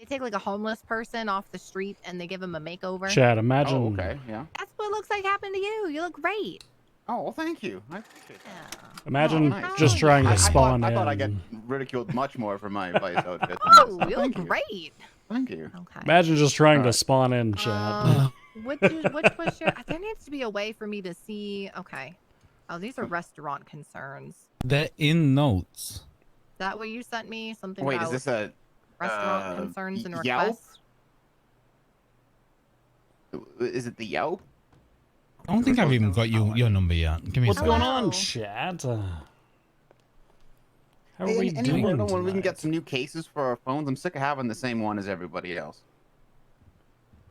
take like a homeless person off the street and they give him a makeover. Chad, imagine. Oh, okay, yeah. That's what it looks like happened to you. You look great. Oh, well, thank you. I appreciate that. Yeah. Imagine Oh, nice. just trying to spawn I in. thought I get ridiculed much more for my vice outfit. Oh, you look great. Thank you. Okay. Imagine just trying to spawn in, Chad. Which was your? There needs to be a way for me to see. Okay. Oh, these are restaurant concerns. They're in notes. Is that what you sent me? Something Wait, about is this a restaurant concerns and Yelp? requests? Is it the Yelp? I don't think I've even got your number yet. Give me a What's second. going on, Chad? How are we Any doing word on when we can tonight? get some new cases for our phones? I'm sick of having the same one as everybody else.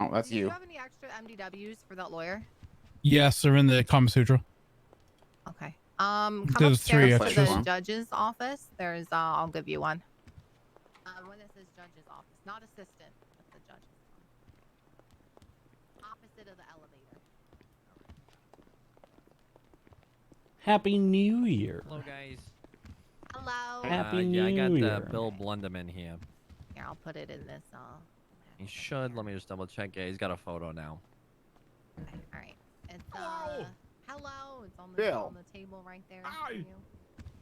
Oh, that's Do you. you have any extra MDWs for that lawyer? Yes, they're in the Kama Sutra. Okay. Come There's three upstairs to extras. the judge's office. There's I'll give you one. When it says judge's office, not assistant, but the judge's office. Opposite of the elevator. Happy New Year. Hello, guys. Hello. Happy Yeah, I got New Year. Bill Blunderman here. Here, I'll put it in this. He should. Let me just double check. Yeah, he's got a photo now. Okay, all right. It's Hello. hello. It's on the Bill. table right there. Hi. for you.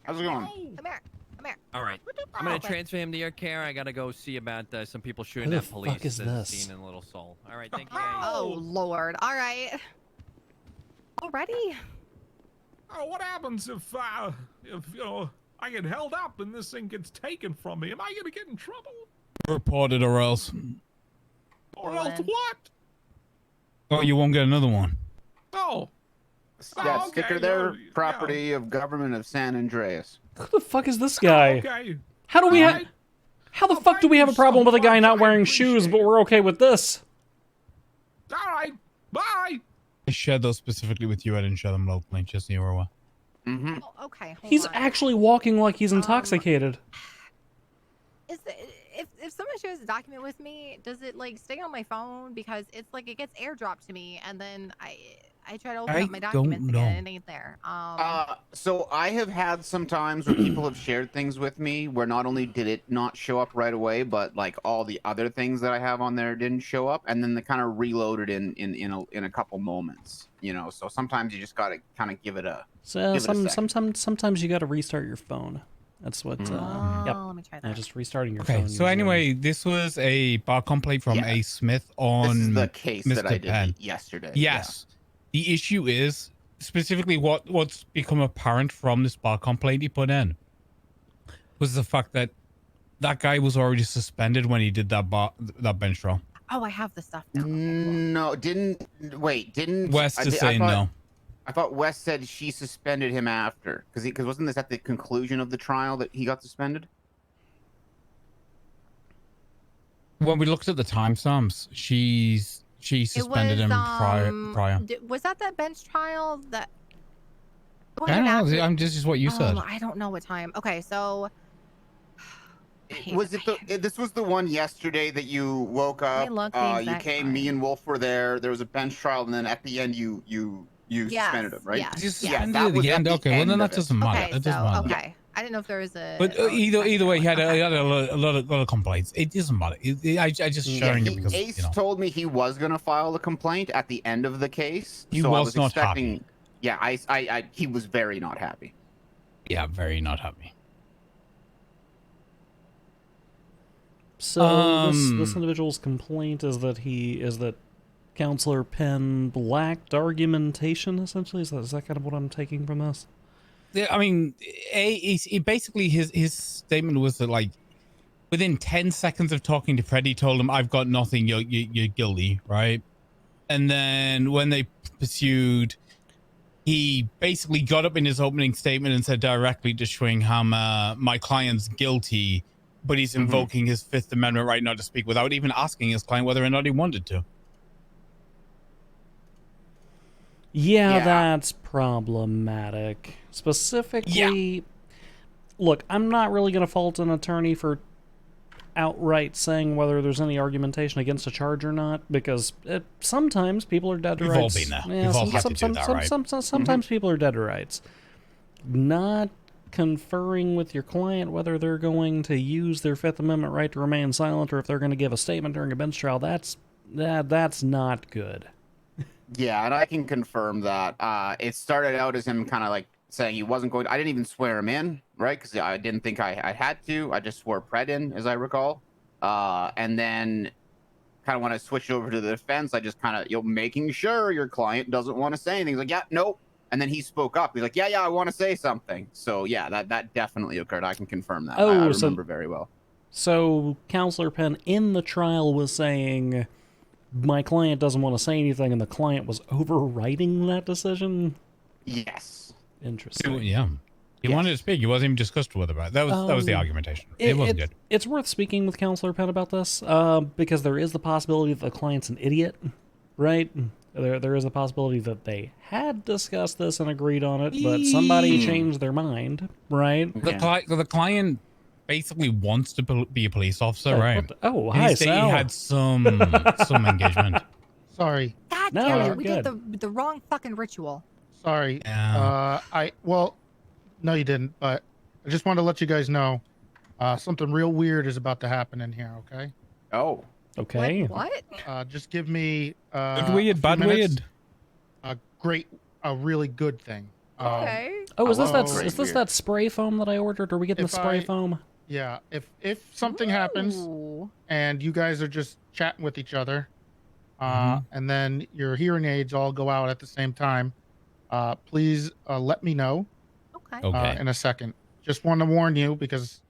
How's it going? Come here. Come here. All right. I'm gonna transfer him to your care. I gotta go see about some people shooting Who at the police. fuck is There's a this? scene in Little Soul. All right, thank you guys. Oh Lord. All right. Already. Oh, what happens if you know I get held up and this thing gets taken from me? Am I gonna get in trouble? Reported or else. Or else Orlin. what? Oh, you won't get another one. Oh, That okay, sticker there, yeah. property of government of San Andreas. Who the fuck is this guy? okay. How do we have? Alright. How the Well, fuck do thank we have a you so problem with a guy much. not I wearing shoes, but appreciate we're okay with this? All right. Bye. I shared those specifically with you. I didn't share them locally, just so you were aware. Mm-hmm. Oh, okay. Hold He's on. actually walking like he's intoxicated. Is the, if someone shares a document with me, does it like stay on my phone? Because it's like it gets airdropped to me, and then I try to open up my documents again, and it ain't there. So I have had some times where people have shared things with me where not only did it not show up right away, but like all the other things that I have on there didn't show up, and then they kind of reloaded in a couple moments. You know, so sometimes you just gotta kind of give it a. So Give it a second. sometimes you got to restart your phone. That's what. Yep. Let me try that. Just restarting your Okay, phone. so usually. anyway, this was a bar complaint from Yeah. A. Smith This on is the case that I Mr. did Penn. yesterday. Yes. The issue is specifically what's become apparent from this bar complaint he put in was the fact that that guy was already suspended when he did that bench trial. Oh, I have the stuff Yeah. now. Okay, cool. No, didn't. West is saying no. I thought West said she suspended him after, because wasn't this at the conclusion of the trial that he got suspended? When we looked at the timestamps, she suspended him prior. Was that bench trial that? I don't know. This is what you said. I don't know what time. Okay, so. Was it this was the one yesterday that you woke Let up? me look the You exact came. time. Me and Wolf were there. There was a bench trial, and then at the end, you suspended him, right? Yes, You yes. suspended that at was the at end. the Okay, well end then of that it. doesn't matter. Okay, That doesn't so matter. okay. I didn't know if there was a. But either way, he had a lot of complaints. It doesn't matter. I just sharing it because Ace you know. told me he was gonna file a complaint at the end of the case. He so I was was not expecting, happy. Yeah, he was very not happy. Yeah, very not happy. So this individual's complaint is that Counselor Penn lacked argumentation. Essentially, is that kind of what I'm taking from this? Yeah, I mean, basically his statement was that like within 10 seconds of talking to Fred, he told him, "I've got nothing. You're guilty, right?" And then when they pursued, he basically got up in his opening statement and said directly to Schwinghammer, "My client's guilty," but he's invoking his Fifth Amendment right not to speak without even asking his client whether or not he wanted to. Yeah, that's problematic. Specifically, look, I'm not really going to fault an attorney for outright saying whether there's any argumentation against a charge or not, because sometimes people are dead to We've all rights. been there. Yeah, We've all had to do that, right? Sometimes people are dead to rights. Not conferring with your client whether they're going to use their Fifth Amendment right to remain silent or if they're going to give a statement during a bench trial, that's not good. Yeah, and I can confirm that. It started out as him kind of like saying he wasn't going. I didn't even swear him in, right? Because I didn't think I had to. I just swore Pred in, as I recall. And then kind of when I switched over to the defense, I just kind of making sure your client doesn't want to say anything. He's like, yeah, nope. And then he spoke up. He's like, yeah, I want to say something. So yeah, that definitely occurred. I can confirm that. I remember very well. So Counselor Penn in the trial was saying, my client doesn't want to say anything, and the client was overriding that decision? Yes. Interesting. Yeah. He wanted to speak. He wasn't even discussed with about it. That was the argumentation. It wasn't good. It's worth speaking with Counselor Penn about this, because there is the possibility that the client's an idiot, right? There is a possibility that they had discussed this and agreed on it, but somebody changed their mind, right? The client basically wants to be a police officer, right? Hi, Sal. He had some engagement. Sorry. God No, damn you're it, we good. did the wrong fucking ritual. Sorry. Yeah. No, you didn't. But I just wanted to let you guys know, something real weird is about to happen in here. Okay. Oh. Okay. What? Just give me. Good weird, bad minutes. weird. A really good thing. Okay. Oh, is Hello. this that spray foam that I ordered? Are we getting the spray foam? Yeah. If something happens Ooh. and you guys are just chatting with each other, and then your hearing aids all go out at the same time, please let me know. Okay. In a second. Just want to warn you because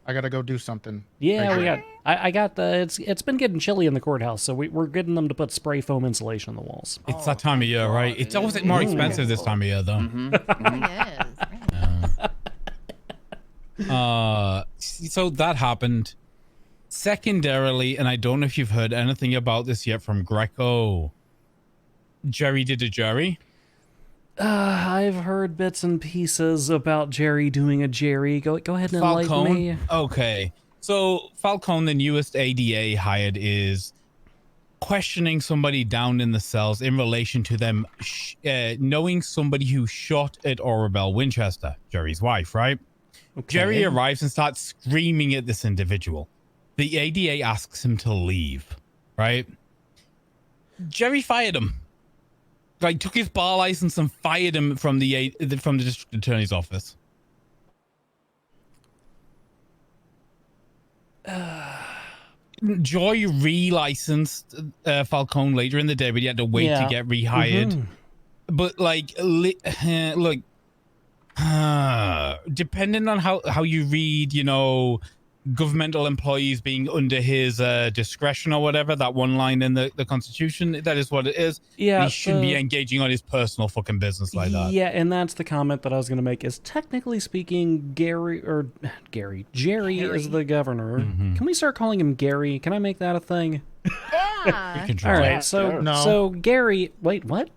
I gotta go do something. Yeah, I got the. It's been getting chilly in the courthouse, so we're getting them to put spray foam insulation on the walls. It's that time of year, right? It's always more expensive this time of year, though. So that happened. Secondarily, and I don't know if you've heard anything about this yet from Greco. Jerry did a jury. I've heard bits and pieces about Jerry doing a Jerry. Go ahead and enlighten me. Okay. So Falcone, the newest ADA hired, is questioning somebody down in the cells in relation to them knowing somebody who shot at Orabelle Winchester, Jerry's wife, right? Okay. Jerry arrives and starts screaming at this individual. The ADA asks him to leave, right? Jerry fired him. Like, took his bar license and fired him from the district attorney's office. Joy re-licensed Falcone later in the day, but he had to wait to get rehired. But like, look, depending on how you read, governmental employees being under his discretion or whatever, that one line in the Constitution, that is what it is. Yeah, he shouldn't be engaging on his personal fucking business like that. Yeah, and that's the comment that I was going to make, is technically speaking, Jerry is the governor. Can we start calling him Gary? Can I make that a thing? Yeah. All right, so Gary, wait, what?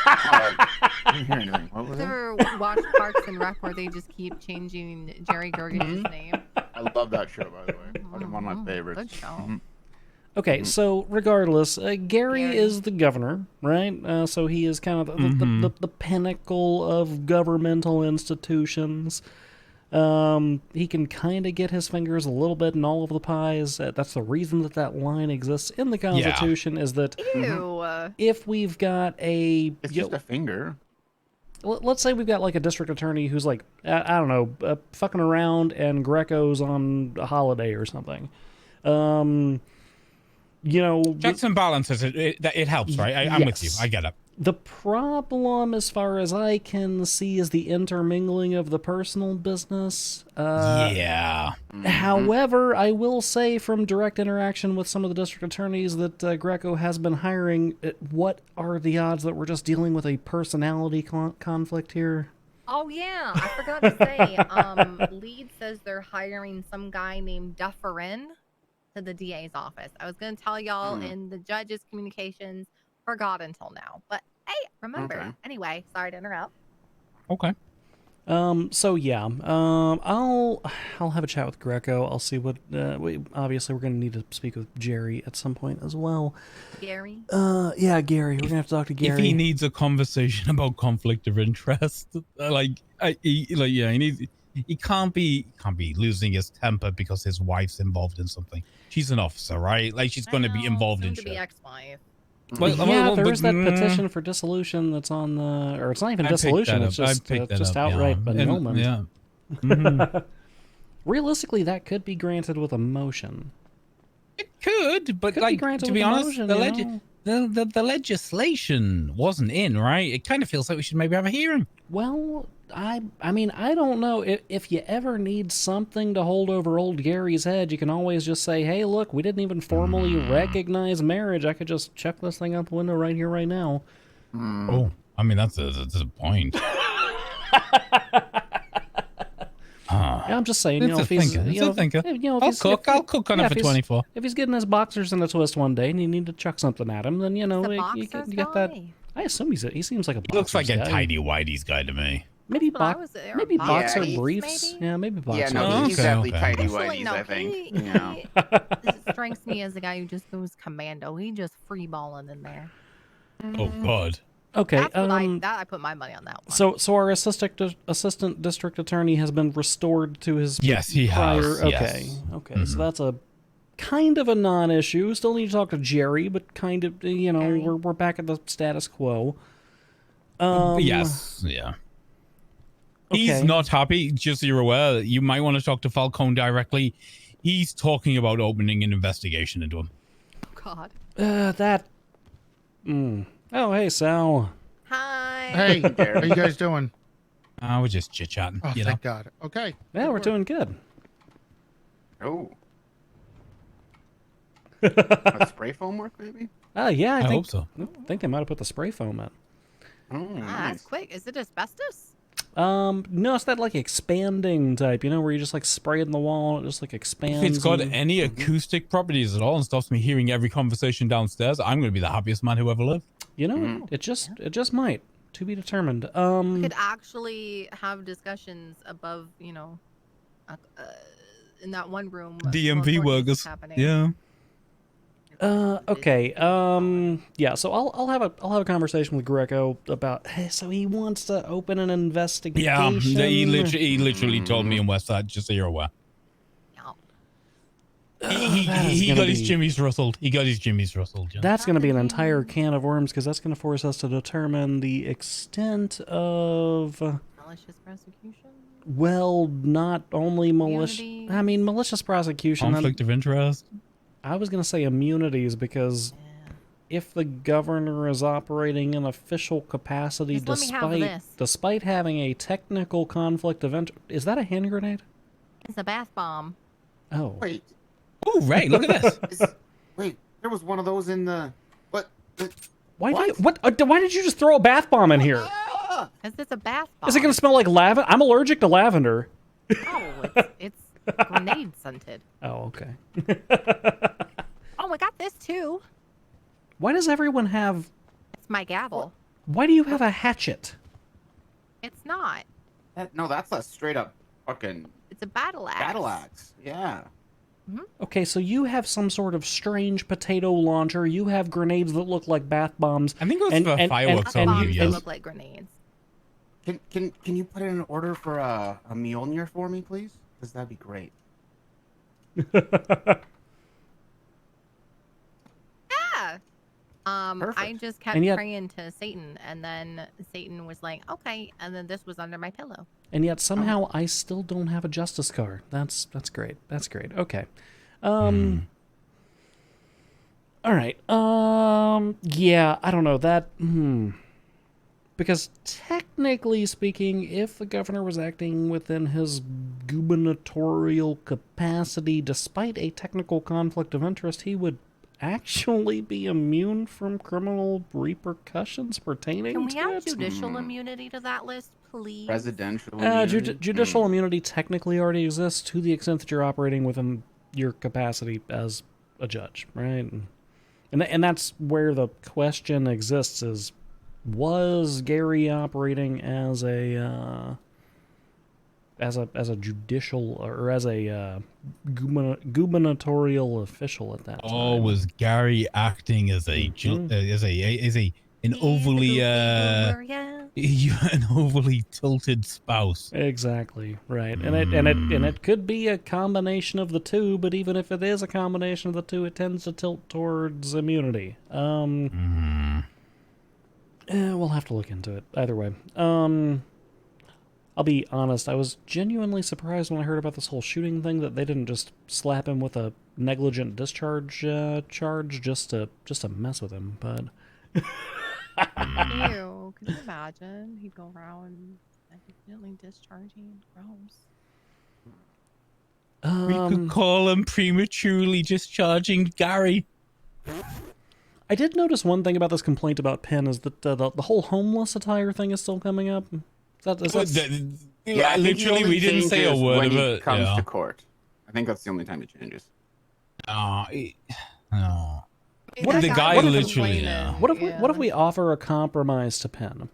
I didn't hear anything. What was Have you it? ever watched Parks and Rec where they just keep changing Jerry Gergen's name? I love that show, by the way. One of my favorites. Good show. Okay, so regardless, Gary is the governor, right? So he is kind of the pinnacle of governmental institutions. He can kind of get his fingers a little bit in all of the pies. That's the reason that line exists in the Constitution, is that if we've got it's just a finger. Let's say we've got like a district attorney who's like, I don't know, fucking around, and Greco's on a holiday or something. Checks and balances, it helps, right? I'm with you. I get it. The problem, as far as I can see, is the intermingling of the personal business. However, I will say from direct interaction with some of the district attorneys that Greco has been hiring, what are the odds that we're just dealing with a personality conflict here? Oh, yeah. I forgot to say, Lead says they're hiring some guy named Dufferin to the DA's office. I was going to tell y'all in the judge's communications. Forgot until now. But hey, remember. Okay. Anyway, sorry to interrupt. Okay. So yeah, I'll have a chat with Greco. I'll see what, obviously we're going to need to speak with Jerry at some point as well. Gary. Yeah, Gary. We're going to have to talk to Gary. If he needs a conversation about conflict of interest, he can't be losing his temper because his wife's involved in something. She's an officer, right? Like she's going to be involved in soon to be shit. ex-wife. Yeah, there is that petition for dissolution that's on the, or it's not even dissolution, it's just outright annulment. Yeah. Mm-hmm. Realistically, that could be granted with a motion. It could, but Could be like granted to with be a honest, motion, the legislation wasn't in, right? It kind of feels like we should maybe have a hearing. Well, I mean, I don't know. If you ever need something to hold over old Gary's head, you can always just say, hey, look, we didn't even formally recognize marriage. I could just chuck this thing out the window right here, right now. Oh, I mean, that's a point. Yeah, I'm just saying, It's a thinker. I'll cook on it for 24. If he's getting his boxers in a twist one day and you need to chuck something at him, then, you know, you get that. I assume he seems like a boxers Looks like a guy. tidy whitey's guy to me. Maybe maybe boxer briefs, briefs. maybe? Yeah, maybe boxer Yeah, no, briefs. he's definitely okay. tidy Actually, whities, no, I think. he You know. strikes me as a guy who just goes commando. He just free balling in there. Oh God. Okay. That's what I put my money on that one. So our assistant district attorney has been restored to his Yes, he prior. has. Okay. Yes. Okay. So that's a kind of a non-issue. Still need to talk to Jerry, but kind of, you know, Jerry. we're back at the status quo. Yes. Yeah. He's Okay. not happy. Just so you're aware, you might want to talk to Falcone directly. He's talking about opening an investigation into him. Oh God. That. Oh, hey, Sal. Hi. Hey, how you guys doing? We're just chit-chatting, Oh, you know? thank God. Okay. Yeah, we're doing good. Oh. A spray foam work, maybe? Yeah, I think hope so. I think they might have put the spray foam in. Oh, That's nice. quick. Is it asbestos? No, it's that like expanding type, you know, where you just like spray it in the wall and it just like expands. If it's got and- any acoustic proproperties at all and stops me hearing every conversation downstairs, I'm going to be the happiest man who ever lived. You know, it just might. To be determined. We could actually have discussions above, you know, in that one room. DMV before this is workers. happening. Yeah. Okay. Yeah. So I'll have a conversation with Greco about. Hey, so he wants to open an investigation. Yeah, he literally told me in Westside, just so you're aware. He got his jimmies rustled. He got his jimmies rustled. Yeah. That's going to be an entire can of worms because that's going to force us to determine the extent of. Malicious prosecution. Well, not only malicious. Immunity. I mean, malicious prosecution. Conflict of interest. I was going to say immunities because if the governor is operating in official capacity Just let me have this. despite having a technical conflict of interest, is that a hand grenade? It's a bath bomb. Oh, Wait, Oh, Ray, look at this. wait, there was one of those in the. What? why did you just throw a bath bomb in here? Because it's a bath bomb. Is it going to smell like lavender? I'm allergic to lavender. No, it's grenade scented. Oh, okay. Oh, I got this too. Why does everyone have? It's my gavel. Why do you have a hatchet? It's not. No, that's a straight up fucking It's a battle axe. battle axe. Yeah. Okay, so you have some sort of strange potato launcher. You have grenades that look like bath bombs. I think it was And- for and- fireworks and- on Bombs New that Year's. look like grenades. Can you put in an order for a Mjolnir for me, please? Because that'd be great. Yeah. I Perfect. just kept And yet- praying to Satan, and then Satan was like, "Okay," and then this was under my pillow. And yet somehow I still don't have a justice card. That's great. That's great. Okay. All right. Yeah, I don't know that. Because technically speaking, if the governor was acting within his gubernatorial capacity, despite a technical conflict of interest, he would actually be immune from criminal repercussions pertaining Can we to add it. judicial immunity to that list, please? Presidential. Judicial immunity technically already exists to the extent that you're operating within your capacity as a judge, right? And that's where the question exists: is was Gary operating as a as a judicial or as a gubernatorial official at that time. Oh, was Gary acting as an overly an overly tilted spouse? Exactly, right. And it could be a combination of the two, but even if it is a combination of the two, it tends to tilt towards immunity. We'll have to look into it. Either way. I'll be honest, I was genuinely surprised when I heard about this whole shooting thing that they didn't just slap him with a negligent discharge charge just to mess with him, but Ew, could you imagine? He'd go around negligently discharging. Gross. We could call him prematurely discharging Gary. I did notice one thing about this complaint about Penn is that the whole homeless attire thing is still coming up. Yeah, literally, we didn't say a word of it. Comes to court. I think that's the only time it changes. No. What if the guy literally? What if we offer a compromise to Penn?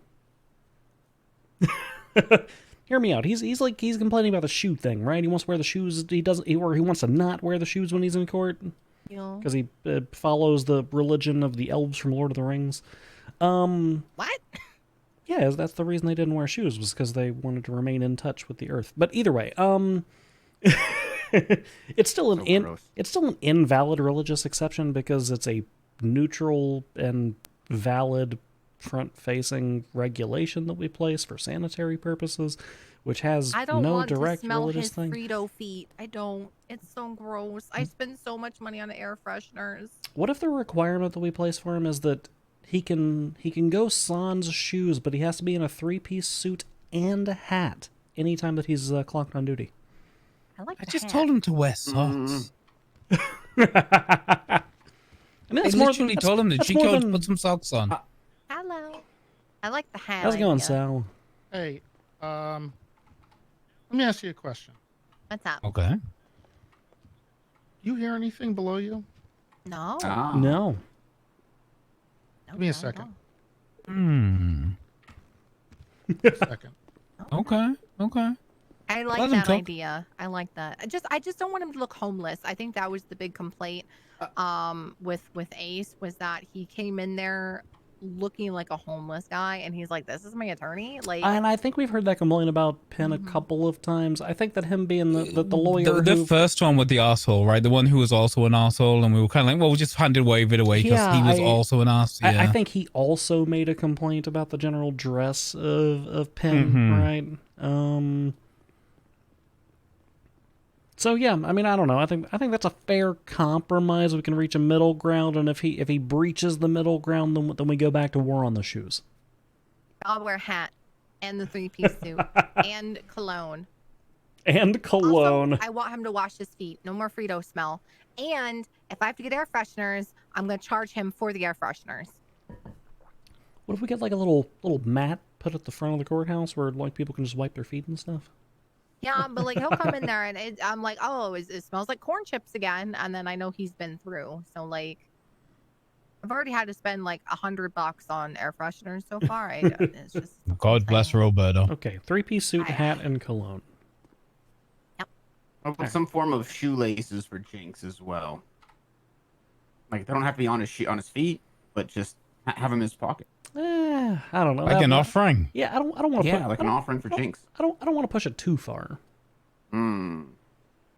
Hear me out. He's complaining about the shoe thing, right? He wants to wear the shoes. He wants to not wear the shoes when he's in court because he follows the religion of the elves from Lord of the Rings. What? Yeah, that's the reason they didn't wear shoes, was because they wanted to remain in touch with the earth. But either way, it's still an invalid religious exception because it's a neutral and valid front-facing regulation that we place for sanitary purposes, which has no direct religious thing. I don't want to smell his Frito feet. I don't. It's so gross. I spend so much money on air fresheners. What if the requirement that we place for him is that he can go sans shoes, but he has to be in a 3-piece suit and a hat anytime that he's clocked on duty? I just told him to wear socks. I mean, I literally told him to put some socks on. Hello. I like the hat. How's it going, Sal? Hey, let me ask you a question. What's up? Okay. You hear anything below you? No. No. Give me a second. Second. Okay. I like that idea. I like that. I just don't want him to look homeless. I think that was the big complaint with Ace, was that he came in there looking like a homeless guy, and he's like, "This is my attorney." Like, and I think we've heard that complaint about Penn a couple of times. I think that him being the lawyer, the first one with the asshole, right? The one who was also an asshole, and we were kind of like, well, we'll just wave it away because he was also an ass. Yeah. I think he also made a complaint about the general dress of Penn, right? So yeah, I mean, I don't know. I think that's a fair compromise. We can reach a middle ground, and if he breaches the middle ground, then we go back to war on the shoes. I'll wear a hat and the 3-piece suit and cologne. And cologne. Also, I want him to wash his feet. No more Frito smell. And if I have to get air fresheners, I'm going to charge him for the air fresheners. What if we get like a little mat put at the front of the courthouse where like people can just wipe their feet and stuff? Yeah, but like he'll come in there and I'm like, oh, it smells like corn chips again, and then I know he's been through. So like, I've already had to spend like $100 on air fresheners so far. It's just God bless Roberto. Okay, 3-piece suit, hat, and cologne. Yep. Some form of shoelaces for Jinx as well. Like they don't have to be on his feet, but just have them in his pocket. I don't know. Like an offering. Yeah, I don't want to. Yeah, like an offering for Jinx. I don't want to push it too far. You're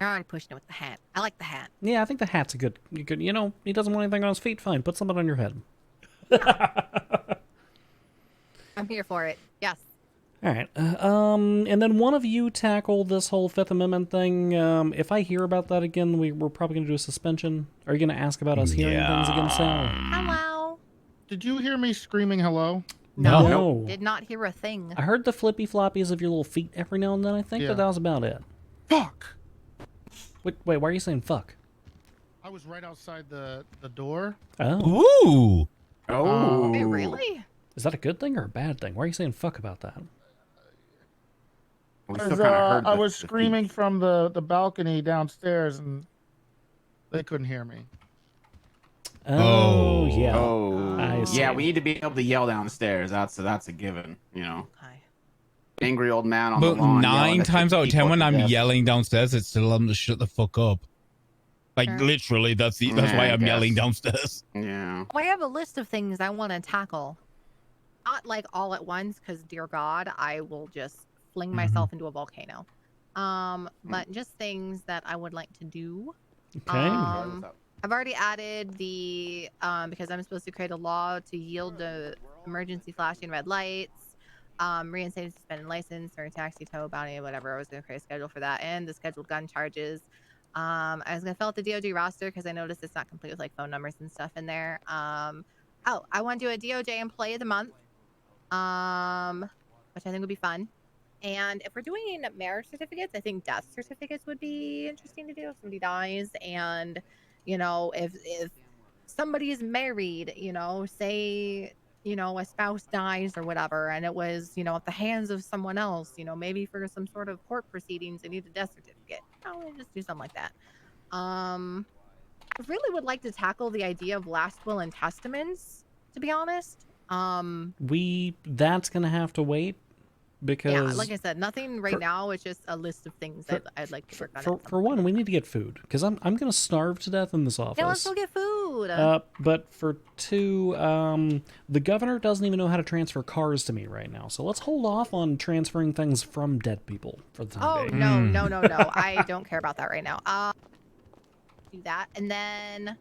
already pushing it with the hat. I like the hat. Yeah, I think the hat's a good. You know, he doesn't want anything on his feet. Fine, put something on your head. I'm here for it. Yes. All right. And then one of you tackle this whole Fifth Amendment thing. If I hear about that again, we're probably going to do a suspension. Are you going to ask about us hearing things again, Sal? Hello. Did you hear me screaming hello? No. Did not hear a thing. I heard the flippy floppies of your little feet every now and then, I think, but that was about it. Fuck! Wait, why are you saying fuck? I was right outside the door. Oh. Ooh! Wait, really? Is that a good thing or a bad thing? Why are you saying fuck about that? I was screaming from the balcony downstairs, and they couldn't hear me. Oh, yeah. Oh, I see. yeah. We need to be able to yell downstairs. That's a given, you know. Okay. angry old man on the But lawn. 9 times out of 10 when I'm yelling. yelling downstairs, it's to tell them to shut the fuck up. Like Sure. literally, that's why Yeah, I I'm yelling guess. downstairs. Yeah. I have a list of things I want to tackle. Not like all at once, because dear God, I will just fling myself into a volcano. But just things that I would like to do. Okay. I've already added the because I'm supposed to create a law to yield the emergency flashing red lights, reinstating suspended license or taxi tow bounty, whatever. I was going to create a schedule for that, and the scheduled gun charges. I was going to fill out the DOJ roster because I noticed it's not complete with like phone numbers and stuff in there. Oh, I want to do a DOJ employee of the month, which I think would be fun. And if we're doing marriage certificates, I think death certificates would be interesting to do if somebody dies. And, you know, if somebody is married, you know, say, you know, a spouse dies or whatever, and it was, you know, at the hands of someone else, you know, maybe for some sort of court proceedings, they need a death certificate. Oh, just do something like that. I really would like to tackle the idea of last will and testaments, to be honest. That's gonna have to wait because Yeah, like I said, nothing right now. It's just a list of things I'd like to work on. For one, we need to get food because I'm gonna starve to death in this office. Yeah, let's go get food. But for two, the governor doesn't even know how to transfer cars to me right now. So let's hold off on transferring things from dead people for the time being. No. I don't care about that right now. Do that, and then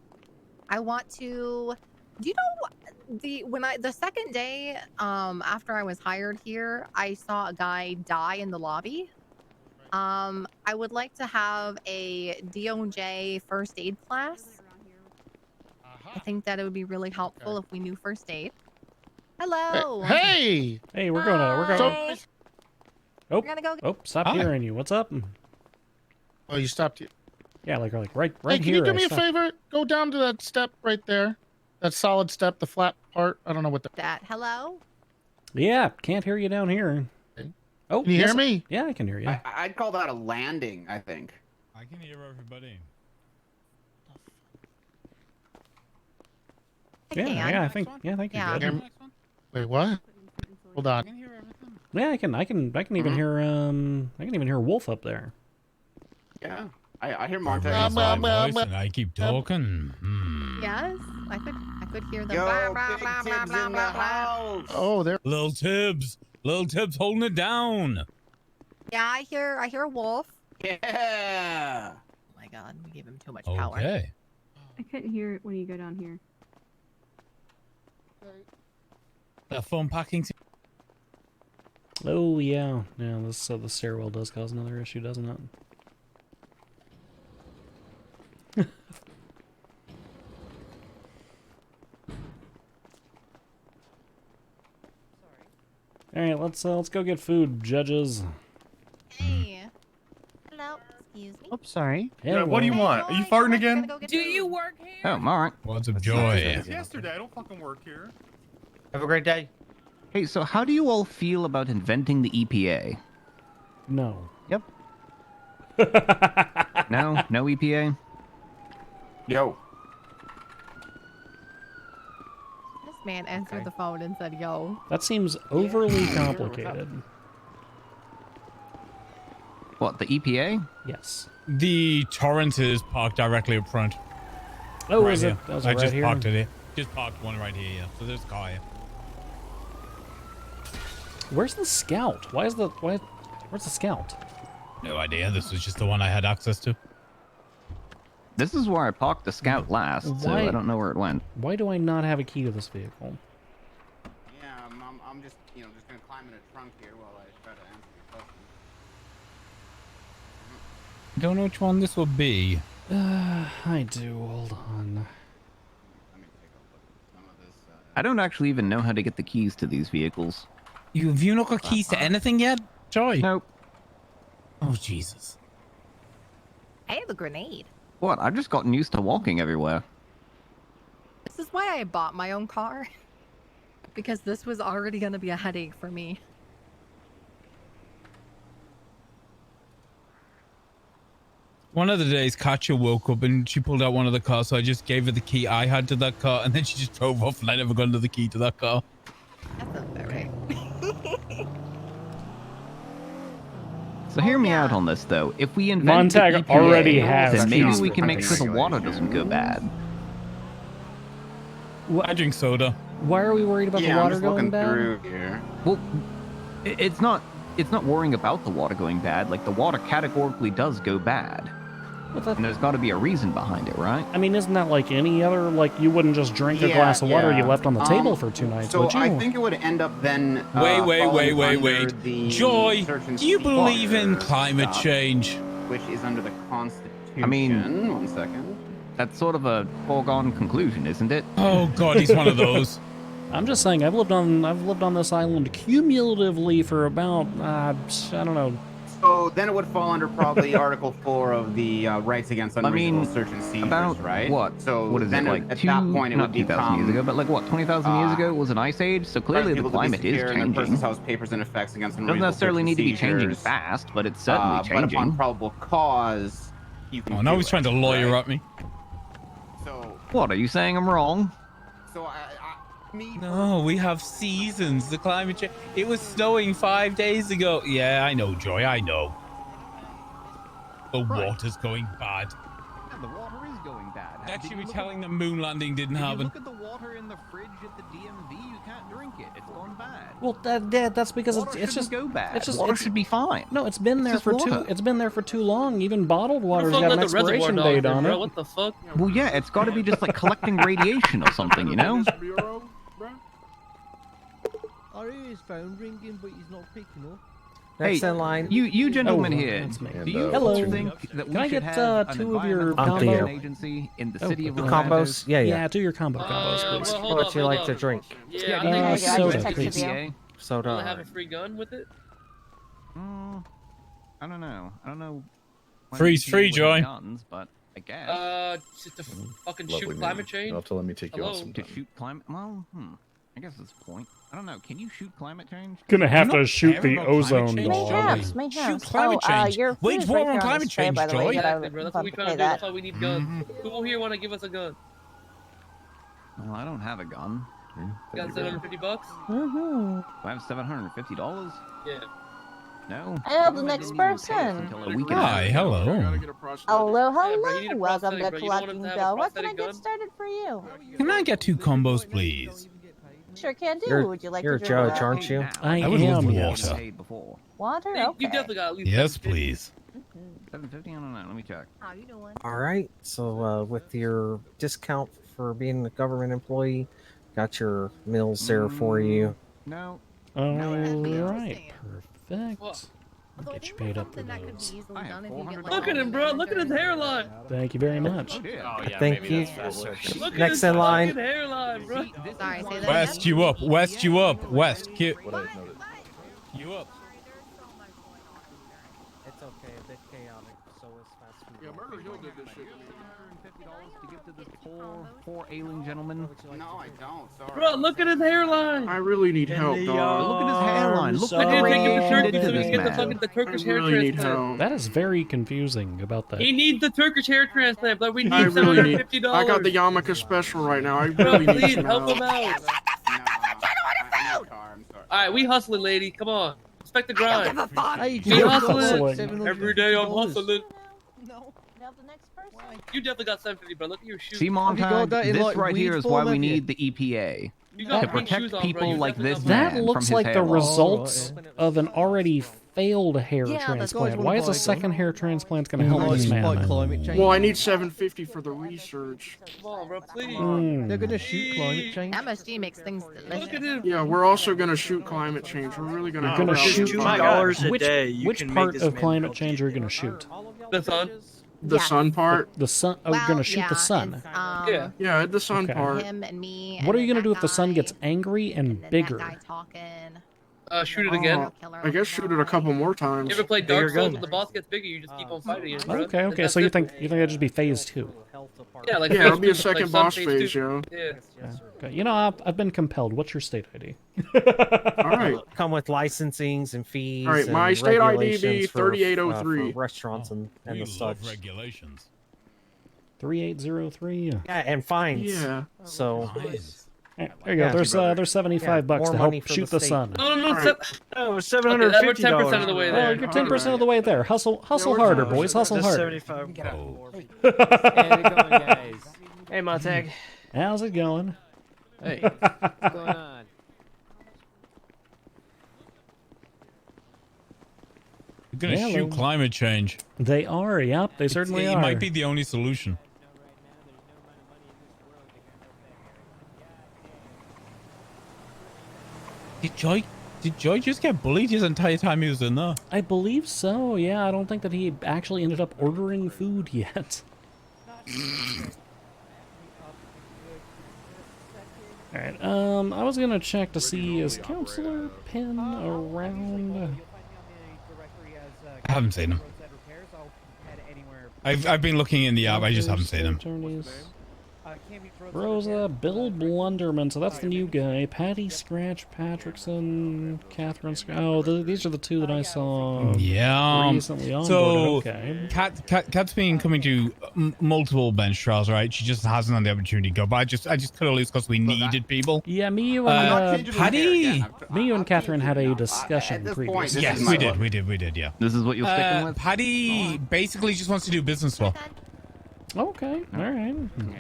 I want to. Do you know the second day after I was hired here, I saw a guy die in the lobby. I would like to have a DOJ first aid class. I think that it would be really helpful if we knew first aid. Hello. Hey! Hey, we're gonna. Hi. Oh, We're gonna go. oh, stop Hi. hearing you. What's up? Oh, you stopped. Yeah, like right Hey, can here. you do I me a stopped. favor? Go down to that step right there. That solid step, the flat part. I don't know what the. That. Hello. Yeah, can't hear you down here. Okay. Oh, Can you yes, hear me? Yeah, I can hear you. I'd call that a landing, I think. I can hear everybody. I Yeah, can. yeah, I think you're Yeah. good. Hear me? Wait, what? Hold on. hear everything. Yeah, I can even hear I can even hear a wolf up there. Yeah. I hear I Montag. raise Well, inside. my well, voice well, and I keep talking. Yes, I could hear them. Yo, Blah, blah, Big blah, blah, Tibbs blah, in the blah, blah. house. Oh, there. Little Tibbs holding it down. Yeah, I hear a wolf. Yeah. Oh my God, we gave him too much power. Okay. I couldn't hear it when you go down here. The phone packing. Oh yeah, this the stairwell does cause another issue, doesn't it? All right, let's go get food, judges. Hey. Hello. Excuse me. Oops, sorry. Yeah, what do you well, want? Are you farting again? Do you work? Oh, I'm all right. Words of joy. Yesterday, I don't fucking work here. Have a great day. Hey, so how do you all feel about inventing the EPA? No. Yep. No EPA? Yo. This man answered the phone and said, "Yo." That seems overly complicated. What, the EPA? Yes. The torrent is parked directly up front. Oh, right is here. it? That was I right just here. parked it here. Just parked one right here. Yeah. So there's a car here. Where's the scout? Where's the scout? No idea. This was just the one I had access to. This is where I parked the Scout last, so Why- I don't know where it went. Why do I not have a key to this vehicle? Yeah, I'm just just gonna climb in a trunk here while I try to answer your question. Don't know which one this will be. I do. Hold on. Let me take a look at some of this. I don't actually even know how to get the keys to these vehicles. Have you not got keys to anything yet, Joy? Nope. Oh, Jesus. I have a grenade. What? I've just gotten used to walking everywhere. This is why I bought my own car. Because this was already going to be a headache for me. One of the days, Katya woke up and she pulled out one of the cars, so I just gave her the key I had to that car, and then she just drove off, and I never got another key to that car. That's not fair, right? So hear me out on this, though. If we invent Montag the EPA, already has then maybe keys we for can make things. sure the water doesn't go bad. I drink soda. Why are we worried about the Yeah, I'm water just going looking bad? through here. Well, it's not worrying about the water going bad. Like, the water categorically does go bad. And there's got to be a reason behind it, right? I mean, isn't that like any other, like, you wouldn't just drink a glass of water you left on the table for 2 nights, So would you? I think it would end up then. Wait. falling under the Joy, search and do you seizure believe in climate stuff, change? Which is under the Constitution. I mean, 1 second. That's sort of a foregone conclusion, isn't it? Oh God, he's one of those. I'm just saying, I've lived on this island cumulatively for about, I don't know. So then it would fall under probably Article 4 of the Rights Against Unreasonable Search and Seizures, about right? what? So what is then it, like at two, that point it not would 2,000 become years ago, but like what, 20,000 years ago was an ice age, so clearly the climate is changing. Person's house papers and effects against Doesn't unreasonable necessarily search need to and be changing seizures, fast, but it's certainly But changing. upon probable cause, you can Oh, now do he's it, trying to lawyer right? up me. So, What, are you saying I'm wrong? No, we have seasons. The climate change. It was snowing 5 days ago. Yeah, I know, Joy. I know. The water's going bad. Yeah, the water is going bad. Next, you be telling them moon landing didn't happen. Look at the water in the fridge at the DMV. You can't drink it. It's gone bad. Well, that's because it's just go bad. It's just Water it's, should be fine. No, it's been there just for water. It's been there for too long. Even bottled water's fuck got an let the reservoir expiration dog date in, on bro? it. What the fuck? Well, yeah, it's got to be just like collecting radiation or something, you know? I hear his phone ringing, but he's not picking up. Hey, Next in line. you gentlemen Oh, here, that's me. do you Hello. think that we Can I should get have an 2 of your environmental combo? protection agency in the city of The Los combos? Santos? Yeah. Do your combo combos, please. well, hold What up, you hold like up. to drink? Yeah, do you I think soda, we should have please. EPA? Soda. Will it have a free gun with it? I don't know. when Freeze we free, deal Joy. with Guns, but I guess. Just to fucking shoot climate change? You'll have to let me take you out Hello? sometime. To shoot climate. Well, I guess that's the point. I don't know. Can you shoot climate change? Gonna have Do you to not shoot care the about climate ozone change, dog. Joy? Shoot climate change. Wage war on climate change, Joy. Exactly, bro. That's what we trying to do. That's why we need guns. Who here want to give us a gun? Well, I don't have a gun. Got $750? Do I have $750? Yeah. No. Oh, the next person. Hi, hello. Hello, Yeah, bro, you need a Welcome prosthetic, to bro. You don't want Collecting him to have a Bill. What can I prosthetic get gun? started for you? Can I get 2 combos, please? Sure can do. You're- Would you like you're to a drink judge, aren't you? I would love am, water. Paid before. water? You Okay. definitely got at least Yes, 750. please. 750? I don't know. Let me check. How you doing? All right. So with your discount for being a government employee, got your meals there for you. No. All No, right, perfect. Well, Although I Get you think paid that's up for something that could those. be easily I have done if you get $400. like Look at him, bro. Look at his hairline. Thank you very much. Oh, Thank you. Look at Next his in line. fucking hairline, bro. Sorry, say that West, again? you up. West, you up. West, you up. It's okay. A bit chaotic. So is fast food. Yeah, Murder Hill did this shit to me. $150 to give to this poor ailing gentleman. No, I don't. Sorry. Bro, look at his hairline. I really need help, dog. Look at his hairline. Look I what did the take him to radiation Turkey did so to we this can get the man. fucking the I Turkish hair really need transplant. help. That is very confusing about that. He needs the Turkish hair transplant, but we need I really need. $750. I got the yarmulke special right now. I Bro, really need please some help help. him out. All right, we hustling, lady. Come on, respect the grind. Hey, Me hustling. hustling. Every day I'm hustling. No. Now the next person. You definitely got 750, bro. Look at your shoes. See, Montag, that in, this like, right here weed is why form, we have you? need the EPA. You got To pink protect shoes on, bro. people You like definitely this got That man looks from like his the hair loss. results of an already failed hair Yeah, that's transplant. always Why is a one second hair transplant going to help this man? climate change. Well, I need 750 for the research. Come on, bro, please. They're gonna shoot climate change. MSG makes things Look at delicious. him. Yeah, we're also gonna shoot climate change. We're really gonna You're help going to out shoot the $2 environment. which part of climate change are you going to shoot? The sun. The sun part. The sun. Oh, Well, you're going to shoot the sun. it's, Yeah. Yeah, the sun Okay. part. him and me. What are and you going to then do if the that sun guy, gets angry and then bigger? That guy talking. Shoot it again. I guess shoot it a couple more times. You ever play Bigger Dark Souls gun. when the boss gets bigger? You just keep on fighting it, bro. Okay, And okay. that's So you simple. think that'd just be phase 2? Yeah, like Yeah, phase it'll be a 2, second like sun boss phase phase, 2. yo. Yeah. Okay. You know, I've been compelled. What's your state ID? All right. Come with licensings and fees. All right, and my state ID be regulations for, 3803. for restaurants and We the love such. regulations. 3803. Yeah, and fines. Yeah. So Nice. There you go. There's 75 bucks more to money help for shoot the the state. sun. No, Oh, okay, $750. we're 10% of the way Oh, there. you're 10% of the way there. Hustle harder, boys. Hustle Just harder. 75. Hey, how's it going, guys? Hey, Montag. How's it going? Hey, what's going on? They're gonna shoot climate change. They are, yep. They certainly are. It might be the only solution. Did Joy just get bullied his entire time he was in there? I believe so, yeah. I don't think that he actually ended up ordering food yet. Alright, I was gonna check to see, is Counselor Penn around? I haven't seen him. I've been looking in the app, I just haven't seen him. Attorneys. Rosa, Bill Blunderman, so that's the new guy. Patty Scratch Patrickson, Catherine Oh, these are the two that I saw recently on board. Okay. Kat's been coming to multiple bench trials, right? She just hasn't had the opportunity to go, but I just cut her loose because we needed people. Yeah, me, you, and me, you, and Catherine had a discussion previously. Yes, we did, yeah. This is what you're sticking with? Patty basically just wants to do business law. Okay, alright.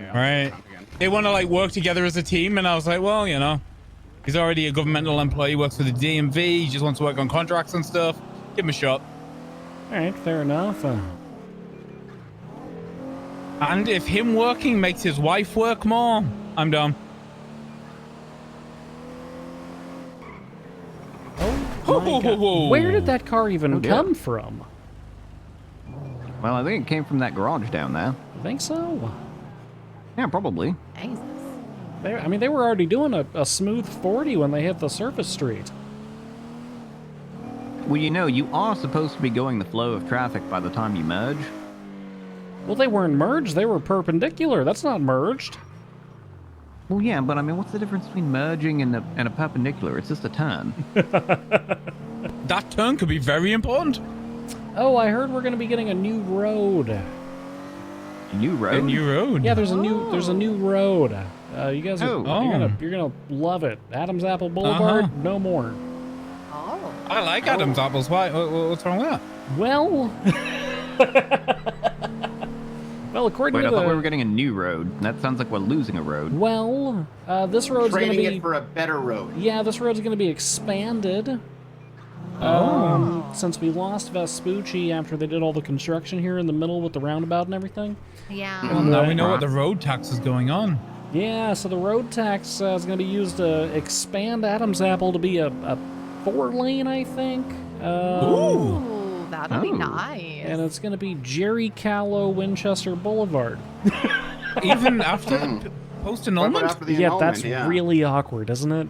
Alright. They want to, like, work together as a team, and I was like, well, you know, he's already a governmental employee, works for the DMV, he just wants to work on contracts and stuff. Give him a shot. Alright, fair enough. And if him working makes his wife work more, I'm down. Oh, where did that car even come from? Well, I think it came from that garage down there. I think so. Yeah, probably. Jesus. I mean, they were already doing a smooth 40 when they hit the surface street. Well, you know, you are supposed to be going the flow of traffic by the time you merge. Well, they weren't merged. They were perpendicular. That's not merged. Well, yeah, but I mean, what's the difference between merging and a perpendicular? It's just a turn. That turn could be very important. Oh, I heard we're going to be getting a new road. A new road? A new road? Yeah, there's a new road. You guys are you're gonna love it. Adam's Apple Boulevard, no more. Oh. I like Adam's apples. Why? What's wrong with that? Well, well, according Wait, to I thought we were getting a new road. That sounds like we're losing a road. Well, this road's going to be it for a better road. Yeah, this road's going to be expanded. Since we lost Vespucci after they did all the construction here in the middle with the roundabout and everything. Yeah. Well, now we know what the road tax is going on. Yeah, so the road tax is going to be used to expand Adam's Apple to be a 4-lane, I think. Ooh, that'll be nice. And it's going to be Jerry Callow Winchester Boulevard. Even after post-annulment? Yeah, that's really awkward, isn't it?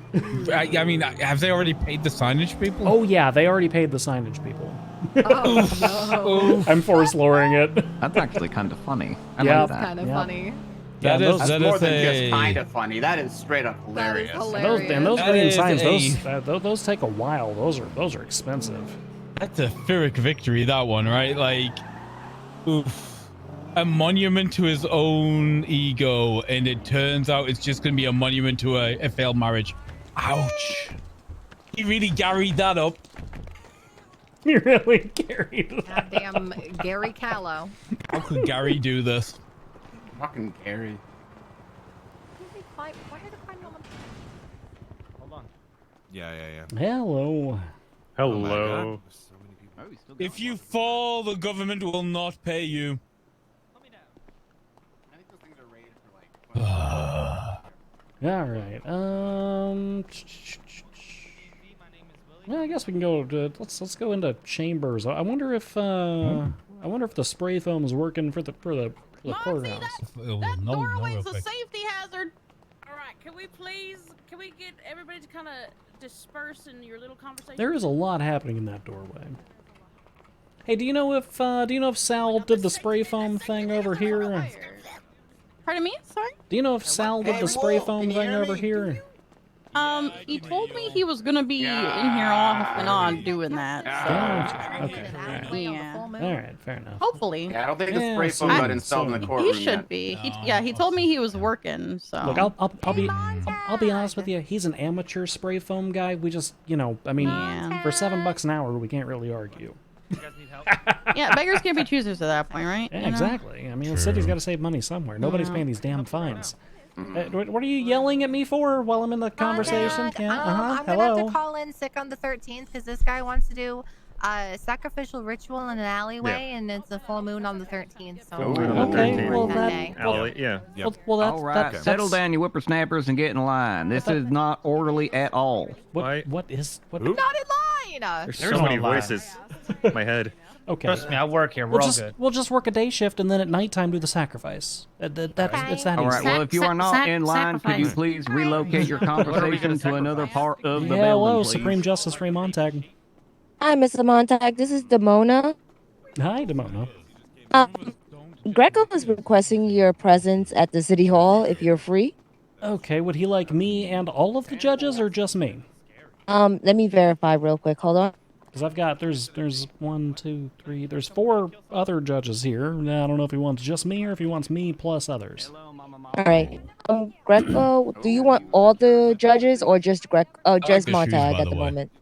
I mean, have they already paid the signage people? Oh, yeah, they already paid the signage people. Oh, no. I'm force lowering it. That's actually kind of funny. I Yeah. like That's that. kind of funny. That is more than just kind of funny. That is straight up hilarious. Those green signs, those take a while. Those are expensive. That's a Pyrrhic victory, that one, right? Like, oof. A monument to his own ego, and it turns out it's just going to be a monument to a failed marriage. Ouch. He really carried that up. You really carried that Goddamn Gary Callow. How could Gary do this? Fucking Gary. Hold on. Yeah. Hello. Hello. If you fall, the government will not pay you. All right. Well, I guess we can go. Let's go into chambers. I wonder if the spray foam is working for the courthouse. That doorway's a safety hazard. All right, can we get everybody to kind of disperse in your little conversation? There is a lot happening in that doorway. Hey, do you know if Sal did the spray foam thing over here? Pardon me? Sorry? Do you know if Sal did the spray foam thing over here? He told me he was gonna be in here off and on doing that. So. Okay. Yeah. All right, fair enough. Hopefully. Yeah, I don't think the spray foam got installed in the courtroom He yet. should be. He told me he was working. So. Look, I'll be honest with you. He's an amateur spray foam guy. We just, I mean, for $7 an hour, we can't really argue. Yeah, beggars can't be choosers at that point, right? Yeah, exactly. I mean, the city's got to save money somewhere. Nobody's paying these damn fines. What are you yelling at me for while I'm in the conversation? I'm gonna Hello. have to call in sick on the 13th because this guy wants to do a sacrificial ritual in an alleyway, and it's a full moon on the 13th. So Okay, well All right, settle down, you whippersnappers, and get in line. This is not orderly at all. What? Not in line. There's so many voices in my head. Okay. Trust me, I work here. We're all good. We'll just work a day shift and then at nighttime do the sacrifice. It's that All right, easy. well, if you are not in line, could you please relocate your conversation to another part of the building, Hello, please? Supreme Justice Ray Montag. Hi, Mr. Montag. This is Demona. Hi, Demona. Greco is requesting your presence at the city hall if you're free. Okay, would he like me and all of the judges or just me? Let me verify real quick. Hold on. Because I've got, there's 1, 2, 3, there's 4 other judges here. Now, I don't know if he wants just me or if he wants me plus others. All right. Greco, do you want all the judges or just just Montag at the moment?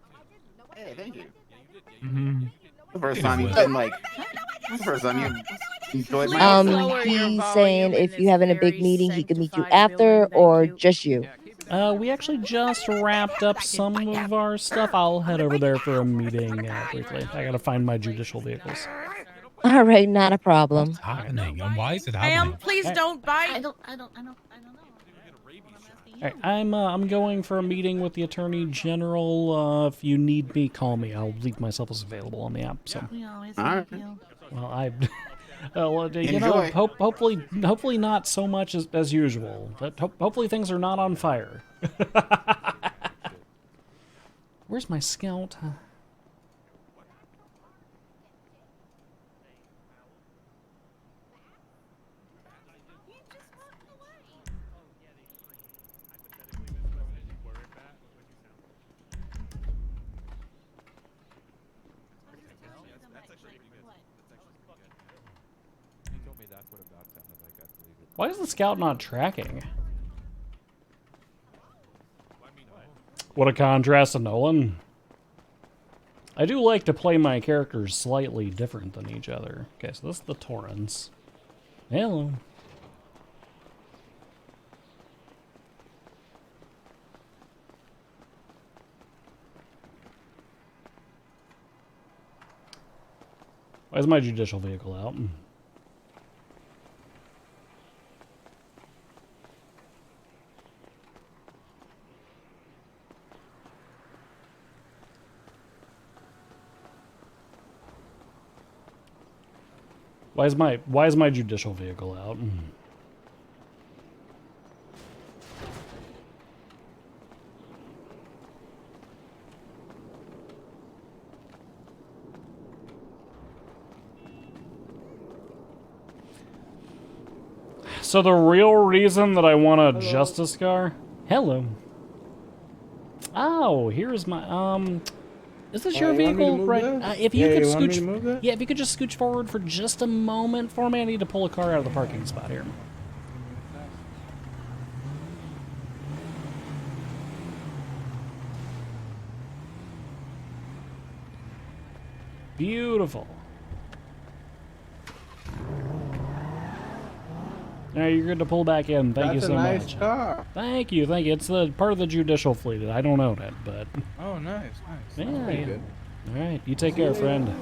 Hey, thank you. The first time you've been like, the first time you enjoyed my He's saying if you're having a big meeting, he could meet you after or just you. We actually just wrapped up some of our stuff. I'll head over there for a meeting briefly. I gotta find my judicial vehicles. All right, not a problem. What's happening? And why is it happening? Ma'am, please don't bite. I don't know. All right, I'm going for a meeting with the Attorney General. If you need me, call me. I'll leave myself as available on the app. So. Well, Enjoy. hopefully not so much as usual. But hopefully things are not on fire. Where's my scout? Why is the scout not tracking? What a contrast to Nolan. I do like to play my characters slightly different than each other. Okay, so this is the Torrens. Hello. Why is my judicial vehicle out? Why is my judicial vehicle out? So the real reason that I want a justice car? Hello. Oh, here's my is this your vehicle? Right. If you could scooch, if you could just scooch forward for just a moment for me, I need to pull a car out of the parking spot here. Beautiful. All right, you're good to pull back in. Thank you so much. That's a nice car. Thank you. It's the part of the judicial fleet. I don't own it, but. Oh, nice. Yeah. Pretty good. All right, you take care, friend.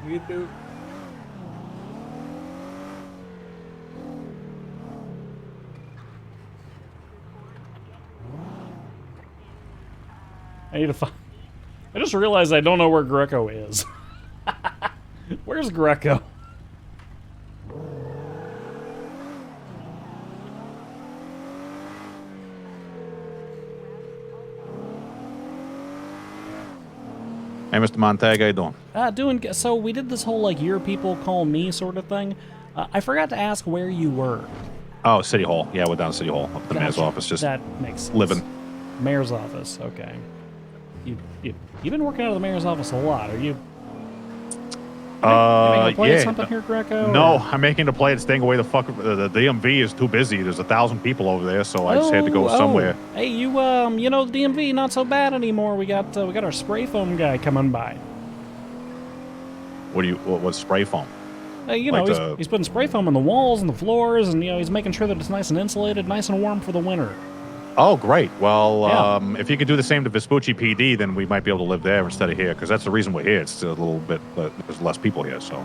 You too. I need to find. I just realized I don't know where Greco is. Where's Greco? Hey, Mr. Montag, how you doing? Doing so. We did this whole like "your people call me" sort of thing. I forgot to ask where you were. Oh, City Hall. Yeah, we're down at City Hall, up at the mayor's office, just that makes sense. living. Mayor's office. Okay. You've been working out of the mayor's office a lot. Are you? You making a play at something here, Greco? No, or? I'm making a play at staying away the fuck. The DMV is too busy. There's 1,000 people over there, so I just had to go somewhere. Hey, you know, the DMV not so bad anymore. We got our spray foam guy coming by. What's spray foam? Hey, you like know, he's putting spray foam on the walls and the floors, and he's making sure that it's nice and insulated, nice and warm for the winter. Oh, great. Well, if you could do the same to Vespucci PD, then we might be able to live there instead of here, because that's the reason we're here. It's a little bit, there's less people here, so.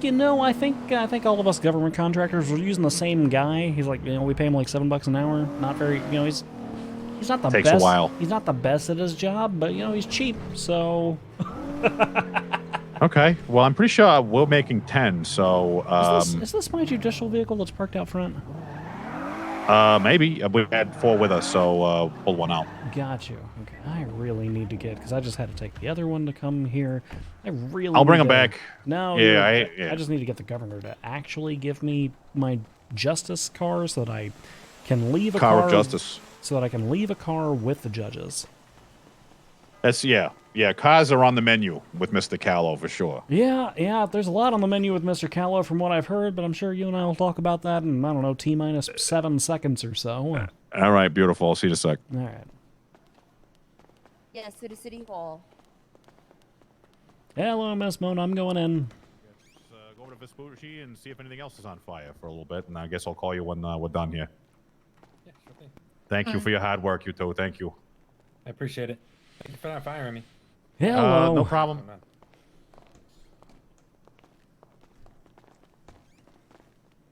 You know, I think all of us government contractors are using the same guy. He's like, we pay him like $7 an hour. Not very, he's not the best. Takes a while. He's not the best at his job, but he's cheap, so. Okay. Well, I'm pretty sure we're making 10, so. Is this my judicial vehicle that's parked out front? Maybe. We've had 4 with us, so pull one out. Got you. Okay. I really need to get, because I just had to take the other one to come here. I'll bring them back. No. Yeah, I just need to get the governor to actually give me my justice car so that I can leave a car. Car of justice. So that I can leave a car with the judges. That's, yeah, cars are on the menu with Mr. Callow for sure. Yeah, there's a lot on the menu with Mr. Callow from what I've heard, but I'm sure you and I will talk about that in, I don't know, T-minus 7 seconds or so. All right, beautiful. I'll see you in a sec. All right. Yes, to the city hall. Hello, Miss Mona. I'm going in. Go over to Vespucci and see if anything else is on fire for a little bit, and I guess I'll call you when we're done here. Yeah, sure thing. Thank you for your hard work, you two. Thank you. I appreciate it. Thank you for not firing me. Hello. No problem.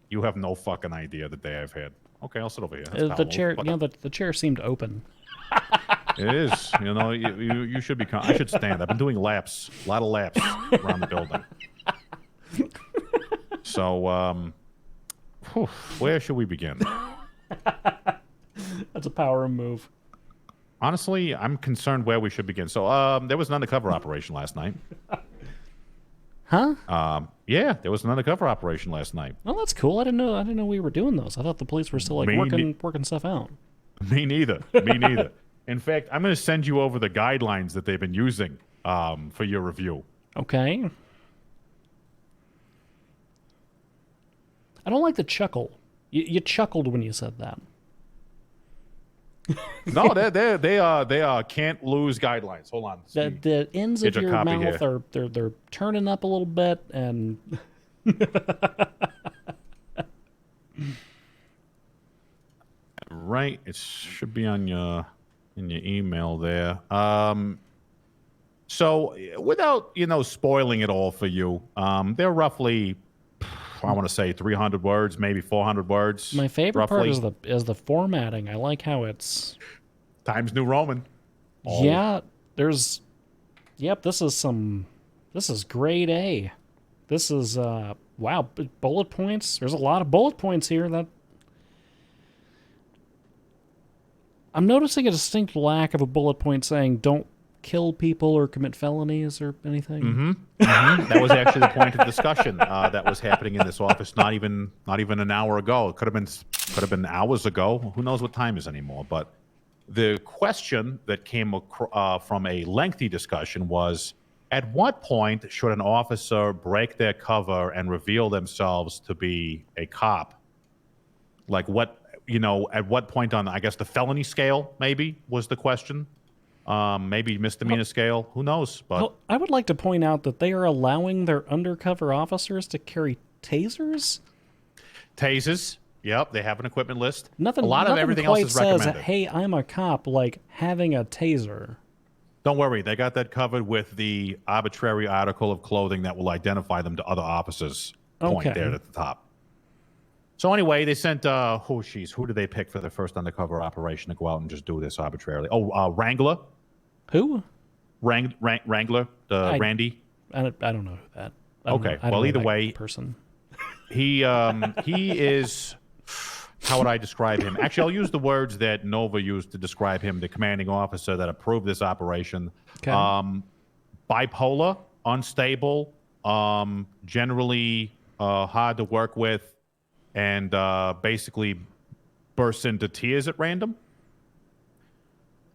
You have no fucking idea the day I've had. Okay, I'll sit over here. The chair, the chair seemed open. It is. You should be. I should stand. I've been doing laps, a lot of laps around the building. So, where should we begin? That's a power move. Honestly, I'm concerned where we should begin. So, there was an undercover operation last night. Huh? Yeah, there was an undercover operation last night. Oh, that's cool. I didn't know we were doing those. I thought the police were still like working stuff out. Me neither. Me neither. In fact, I'm going to send you over the guidelines that they've been using for your review. Okay. I don't like the chuckle. You chuckled when you said that. No, they are can't lose guidelines. Hold on. The ends of your mouth are they're turning up a little bit and. Right, it should be on your email there. So without spoiling it all for you, they're roughly, I want to say 300 words, maybe 400 words. My favorite roughly. part is the formatting. I like how it's Times New Roman. Yeah, this is grade A. This is wow, bullet points. There's a lot of bullet points here. That I'm noticing a distinct lack of a bullet point saying don't kill people or commit felonies or anything. Mm-hmm. Mm-hmm. That was actually the point of discussion that was happening in this office not even an hour ago. It could have been hours ago. Who knows what time is anymore? But the question that came from a lengthy discussion was, at what point should an officer break their cover and reveal themselves to be a cop? Like what, at what point on, I guess, the felony scale, maybe, was the question. Maybe misdemeanor scale. Who knows? But well, I would like to point out that they are allowing their undercover officers to carry tasers. Tasers. Yep, they have an equipment list. Nothing. A lot of everything else is recommended. Hey, I'm a cop. Like having a taser. Don't worry, they got that covered with the arbitrary article of clothing that will identify them to other officers. Point there at the top. So anyway, they sent who did they pick for their first undercover operation to go out and just do this arbitrarily? Oh, Wrangler. Who? Wrangler. Randy. I don't know who that. Okay. Well, either way, person. He is. How would I describe him? Actually, I'll use the words that Nova used to describe him, the commanding officer that approved this operation. Okay. Bipolar, unstable, generally hard to work with, and basically bursts into tears at random.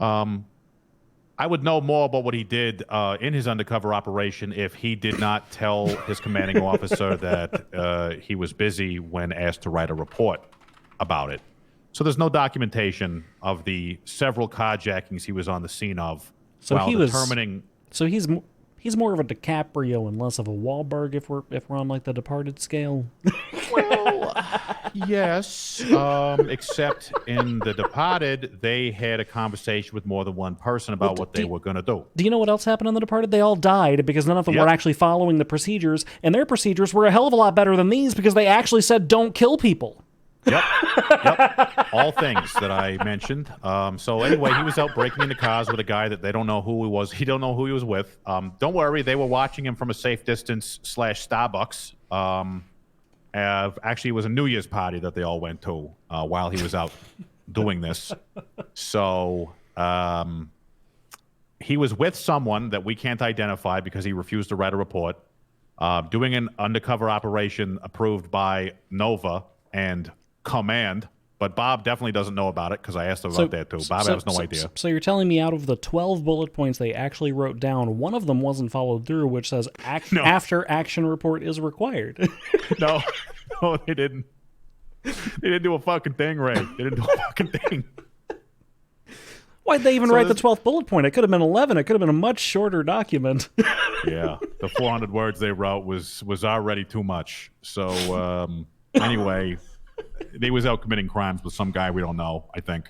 I would know more about what he did in his undercover operation if he did not tell his commanding officer that he was busy when asked to write a report about it. So there's no documentation of the several carjackings he was on the scene of while determining. So he's more of a DiCaprio and less of a Wahlberg if we're on like the Departed scale. Well, yes, except in The Departed, they had a conversation with more than one person about what they were going to do. Do you know what else happened in The Departed? They all died because none of them were actually following the procedures, and their procedures were a hell of a lot better than these because they actually said don't kill people. Yep. All things that I mentioned. So anyway, he was out breaking into cars with a guy that they don't know who he was. He don't know who he was with. Don't worry, they were watching him from a safe distance / Starbucks. Actually, it was a New Year's party that they all went to while he was out doing this. So he was with someone that we can't identify because he refused to write a report, doing an undercover operation approved by Nova and Command, but Bob definitely doesn't know about it because I asked him about that too. Bob has no idea. So you're telling me out of the 12 bullet points they actually wrote down, one of them wasn't followed through, which says after action report is required. No, they didn't. They didn't do a fucking thing, Ray. They didn't do a fucking thing. Why'd they even write the 12th bullet point? It could have been 11. It could have been a much shorter document. Yeah, the 400 words they wrote was already too much. So anyway, they was out committing crimes with some guy we don't know, I think.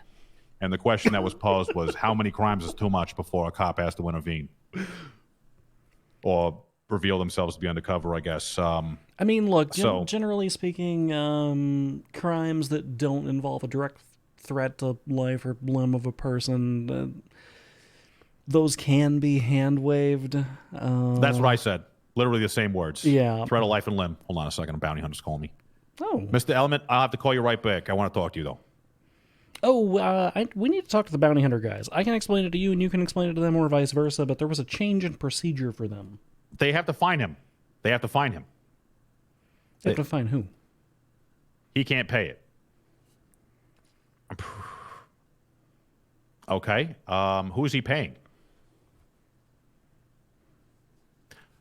And the question that was posed was, how many crimes is too much before a cop has to intervene? Or reveal themselves to be undercover, I guess. I mean, look, generally speaking, crimes that don't involve a direct threat to life or limb of a person, those can be hand-waved. That's what I said. Literally the same words. Yeah. Threat of life and limb. Hold on a second. A bounty hunter's calling me. Oh. Mr. Element, I'll have to call you right back. I want to talk to you, though. Oh, we need to talk to the bounty hunter guys. I can explain it to you, and you can explain it to them, or vice versa, but there was a change in procedure for them. They have to find him. They have to find him. They have to find who? He can't pay it. Okay. Who is he paying?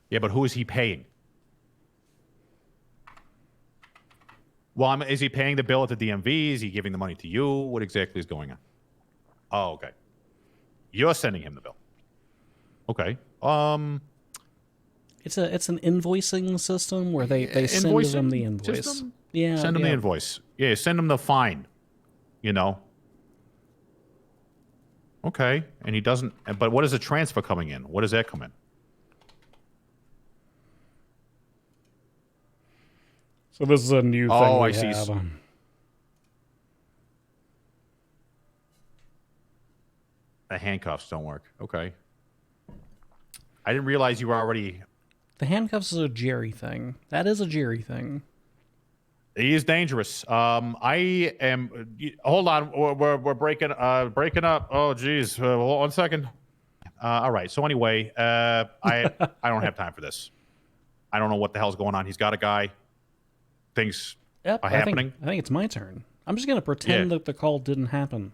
Yeah, but who is he paying? Well, is he paying the bill at the DMV? Is he giving the money to you? What exactly is going on? Oh, okay. You're sending him the bill. Okay. It's an invoicing system where they send them the invoice. System? Yeah. Send him the invoice. Yeah, send him the fine. You know. Okay. And he doesn't. But what is the transfer coming in? What does that come in? So this is a new thing. Oh, I see. The handcuffs don't work. Okay. I didn't realize you were already. The handcuffs is a Jerry thing. That is a Jerry thing. He is dangerous. I am. Hold on. We're breaking up. Oh, geez. Hold on 1 second. All right. So anyway, I don't have time for this. I don't know what the hell's going on. He's got a guy. Things are happening. I think it's my turn. I'm just gonna pretend that the call didn't happen.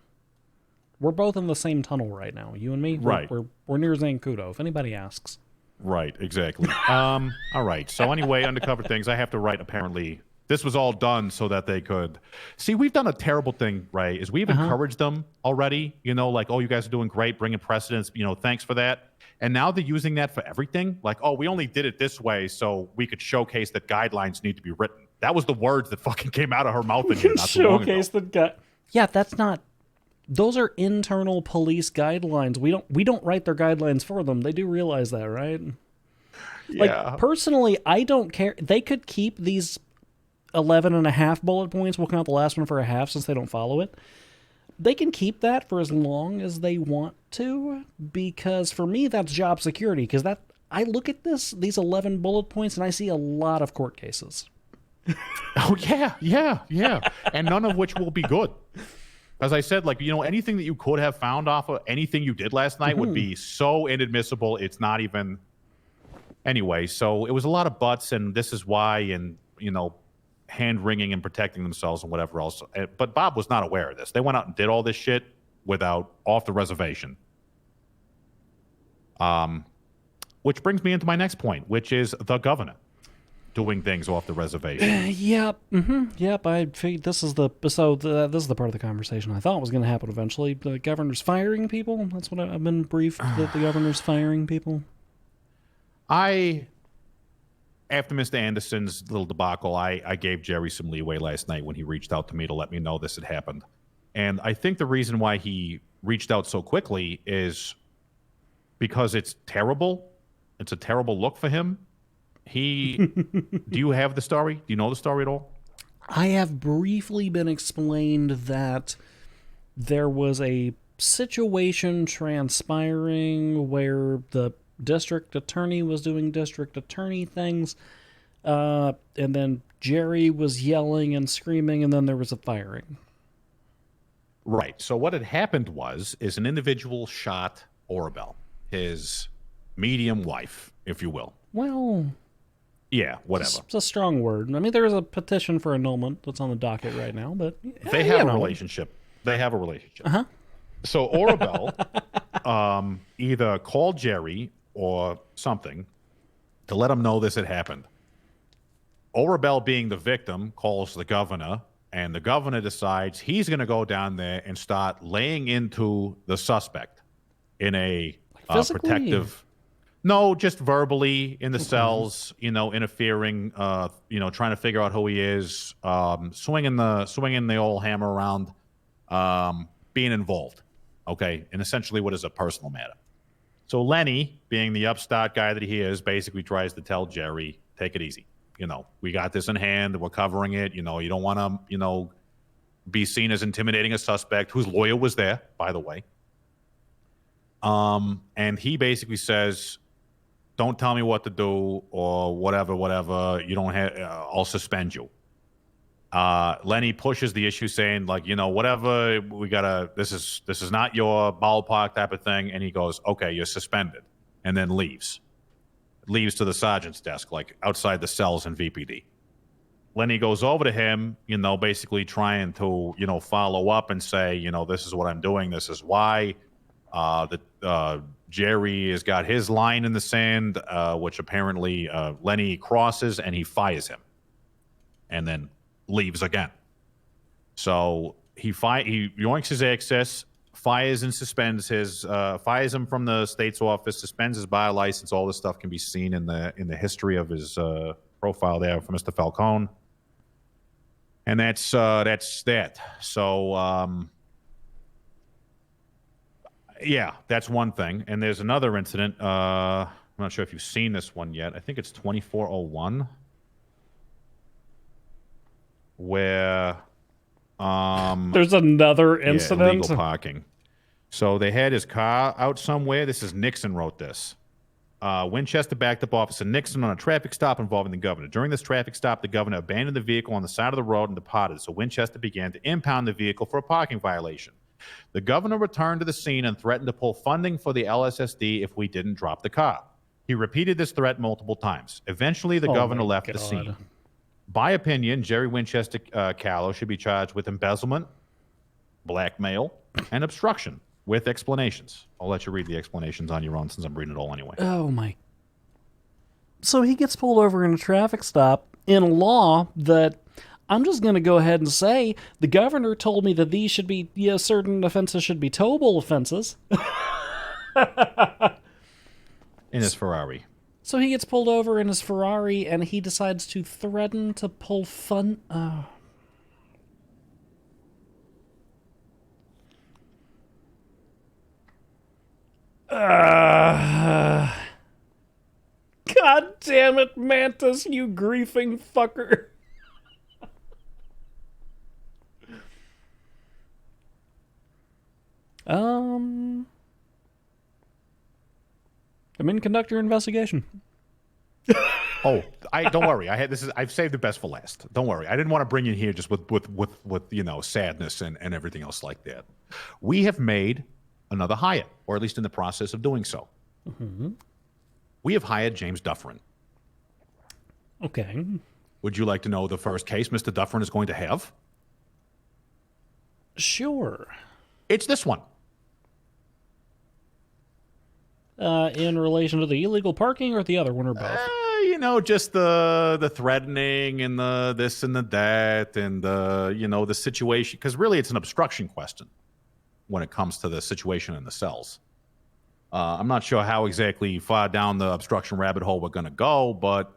We're both in the same tunnel right now. You and me. Right. We're near Zancudo. If anybody asks. Right. Exactly. All right. So anyway, undercover things. I have to write. Apparently, this was all done so that they could see. We've done a terrible thing, Ray. Is we've encouraged them already. You know, like, oh, you guys are doing great, bringing precedents. You know, thanks for that. And now they're using that for everything. Like, oh, we only did it this way so we could showcase that guidelines need to be written. That was the words that fucking came out of her mouth in here not too long ago. Showcase the guy. Yeah, that's not. Those are internal police guidelines. We don't write their guidelines for them. They do realize that, right? Yeah. Like, personally, I don't care. They could keep these 11.5 bullet points. We'll count the last one for a half since they don't follow it. They can keep that for as long as they want to, because for me, that's job security. Because that I look at these 11 bullet points, and I see a lot of court cases. Oh, yeah. And none of which will be good. As I said, like, you know, anything that you could have found off of anything you did last night would be so inadmissible. It's not even. Anyway, so it was a lot of butts, and this is why, and, you know, hand wringing and protecting themselves and whatever else. But Bob was not aware of this. They went out and did all this shit off the reservation. Which brings me into my next point, which is the governor doing things off the reservation. Yep. Yep. I figured this is the this is the part of the conversation I thought was going to happen eventually. The governor's firing people. That's what I've been briefed, that the governor's firing people. After Mr. Anderson's little debacle, I gave Jerry some leeway last night when he reached out to me to let me know this had happened. And I think the reason why he reached out so quickly is because it's terrible. It's a terrible look for him. Do you have the story? Do you know the story at all? I have briefly been explained that there was a situation transpiring where the district attorney was doing district attorney things, and then Jerry was yelling and screaming, and then there was a firing. Right. So what had happened is an individual shot Orabel, his medium wife, if you will. Well, yeah, whatever. It's a strong word. I mean, there's a petition for annulment that's on the docket right now, but they have a relationship. They have a relationship. Uh-huh. So Orabel either called Jerry or something to let him know this had happened. Orabel, being the victim, calls the governor, and the governor decides he's going to go down there and start laying into the suspect in a protective... No, just verbally in the cells, interfering, trying to figure out who he is, swinging the old hammer around, being involved, okay, in essentially what is a personal matter. So Lenny, being the upstart guy that he is, basically tries to tell Jerry, take it easy. We got this in hand. We're covering it. You don't want to, be seen as intimidating a suspect whose lawyer was there, by the way. And he basically says, don't tell me what to do or whatever. You don't have, I'll suspend you. Lenny pushes the issue saying whatever, this is not your ballpark type of thing. And he goes, okay, you're suspended, and then leaves to the sergeant's desk, like outside the cells in VPD. Lenny goes over to him, basically trying to, follow up and say, this is what I'm doing. This is why. Jerry has got his line in the sand, which apparently Lenny crosses, and he fires him, and then leaves again. So he yoinks his access, fires and suspends fires him from the state's office, suspends his bar license. All this stuff can be seen in the history of his profile there for Mr. Falcone, and that's that. So. Yeah, that's one thing. And there's another incident. I'm not sure if you've seen this one yet. I think it's 2401, where there's another incident. Illegal parking. So they had his car out somewhere. This is Nixon wrote this. Winchester backed up Officer Nixon on a traffic stop involving the governor. During this traffic stop, the governor abandoned the vehicle on the side of the road and departed. So Winchester began to impound the vehicle for a parking violation. The governor returned to the scene and threatened to pull funding for the LSSD if we didn't drop the car. He repeated this threat multiple times. Eventually, the governor left the scene. By opinion, Jerry Winchester Callow should be charged with embezzlement, blackmail, and obstruction with explanations. I'll let you read the explanations on your own since I'm reading it all anyway. Oh, my. So he gets pulled over in a traffic stop in a law that... I'm just going to go ahead and say the governor told me that these should be, certain offenses should be towable offenses. In his Ferrari. So he gets pulled over in his Ferrari and he decides to threaten to pull God damn it, Mantis, you griefing fucker. I'm in, conduct your investigation. Oh, don't worry. I've saved the best for last. Don't worry. I didn't want to bring you here just with sadness and everything else like that. We have made another hire, or at least in the process of doing so. Mm-hmm. We have hired James Dufferin. Okay. Would you like to know the first case Mr. Dufferin is going to have? Sure. It's this one. in relation to the illegal parking or the other one or both? You know, just the threatening and the this and the that and the situation. Because really, it's an obstruction question when it comes to the situation in the cells. I'm not sure how exactly far down the obstruction rabbit hole we're going to go, but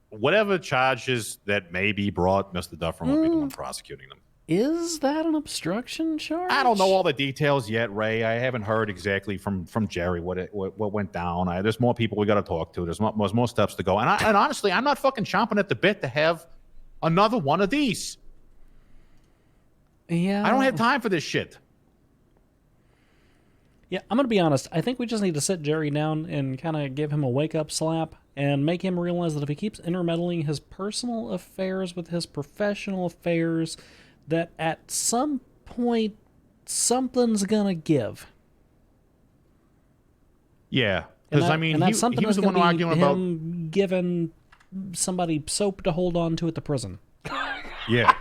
whatever charges that may be brought, Mr. Dufferin will be the one prosecuting them. Is that an obstruction charge? I don't know all the details yet, Ray. I haven't heard exactly from Jerry what went down. There's more people we got to talk to. There's more steps to go. And honestly, I'm not fucking chomping at the bit to have another one of these. Yeah. I don't have time for this shit. Yeah, I'm going to be honest. I think we just need to sit Jerry down and kind of give him a wake-up slap and make him realize that if he keeps intermeddling his personal affairs with his professional affairs, that at some point something's going to give. Yeah, because I mean, he was the one arguing about him giving somebody soap to hold on to at the prison. Yeah.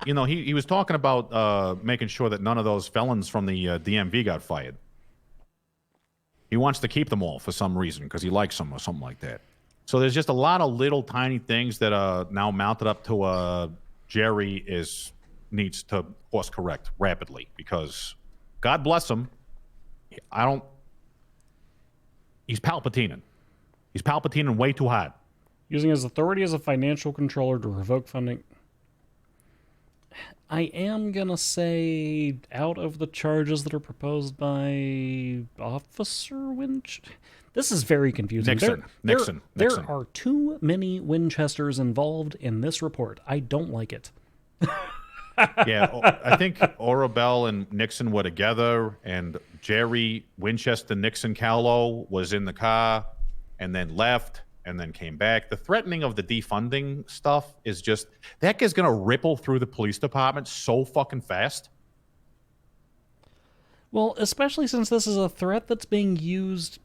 You know, he was talking about making sure that none of those felons from the DMV got fired. He wants to keep them all for some reason because he likes them or something like that. So there's just a lot of little tiny things that are now mounted up to Jerry needs to course correct rapidly because God bless him. He's Palpatining. He's Palpatining way too hard. Using his authority as a financial controller to revoke funding. I am going to say out of the charges that are proposed by Officer Winch. This is very confusing. Nixon. There are too many Winchesters involved in this report. I don't like it. Yeah, I think Orabel and Nixon were together, and Jerry Winchester Nixon Callow was in the car and then left and then came back. The threatening of the defunding stuff is just, that is going to ripple through the police department so fucking fast. Well, especially since this is a threat that's being used.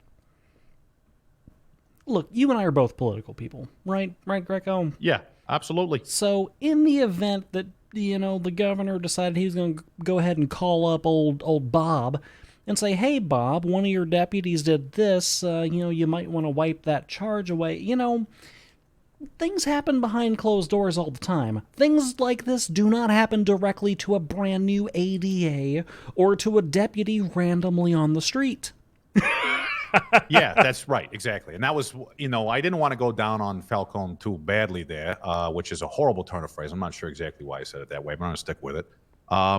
Look, you and I are both political people, right? Right, Greco? Yeah, absolutely. So in the event that, the governor decided he was going to go ahead and call up old Bob and say, hey, Bob, one of your deputies did this, you might want to wipe that charge away. Things happen behind closed doors all the time. Things like this do not happen directly to a brand new ADA or to a deputy randomly on the street. Yeah, that's right, exactly. And that was, I didn't want to go down on Falcone too badly there, which is a horrible turn of phrase. I'm not sure exactly why I said it that way, but I'm going to stick with it.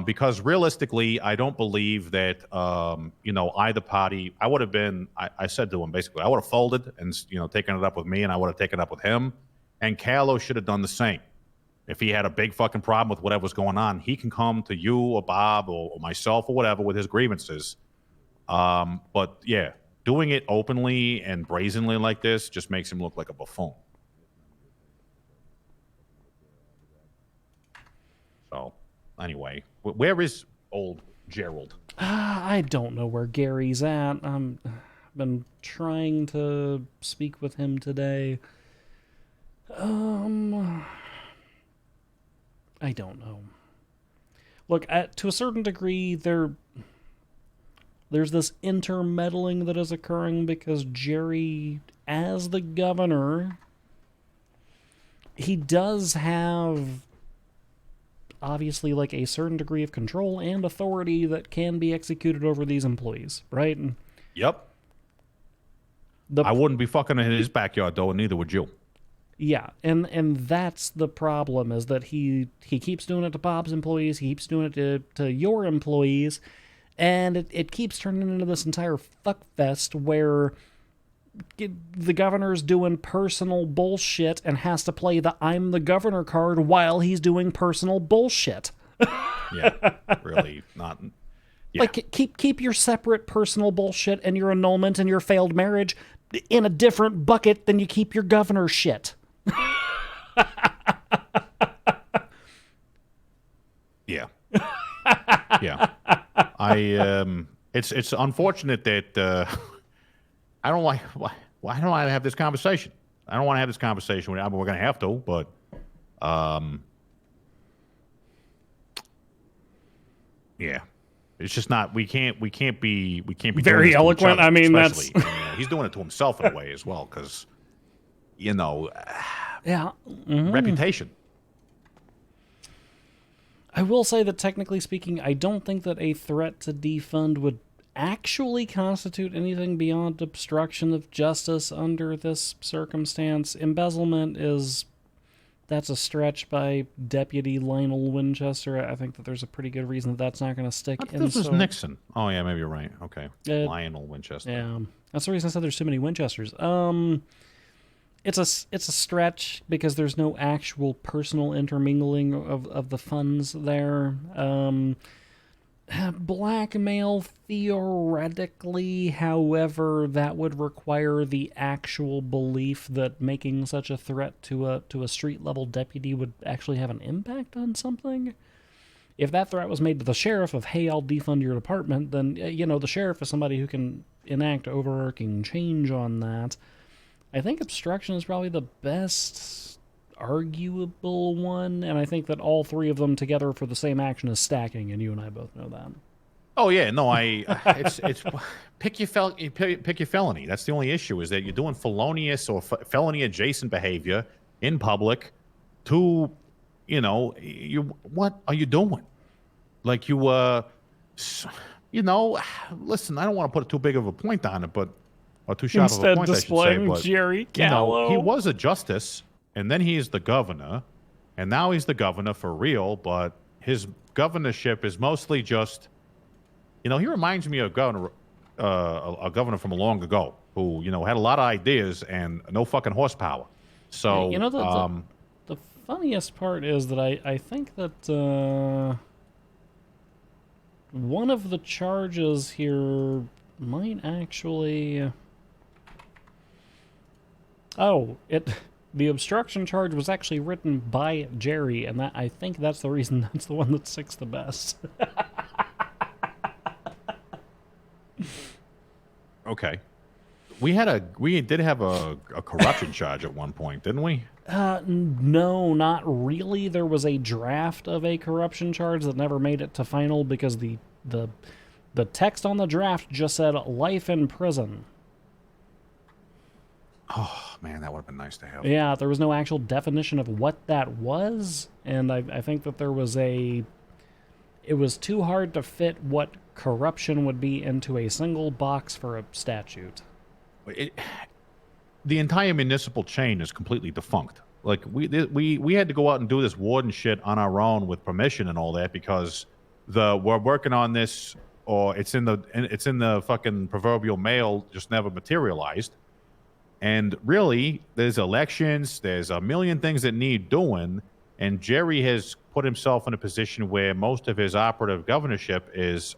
Because realistically, I don't believe that, either party, I would have been, I said to him, basically, I would have folded and, taken it up with me, and I would have taken it up with him. And Callow should have done the same. If he had a big fucking problem with whatever was going on, he can come to you or Bob or myself or whatever with his grievances. But yeah, doing it openly and brazenly like this just makes him look like a buffoon. So, anyway, where is old Gerald? I don't know where Gary's at. I've been trying to speak with him today. I don't know. Look, to a certain degree, there's this intermeddling that is occurring because Jerry, as the governor, he does have obviously like a certain degree of control and authority that can be executed over these employees, right? Yep. I wouldn't be fucking in his backyard though, and neither would you. Yeah, and that's the problem, is that he keeps doing it to Bob's employees, he keeps doing it to your employees, and it keeps turning into this entire fuckfest where the governor's doing personal bullshit and has to play the I'm the governor card while he's doing personal bullshit. Yeah, really not. Yeah. Like, keep your separate personal bullshit and your annulment and your failed marriage in a different bucket than you keep your governor shit. Yeah. Yeah. It's unfortunate that I don't like. Why don't I have this conversation? I don't want to have this conversation. We're going to have to, but yeah. It's just not. We can't be doing Very this to each eloquent. other, I mean, especially. He's doing it to himself in a way as well, because yeah, reputation. I will say that technically speaking, I don't think that a threat to defund would actually constitute anything beyond obstruction of justice under this circumstance. Embezzlement that's a stretch by Deputy Lionel Winchester. I think that there's a pretty good reason that that's not going to stick. This was Nixon. Oh yeah, maybe you're right. Okay, Lionel Winchester. Yeah, that's the reason I said there's too many Winchesters. It's a stretch because there's no actual personal intermingling of the funds there. Blackmail, theoretically, however, that would require the actual belief that making such a threat to a street level deputy would actually have an impact on something. If that threat was made to the sheriff of, hey, I'll defund your department, then the sheriff is somebody who can enact overarching change on that. I think obstruction is probably the best arguable one, and I think that all three of them together for the same action is stacking, and you and I both know that. Oh yeah, no, it's pick your felony. That's the only issue, is that you're doing felonious or felony adjacent behavior in public. What are you doing? Like listen, I don't want to put too big of a point on it, but. Or too sharp of a point, I should say. But, Jerry Callow. he was a justice, and then he is the governor, and now he's the governor for real, but his governorship is mostly just, he reminds me of a governor from long ago who, had a lot of ideas and no fucking horsepower. So, the funniest part is that I think that one of the charges here might actually... the obstruction charge was actually written by Jerry, and I think that's the reason that's the one that sticks the best. Okay. We did have a corruption charge at one point, didn't we? No, not really. There was a draft of a corruption charge that never made it to final because the text on the draft just said life in prison. Oh, man, that would have been nice to have. Yeah, there was no actual definition of what that was, and I think that it was too hard to fit what corruption would be into a single box for a statute. The entire municipal chain is completely defunct. Like, we had to go out and do this warden shit on our own with permission and all that because we're working on this, or it's in the fucking proverbial mail, just never materialized. And really, there's elections, there's a million things that need doing, and Jerry has put himself in a position where most of his operative governorship is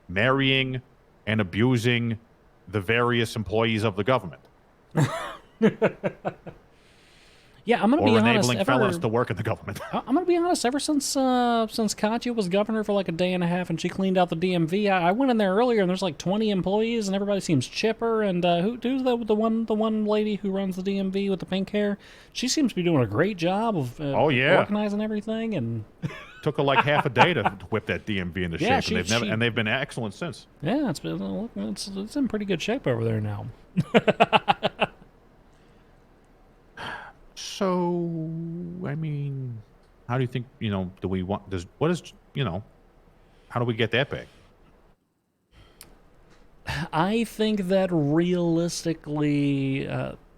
marrying and abusing the various employees of the government. Yeah, I'm gonna be honest. Or enabling felons to work in the government. I'm gonna be honest. Ever since Katya was governor for like a day and a half, and she cleaned out the DMV, I went in there earlier, and there's like 20 employees, and everybody seems chipper. And who's the one lady who runs the DMV with the pink hair? She seems to be doing a great job of organizing everything. And took her like half a day to whip that DMV into shape, and they've been excellent since. Yeah, it's in pretty good shape over there now. So, I mean, how do you think, how do we get that back? I think that realistically,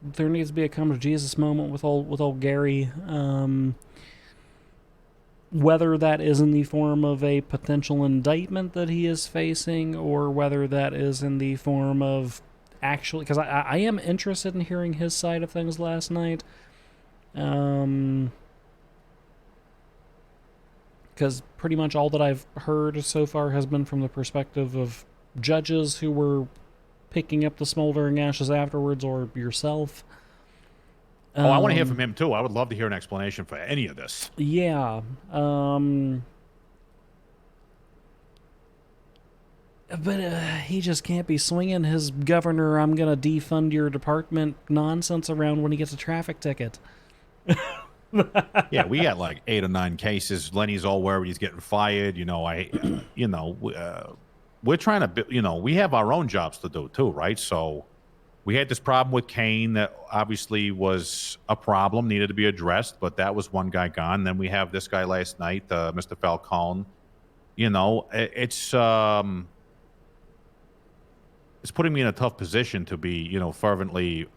there needs to be a come to Jesus moment with old Gary. Whether that is in the form of a potential indictment that he is facing, or whether that is in the form of actually, because I am interested in hearing his side of things last night. Because pretty much all that I've heard so far has been from the perspective of judges who were picking up the smoldering ashes afterwards, or yourself. I want to hear from him too. I would love to hear an explanation for any of this. Yeah. But he just can't be swinging his governor, I'm going to defund your department nonsense around when he gets a traffic ticket. Yeah, we got like 8 or 9 cases. Lenny's all worried he's getting fired. We're trying to, we have our own jobs to do too, right? So we had this problem with Kane that obviously was a problem, needed to be addressed, but that was one guy gone. Then we have this guy last night, Mr. Falcone. It's putting me in a tough position to be, fervently,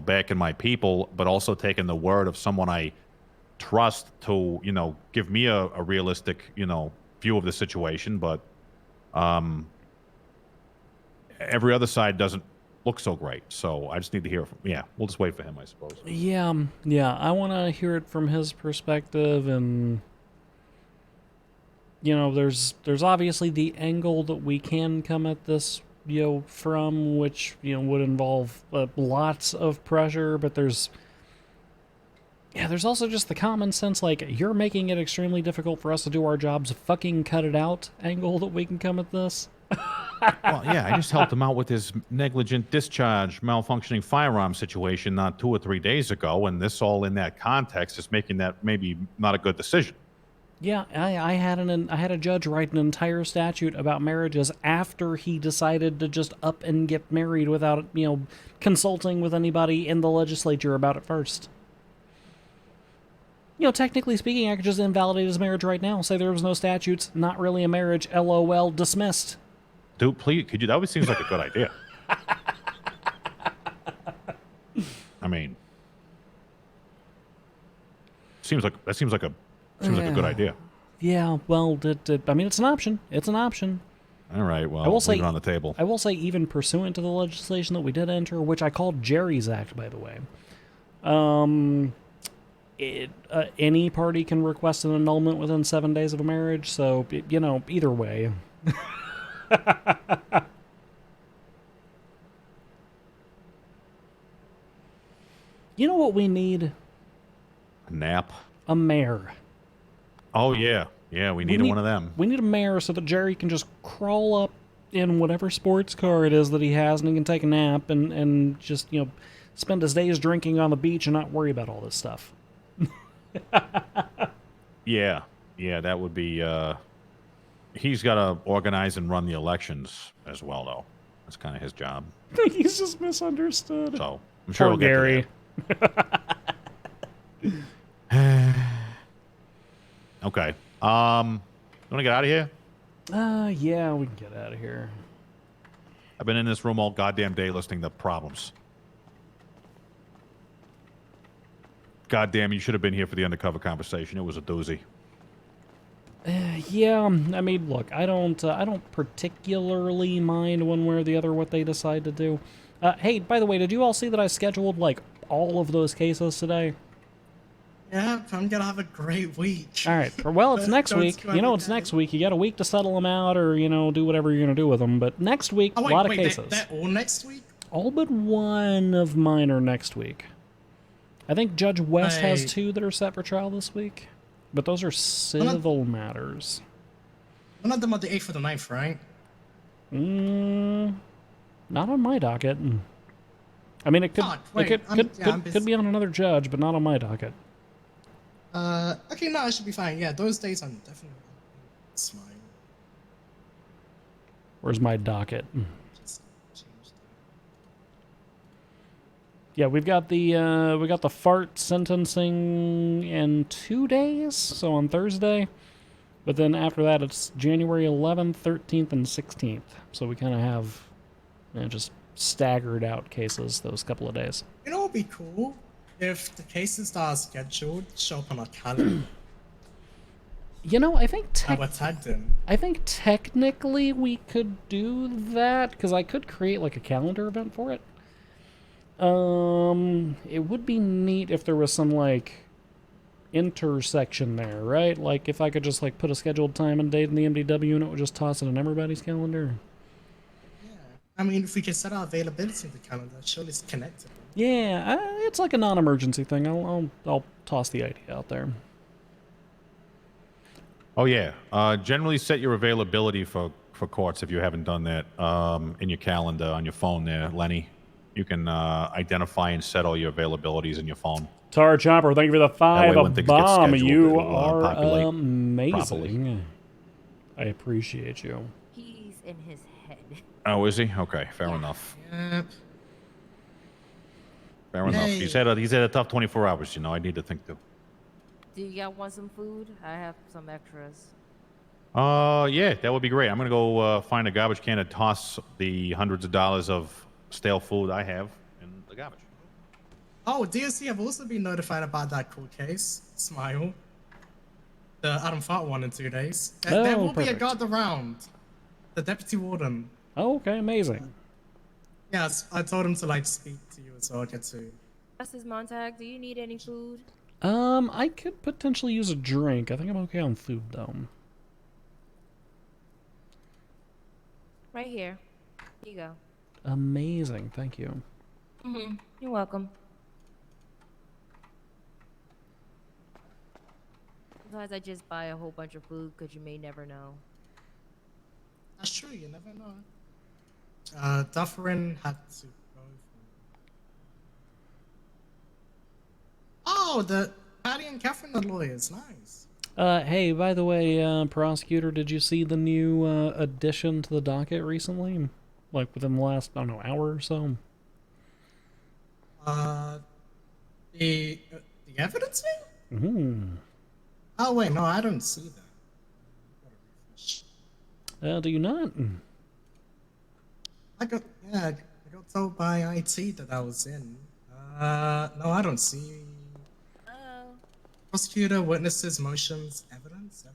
backing my people, but also taking the word of someone I trust to, give me a realistic, view of the situation. But every other side doesn't look so great. So I just need to hear from, we'll just wait for him, I suppose. Yeah, I want to hear it from his perspective, and there's obviously the angle that we can come at this from, which would involve lots of pressure, but there's also just the common sense, like, you're making it extremely difficult for us to do our jobs, fucking cut it out angle that we can come at this. Well, yeah, I just helped him out with his negligent discharge, malfunctioning firearm situation not 2 or 3 days ago, and this all in that context is making that maybe not a good decision. Yeah, I had a judge write an entire statute about marriages after he decided to just up and get married without, consulting with anybody in the legislature about it first. Technically speaking, I could just invalidate his marriage right now. Say there was no statutes, not really a marriage, LOL, dismissed. Dude, please, could you? That would seems like a good idea. I mean, seems like a good idea. Yeah, well, I mean, it's an option. It's an option. All right, well, I will say, leave it on the table. I will say, even pursuant to the legislation that we did enter, which I called Jerry's Act, by the way, any party can request an annulment within 7 days of a marriage, so, either way. You know what we need? A nap? A mayor. Oh, yeah. Yeah, we need one of them. We need a mayor so that Jerry can just crawl up in whatever sports car it is that he has, and he can take a nap and just, spend his days drinking on the beach and not worry about all this stuff. Yeah, that would be... He's got to organize and run the elections as well, though. That's kind of his job. He's just misunderstood. So, I'm sure Poor we'll get Gary. to that. Okay. You want to get out of here? Yeah, we can get out of here. I've been in this room all goddamn day listening to problems. Goddamn, you should have been here for the undercover conversation. It was a doozy. Yeah, I mean, look, I don't particularly mind one way or the other what they decide to do. Hey, by the way, did you all see that I scheduled, like, all of those cases today? Yeah, I'm gonna have a great week. All right. Well, it's next week. It's next week. You got a week to settle them out or, do whatever you're going to do with them. But next week, a lot of cases. They're all next week? All but one of mine are next week. I think Judge West has 2 that are set for trial this week. But those are civil matters. None of them are the 8th or the 9th, right? Not on my docket. I mean, it could be on another judge, but not on my docket. Okay, no, it should be fine. Yeah, those days I'm definitely... It's fine. Where's my docket? Yeah, we've got the fart sentencing in 2 days, so on Thursday. But then after that, it's January 11th, 13th, and 16th. So we kind of have just staggered out cases those couple of days. You know what would be cool? If the cases that are scheduled show up on our calendar. I think I would tag them. I think technically we could do that, because I could create like a calendar event for it. It would be neat if there was some, like, intersection there, right? Like, if I could just, like, put a scheduled time and date in the MDW and it would just toss it in everybody's calendar. Yeah. I mean, if we can set our availability in the calendar, surely it's connected. Yeah, it's like a non-emergency thing. I'll toss the idea out there. Oh, yeah. Generally set your availability for courts if you haven't done that in your calendar on your phone there, Lenny. You can identify and set all your availabilities in your phone. Tar Chopper, thank you for the That 5 way when things get bomb. scheduled, You it'll, are populate amazing. I appreciate you. He's in his head. Oh, is he? Okay, fair enough. Yep. Fair enough. Hey. He's had a tough 24 hours. You know, I need to think too. Do you guys want some food? I have some extras. Yeah, that would be great. I'm gonna go find a garbage can and toss the hundreds of dollars of stale food I have in the garbage. Oh, DSC have also been notified about that court case. Smile. The Adam Fart one in 2 days. There will be a perfect. guard around. The deputy warden. Oh, okay, amazing. Yes, I told him to like speak to you as well. Get to. Mrs. Montag, do you need any food? I could potentially use a drink. I think I'm okay on food though. Right here. Here you go. Amazing, thank you. You're welcome. Sometimes I just buy a whole bunch of food because you may never know. That's true. You never know. Dufferin had to go. Oh, the Patty and Catherine, the lawyers. Nice. Hey, by the way, prosecutor, did you see the new addition to the docket recently? Like within the last, I don't know, hour or so? The evidence thing? Mm-hmm. Oh wait, no, I don't see that. Do you not? I got told by IT that I was in. No, I don't see. Prosecutor, witnesses, motions, evidence. No,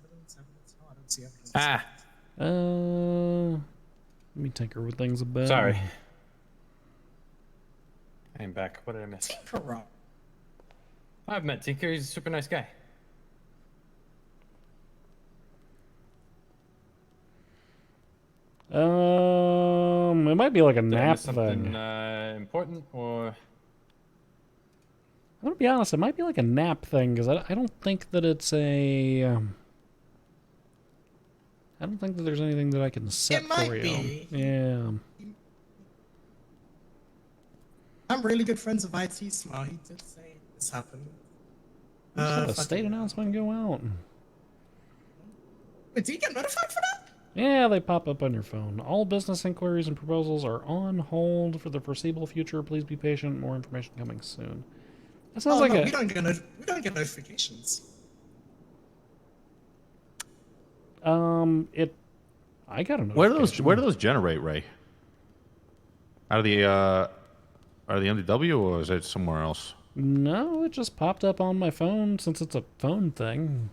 I don't see evidence. Let me tinker with things a bit. Sorry. I'm back. What did I miss? Tinkerer. I've met Tinker. He's a super nice guy. It might be like a Did I nap miss something thing. important, or I'm gonna be honest, it might be like a nap thing, because I don't think that it's a... I don't think that there's anything that I can set It might for you. be. Yeah. I'm really good friends with IT Smart. He did say this happened. Just had a state announcement go out. Wait, did you get notified for that? Yeah, they pop up on your phone. All business inquiries and proposals are on hold for the foreseeable future. Please be patient. More information coming soon. That sounds like no, a... we don't get notifications. I got a Where notification. do those generate, Ray? Out of the MDW, or is it somewhere else? No, it just popped up on my phone since it's a phone thing.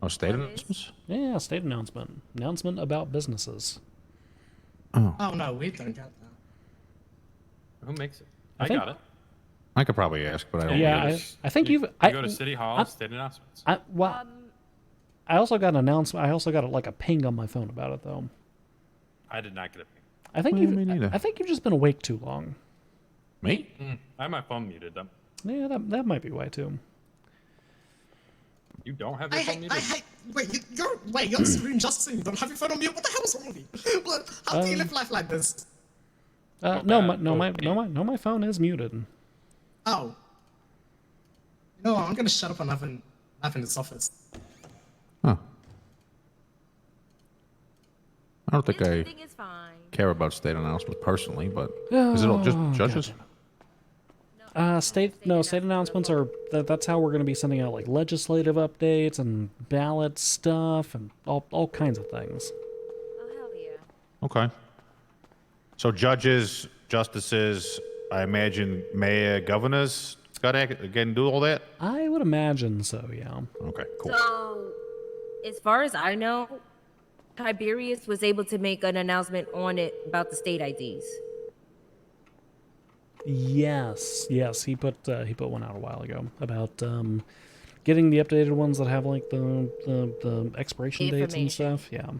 Oh, state announcements? Yeah, state announcement. Announcement about businesses. Oh. Oh no, we don't get that. who makes it? I I think- got it. I could probably ask, but I don't. Yeah, know. I think you you've... go to City Hall, I- state announcements. Well, I also got an announcement. I also got like a ping on my phone about it, though. I did not get a ping. I think Well, me neither. I think you've just been awake too long. Me? I have my phone muted. Yeah, that might be why too. You don't have your phone muted? You're screen justing. You don't have your phone on mute. What the hell is wrong with you? How do you live life like this? My phone is muted. Oh. No, I'm gonna shut up on having this office. Huh. I don't think I Everything is fine. care about state announcements personally, but is it all just judges? State announcements are that's how we're going to be sending out like legislative updates and ballot stuff and all kinds of things. Oh, hell yeah. Okay. So judges, justices, I imagine mayor, governors got to again do all that? I would imagine so, yeah. Okay, cool. So, as far as I know, Tiberius was able to make an announcement on it about the state IDs. Yes, he put one out a while ago about getting the updated ones that have like the expiration dates and stuff. Yeah.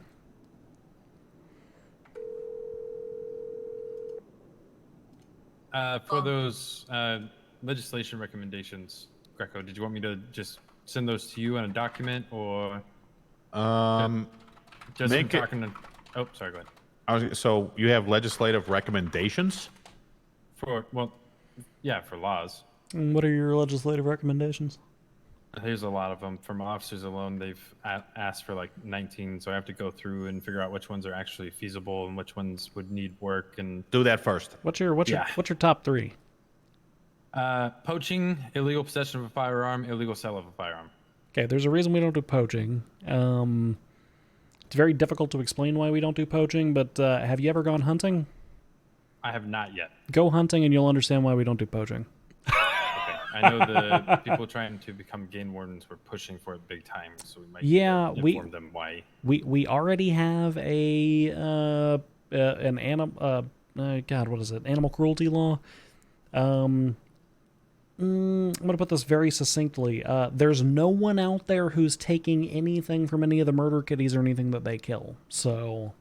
For those legislation recommendations, Greco, did you want me to just send those to you in a document, or just make it- talking to? Oh, sorry. Go ahead. So you have legislative recommendations? For for laws. And what are your legislative recommendations? There's a lot of them. From officers alone, they've asked for like 19, so I have to go through and figure out which ones are actually feasible and which ones would need work. And do that first. What's your top 3? Poaching, illegal possession of a firearm, illegal sale of a firearm. Okay, there's a reason we don't do poaching. It's very difficult to explain why we don't do poaching, but have you ever gone hunting? I have not yet. Go hunting and you'll understand why we don't do poaching. Okay, I know the people trying to become game wardens were pushing for it big time, so we might inform them why. We already have an animal cruelty law. I'm going to put this very succinctly. There's no one out there who's taking anything from any of the murder kitties or anything that they kill. So.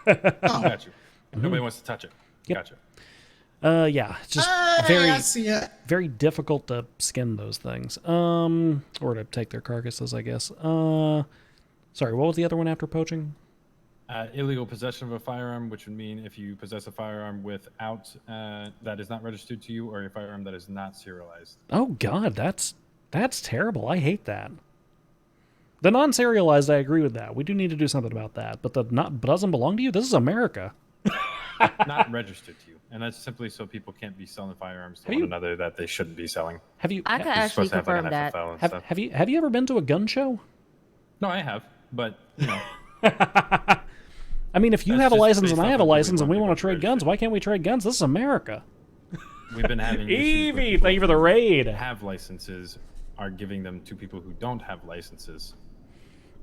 Got you. Nobody wants to touch it. Yep. Gotcha. Yeah, it's just very difficult to skin those things. Or to take their carcasses, I guess. Sorry, what was the other one after poaching? Illegal possession of a firearm, which would mean if you possess a firearm without that is not registered to you, or a firearm that is not serialized. Oh God, that's terrible. I hate that. The non-serialized, I agree with that. We do need to do something about that. But the doesn't belong to you. This is America. Not registered to you, and that's simply so people can't be selling firearms to one another that they shouldn't be selling. Have you? I could actually confirm that. Have you ever been to a gun show? No, I have, but you know. I mean, if you have a license and I have a license and we want to trade guns, why can't we trade guns? This is America. We've been having Evie, thank you for the raid. Have licenses are giving them to people who don't have licenses.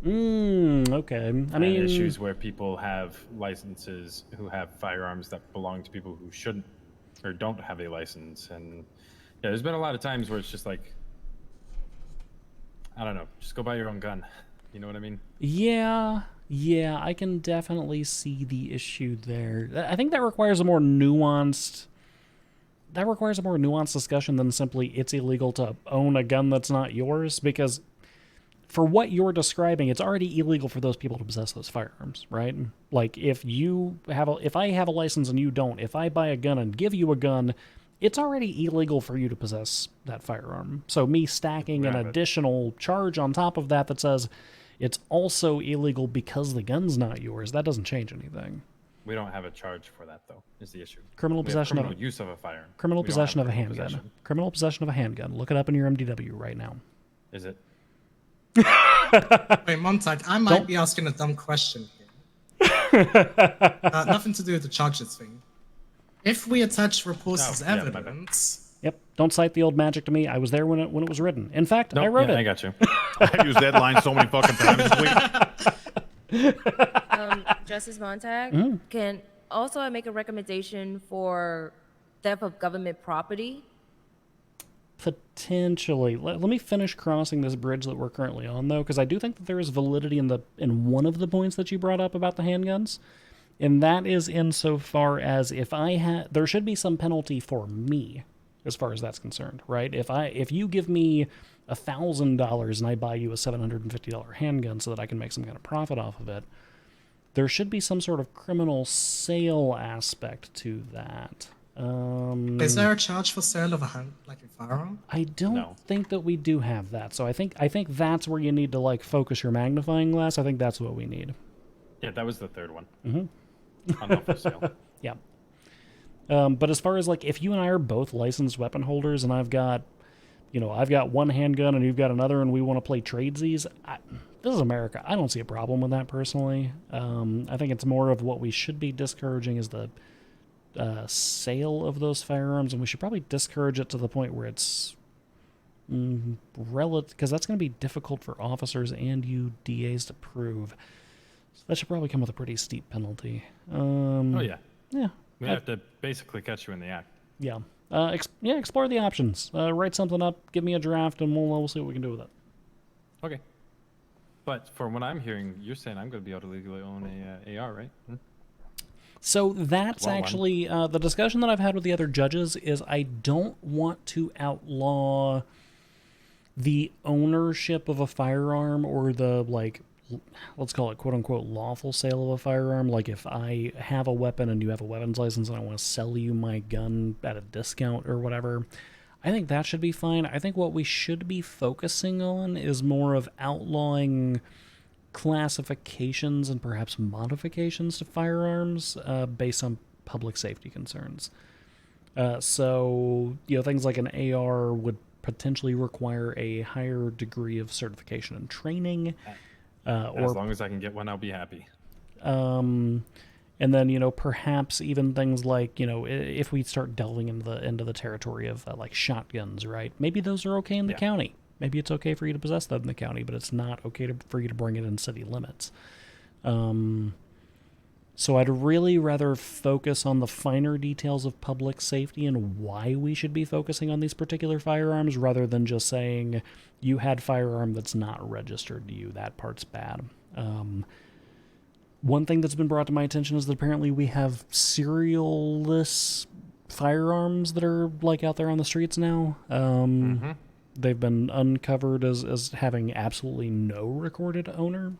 Okay. I mean, issues where people have licenses who have firearms that belong to people who shouldn't or don't have a license, and yeah, there's been a lot of times where it's just like, I don't know, just go buy your own gun. You know what I mean? Yeah, I can definitely see the issue there. I think that requires a more nuanced discussion than simply it's illegal to own a gun that's not yours, because for what you're describing, it's already illegal for those people to possess those firearms, right? Like if I have a license and you don't, if I buy a gun and give you a gun, it's already illegal for you to possess that firearm. So me stacking an additional charge on top of that says it's also illegal because the gun's not yours, that doesn't change anything. We don't have a charge for that, though, is the issue. Criminal possession of use of a firearm. Criminal possession of a handgun. Criminal possession of a handgun. Look it up in your MDW right now. Is it? Wait, Montag, I might be asking a dumb question here. Nothing to do with the charges thing. If we attach reports as evidence... Yep, don't cite the old magic to me. I was there when it was written. In fact, I wrote it. I got you. I've used that line so many fucking times this week. Justice Montag, can also I make a recommendation for theft of government property? Potentially. Let me finish crossing this bridge that we're currently on, though, because I do think that there is validity in one of the points that you brought up about the handguns, and that is insofar as there should be some penalty for me, as far as that's concerned, right? If you give me $1,000 and I buy you a $750 handgun so that I can make some kind of profit off of it, there should be some sort of criminal sale aspect to that. Is there a charge for sale of a firearm? I don't think that we do have that. So I think that's where you need to focus your magnifying glass. I think that's what we need. Yeah, that was the third one. Unlawful sale. Yeah. But as far as if you and I are both licensed weapon holders and I've got one handgun and you've got another and we want to play tradesies, this is America. I don't see a problem with that personally. I think it's more of what we should be discouraging is the sale of those firearms, and we should probably discourage it to the point where it's relative, because that's going to be difficult for officers and you DAs to prove. So that should probably come with a pretty steep penalty. Yeah. We have to basically catch you in the act. Yeah. Explore the options. Write something up, give me a draft, and we'll see what we can do with it. Okay. But from what I'm hearing, you're saying I'm going to be able to legally own a AR, right? So that's actually the discussion that I've had with the other judges is I don't want to outlaw the ownership of a firearm or the, let's call it quote-unquote lawful sale of a firearm. Like if I have a weapon and you have a weapons license and I want to sell you my gun at a discount or whatever, I think that should be fine. I think what we should be focusing on is more of outlawing classifications and perhaps modifications to firearms based on public safety concerns. So, things like an AR would potentially require a higher degree of certification and training. As long as I can get one, I'll be happy. And then, perhaps even things like, if we start delving into the territory of like shotguns, right? Maybe those are okay in the county. Maybe it's okay for you to possess that in the county, but it's not okay for you to bring it in city limits. So I'd really rather focus on the finer details of public safety and why we should be focusing on these particular firearms rather than just saying you had firearm that's not registered to you. That part's bad. One thing that's been brought to my attention is that apparently we have serialless firearms that are like out there on the streets now. They've been uncovered as having absolutely no recorded owner.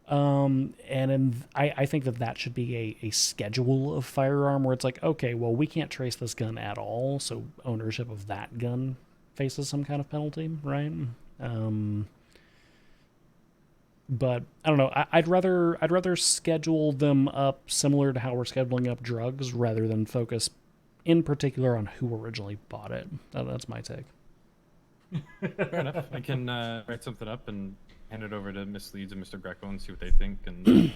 I think that should be a schedule of firearm where it's like, okay, well, we can't trace this gun at all, so ownership of that gun faces some kind of penalty, right? But I don't know. I'd rather schedule them up similar to how we're scheduling up drugs rather than focus in particular on who originally bought it. That's my take. Fair enough. I can write something up and hand it over to Miss Leeds and Mr. Greco and see what they think and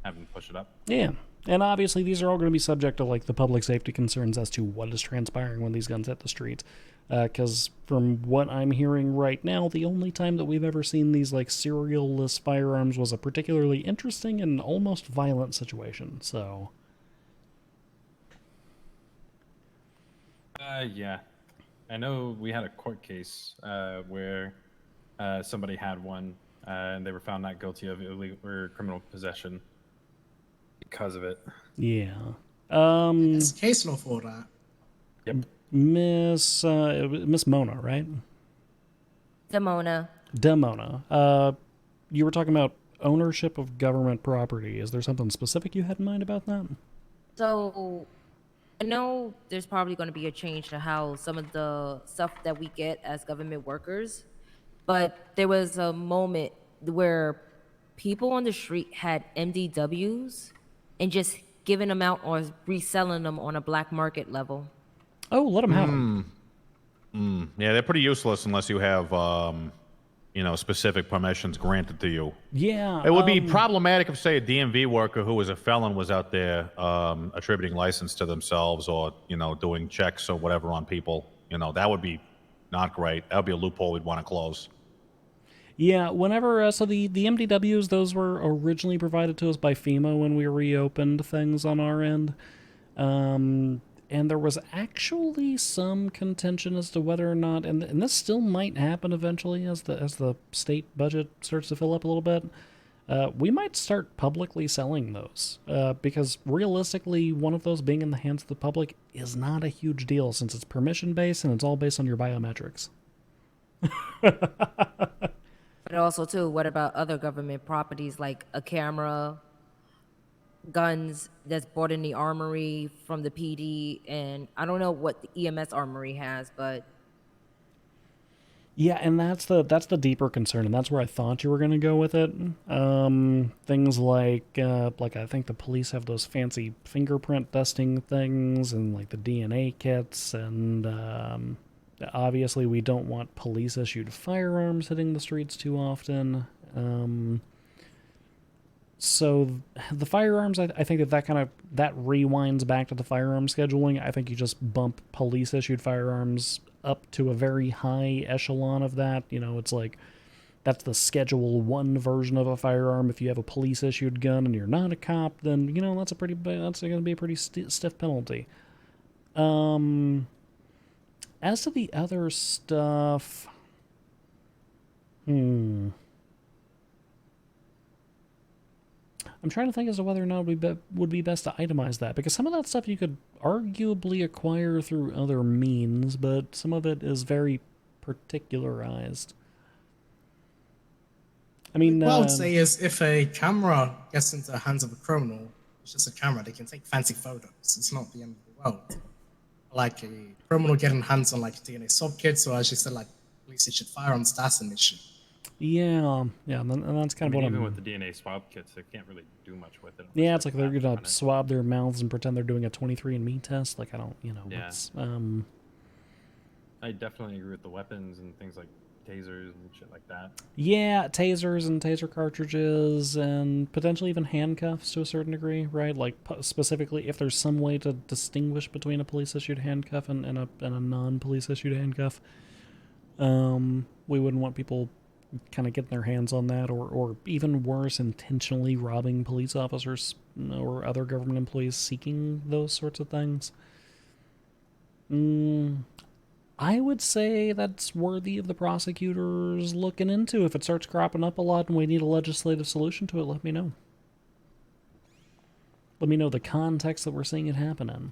have them push it up. Yeah. And obviously these are all going to be subject to like the public safety concerns as to what is transpiring when these guns hit the streets. Because from what I'm hearing right now, the only time that we've ever seen these like serialless firearms was a particularly interesting and almost violent situation. So. Yeah. I know we had a court case where somebody had one and they were found not guilty of illegal or criminal possession because of it. Yeah. There's case law for that. Yep. Miss Mona, right? Demona. You were talking about ownership of government property. Is there something specific you had in mind about that? So, I know there's probably going to be a change to how some of the stuff that we get as government workers, but there was a moment where people on the street had MDWs and just giving them out or reselling them on a black market level. Oh, let them have them. Yeah, they're pretty useless unless you have, specific permissions granted to you. Yeah. It would be problematic if, say, a DMV worker who was a felon was out there attributing license to themselves or, doing checks or whatever on people. That would be not great. That would be a loophole we'd want to close. Yeah, whenever, so the MDWs, those were originally provided to us by FEMA when we reopened things on our end. And there was actually some contention as to whether or not, and this still might happen eventually as the state budget starts to fill up a little bit, we might start publicly selling those. Because realistically, one of those being in the hands of the public is not a huge deal since it's permission-based and it's all based on your biometrics. But also, too, what about other government properties like a camera, guns that's bought in the armory from the PD, and I don't know what the EMS armory has, but yeah, and that's the deeper concern, and that's where I thought you were going to go with it. Things like I think the police have those fancy fingerprint testing things, and like the DNA kits, and obviously we don't want police issued firearms hitting the streets too often. So the firearms, I think that rewinds back to the firearm scheduling. I think you just bump police issued firearms up to a very high echelon of that. It's like that's the Schedule 1 version of a firearm. If you have a police issued gun and you're not a cop, then that's going to be a pretty stiff penalty. As to the other stuff, I'm trying to think as to whether or not it would be best to itemize that, because some of that stuff you could arguably acquire through other means, but some of it is very particularized. I mean, what I would say is if a camera gets into the hands of a criminal, it's just a camera, they can take fancy photos. It's not the end of the world. like a criminal getting hands on like DNA swab kits, or as you said, like police issued firearms, that's an issue. Yeah, and that's kind of what even I'm. with the DNA swab kits, they can't really do much with it. Yeah, it's like they're gonna swab their mouths and pretend they're doing a 23andMe test. Like I don't, Yeah. it's I definitely agree with the weapons and things like tasers and shit like that. Yeah, tasers and taser cartridges and potentially even handcuffs to a certain degree, right? Like specifically if there's some way to distinguish between a police-issued handcuff and a non-police-issued handcuff. We wouldn't want people kind of getting their hands on that or even worse, intentionally robbing police officers or other government employees seeking those sorts of things. I would say that's worthy of the prosecutors looking into. If it starts cropping up a lot and we need a legislative solution to it, let me know. Let me know the context that we're seeing it happen in.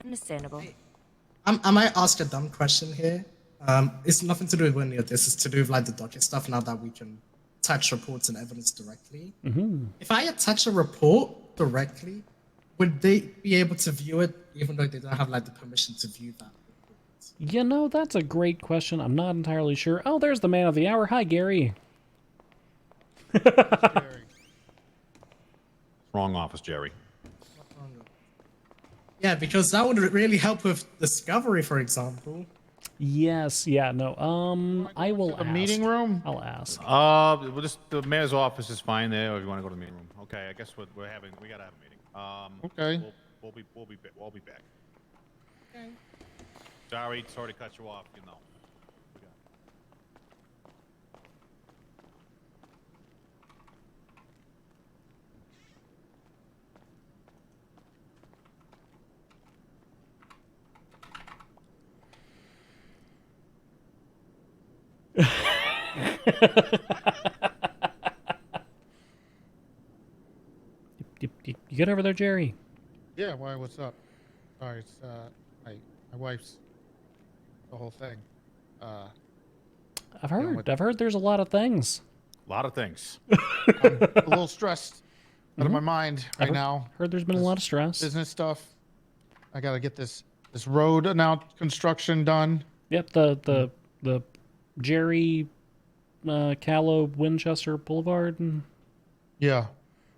Understandable. I might ask a dumb question here. It's nothing to do with any of this. It's to do with like the docket stuff now that we can attach reports and evidence directly. If I attach a report directly, would they be able to view it even though they don't have like the permission to view that? That's a great question. I'm not entirely sure. Oh, there's the man of the hour. Hi, Gary. Wrong office, Jerry. Yeah, because that would really help with discovery, for example. Yes, I will ask. The meeting room? I'll ask. The mayor's office is fine there, or if you want to go to the meeting room. Okay, I guess we gotta have a meeting. Okay. We'll be back. Okay. Sorry to cut you off, You get over there, Jerry? Yeah, why, what's up? Sorry, it's my wife's the whole thing. I've heard there's a lot of things. A lot of things. I'm a little stressed out of my mind right now. Heard there's been a lot of stress. Business stuff. I gotta get this road construction done. Yep, the Jerry Callow Winchester Boulevard. Yeah.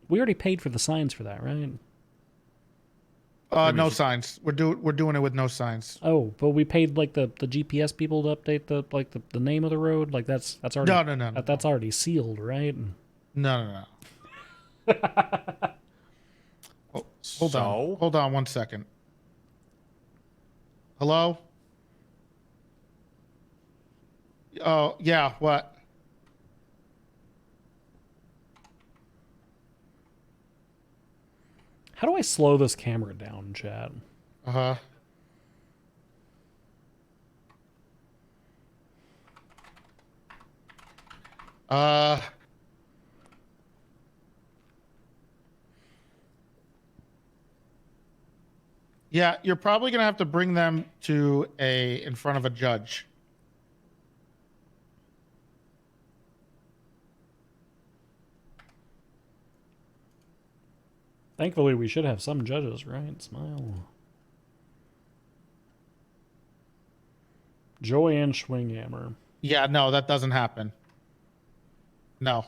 We already paid for the signs for that, right? No signs. We're doing it with no signs. Oh, but we paid like the GPS people to update the name of the road. Like that's already No. That's already sealed, right? No. Hold on 1 second. Hello? Oh, yeah, what? How do I slow this camera down, chat? Yeah, you're probably gonna have to bring them to in front of a judge. Thankfully, we should have some judges, right? Smile. Joanne Schwinghammer. Yeah, no, that doesn't happen. No.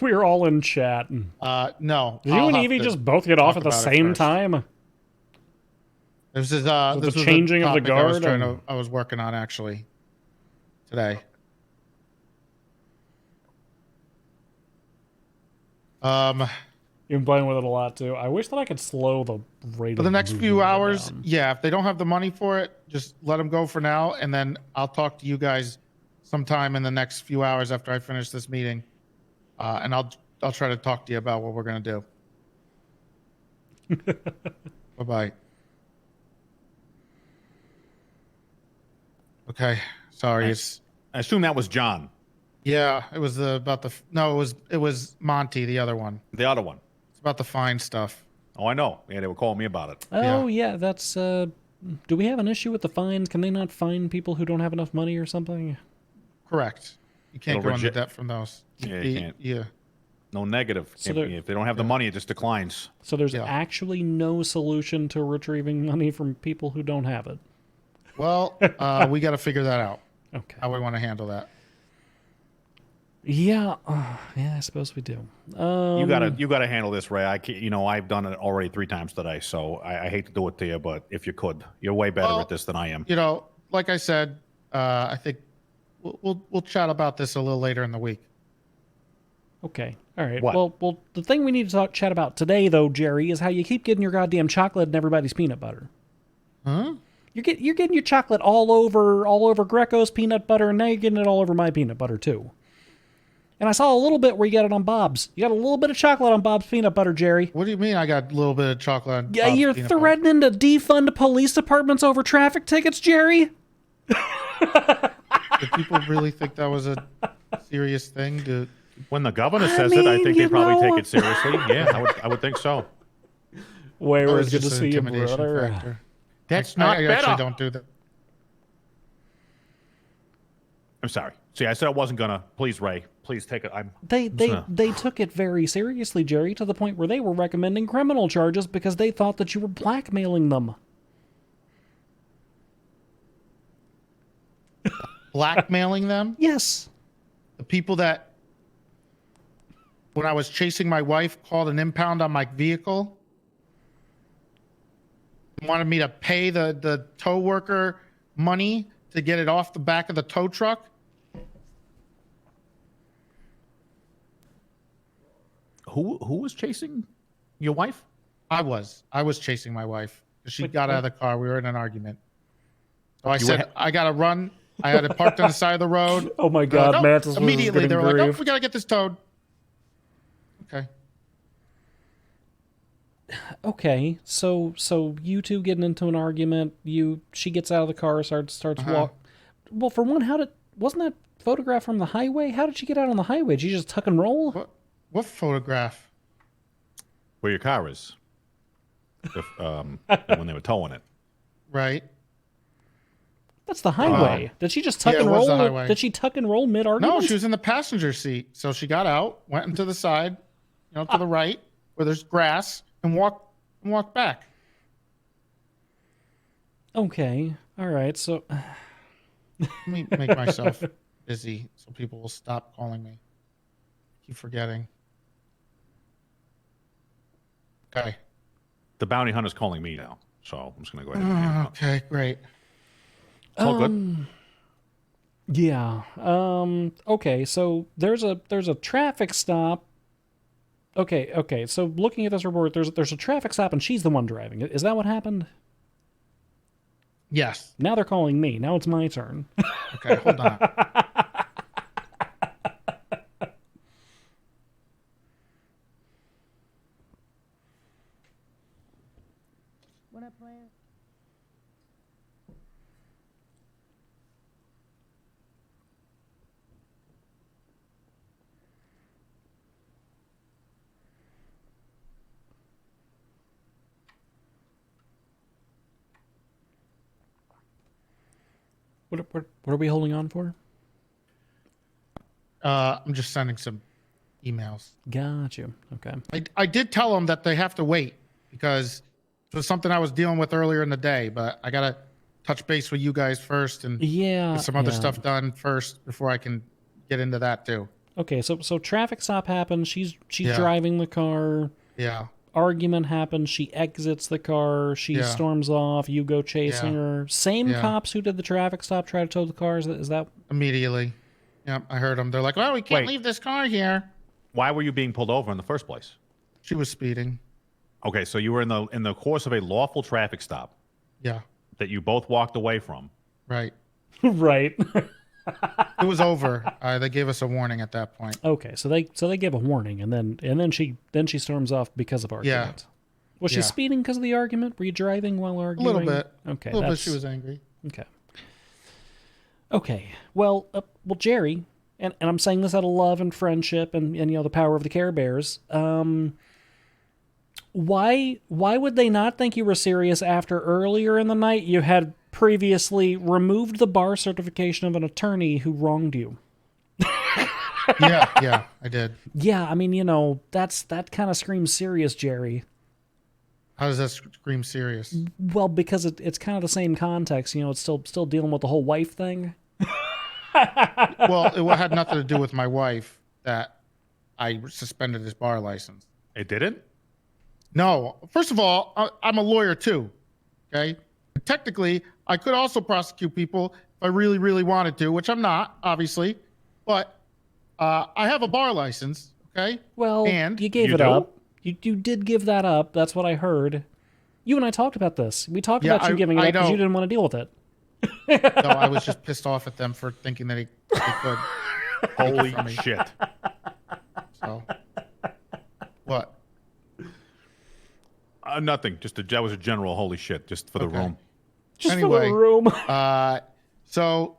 We're all in chat. No. Did you and Evie just both get off at the same time? This is the changing of the guard. I was working on actually today. You've been playing with it a lot too. I wish that I could slow the rate. For the next few hours, yeah. If they don't have the money for it, just let them go for now, and then I'll talk to you guys sometime in the next few hours after I finish this meeting, and I'll try to talk to you about what we're gonna do. Bye-bye. Okay. Sorry. I assume that was John. Yeah, it was about the. No, it was Monty, the other one. The other one. It's about the fine stuff. Oh, I know. Yeah, they were calling me about it. Oh, yeah, that's. Do we have an issue with the fines? Can they not fine people who don't have enough money or something? Correct. You can't go into debt from those. Yeah, you can't. Yeah. No negative. So If they don't have the money, it just declines. So there's actually no solution to retrieving money from people who don't have it. Well, we got to figure that out. Okay. How we want to handle that. Yeah, yeah, I suppose we do. You gotta handle this, Ray. I've done it already 3 times today, so I hate to do it to you, but if you could, you're way better at this than I am. Like I said, I think we'll chat about this a little later in the week. Okay. All right. What? Well, the thing we need to chat about today, though, Jerry, is how you keep getting your goddamn chocolate in everybody's peanut butter. Huh? You're getting your chocolate all over Greco's peanut butter, and now you're getting it all over my peanut butter too. And I saw a little bit where you got it on Bob's. You got a little bit of chocolate on Bob's peanut butter, Jerry. What do you mean I got a little bit of chocolate on Yeah, Bob's you're peanut threatening to defund police departments over traffic tickets, Jerry? butter? Did people really think that was a serious thing? When the governor says it, I think they probably take it seriously. Yeah, I would think so. Where is good just to an see you, intimidation brother? factor. That's I not actually better. don't do that. I'm sorry. See, I said I wasn't gonna. Please, Ray. Please take it. They took it very seriously, Jerry, to the point where they were recommending criminal charges because they thought that you were blackmailing them. Blackmailing them? Yes. The people that, when I was chasing my wife, called an impound on my vehicle, wanted me to pay the tow worker money to get it off the back of the tow truck. Who was chasing your wife? I was chasing my wife. She got out of the car. We were in an argument. So I said, I got to run. I had it parked on the side of the road. Oh my God, like, Mantis was immediately getting they were like, grief. we got to get this towed. Okay. Okay, so you two getting into an argument. She gets out of the car, starts walk. Well, for one, wasn't that photograph from the highway? How did she get out on the highway? Did she just tuck and roll? What photograph? Where your car is. When they were towing it. Right. That's the highway. Did she just tuck and it roll? was the highway. Did she tuck and roll mid argument? No, she was in the passenger seat. So she got out, went into the side, to the right where there's grass, and walked back. Okay. All right. So let me make myself busy so people will stop calling me. Keep forgetting. Okay. The bounty hunter's calling me now, so I'm just gonna go ahead and hang up. Okay, great. It's all good. Yeah. Okay. So there's a traffic stop. Okay. So looking at this report, there's a traffic stop, and she's the one driving. Is that what happened? Yes. Now they're calling me. Now it's my turn. Okay, hold on. What up, plan? What are we holding on for? I'm just sending some emails. Got you. Okay. I did tell them that they have to wait because it was something I was dealing with earlier in the day, but I got to touch base with you guys first and get some other stuff done first before I can get into that too. Okay, so traffic stop happens. She's driving the car. Yeah. Argument happens. She exits the car. She storms off. You go chasing her. Same cops who did the traffic stop try to tow the car. Is that immediately? Yep, I heard them. They're like, "Well, we can't leave this car here." Why were you being pulled over in the first place? She was speeding. Okay, so you were in the course of a lawful traffic stop. Yeah. That you both walked away from. Right. Right. It was over. They gave us a warning at that point. Okay, so they gave a warning, and then she storms off because of argument. Yeah. Was she speeding because of the argument? Were you driving while arguing? A little bit. Okay. A little bit. She was angry. Okay. Okay. Well, Jerry, and I'm saying this out of love and friendship and the power of the Care Bears. Why would they not think you were serious after earlier in the night you had previously removed the bar certification of an attorney who wronged you? Yeah, I did. Yeah, I mean, that kind of screams serious, Jerry. How does that scream serious? Well, because it's kind of the same context. It's still dealing with the whole wife thing. Well, it had nothing to do with my wife that I suspended his bar license. It didn't? No. First of all, I'm a lawyer too. Okay. Technically, I could also prosecute people if I really, really wanted to, which I'm not, obviously. But I have a bar license. Okay. Well, and you gave it up. You did give that up. That's what I heard. You and I talked about this. We talked about you giving it up because you didn't want to deal with it. No, I was just pissed off at them for thinking that they could. Holy shit. So, what? Nothing. That was a general holy shit, just for the room. Just for the room. So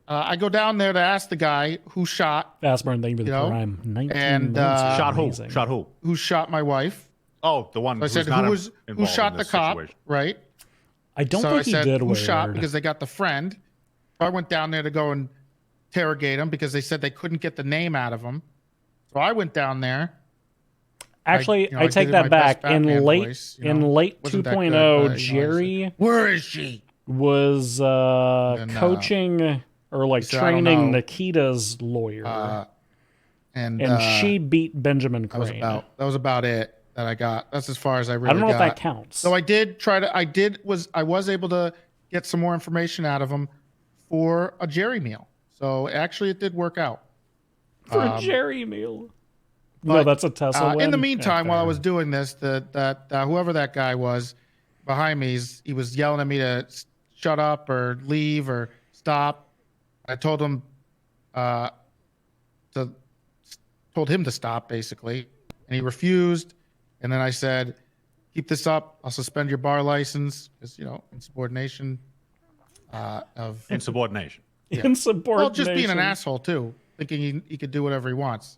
I go down there to ask the guy who shot. Fastburn, thank you for the prime. 19 and months. Shot who? Amazing. Shot who? Who shot my wife? Oh, the one. So I said, who shot the cop? Right. I don't so think I said, he did. Who shot? Because they got the friend. So I went down there to go and interrogate him because they said they couldn't get the name out of him. So I went down there. Actually, I take that back. In late 2.0, Jerry, where is she? Was coaching or training Nikita's lawyer, and she beat Benjamin Crane. That was about it that I got. That's as far as I really got. I don't know if that counts. So I did try to. I was able to get some more information out of him for a Jerry meal. So actually, it did work out. For a Jerry meal. No, that's a Tesla win. In the meantime, while I was doing this, that whoever that guy was behind me, he was yelling at me to shut up or leave or stop. I told him to stop, basically, and he refused. And then I said, "Keep this up. I'll suspend your bar license because insubordination of insubordination." Yeah. Insubordination. Well, just being an asshole too, thinking he could do whatever he wants.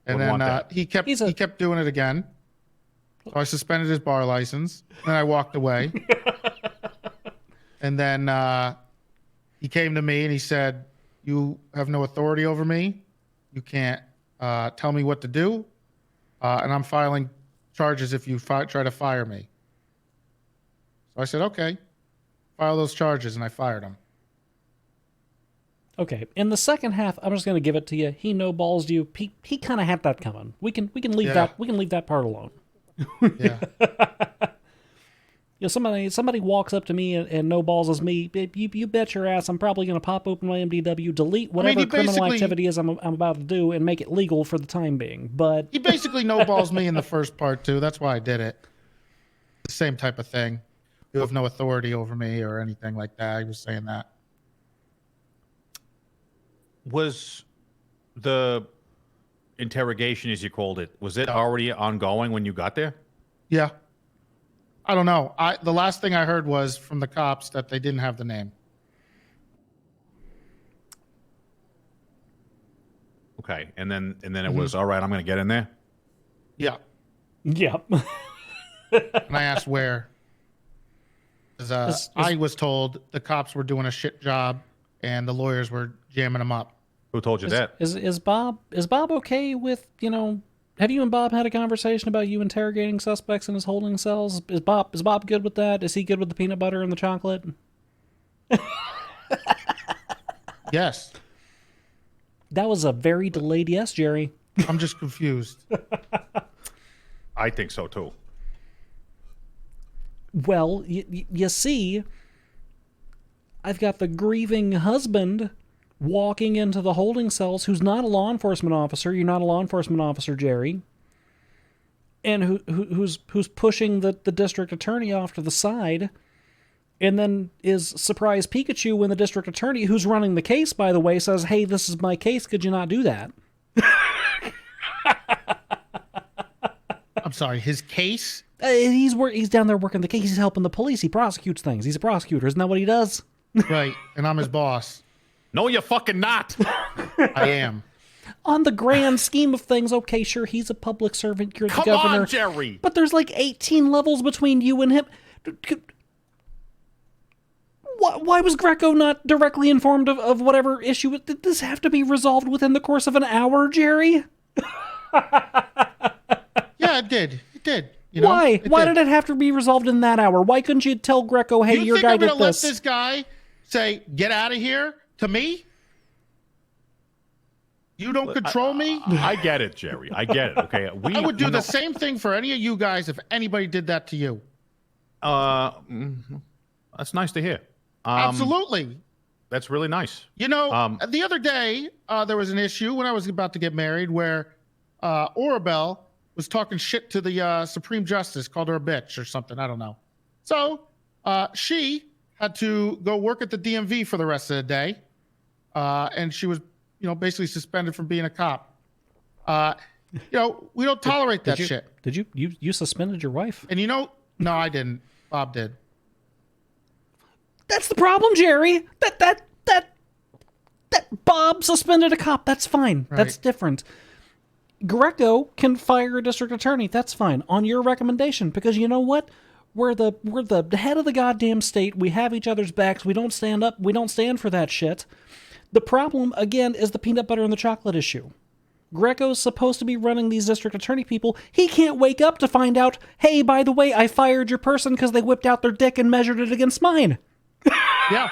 And then he kept doing it again. So I suspended his bar license. Then I walked away. And then he came to me and he said, "You have no authority over me. You can't tell me what to do. And I'm filing charges if you try to fire me." So I said, "Okay, file those charges," and I fired him. Okay, in the second half, I'm just going to give it to you. He no-balls you. He kind of had that coming. We can leave that. We can leave that part alone. Yeah. Somebody walks up to me and no-balls me. You bet your ass I'm probably going to pop open my MDW, delete whatever criminal activity is I'm about to do, and make it legal for the time being. But he basically no-balls me in the first part too. That's why I did it. The same type of thing. You have no authority over me or anything like that. He was saying that. Was the interrogation, as you called it, was it already ongoing when you got there? Yeah. I don't know. The last thing I heard was from the cops that they didn't have the name. Okay, and then it was all right. I'm going to get in there. Yeah. Yep. And I asked where. I was told the cops were doing a shit job and the lawyers were jamming them up. Who told you that? Is Bob okay with, have you and Bob had a conversation about you interrogating suspects in his holding cells? Is Bob good with that? Is he good with the peanut butter and the chocolate? Yes. That was a very delayed yes, Jerry. I'm just confused. I think so too. Well, you see, I've got the grieving husband walking into the holding cells who's not a law enforcement officer. You're not a law enforcement officer, Jerry. And who's pushing the district attorney off to the side, and then is surprised Pikachu when the district attorney, who's running the case, by the way, says, "Hey, this is my case. Could you not do that?" I'm sorry, his case? He's down there working the case. He's helping the police. He prosecutes things. He's a prosecutor. Isn't that what he does? Right, and I'm his boss. No, you're fucking not. I am. On the grand scheme of things, okay, sure, he's a public servant. You're the governor. Come on, Jerry. But there's 18 levels between you and him. Why was Greco not directly informed of whatever issue? Did this have to be resolved within the course of an hour, Jerry? Yeah, it did. It did. You know? Why? Why did it have to be resolved in that hour? Why couldn't you tell Greco, hey, your guy did this? You think I'm going to let this guy say, get out of here to me? You don't control me? I get it, Jerry. I get it. Okay, I would do the same thing for any of you guys if anybody did that to you. That's nice to hear. Absolutely. That's really nice. You know, the other day, there was an issue when I was about to get married where Orabelle was talking shit to the Supreme Justice, called her a bitch or something. I don't know. So she had to go work at the DMV for the rest of the day. And she was, basically suspended from being a cop. We don't tolerate that shit. Did you suspended your wife? And no, I didn't. Bob did. That's the problem, Jerry. That Bob suspended a cop. That's fine. Right. That's different. Greco can fire a district attorney. That's fine on your recommendation, because you know what? We're the head of the goddamn state. We have each other's backs. We don't stand up. We don't stand for that shit. The problem, again, is the peanut butter and the chocolate issue. Greco's supposed to be running these district attorney people. He can't wake up to find out, hey, by the way, I fired your person because they whipped out their dick and measured it against mine. Yeah,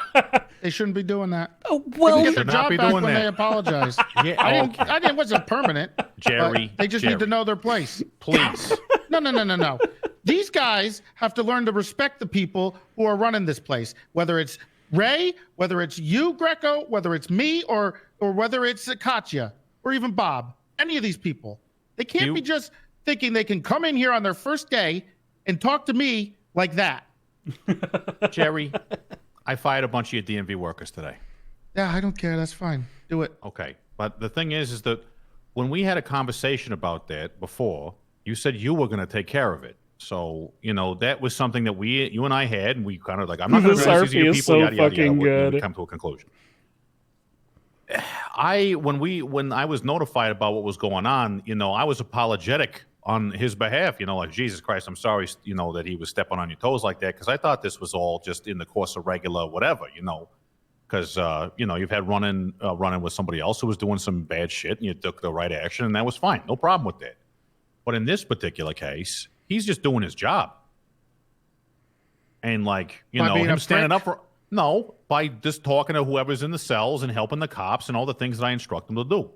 they shouldn't be doing that. Oh, well, they get their job back when they apologize. Yeah, I didn't. It wasn't permanent, Jerry. They just need to know their place. Please. No. These guys have to learn to respect the people who are running this place, whether it's Ray, whether it's you, Greco, whether it's me, or whether it's Katya, or even Bob. Any of these people. They can't be just thinking they can come in here on their first day and talk to me like that. Jerry, I fired a bunch of your DMV workers today. Yeah, I don't care. That's fine. Do it. Okay. But the thing is that when we had a conversation about that before, you said you were going to take care of it. So, that was something that you and I had, and we kind of I'm not going to release these people, yada, yada, yada. We come to a conclusion. When I was notified about what was going on, I was apologetic on his behalf, like, Jesus Christ, I'm sorry, that he was stepping on your toes like that, because I thought this was all just in the course of regular whatever, because, you've had running with somebody else who was doing some bad shit, and you took the right action, and that was fine. No problem with that. But in this particular case, he's just doing his job. And, him standing up for... No, by just talking to whoever's in the cells and helping the cops and all the things that I instruct them to do.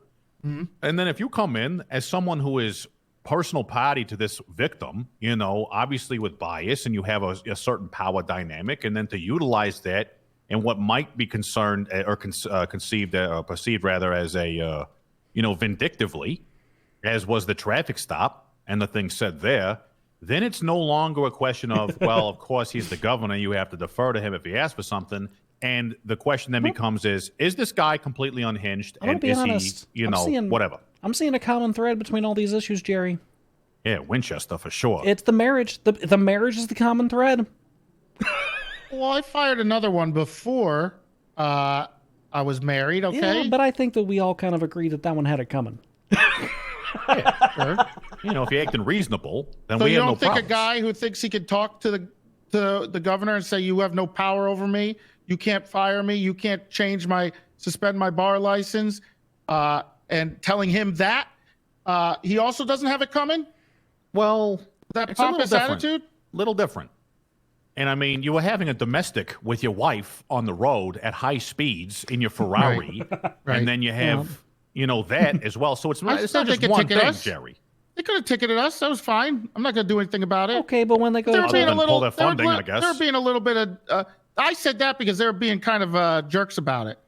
Mm-hmm. And then if you come in as someone who is personal party to this victim, obviously with bias, and you have a certain power dynamic, and then to utilize that and what might be concerned or conceived or perceived rather as a, vindictively, as was the traffic stop and the thing said there, then it's no longer a question of, well, of course, he's the governor. You have to defer to him if he asks for something. And the question then becomes is this guy completely unhinged? I'm gonna be honest. Whatever. I'm seeing a common thread between all these issues, Jerry. Yeah, Winchester for sure. It's the marriage. The marriage is the common thread. Well, I fired another one before I was married, okay? Yeah, but I think that we all kind of agree that one had it coming. Yeah, sure. If you're acting reasonable, then so we have no problems. So you don't think a guy who thinks he could talk to the governor and say, you have no power over me, you can't fire me, you can't suspend my bar license, and telling him that, he also doesn't have it coming? Well, that it's pompous attitude? Little different. And I mean, you were having a domestic with your wife on the road at high speeds in your Ferrari, right. And then you have... that as well. So it's not just one thing, Jerry. They could have ticketed us. That was fine. I'm not going to do anything about it. Okay, but when they go to pull their funding, I guess. They're being a little bit of... I said that because they're being kind of jerks about it.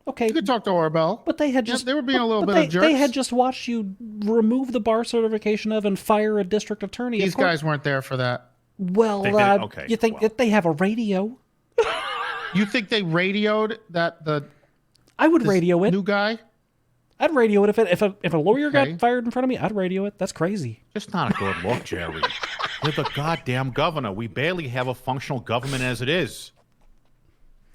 Okay. You could talk to Orabelle. But they had just... they were being a little bit of jerks. They had just watched you remove the bar certification and fire a district attorney. These guys weren't there for that. Well, you think that they have a radio? You think they radioed that I would radio it. New guy? I'd radio it if a lawyer got fired in front of me. I'd radio it. That's crazy. Just not a good look, Jerry. We're the goddamn governor. We barely have a functional government as it is.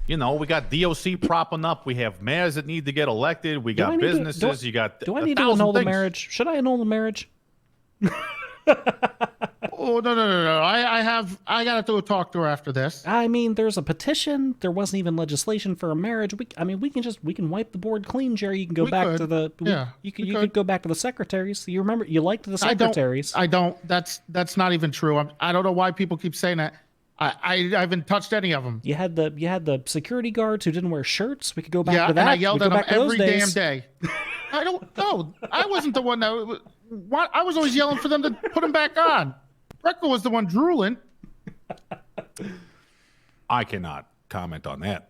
We got DOC propping up. We have mayors that need to get elected. We got businesses. You got. Do I need to annul the marriage? Should I annul the marriage? Oh no! I gotta go talk to her after this. I mean, there's a petition. There wasn't even legislation for a marriage. We can wipe the board clean, Jerry. You can go back to the you could go back to the secretaries. You remember you liked the secretaries. I don't. That's not even true. I don't know why people keep saying that. I haven't touched any of them. You had the security guards who didn't wear shirts. We could go back to that. And I yelled at them every damn days. day. I don't know. I wasn't the one that. I was always yelling for them to put them back on. Greco was the one drooling. I cannot comment on that.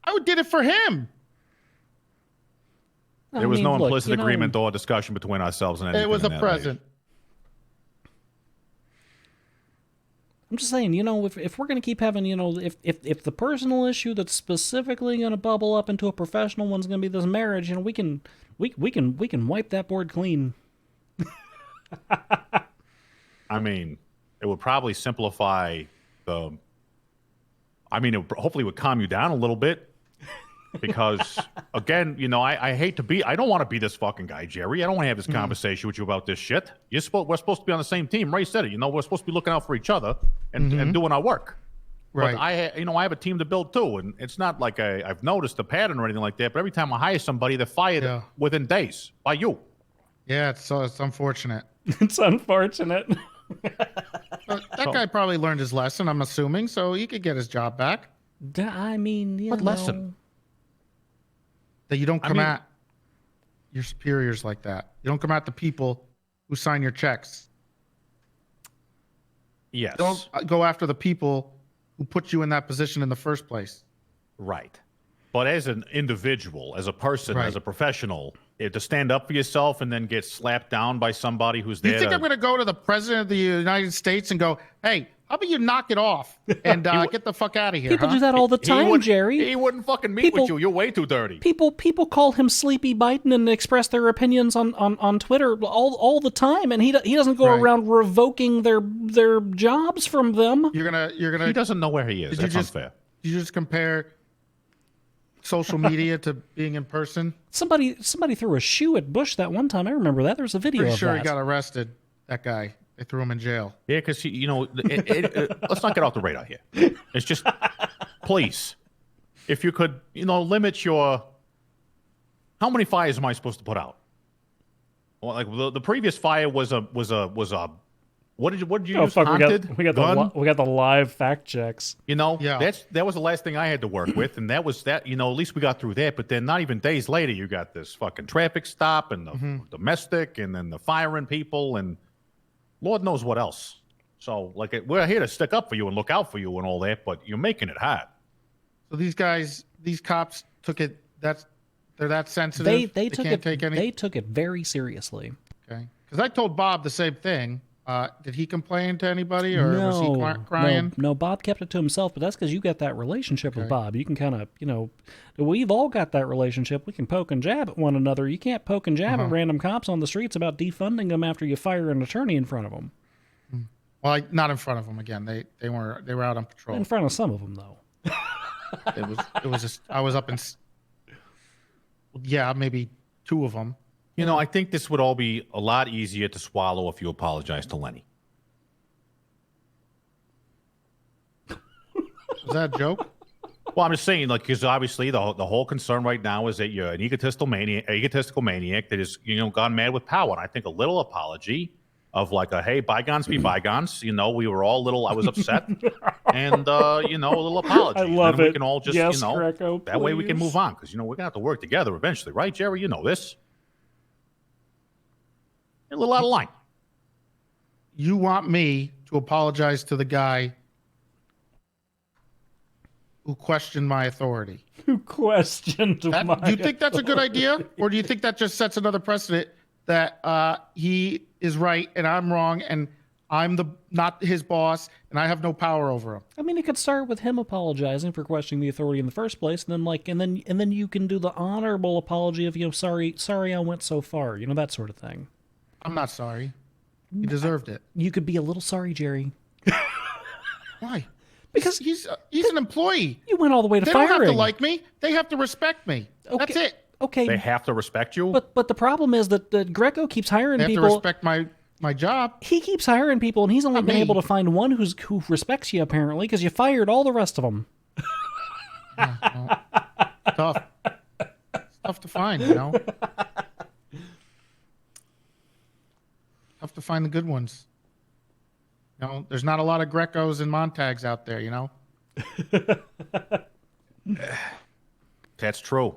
I did it for him. There was no implicit agreement or discussion between ourselves and anything. It was a present. I'm just saying, if we're going to keep having, if the personal issue that's specifically going to bubble up into a professional one's going to be this marriage, we can wipe that board clean. I mean, it would probably simplify it hopefully would calm you down a little bit. Because again, I hate to be. I don't want to be this fucking guy, Jerry. I don't want to have this conversation with you about this shit. We're supposed to be on the same team. Ray said it. We're supposed to be looking out for each other and doing our work. Right. But I have a team to build too, and it's not like I've noticed a pattern or anything like that. But every time I hire somebody, they're fired within days by you. Yeah, it's unfortunate. It's unfortunate. That guy probably learned his lesson. I'm assuming, so he could get his job back. I mean, what lesson? That you don't come at your superiors like that. You don't come at the people who sign your checks. Yes. Don't go after the people who put you in that position in the first place. Right. But as an individual, as a person, as a professional, to stand up for yourself and then get slapped down by somebody who's there. You think I'm going to go to the president of the United States and go, hey, how about you knock it off and get the fuck out of here? People do that all the time, Jerry. He wouldn't fucking meet with you. You're way too dirty. People call him Sleepy Biden and express their opinions on Twitter all the time, and he doesn't go around revoking their jobs from them. You're gonna. He doesn't know where he is. That's unfair. Did you just compare social media to being in person? Somebody threw a shoe at Bush that one time. I remember that. There's a video Pretty of sure that. He got arrested. That guy. They threw him in jail. Yeah, because let's not get off the radar here. It's just, please, if you could, limit your. How many fires am I supposed to put out? Well, like the previous fire was a. What did you use? Fuck, Haunted? we got the live fact checks. That was the last thing I had to work with, and that was that. At least we got through that. But then, not even days later, you got this fucking traffic stop and the domestic, and then the firing people, and Lord knows what else. So, we're here to stick up for you and look out for you and all that, but you're making it hard. So these cops took it. They're that sensitive. They took it very seriously. Okay, because I told Bob the same thing. Did he complain to anybody, or was he crying? No, Bob kept it to himself, but that's because you got that relationship with Bob. You can kind of, we've all got that relationship. We can poke and jab at one another. You can't poke and jab at random cops on the streets about defunding them after you fire an attorney in front of them. Well, not in front of them again. They were out on patrol. In front of some of them, though. it was just I was up in. Yeah, maybe two of them. I think this would all be a lot easier to swallow if you apologize to Lenny. Was that a joke? Well, I'm just saying, because obviously the whole concern right now is that you're an egotistical maniac that is, gone mad with power. And I think a little apology of hey, bygones be bygones. We were all I was upset, and a little apology. I love it. We can all just, Greco, that way we can move on because we're gonna have to work together eventually, right, Jerry? You know this. A little out of line. You want me to apologize to the guy who questioned my authority? Who questioned my Do you think that's a good idea? Or do you think that just sets another precedent that he is right and I'm wrong and I'm not his boss and I have no power over him? I mean, it could start with him apologizing for questioning the authority in the first place, and then you can do the honorable apology of sorry I went so far, that sort of thing. I'm not sorry. He deserved it. You could be a little sorry, Jerry. Why? Because he's an employee. You went all the way to firing. They don't have to like me. They have to respect me. Okay. That's it. Okay. They have to respect you. But the problem is that Greco keeps hiring They have people. to respect my job. He keeps hiring people, and he's only been able to find one who respects you, apparently, because you fired all the rest of them. Tough. It's tough to find, you know. Tough to find the good ones. You know, there's not a lot of Grecos and Montags out there, you know. That's true.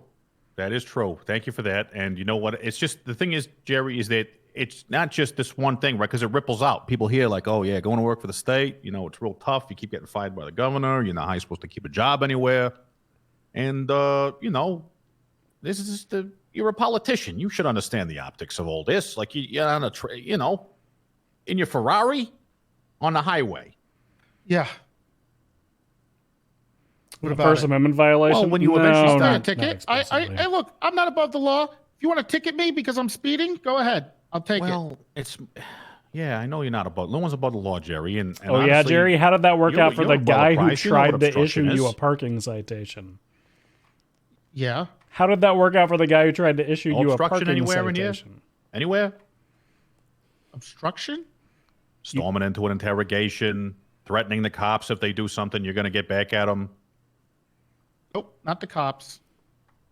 That is true. Thank you for that. And you know what? It's just the thing is, Jerry, is that it's not just this one thing, right? Because it ripples out. People hear like, oh yeah, going to work for the state, you know, it's real tough. You keep getting fired by the governor. You're not how you're supposed to keep a job anywhere. And you know, this is just you're a politician. You should understand the optics of all this. Like you're on you know, in your Ferrari on the highway. Yeah. What about First Amendment violation? Well, when you eventually start a ticket, I look. I'm not above the law. If you want to ticket me because I'm speeding, go ahead. I'll take it. Well, it's yeah. I know you're not above. No one's above the law, Jerry. And oh honestly, yeah, Jerry. How did that work out for the guy who tried to issue obstruction you is. a parking citation? Yeah. How did that work out for the guy who tried to issue you a parking anywhere in here? citation? Anywhere? Obstruction? Storming into an interrogation, threatening the cops if they do something, you're going to get back at them. Nope, not the cops.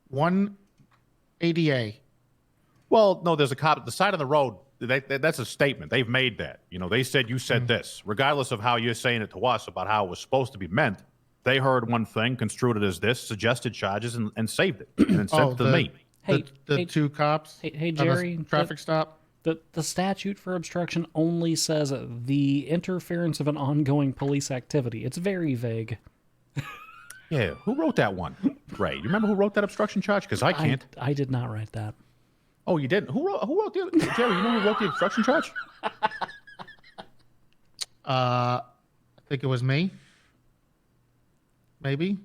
One ADA. Well, no, there's a cop at the side of the road. That's a statement. They've made that. You know, they said you said this. Regardless of how you're saying it to us about how it was supposed to be meant, they heard one thing, construed it as this, suggested charges, and saved it, and then sent it to me. Hey, the two cops. Hey, Jerry. Traffic stop. The statute for obstruction only says the interference of an ongoing police activity. It's very vague. Yeah, who wrote that one? Ray, you remember who wrote that obstruction charge? Because I can't. I did not write that. Oh, you didn't? Who wrote the Jerry? You know who wrote the obstruction charge? I think it was me. Maybe.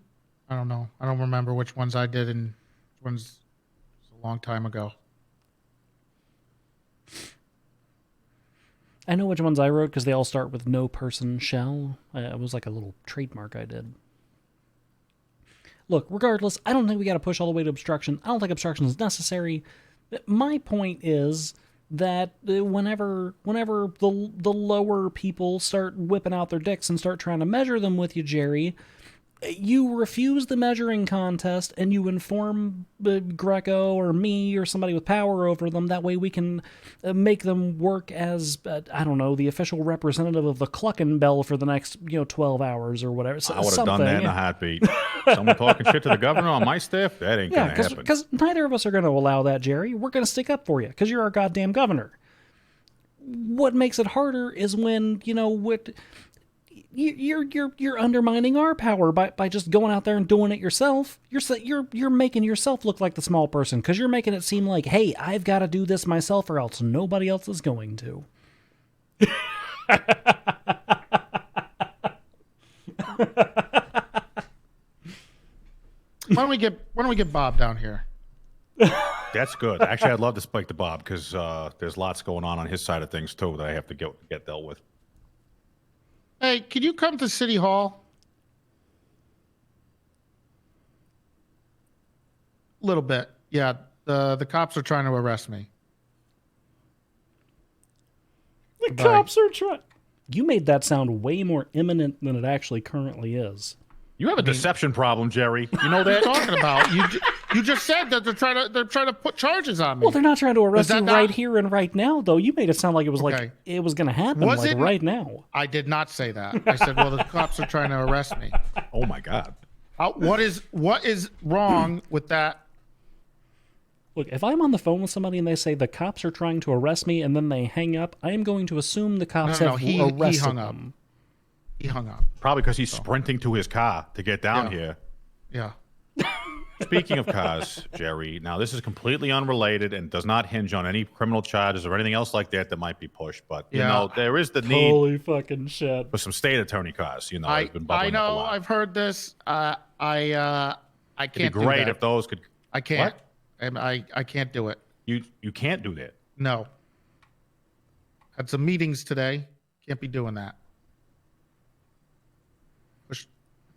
I don't know. I don't remember which ones I did and which ones a long time ago. I know which ones I wrote because they all start with no person shall. It was like a little trademark I did. Look, regardless, I don't think we got to push all the way to obstruction. I don't think obstruction is necessary. My point is that whenever the lower people start whipping out their dicks and start trying to measure them with you, Jerry, you refuse the measuring contest and you inform Greco or me or somebody with power over them. That way we can make them work as, I don't know, the official representative of the Cluckin' Bell for the next, 12 hours or whatever. I would have done that in a heartbeat. Someone talking shit to the governor on my staff? That ain't going to happen. Because neither of us are going to allow that, Jerry. We're going to stick up for you because you're our goddamn governor. What makes it harder is when, you're undermining our power by just going out there and doing it yourself. You're making yourself look like the small person because you're making it seem like, hey, I've got to do this myself or else nobody else is going to. Why don't we get Bob down here? That's good. Actually, I'd love to speak to Bob because there's lots going on his side of things too that I have to get dealt with. Hey, can you come to City Hall? A little bit. Yeah, the cops are trying to arrest me. The cops are trying. You made that sound way more imminent than it actually currently is. You have a deception problem, Jerry. You know that? What are you talking about? You just said that they're trying to put charges on me. Well, they're not trying to arrest you right here and right now, though. You made it sound like it was like it was going to happen right now. I did not say that. I said, well, the cops are trying to arrest me. Oh my God. What is wrong with that? Look, if I'm on the phone with somebody and they say the cops are trying to arrest me and then they hang up, I am going to assume the cops have arrested them. He hung up. Probably because he's sprinting to his car to get down here. Yeah. Speaking of cars, Jerry, now this is completely unrelated and does not hinge on any criminal charges or anything else like that might be pushed. But, you know, there is the need Holy fucking shit. for some state attorney cars. You know, I it's been bubbling up a know. lot. I've heard this. I can't It'd be great do that. if those could. I can't. What? I can't do it. You can't do that. No. Had some meetings today. Can't be doing that.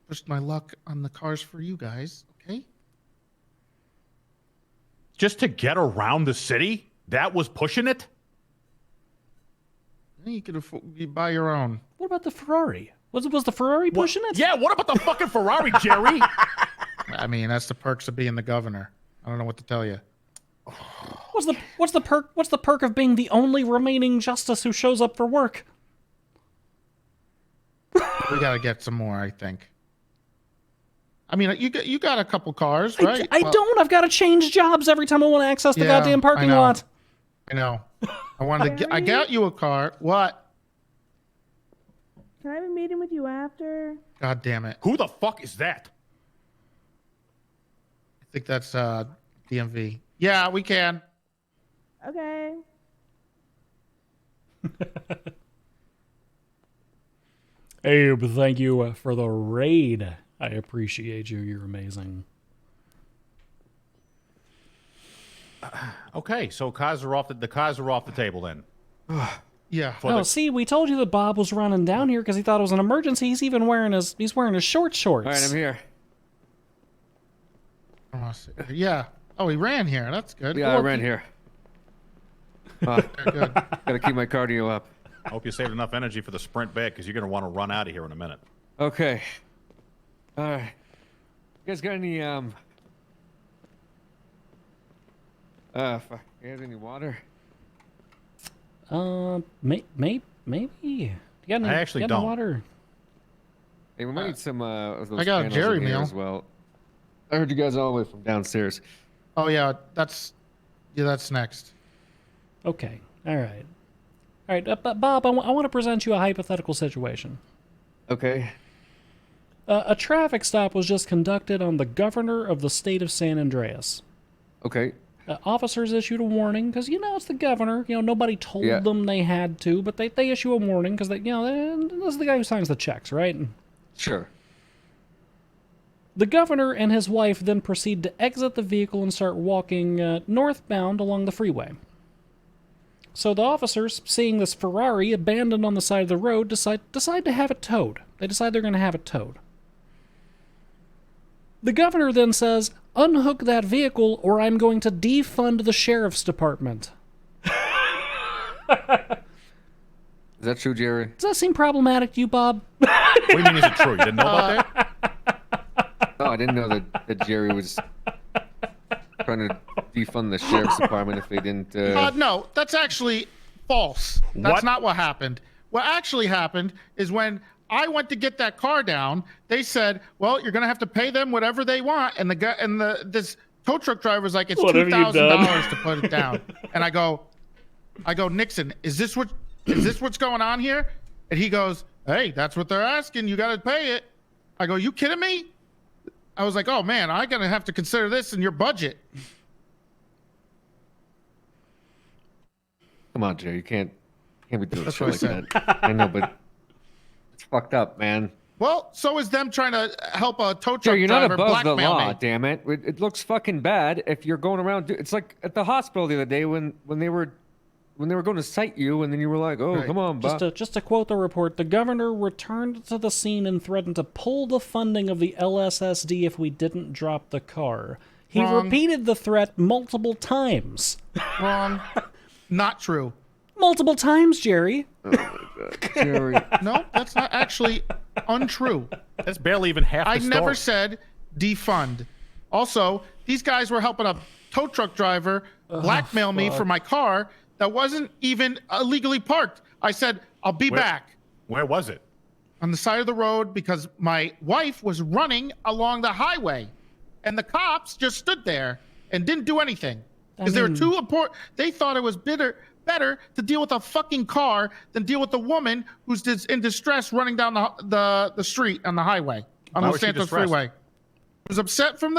Pushed my luck on the cars for you guys. Okay. just to get around the city? That was pushing it? You could buy your own. What about the Ferrari? Was the Ferrari pushing it? Yeah, what about the fucking Ferrari, Jerry? I mean, that's the perks of being the governor. I don't know what to tell you. What's the perk of being the only remaining justice who shows up for work? We gotta get some more, I think. I mean, you got a couple cars, right? I don't. I've got to change jobs every time I want to access the goddamn parking lot. I know. I wanted to. I got you a car. What? Can I have a meeting with you after? God damn it! Who the fuck is that? I think that's DMV. Yeah, we can. Okay. Abe, thank you for the raid. I appreciate you. You're amazing. Okay, so cars are off the table then. Yeah. No, see, we told you that Bob was running down here because he thought it was an emergency. He's even wearing his short shorts. All right, I'm here. Yeah. Oh, he ran here. That's good. Yeah, I ran here. Good. Gotta keep my cardio up. I hope you saved enough energy for the sprint back because you're gonna want to run out of here in a minute. Okay. All right. You guys got any you guys any water? Maybe. You got any, I actually got any don't. Hey, we might need some of those I got a panels Jerry in here meal as well. I heard you guys all the way from downstairs. Oh yeah, that's next. Okay. All right. But Bob, I want to present you a hypothetical situation. Okay. A traffic stop was just conducted on the governor of the state of San Andreas. Okay. Officers issued a warning because it's the governor. Nobody told them they had to, but they issue a warning because this is the guy who signs the checks, right? Sure. The governor and his wife then proceed to exit the vehicle and start walking northbound along the freeway. So the officers, seeing this Ferrari abandoned on the side of the road, decide to have it towed. They decide they're going to have it towed. The governor then says, "Unhook that vehicle or I'm going to defund the sheriff's department." Is that true, Jerry? Does that seem problematic to you, Bob? What do you mean is it true? You didn't know about that? Oh, I didn't know that Jerry was trying to defund the sheriff's department if they didn't. No, that's actually false. That's not what happened. What actually happened is when I went to get that car down, they said, "Well, you're gonna have to pay them whatever they want." And this tow truck driver was like, "It's $2,000 to put it down." And I go, "Nixon, is this what's going on here?" And he goes, "Hey, that's what they're asking. You got to pay it." I go, "You kidding me?" I was like, "Oh man, I'm gonna have to consider this in your budget." Come on, Jerry. You can't be doing shit like that. I know, but it's fucked up, man. Well, so is them trying to help a tow truck Jerry, you're not driver above the blackmail law, me. damn it. It looks fucking bad if you're going around. It's like at the hospital the other day when they were going to cite you, and then you were like, "Oh, come on, Bob." Just to quote the report, the governor returned to the scene and threatened to pull the funding of the LSSD if we didn't drop the car. He repeated the threat multiple times. Wrong. Not true. Multiple times, Jerry. Oh my God, Jerry. No, that's not actually untrue. That's barely even half the story. I never said defund. Also, these guys were helping a tow truck driver blackmail me for my car that wasn't even illegally parked. I said, "I'll be back." Where was it? On the side of the road because my wife was running along the highway, and the cops just stood there and didn't do anything because they were too important. They thought it was better to deal with a fucking car than deal with a woman who's in distress running down the street on the highway on Los Santos Freeway. I was upset from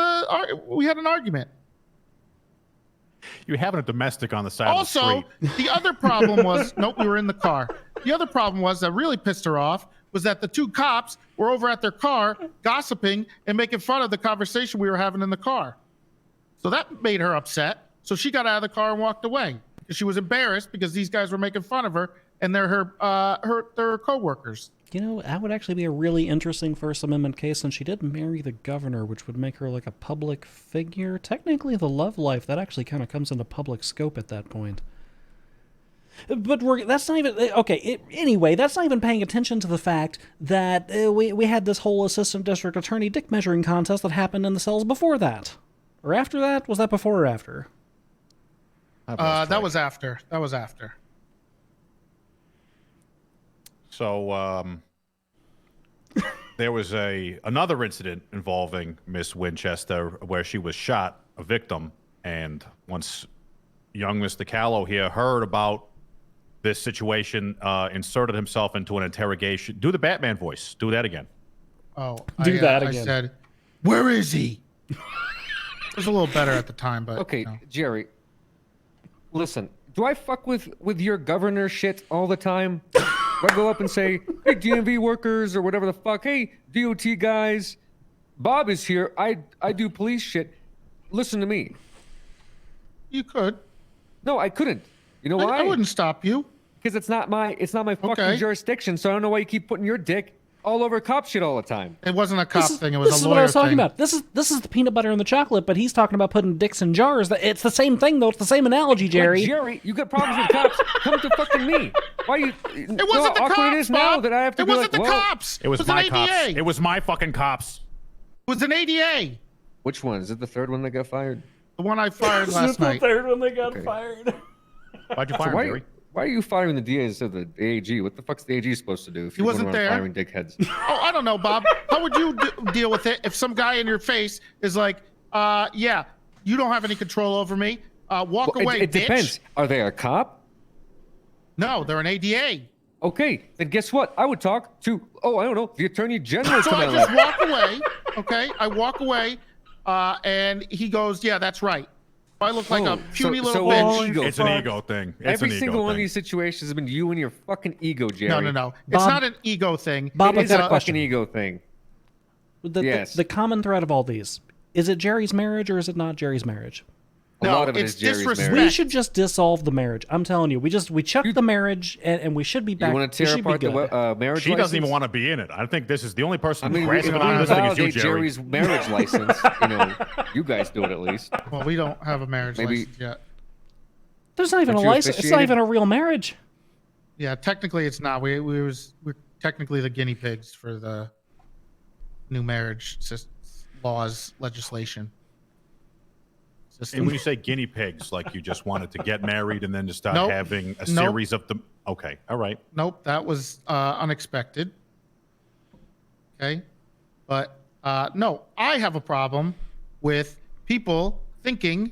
we had an argument. You having a domestic on the side of the street. Also, the other problem was, nope, we were in the car. The other problem was that really pissed her off was that the two cops were over at their car gossiping and making fun of the conversation we were having in the car. So that made her upset. So she got out of the car and walked away because she was embarrassed because these guys were making fun of her and they're her coworkers. You know, that would actually be a really interesting First Amendment case, since she did marry the governor, which would make her like a public figure. Technically, the love life, that actually kind of comes into public scope at that point. But that's not even... Okay, anyway, that's not even paying attention to the fact that we had this whole assistant district attorney dick measuring contest that happened in the cells before that. Or after that? Was that before or after? That was after. That was after. So, there was another incident involving Miss Winchester where she was shot, a victim, and once young Mr. Callow here heard about this situation, inserted himself into an interrogation. Do the Batman voice. Do that again. Oh, Do that again. I said, "Where is he?" It was a little better at the time, but okay, no. Jerry. Listen, do I fuck with your governor shit all the time? Do I go up and say, "Hey, DMV workers," or whatever the fuck? "Hey, DOT guys, Bob is here. I do police shit." Listen to me. You could. No, I couldn't. You know why? I wouldn't stop you. Because it's not my fucking jurisdiction. So I don't know why you keep putting your dick all over cop shit all the time. It wasn't a cop thing. It was a lawyer thing. This is what I was talking about. This is the peanut butter and the chocolate, but he's talking about putting dicks in jars. It's the same thing, though. It's the same analogy, Jerry. Like, Jerry, you got problems with cops. Come to fucking me. Why you? It wasn't the awkward cops, it is Bob. now that I have to It be wasn't like, the well, cops. It was my cops. It was my fucking cops. It was an ADA. Which one? Is it the third one that got fired? The one I fired last night. The third one they got fired. Why'd you fire him, Jerry? Why are you firing the DA instead of the AG? What the fuck's the AG supposed to do if He you're wasn't going around there. firing dickheads? Oh, I don't know, Bob. How would you deal with it if some guy in your face is like, yeah, you don't have any control over me. Walk away, It bitch. depends. Are they a cop? No, they're an ADA. Okay, then guess what? I would talk to, I don't know, the Attorney General. So I just walk away, okay? I walk away, and he goes, yeah, that's right. I look like a puny little bitch. It's an ego thing. Every single one of these situations has been you and your fucking ego, Jerry. No. It's not an ego thing. Bob, It's a fucking ego thing. Yes. The common thread of all these, is it Jerry's marriage or is it not Jerry's marriage? A lot of it is Jerry's marriage. We should just dissolve the marriage. I'm telling you, we chuck the marriage and we should be back. You want to tear apart the marriage She license? doesn't even want to be in it. I think this is the only person if grasping we on this thing is you, validate Jerry. Jerry's marriage license, you guys do it at least. Well, we don't have a marriage license yet. There's not even a license. It's not even a real marriage. Yeah, technically it's not. We're technically the guinea pigs for the new marriage laws legislation. And when you say guinea pigs, like you just wanted to get married and then to start having a series of them. Okay, all right. Nope, that was unexpected. Okay, but no, I have a problem with people thinking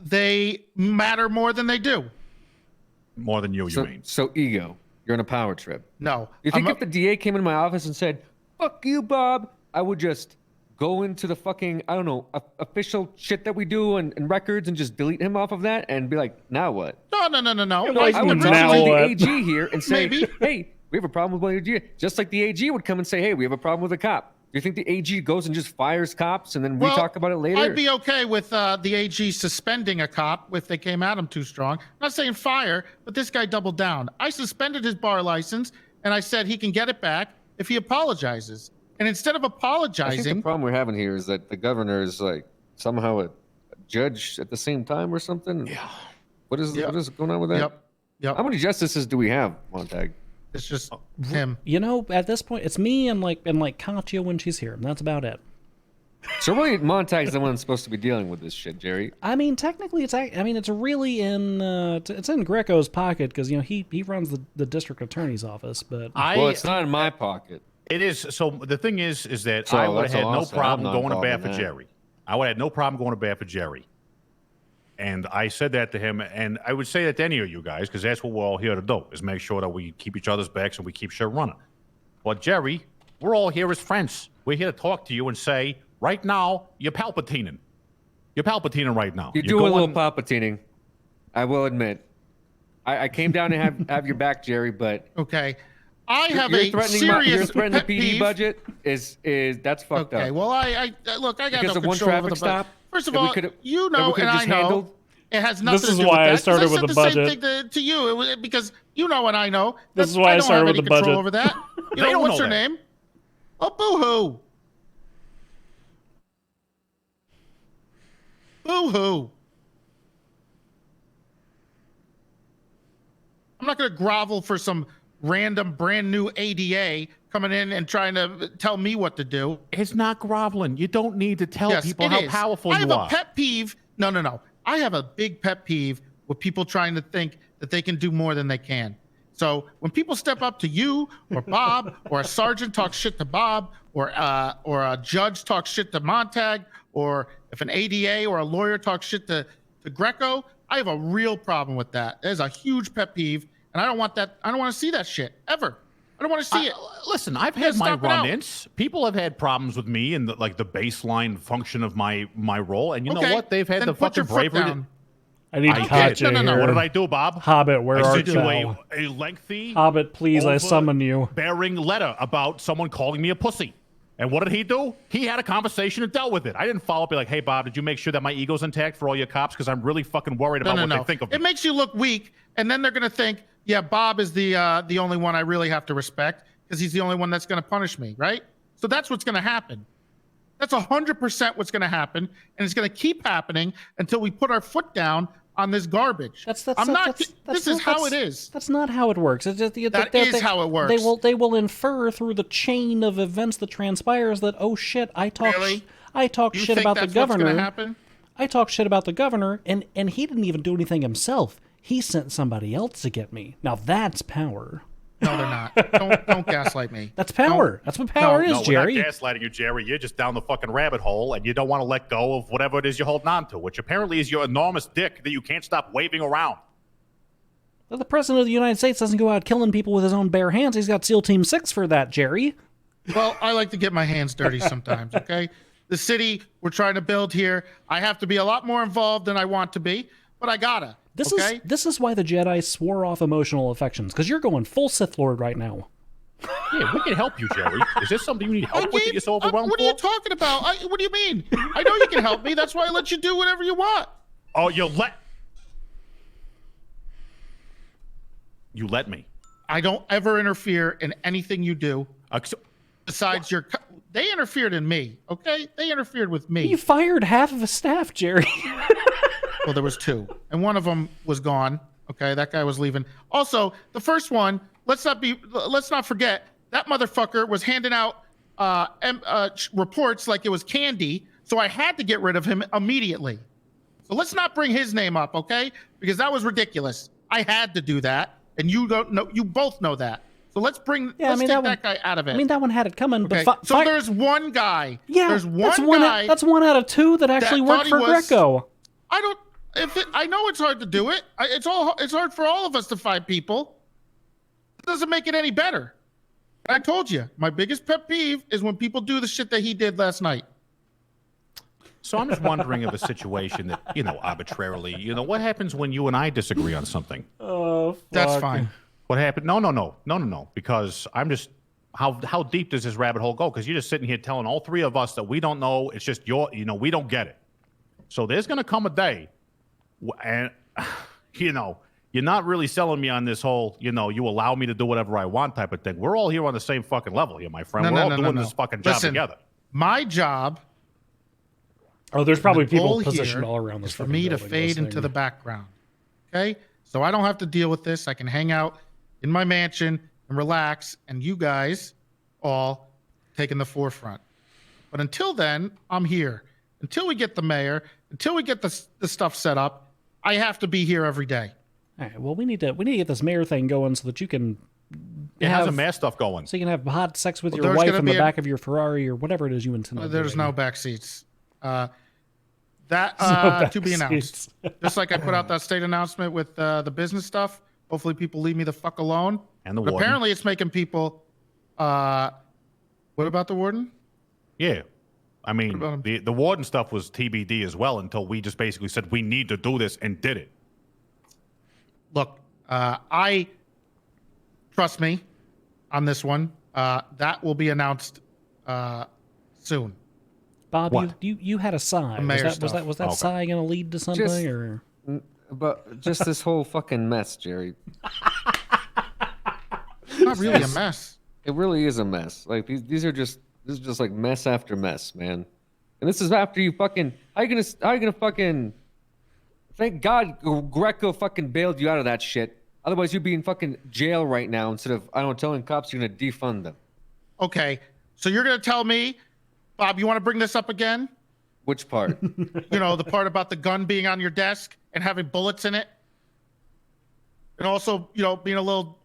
they matter more than they do. More than you mean? So ego. You're on a power trip. No. You think if the DA came into my office and said, "Fuck you, Bob," I would just go into the fucking, I don't know, official shit that we do and records and just delete him off of that and be like, now what? No. I would talk to the AG here and say, hey, we have a problem with what you do. Just like the AG would come and say, hey, we have a problem with a cop. Do you think the AG goes and just fires cops and then we talk about it later? I'd be okay with the AG suspending a cop if they came at him too strong. I'm not saying fire, but this guy doubled down. I suspended his bar license and I said he can get it back if he apologizes. And instead of I apologizing, think the problem we're having here is that the governor is like somehow a judge at the same time or something. Yeah. What is going on with that? Yep. How many justices do we have, Montag? It's just him. You know, at this point, it's me and Katya when she's here. And that's about it. So really, Montag's the one that's supposed to be dealing with this shit, Jerry. I mean, technically, it's really in it's in Greco's pocket because he runs the district attorney's office. But well, it's not in my pocket. It is. So the thing is that So I would that's have a had no loss that problem I'm not going to bat involved for in that. Jerry. I would have had no problem going to bat for Jerry. And I said that to him, and I would say that to any of you guys, because that's what we're all here to do, is make sure that we keep each other's backs and we keep shit running. But Jerry, we're all here as friends. We're here to talk to you and say, right now, you're palpitating. You're palpitating right now. You do a little palpitating, I will admit. I came down to have your back, Jerry, but okay. I have you're a threatening serious you're threatening pet the PD peeve. budget is that's fucked up. Okay, well, I look, I got Because no of one control over traffic the budget. stop First of that we all, could've- you that we know, could've and I just know, handled. it has nothing This to is do with why I that. 'Cause started with said the same budget. thing to you. It was because you know and I know. This is that why I don't started have with any the control budget. over that. They don't what's know her that. name? Oh, boo-hoo. Boo-hoo. I'm not going to grovel for some random brand new ADA coming in and trying to tell me what to do. It's not groveling. You don't need to tell people how powerful I you have are. a pet peeve. No. I have a big pet peeve with people trying to think that they can do more than they can. So when people step up to you or Bob or a sergeant talks shit to Bob or a judge talks shit to Montag, or if an ADA or a lawyer talks shit to Greco, I have a real problem with that. There's a huge pet peeve, and I don't want that. I don't want to see that shit ever. I don't want to see it. Listen, I've You had gotta my stop it out. run-ins. People have had problems with me and the baseline function of my role, and you know Okay, what? They've had then the put your fucking foot bravery. down. I need Katya did. here. What did I do, Bob? Hobbit, where I art sent thou? you a lengthy Hobbit, please, I summon you. bearing letter about someone calling me a pussy. And what did he do? He had a conversation and dealt with it. I didn't follow up, be like, hey, Bob, did you make sure that my ego's intact for all your cops? Because I'm really fucking worried about what they think of me. It makes you look weak, and then they're going to think, yeah, Bob is the only one I really have to respect because he's the only one that's going to punish me, right? So that's what's going to happen. That's 100% what's going to happen, and it's going to keep happening until we put our foot down on this garbage. This is how it is. That's not how it works. It's just, That is how it works. They will infer through the chain of events that transpires that, oh shit, I talk You shit think about the that's what's governor. gonna happen? I talk shit about the governor, and he didn't even do anything himself. He sent somebody else to get me. Now that's power. No, they're not. Don't gaslight me. That's power. That's what power is, Jerry. We're not gaslighting you, Jerry. You're just down the fucking rabbit hole, and you don't want to let go of whatever it is you're holding on to, which apparently is your enormous dick that you can't stop waving around. Well, the president of the United States doesn't go out killing people with his own bare hands. He's got SEAL Team 6 for that, Jerry. Well, I like to get my hands dirty sometimes, okay? The city we're trying to build here, I have to be a lot more involved than I want to be, but I gotta. This is why the Jedi swore off emotional affections, because you're going full Sith Lord right now. Yeah, we can help you, Jerry. Is this something you need help with that you're so overwhelmed What are you talking about? What do you mean? I know you can help me. That's why I let you do whatever you want. Oh, you let me. I don't ever interfere in anything you do. Besides they interfered in me, okay? They interfered with me. You fired half of a staff, Jerry. Well, there was two, and one of them was gone. Okay, that guy was leaving. Also, the first one, let's not forget that motherfucker was handing out reports like it was candy. So I had to get rid of him immediately. So let's not bring his name up, okay? Because that was ridiculous. I had to do that, and you don't know. You both know that. So let's take that guy out of it. I mean, that one had it coming. Okay. But So there's one guy. Yeah, there's that's one guy. That's one out of two that actually worked for Greco. I don't. I know it's hard to do it. It's hard for all of us to find people. It doesn't make it any better. I told you, my biggest pet peeve is when people do the shit that he did last night. So I'm just wondering of a situation that, arbitrarily, what happens when you and I disagree on something? Oh, fuck. That's fine. What happened? No. Because I'm just, how deep does this rabbit hole go? Because you're just sitting here telling all three of us that we don't know. It's just we don't get it. So there's going to come a day, and, you're not really selling me on this whole, you allow me to do whatever I want type of thing. We're all here on the same fucking level here, my friend. We're all doing this fucking job together. My job. Oh, there's probably people here positioned all around this. Is for me to fade into the background. Okay, so I don't have to deal with this. I can hang out in my mansion and relax, and you guys all taking the forefront. But until then, I'm here. Until we get the mayor, until we get the stuff set up, I have to be here every day. All right. Well, we need to get this mayor thing going so that you can. How's the mayor stuff going? So you can have hot sex with your wife in the back of your Ferrari or whatever it is you intend. There's no back seats. To be announced. Just like I put out that state announcement with the business stuff. Hopefully, people leave me the fuck alone. And the warden. warden. Apparently, it's making people. What about the warden? Yeah. I mean, the warden stuff was TBD as well until we just basically said we need to do this and did it. Look, I trust me on this one. That will be announced soon. Bob, you had a sigh. Was that sigh going to lead to something or? But just this whole fucking mess, Jerry. It's not really a mess. It really is a mess. Like this is just like mess after mess, man. And this is after you fucking how you gonna fucking thank God Greco fucking bailed you out of that shit. Otherwise you'd be in fucking jail right now instead of telling cops you're gonna defund them. Okay, so you're gonna tell me, Bob, you want to bring this up again? Which part? The part about the gun being on your desk and having bullets in it, and also being a little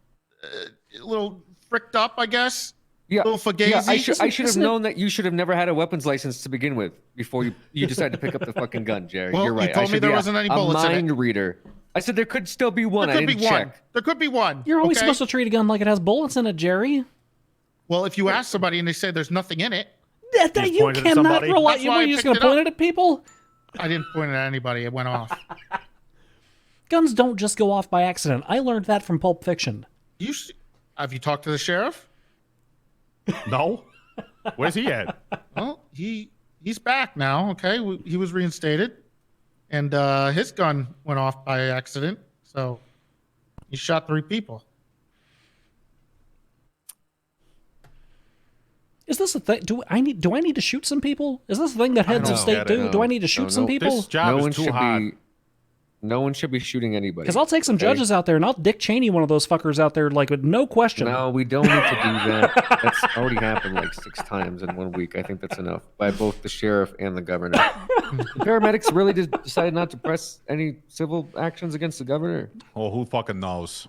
fricked up, I guess. Yeah, a little fugazi. I should have known that you should have never had a weapons license to begin with before you decided to pick up the fucking gun, Jerry. Well, You're right. You told me there wasn't any bullets in it. A mind reader. I said there could still be one. There could I didn't be one. check. There could be one. You're always supposed to treat a gun like it has bullets in it, Jerry. Well, if you ask somebody and they say there's nothing in it, you cannot rely. You're just going to point it at people. I didn't point it at anybody. It went off. Guns don't just go off by accident. I learned that from Pulp Fiction. Have you talked to the sheriff? No. Where's he at? Well, he's back now. Okay, he was reinstated, and his gun went off by accident. So he shot 3 people. Is this a thing? Do I need to shoot some people? Is this a thing that heads of state do? Do I need to shoot some people? This job is too hard. No one should be shooting anybody. Because I'll take some judges out there and I'll Dick Cheney one of those fuckers out there, like, with no question. No, we don't need to do that. That's already happened like 6 times in 1 week. I think that's enough by both the sheriff and the governor. The paramedics really just decided not to press any civil actions against the governor. Oh, who fucking knows?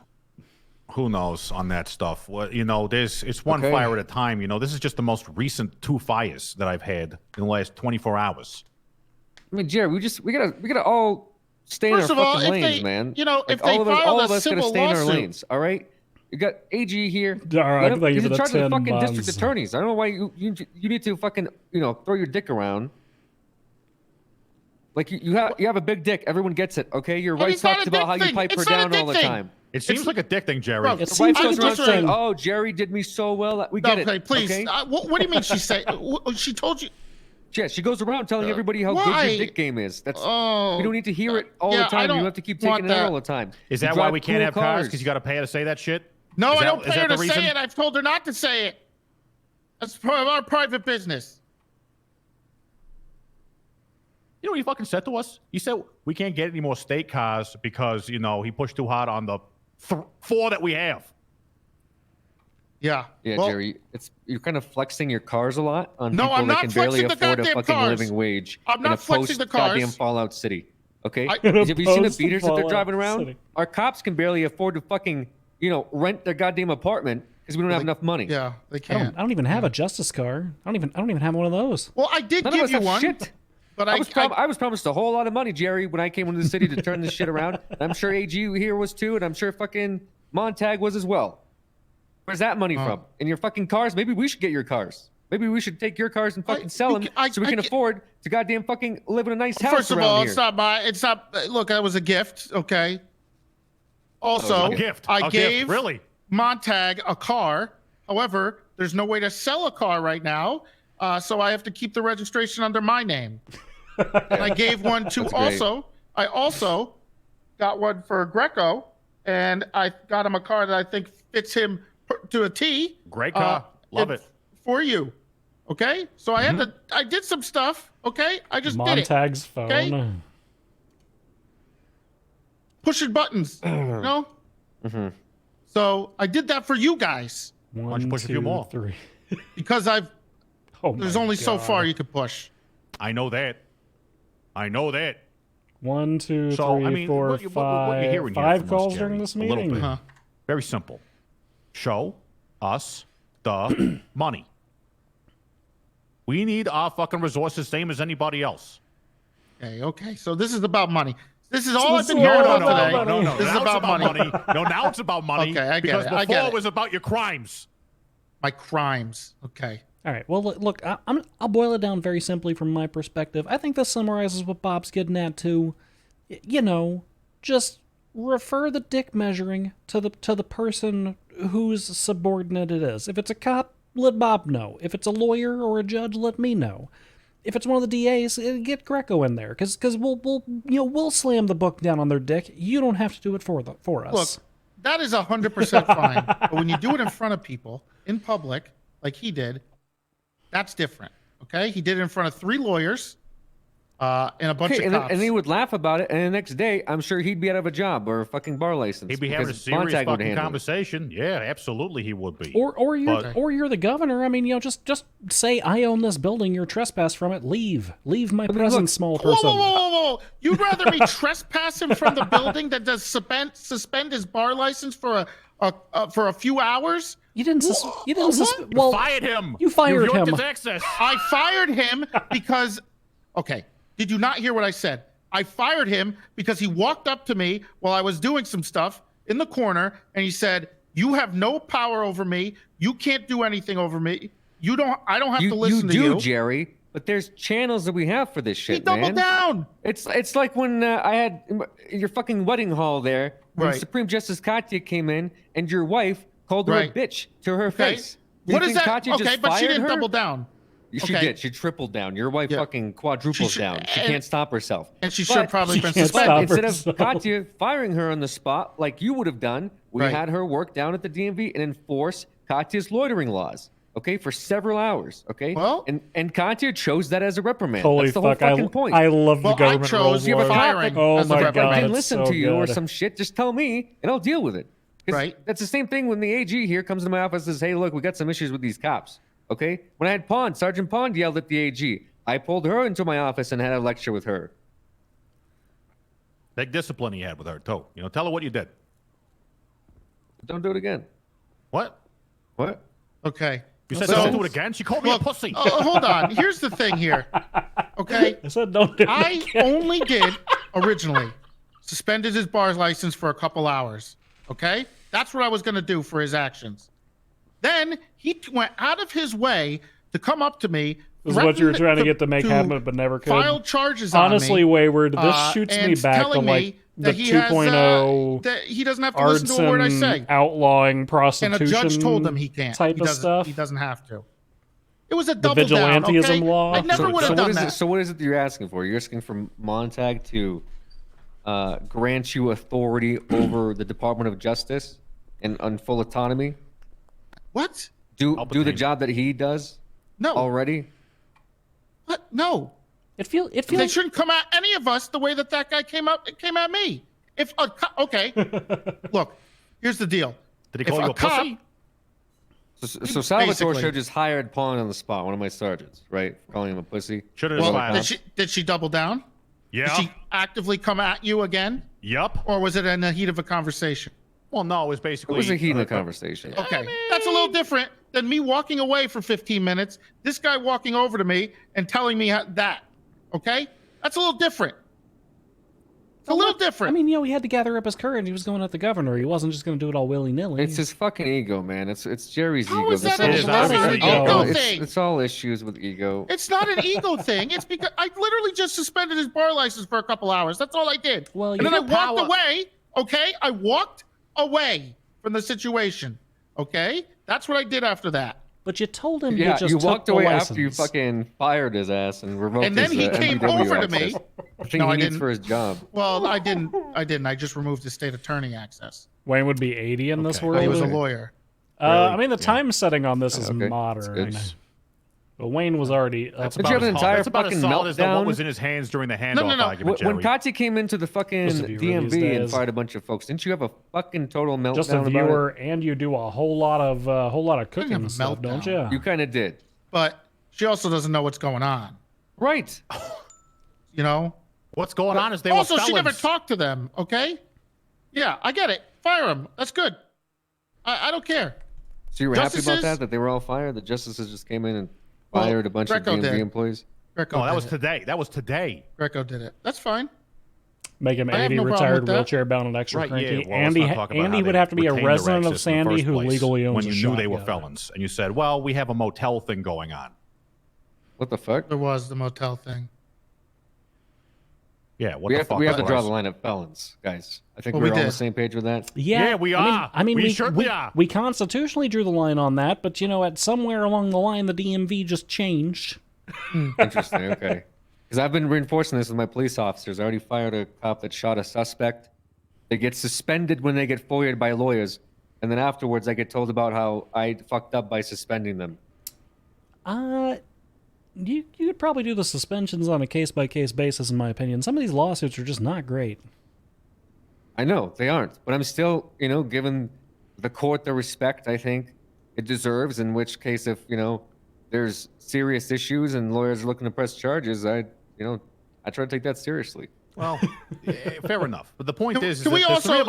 Who knows on that stuff? Well, it's one fire at a time. This is just the most recent 2 fires that I've had in the last 24 hours. I mean, Jerry, we gotta all stay First in our of all, fucking if lanes, they- man. if they all filed of a us gotta civil stay in our lawsuit- lanes. All right. You got AG here. All right, thank you he's for in the charge of the 10 fucking months. district attorneys. I don't know why you need to fucking throw your dick around. Like you have a big dick. Everyone gets it. Okay, your And wife it's not talks a about dick how you thing. pipe her It's not a down all the dick thing. time. It seems like a dick thing, Jerry. Bro, It Your seems wife like goes a around dick saying, thing. "Oh, Jerry did me so well." We get it. Okay, please. Okay? What do you mean she say? She told you? Yeah, she goes around telling everybody how why? good your dick game is. That's Oh, we don't need to hear it all yeah, the time. I You don't have to keep want taking it that. out all the time. Is You that why drive we can't cool have cars? Because you got to pay her to say that shit? No, Is I that- don't is pay her that to the say reason? it. I've told her not to say it. That's part of our private business. You know what he fucking said to us? He said we can't get any more state cars because, he pushed too hard on the 4 that we have. Yeah. Yeah, Well, Jerry, you're kind of flexing your cars a lot on No, people I'm that not can barely flexing the afford a goddamn fucking cars. living wage I'm in not a flexing the cars. goddamn Fallout City. Okay? I- Have you seen the Post beaters that they're Fallout driving around? City. Our cops can barely afford to fucking, rent their goddamn apartment because we don't have enough money. Yeah, they I can't. don't even have a justice car. I don't even have one of those. Well, I did None of give us you have one. shit. But I was promised a whole lot of money, Jerry, when I came into the city to turn this shit around. And I'm sure AG here was too, and I'm sure fucking Montag was as well. Where's that money from? In your fucking cars? Maybe we should get your cars. Maybe we should take your cars and fucking sell them so we can afford to goddamn fucking live in a nice house First of around all, here. it's not. Look, that was a gift. Okay. Also, A gift. I A gift, gave really? Montag a car. However, there's no way to sell a car right now, so I have to keep the registration under my name. And I gave one to That's great. I also got one for Greco, and I got him a car that I think fits him to a T. Great car. Love it. For you. Okay? So I had I did some stuff. Okay? I just did it. Montag's phone. Okay? Pushing buttons. Mm-hmm. So I did that for you guys. Why don't you push a few more? 3. Because there's only so God. far you can push. I know that. 1, 2, So, 3, I mean, 4, what you're 5. hearing here 5 from us, calls Jerry, during this a little meeting. bit. Very simple. Show us the money. We need our fucking resources, same as anybody else. Okay. So this is about money. This is all I've been No, hearing no, about today. no. This is Now it's about money. No, now it's about money. Okay, I get because it. before I get it it. was about your crimes. My crimes. Okay. All right. Well, look, I'll boil it down very simply from my perspective. I think this summarizes what Bob's getting at too. Just refer the dick measuring to the person whose subordinate it is. If it's a cop, let Bob know. If it's a lawyer or a judge, let me know. If it's one of the DAs, get Greco in there, because we'll slam the book down on their dick. You don't have to do it for us. Look, that is 100% fine. But when you do it in front of people, in public like he did, that's different. Okay, he did it in front of 3 lawyers and a bunch of cops. And he would laugh about it, and the next day, I'm sure he'd be out of a job or a fucking bar license. He'd be having a because serious Montag would fucking handle it. conversation. Yeah, absolutely, he would be. Or you're the governor. I mean, just say I own this building. You're trespassed from it. Leave my presence, small person. Whoa. You'd rather me trespass him from the building that does suspend his bar license for a few hours? You didn't suspend. Well, you fired him. You fired him. His access. I fired him because. Okay. Did you not hear what I said? I fired him because he walked up to me while I was doing some stuff in the corner, and he said, "You have no power over me. You can't do anything over me. I don't have to listen to you." You do, Jerry. But there's channels that we have for this shit, He doubled down. It's like when I had your fucking wedding hall there, when Right. Supreme Justice Katya came in, and your wife called her a bitch to her Okay. face. Do you What is think that? Katya Okay, just but she fired didn't her? double down. She Okay. did. She tripled down. Your wife fucking quadrupled down. She and- can't stop herself. and she should have probably been But suspended. instead herself. of Katya firing her on the spot like you would have done, we Right. had her work down at the DMV and enforce Katya's loitering laws. Okay, for several hours. Okay, Well, and Katya chose that as a reprimand. Holy That's the fuck! whole fucking point. I love the Well, I government chose rules. you have a Lord. firing Oh as the my reprimand. god! I can it's listen so to you or good. some shit. Just tell me, and I'll deal with it. 'Cause Right. That's the same thing when the AG here comes to my office and says, "Hey, look, we got some issues with these cops." Okay. When I had Pond, Sergeant Pond yelled at the AG. I pulled her into my office and had a lecture with her. Big discipline he had with her, too. Tell her what you did. Don't do it again. What? What? Okay. You said So- don't do it again? She called me a pussy. Hold on. Here's the thing here. Okay. I said don't do it I again. only did originally suspended his bar license for a couple hours. Okay. That's what I was going to do for his actions. Then he went out of his way to come up to me. This is what you were trying to get to make to happen, but never could. File charges on Honestly, me. Wayward, this shoots me and back to telling like me the that he has, 2.0 that he doesn't have to listen to a word I say. arson outlawing And prostitution a judge told him he can't. type he of doesn't, stuff. He doesn't have to. It was a The double down. vigilantism Okay? law. I never would have done that. So what is it that you're asking for? You're asking for Montag to grant you authority over the Department of Justice and on full autonomy? What? Do the job that he does? No. Already? What? No. It feels. They shouldn't come at any of us the way that guy came at me. If a okay, look, here's the deal. Did he call you a pussy? So Salvatore Basically. should just hired Pawn on the spot, one of my sergeants, right? For calling him a pussy. Should have Well, did she double down? Yeah. Did she actively come at you again? Yup. Or was it in the heat of a conversation? Well, no, it was basically. It was a heat in the conversation. Okay, that's a little different than me walking away for 15 minutes. This guy walking over to me and telling me that. Okay, that's a little different. It's a little different. I mean, he had to gather up his courage. He was going at the governor. He wasn't just going to do it all willy nilly. It's his fucking ego, man. It's Jerry's How ego. is that That's an all- ego? it's- It's not an ego it's- thing. It's all issues with ego. It's not an ego thing. It's because I literally just suspended his bar license for a couple hours. That's all I did. Well, and then you I have walked power. away. Okay, I walked away from the situation. Okay, that's what I did after that. But you told him Yeah, you just you took walked the away license. after you fucking fired his ass and revoked And then his he came MPW over to me. access. I think No, he I needs didn't. for his job. Well, I didn't. I just removed his state attorney access. Wayne would be 80 in this Okay. world. He was a lawyer. I mean, the time setting on this is Okay, that's modern. good. But Wayne was already. That's But you have an entire that's about as fucking solid as what meltdown. was in his hands during the handoff no. argument, When Jerry. Katya came into the fucking Just a viewer these DMV and days. fired a bunch of folks, didn't you have a fucking total meltdown just a about viewer, and you do a whole lot of have cooking a stuff, don't you? it? You kind of did. But she also doesn't know what's going on. Right. You know. What's going on is they Also, were she never felons. talked to them. Okay. Yeah, I get it. Fire them. That's good. I don't care. So you were happy about Justices- that they were all fired? The justices just came in and Well, fired a bunch Greco of DMV did. employees? Greco No, that did was it. today. That was today. Greco did it. That's fine. Make him I have 80, no problem retired, with that. wheelchair bound, and extra Right, cranky. yeah. Well, let's Andy, not talk about Andy how would they have to be a retained their resident of access in the Sandy first who place legally owns when a you knew they were shotgun. felons, and you said, "Well, we have a motel thing going on." What the fuck? There was the motel thing. Yeah, what We the have, fuck? we have to was? draw the line at felons, guys. I think Well, we're we all on the did. same page with that. Yeah, we are. I mean, We certainly are. We constitutionally drew the line on that, but at somewhere along the line, the DMV just changed. Interesting. Okay. Because I've been reinforcing this with my police officers. I already fired a cop that shot a suspect. They get suspended when they get FOIA'd by lawyers. and then afterwards I get told about how I fucked up by suspending them. You could probably do the suspensions on a case-by-case basis, in my opinion. Some of these lawsuits are just not great. I know they aren't, but I'm still, giving the court the respect I think it deserves. In which case, if there's serious issues and lawyers are looking to press charges, I try to take that seriously. Well, fair enough. But the point is can we also?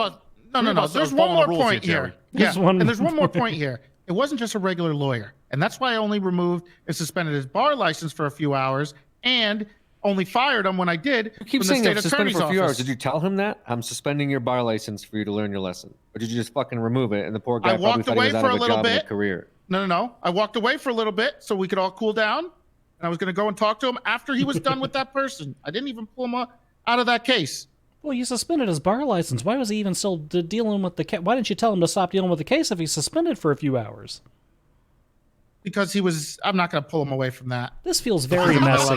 No. There's one more point here. Yeah, and there's one more point here. It wasn't just a regular lawyer, and that's why I only removed and suspended his bar license for a few hours, and only fired him when I did. You keep saying I'm suspended for a few hours. Did you tell him that I'm suspending your bar license for you to learn your lesson, or did you just fucking remove it? And the poor guy probably thought he was out of a job and a career. No. I walked away for a little bit so we could all cool down, and I was going to go and talk to him after he was done with that person. I didn't even pull him out of that case. Well, you suspended his bar license. Why was he even still dealing with the case? Why didn't you tell him to stop dealing with the case if he's suspended for a few hours? Because he was... I'm not going to pull him away from that. This feels very messy.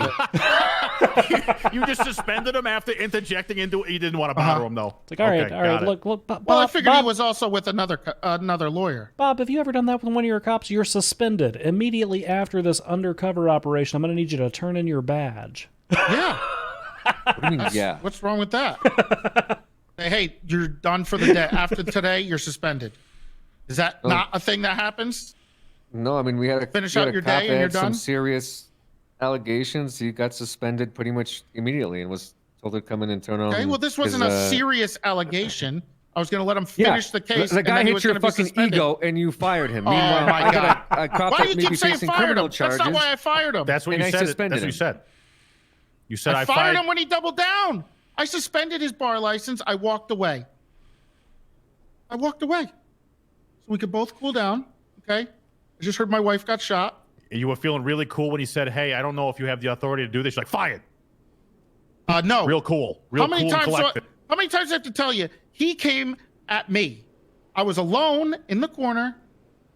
You just suspended him after interjecting into it. You didn't want to bother him, though. It's like, all right, look, Bob, well, I figured he was also with another lawyer. Bob, have you ever done that with one of your cops? You're suspended. Immediately after this undercover operation, I'm going to need you to turn in your badge. Yeah. What do you mean, yeah? What's wrong with that? Hey, you're done for the day. After today, you're suspended. Is that not a thing that happens? No, I mean, we had a finish out your day and you're done. Some serious allegations. He got suspended pretty much immediately and was told to come in and turn on. Okay, well, this wasn't a serious allegation. I was going to let him finish the case. The guy hit your fucking ego and you fired him. Meanwhile, I got a cop why do you that may keep be saying facing fired criminal him? charges. That's not why I fired him. That's what you said. That's what you said. You said I fired him when he doubled down. I suspended his bar license. I walked away. So we could both cool down. Okay. I just heard my wife got shot. And you were feeling really cool when he said, "Hey, I don't know if you have the authority to do this." You're like, fired. No. Real cool. How many times do I have to tell you? He came at me. I was alone in the corner,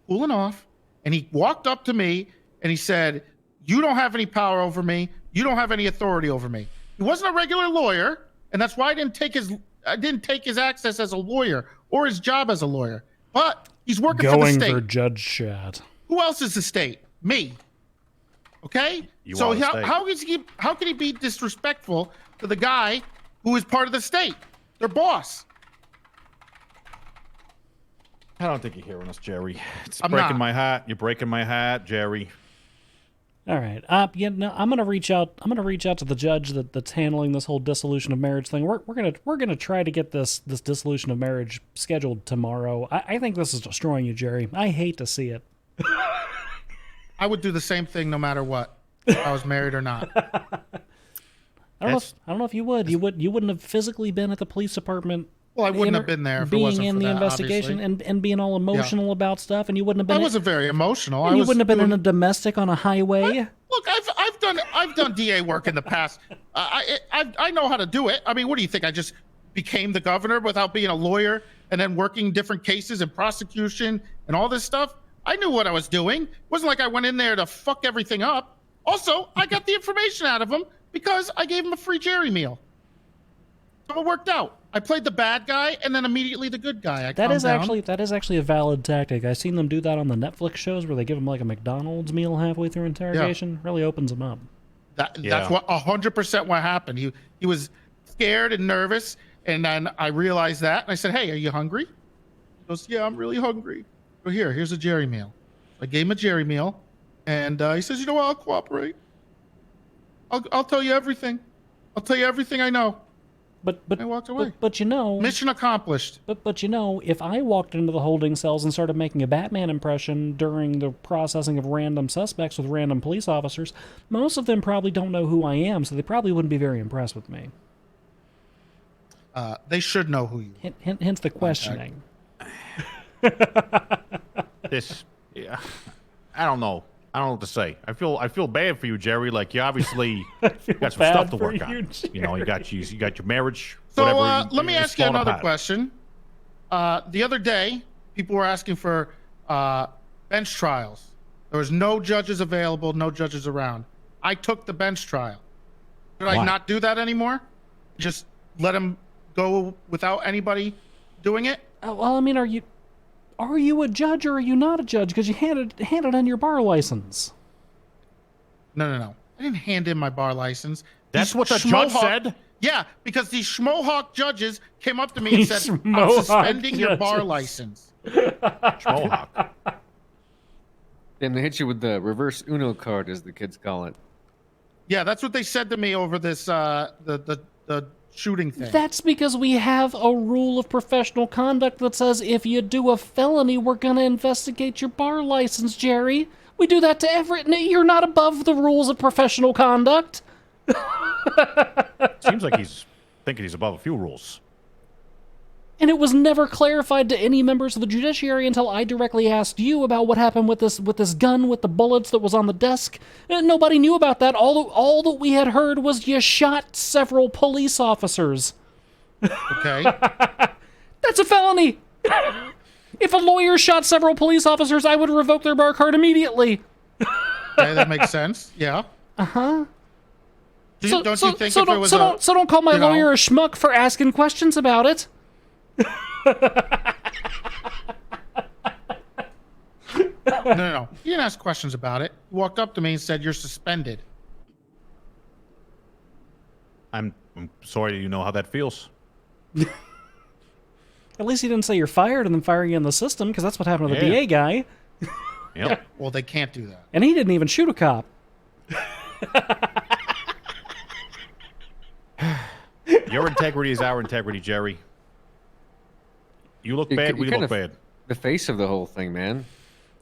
cooling off, and he walked up to me and he said, "You don't have any power over me. You don't have any authority over me." He wasn't a regular lawyer, and that's why I didn't take his access as a lawyer or his job as a lawyer. But he's working for the state. Going for Judge Chat. Who else is the state? Me. Okay? So how can he be disrespectful to the guy who is part of the state? Their boss. I don't think you're hearing us, Jerry. It's breaking my heart. You're breaking my heart, Jerry. All right. I'm gonna reach out. I'm gonna reach out to the judge that's handling this whole dissolution of marriage thing. We're gonna try to get this dissolution of marriage scheduled tomorrow. I think this is destroying you, Jerry. I hate to see it. I would do the same thing no matter what, if I was married or not. I don't know if you would. You wouldn't have physically been at the police department. Well, I wouldn't have been there if it being wasn't in for the that, investigation obviously. and being all emotional about stuff, and you wouldn't have been. I wasn't very emotional. And you wouldn't have been in a domestic on a highway. Look, I've done DA work in the past. I know how to do it. I mean, what do you think? I just became the governor without being a lawyer and then working different cases and prosecution and all this stuff? I knew what I was doing. It wasn't like I went in there to fuck everything up. Also, I got the information out of him because I gave him a free Jerry meal. So it worked out. I played the bad guy and then immediately the good guy. That is actually a valid tactic. I've seen them do that on the Netflix shows where they give them like a McDonald's meal halfway through interrogation. Really opens them up. That's what 100% what happened. He was scared and nervous, and then I realized that, and I said, "Hey, are you hungry?" He goes, "Yeah, I'm really hungry." Well, here's a Jerry meal. I gave him a Jerry meal, and he says, "You know what? I'll cooperate. I'll tell you everything. I'll tell you everything I know." But I walked away. But you know, mission accomplished. But you know, if I walked into the holding cells and started making a Batman impression during the processing of random suspects with random police officers, most of them probably don't know who I am, so they probably wouldn't be very impressed with me. They should know who you are. Hence the questioning. Yeah, I don't know. I don't know what to say. I feel bad for you, Jerry. Like you obviously got some stuff to work on. You know, you got your marriage. So let me ask you another question. The other day, people were asking for bench trials. There was no judges available, no judges around. I took the bench trial. Should I not do that anymore? Just let him go without anybody doing it? Well, I mean, are are you a judge or are you not a judge? Because you handed in your bar license. No. I didn't hand in my bar license. That's These what the judge schmohawk- said? Yeah, because these schmohawk judges came up to me and said, I'm Schmohawk suspending your bar judges. license. Schmohawk. Damn, they hit you with the reverse Uno card, as the kids call it. Yeah, that's what they said to me over this, the shooting thing. That's because we have a rule of professional conduct that says if you do a felony, we're going to investigate your bar license, Jerry. We do that to every... You're not above the rules of professional conduct. Seems like he's thinking he's above a few rules. And it was never clarified to any members of the judiciary until I directly asked you about what happened with this gun with the bullets that was on the desk. And nobody knew about that. All that we had heard was you shot several police officers. Okay. That's a felony. If a lawyer shot several police officers, I would revoke their bar card immediately. Okay, that makes sense. Yeah. Uh-huh. Don't you think so if it was don't call my you know- lawyer a schmuck for asking questions about it. No. You didn't ask questions about it. You walked up to me and said, you're suspended. I'm sorry you know how that feels. At least he didn't say you're fired and then fire you in the system, because that's what happened to the Yeah. DA guy. Yep. Yeah, well, they can't do that. And he didn't even shoot a cop. Your integrity is our integrity, Jerry. You look bad, we look bad. The face of the whole thing, man.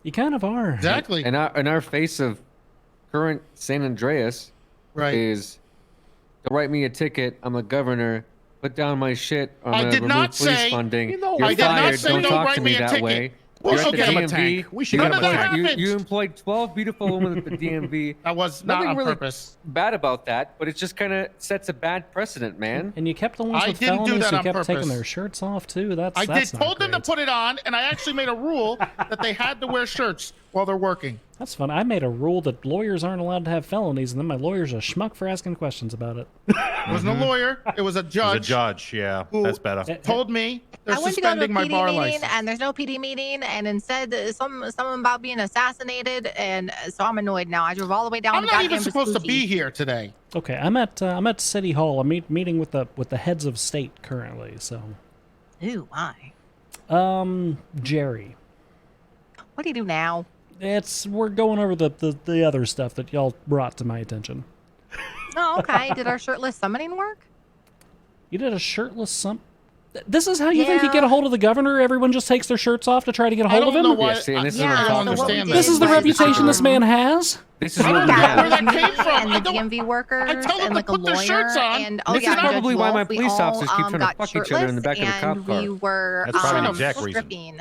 You kind of are. Exactly. And our face of current San Andreas is, don't write me a ticket. I'm a governor. Put down my shit. I'm I gonna did remove not police say- funding. You know, You're I did not fired. say Don't don't talk write to me me a that ticket. way. We You're should at the get him a DMV. tank. We should You get him a employed- tank. You employed 12 beautiful women at the DMV. That was not Nothing on really purpose. bad about that, but it just kind of sets a bad precedent, man. And you kept the ones I with didn't do felonies that who on kept taking purpose. their shirts off, too. That's I not told them to great. put it on, and I actually made a rule that they had to wear shirts while they're working. That's fun. I made a rule that lawyers aren't allowed to have felonies, and then my lawyer's a schmuck for asking questions about it. It wasn't a lawyer. It was a It was judge. a judge, yeah. who That's better. Told me they're I went to go to a suspending my PD bar meeting, license. and there's no PD meeting, and instead something about being assassinated, and so I'm annoyed now. I drove all the way down. I'm to not even goddamn supposed to Vespucci. be here today. Okay, I'm at City Hall. I'm meeting with the heads of state currently. So, Ooh, why? Jerry, What do you do now? we're going over the other stuff that y'all brought to my attention. Oh, okay. Did our shirtless summoning work? You did a shirtless This is how you think you Yeah. get a hold of the governor? Everyone just takes their shirts off to try to get a hold of him? Yeah, see, and this is what I'm I don't talking about. understand This is the reputation this man has? This is I what don't we know where have. that came from. And I the don't- DMV workers, I tell them and to like a put their lawyer, shirts on. and This is Judge probably why my Wolf, we police all, officers keep trying to got fuck each other in the back of the shirtless, cop and car. we were That's probably the exact reason. stripping.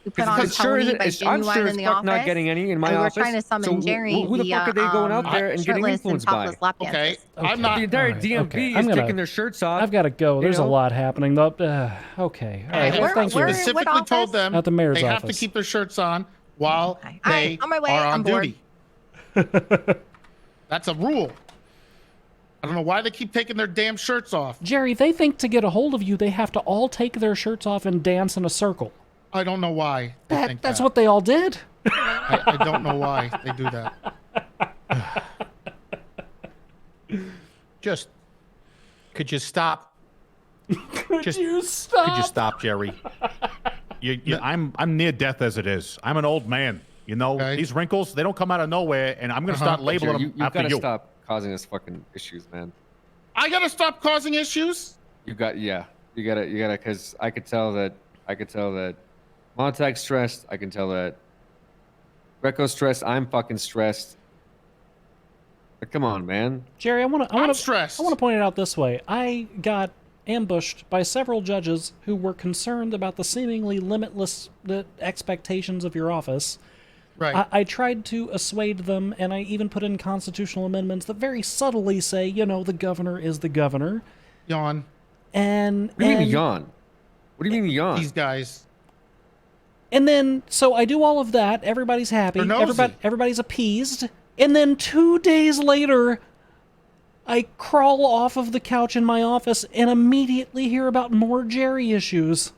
We put on Because sure, Tony by I'm Genuine sure in as the fuck office. not getting any in my and we were office. trying to summon So Jerry who the fuck are they going out there and getting shirtless influenced and by? topless lap Okay, dances. I'm not. The entire Alright, DMV okay. is I'm gonna- taking their shirts off. I've got to go. There's a know? lot happening. Though. Okay. All right. I Well, thank you. where- specifically what told office? them At the mayor's they have to office. keep their shirts on while Okay. they Alright, on my way, are on I'm bored. duty. That's a rule. I don't know why they keep taking their damn shirts off. Jerry, they think to get a hold of you, they have to all take their shirts off and dance in a circle. I don't know why they think That's that. what they all did. I don't know why they do that. Just, could you stop? Just, you stop? Could you stop, Jerry? I'm near death as it is. I'm an old man. You know, these wrinkles, they don't come out of nowhere, and I'm going to start labeling them You've after got to you. stop causing us fucking issues, man. I gotta stop causing issues. You gotta, because I could tell that Montag's stressed. I can tell that Greco's stressed. I'm fucking stressed. But come on, man. Jerry, I'm stressed. I want to point it out this way. I got ambushed by several judges who were concerned about the seemingly limitless expectations of your office. Right. I tried to assuade them, and I even put in constitutional amendments that very subtly say, the governor is the governor. Yawn. And What do you mean yawn? What do you mean yawn? These guys. And then, so I do all of that. Everybody's happy. They're nosy. Everybody's appeased. And then 2 days later, I crawl off of the couch in my office and immediately hear about more Jerry issues.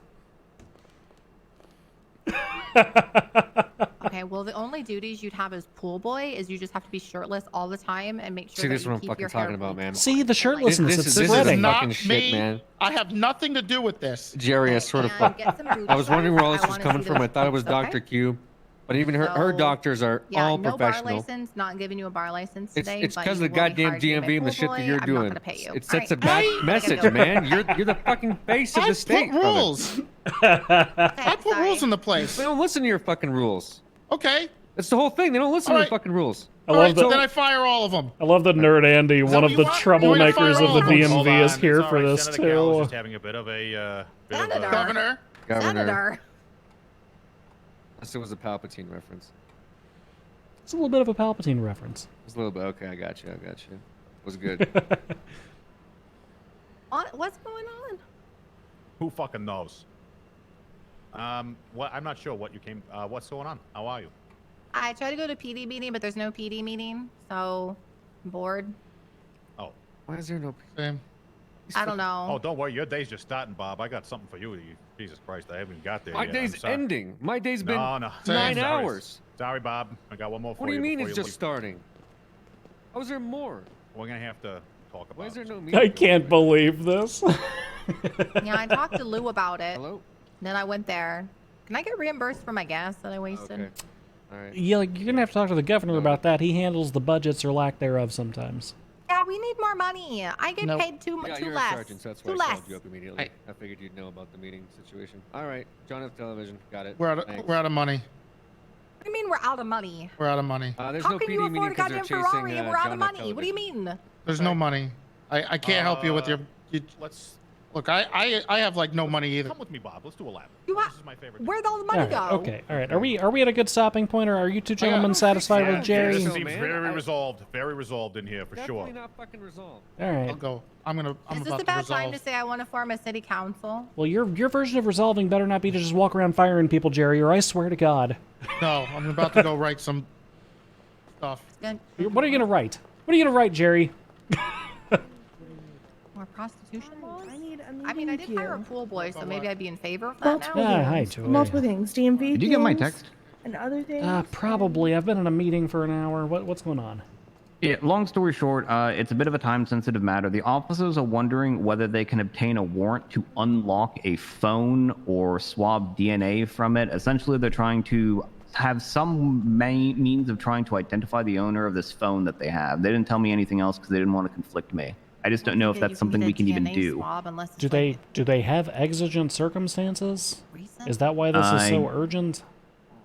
Okay, well, the only duties you'd have as pool boy is you just have to be shirtless all the time and make sure See, that this is you what I'm keep fucking your hair talking about, man. See the shirtlessness. This It's is spreading. fucking Not shit, me. man. I have nothing to do with this. Jerry, I sort of. and get some booty I was wondering where all this I was wanna coming see from. I those thought it was boots, okay? Dr. Q, but even her So, doctors are Yeah, all no bar professional. license. Not giving you a bar license It's today. it's but because you of the will be goddamn hired to be my DMV and the pool shit boy. that you're I'm doing. not gonna pay you. It All sets a right. bad Gotta message, go. man. You're the fucking face of I the put state. brother. rules. I put rules in the place. They don't listen to your fucking rules. Okay. That's the whole thing. They don't listen All to right. the fucking rules. I All love right, so that. then I fire all of them. I love that Nerd Andy, one of what the you want? You want me to troublemakers fire of the all of them? Hold DMV, is on. here It's all for right. this Senator Gallo's too. just having a bit of a Senator. Governor. Senator. Unless it was a Palpatine reference. It's a little bit of a Palpatine reference. It's a little bit. Okay, I got you. It was good. What's going on? Who fucking knows? What? I'm not sure what you came. What's going on? How are you? I tried to go to PD meeting, but there's no PD meeting, so I'm bored. Oh. Why is there no? Same. I don't know. Oh, don't worry. Your day's just starting, Bob. I got something for you. Jesus Christ, I haven't even got there My yet. day's I'm sorry. ending. My day's been No. 9 Sorry. hours. Sorry, Bob. I got one more for What do you mean before it's you just leave. starting? How is there more? We're gonna have to talk about. Why is there no I meeting? can't believe this. Yeah, I talked to Lou about it. Hello? Then I went there. Can I get reimbursed for my gas that I wasted? Okay. All right. Yeah, like, you're gonna have to talk to the governor about that. He handles the budgets or lack thereof sometimes. Yeah, we need more money. I get Nope. paid too Yeah, too you're less. a sergeant, so that's why Too I less. called you up immediately. I figured you'd know about the meeting situation. All right, John F. Television, got it. We're out of money. What do you mean we're out of money? We're out of money. There's How no can you PD meeting afford a because they're goddamn chasing Ferrari and we're out John of F. money? What do you mean? There's no money. I can't help you with your. Let's Look, I have like no money either. come with me, Bob. Let's do a lap. You This is my favorite. Where'd all the money All right, go? okay, all right. Are we at a good stopping point, or are you two gentlemen satisfied with Jerry? This so, seems man. very resolved. Very resolved in here for Definitely sure. not fucking resolved. All right. I'll go. I'm Is about this a to bad resolve. time to say I want to form a city council? Well, your version of resolving better not be to just walk around firing people, Jerry, or I swear to God. No, I'm about to go write some stuff. What are you gonna write? What are you gonna write, Jerry? More prostitution laws? I I did hire a pool boy, so maybe I'd be in favor of that Multiple now. hi, things. Joy. Multiple things. DMV. Did you get my things text? And other things. Probably. I've been in a meeting for an hour. What's going on? Yeah, long story short, it's a bit of a time-sensitive matter. The officers are wondering whether they can obtain a warrant to unlock a phone or swab DNA from it. Essentially, they're trying to have some means of trying to identify the owner of this phone that they have. They didn't tell me anything else because they didn't want to conflict me. I just don't know if that's something we can even do. Do they have exigent circumstances? Is that why this is so urgent?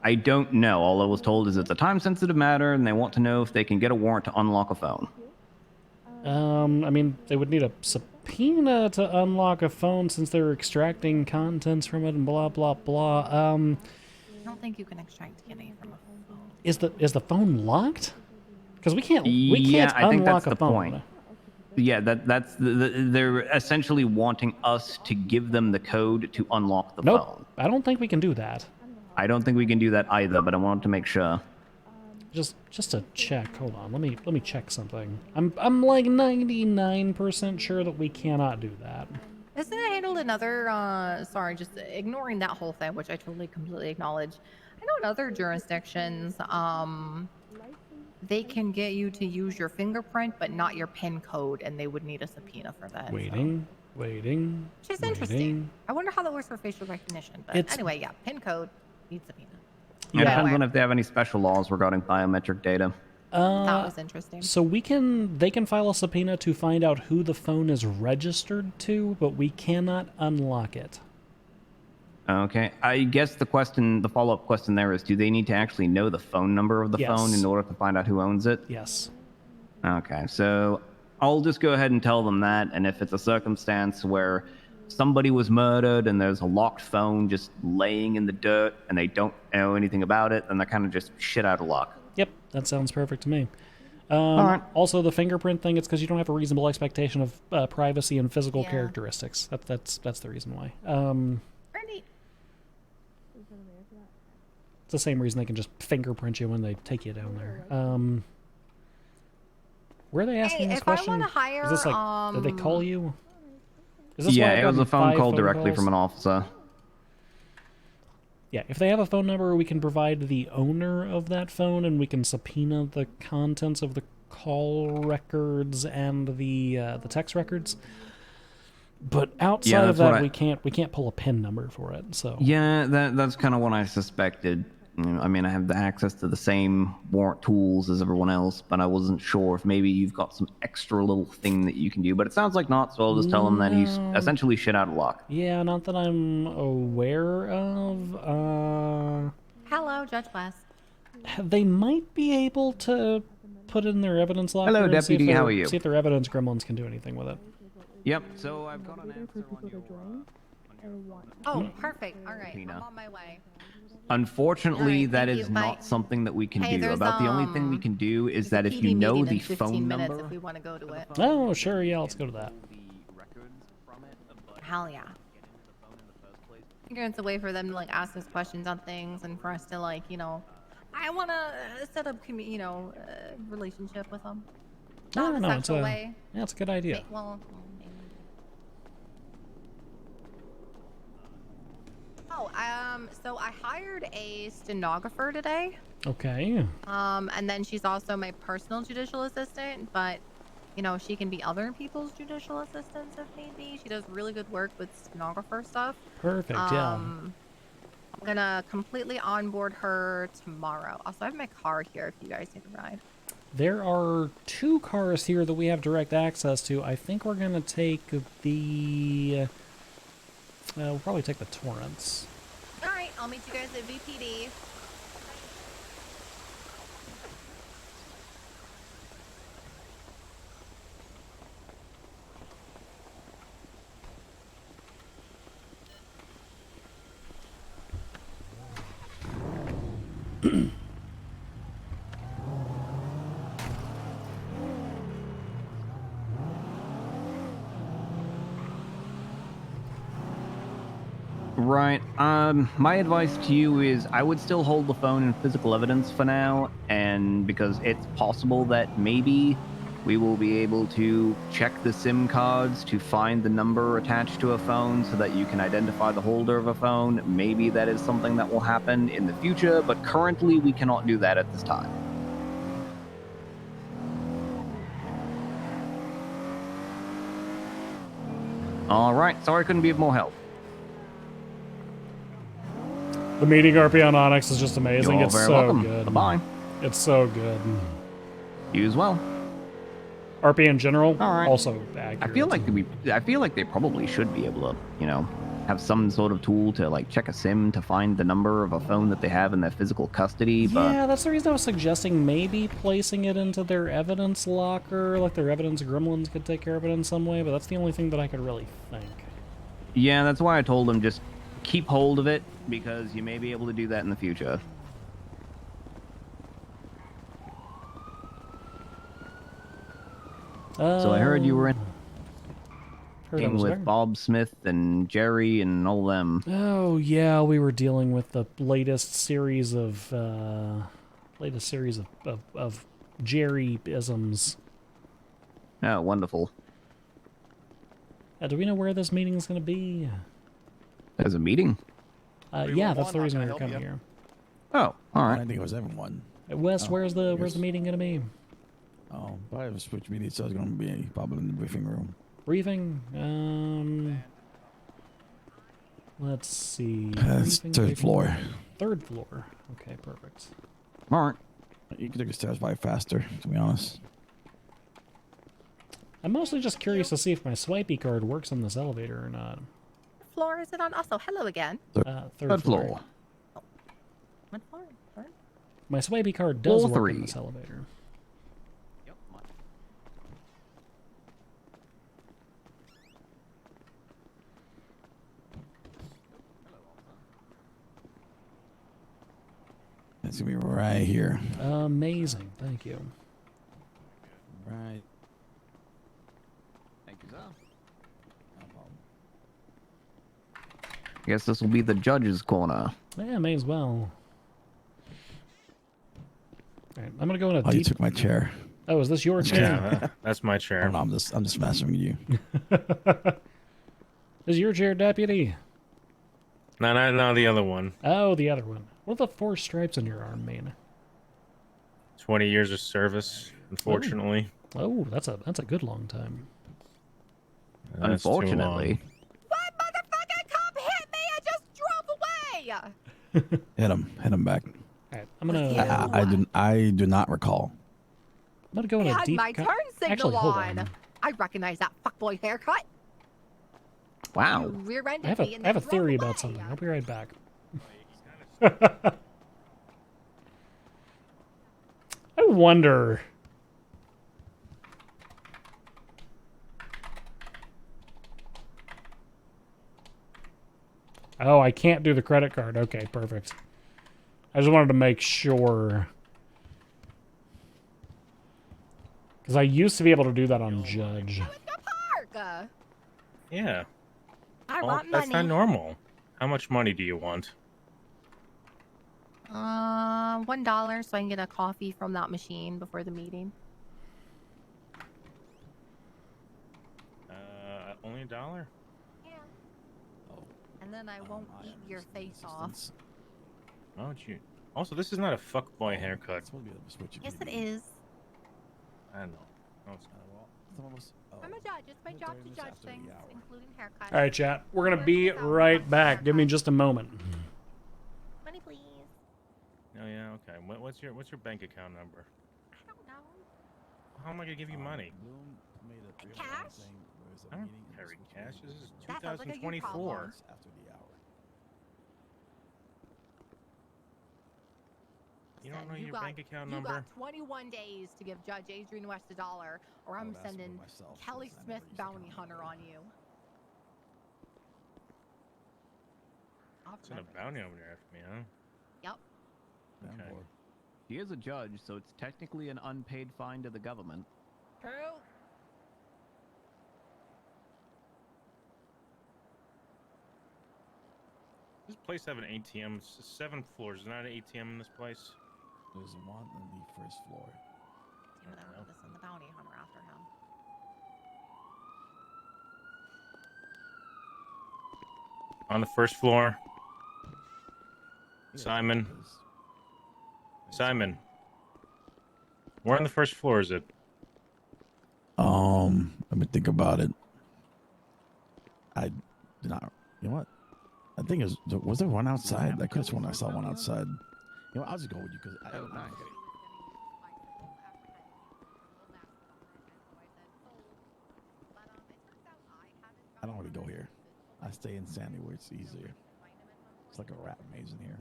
I don't know. All I was told is it's a time-sensitive matter, and they want to know if they can get a warrant to unlock a phone. They would need a subpoena to unlock a phone since they're extracting contents from it and blah blah blah. I don't think you can extract DNA from a phone. Is the phone locked? Because we can't Yeah, I think unlock that's a the phone. point. Yeah, that's they're essentially wanting us to give them the code to unlock the phone. I don't think we can do that. I don't think we can do that either, but I wanted to make sure. Just to check. Hold on. Let me check something. I'm like 99% sure that we cannot do that. Isn't it handled in other, sorry, just ignoring that whole thing, which I totally, completely acknowledge. I know in other jurisdictions, they can get you to use your fingerprint, but not your PIN code, and they would need a subpoena for that. Waiting. Which is interesting. I wonder how that works for facial recognition. But anyway, yeah, PIN code needs subpoena. It depends on if they have any special laws regarding biometric data. That was interesting. So they can file a subpoena to find out who the phone is registered to, but we cannot unlock it. Okay, I guess the follow-up question there is, do they need to actually know the phone number of the Yes. phone in order to find out who owns it? Yes. Okay, so I'll just go ahead and tell them that, and if it's a circumstance where somebody was murdered and there's a locked phone just laying in the dirt and they don't know anything about it, then they're kind of just shit out of luck. Yep, that sounds perfect to me. Alright. Also, the fingerprint thing, it's because you don't have a reasonable expectation of privacy and physical Yeah. characteristics. That's the reason why. Pretty. It's the same reason they can just fingerprint you when they take you down there. Were they asking this if I question? wanna hire, Is this like, did they call you? Is this why Yeah, I've it was a gotten phone 5 call directly calls? from an officer. Yeah, if they have a phone number, we can provide the owner of that phone, and we can subpoena the contents of the call records and the text records. But outside of that, we can't pull a PIN number for it. So yeah, that's kind of what I suspected. I mean, I have the access to the same warrant tools as everyone else, but I wasn't sure if maybe you've got some extra little thing that you can do. But it sounds like not, so I'll just tell him that he's essentially shit out of luck. Yeah, not that I'm aware of. Hello, Judge West. They might be able to put in their evidence locker. Hello, and see if Deputy. How are their- you? See if their evidence gremlins can do anything with it. Yep. So I've got an answer on your. Oh, perfect. All right, I'm on my way. Unfortunately, Alright, that thank is you. not Bye. something that we can Hey, do. there's, About the only thing we can do is that if you know the phone number. If we want to go to it. Oh, sure. Yeah, let's go to that. Hell yeah. I think it's a way for them to like ask us questions on things and for us to like, I want to set up, relationship with them. Not in a sexual way. Yeah, it's a good idea. Well, maybe. Oh, so I hired a stenographer today. Okay. And then she's also my personal judicial assistant, but she can be other people's judicial assistants if need be. She does really good work with stenographer stuff. Perfect, yeah. I'm gonna completely onboard her tomorrow. Also, I have my car here if you guys need a ride. There are 2 cars here that we have direct access to. I think we're gonna take the. We'll probably take the Torrance. All right, I'll meet you guys at VPD. Right. My advice to you is I would still hold the phone in physical evidence for now, and because it's possible that maybe we will be able to check the SIM cards to find the number attached to a phone so that you can identify the holder of a phone. Maybe that is something that will happen in the future, but currently we cannot do that at this time. All right. Sorry I couldn't be of more help. The meeting RP on Onyx is just amazing. You're It's very so welcome. good. Bye-bye. It's so good. You as well. RP in general, All right. also accurate. I feel like they probably should be able to, have some sort of tool to like check a SIM to find the number of a phone that they have in their physical custody. But Yeah, that's the reason I was suggesting maybe placing it into their evidence locker, like their evidence gremlins could take care of it in some way, but that's the only thing that I could really think. yeah, that's why I told them just keep hold of it because you may be able to do that in the future. So I heard you were in with Bob Smith and Jerry and all them. Oh yeah, we were dealing with the latest series of Jerry-isms. Oh, wonderful. Do we know where this meeting is going to be? There's a meeting? Yeah, that's the reason we were coming here. Oh, all right. I think it was everyone. Wes, where's the meeting going to be? Oh, probably was switch meeting, so it's going to be probably in the briefing room. Briefing? Let's see. It's third floor. Third floor. Okay, perfect. All right. You can take the stairs by faster, to be honest. I'm mostly just curious to see if my swipey card works on this elevator or not. What floor is it on? Also, hello again. Third floor. What floor? Third? My swipey card does Floor work in 3. this elevator. It's going to be right here. Amazing. Thank you. Right. Thank you, sir. I guess this will be the judge's corner. Yeah, may as well. All right, I'm gonna go in a Oh, deep. you took my chair. Oh, is this your chair? Yeah, that's my chair. Oh, no, I'm just messing with you. This is your chair, deputy. No, the other one. Oh, the other one. What do the 4 stripes on your arm mean? 20 years of service, unfortunately. Oh, that's a good long time. That's too Unfortunately. What motherfucking cop hit me? I just drove away. Hit him back. All right, I'm gonna. I do not recall. I'm gonna go in I a had deep. my turn signal Actually, hold on. I recognize that fuckboy haircut. Wow. You rear-ended I have me and I have then a theory drove about something. I'll be right back. I wonder. Oh, I can't do the credit card. Okay, perfect. I just wanted to make sure. Because I used to be able to do that on Judge. Park. Yeah. I Well, want that's money. not normal. How much money do you want? $1 so I can get a coffee from that machine before the meeting. Only $1? Yeah. And then I won't eat your face off. Why would you? Also, this is not a fuckboy haircut. Yes, it is. I don't know. No, it's not. I'm a judge. It's my job to judge things, including haircuts. All right, chat. We're gonna be right back. Give me just a moment. Money, please. Oh yeah, okay. What's your bank account number? I don't know. How am I gonna give you money? Cash? I don't carry cash. This is That sounds like a you 2024. problem. You don't know You your got- bank account You number? got 21 days to give Judge Adrian West $1, or I'm sending Kelly Smith bounty hunter on you. Send a bounty over there after me, huh? Yep. Okay. He is a judge, so it's technically an unpaid fine to the government. True. Does this place have an ATM? It's 7 floors. Is there not an ATM in this place? There's one on the first floor. See what I want to send the bounty hunter after him. On the first floor. Simon. Simon. Where on the first floor is it? Let me think about it. I did not. You know what? I think it was there one outside? I could have sworn I saw one outside. You know, I'll just go with you because I don't know. I don't really go here. I stay in Sandy where it's easier. It's like a rat maze in here.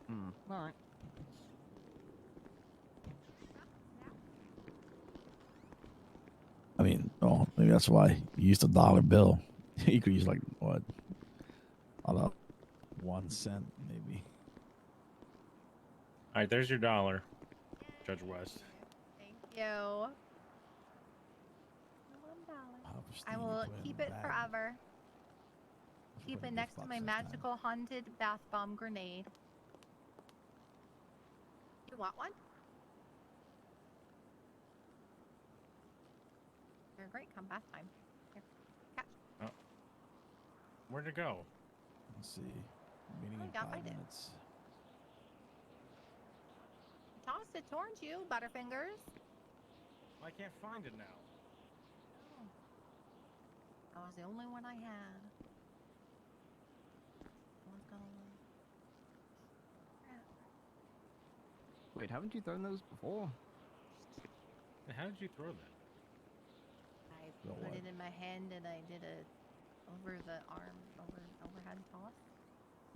All right. I mean, oh, maybe that's why you used $1 bill. You could use like what? I don't know, 1 cent maybe. All right, there's your $1, Judge West. Thank you. I will keep it forever. Keep it next to my magical haunted bath bomb grenade. You want one? You're great. Come bath time. Here, catch. Oh. Where'd it go? Let's see. Meeting Oh, in yeah, 5 find it. minutes. Tossed it towards you, Butterfingers. I can't find it now. Oh. That was the only one I had. One's gone. Wait, haven't you thrown those before? How did you throw that? I put it in my hand and I did a over the arm, overhead toss.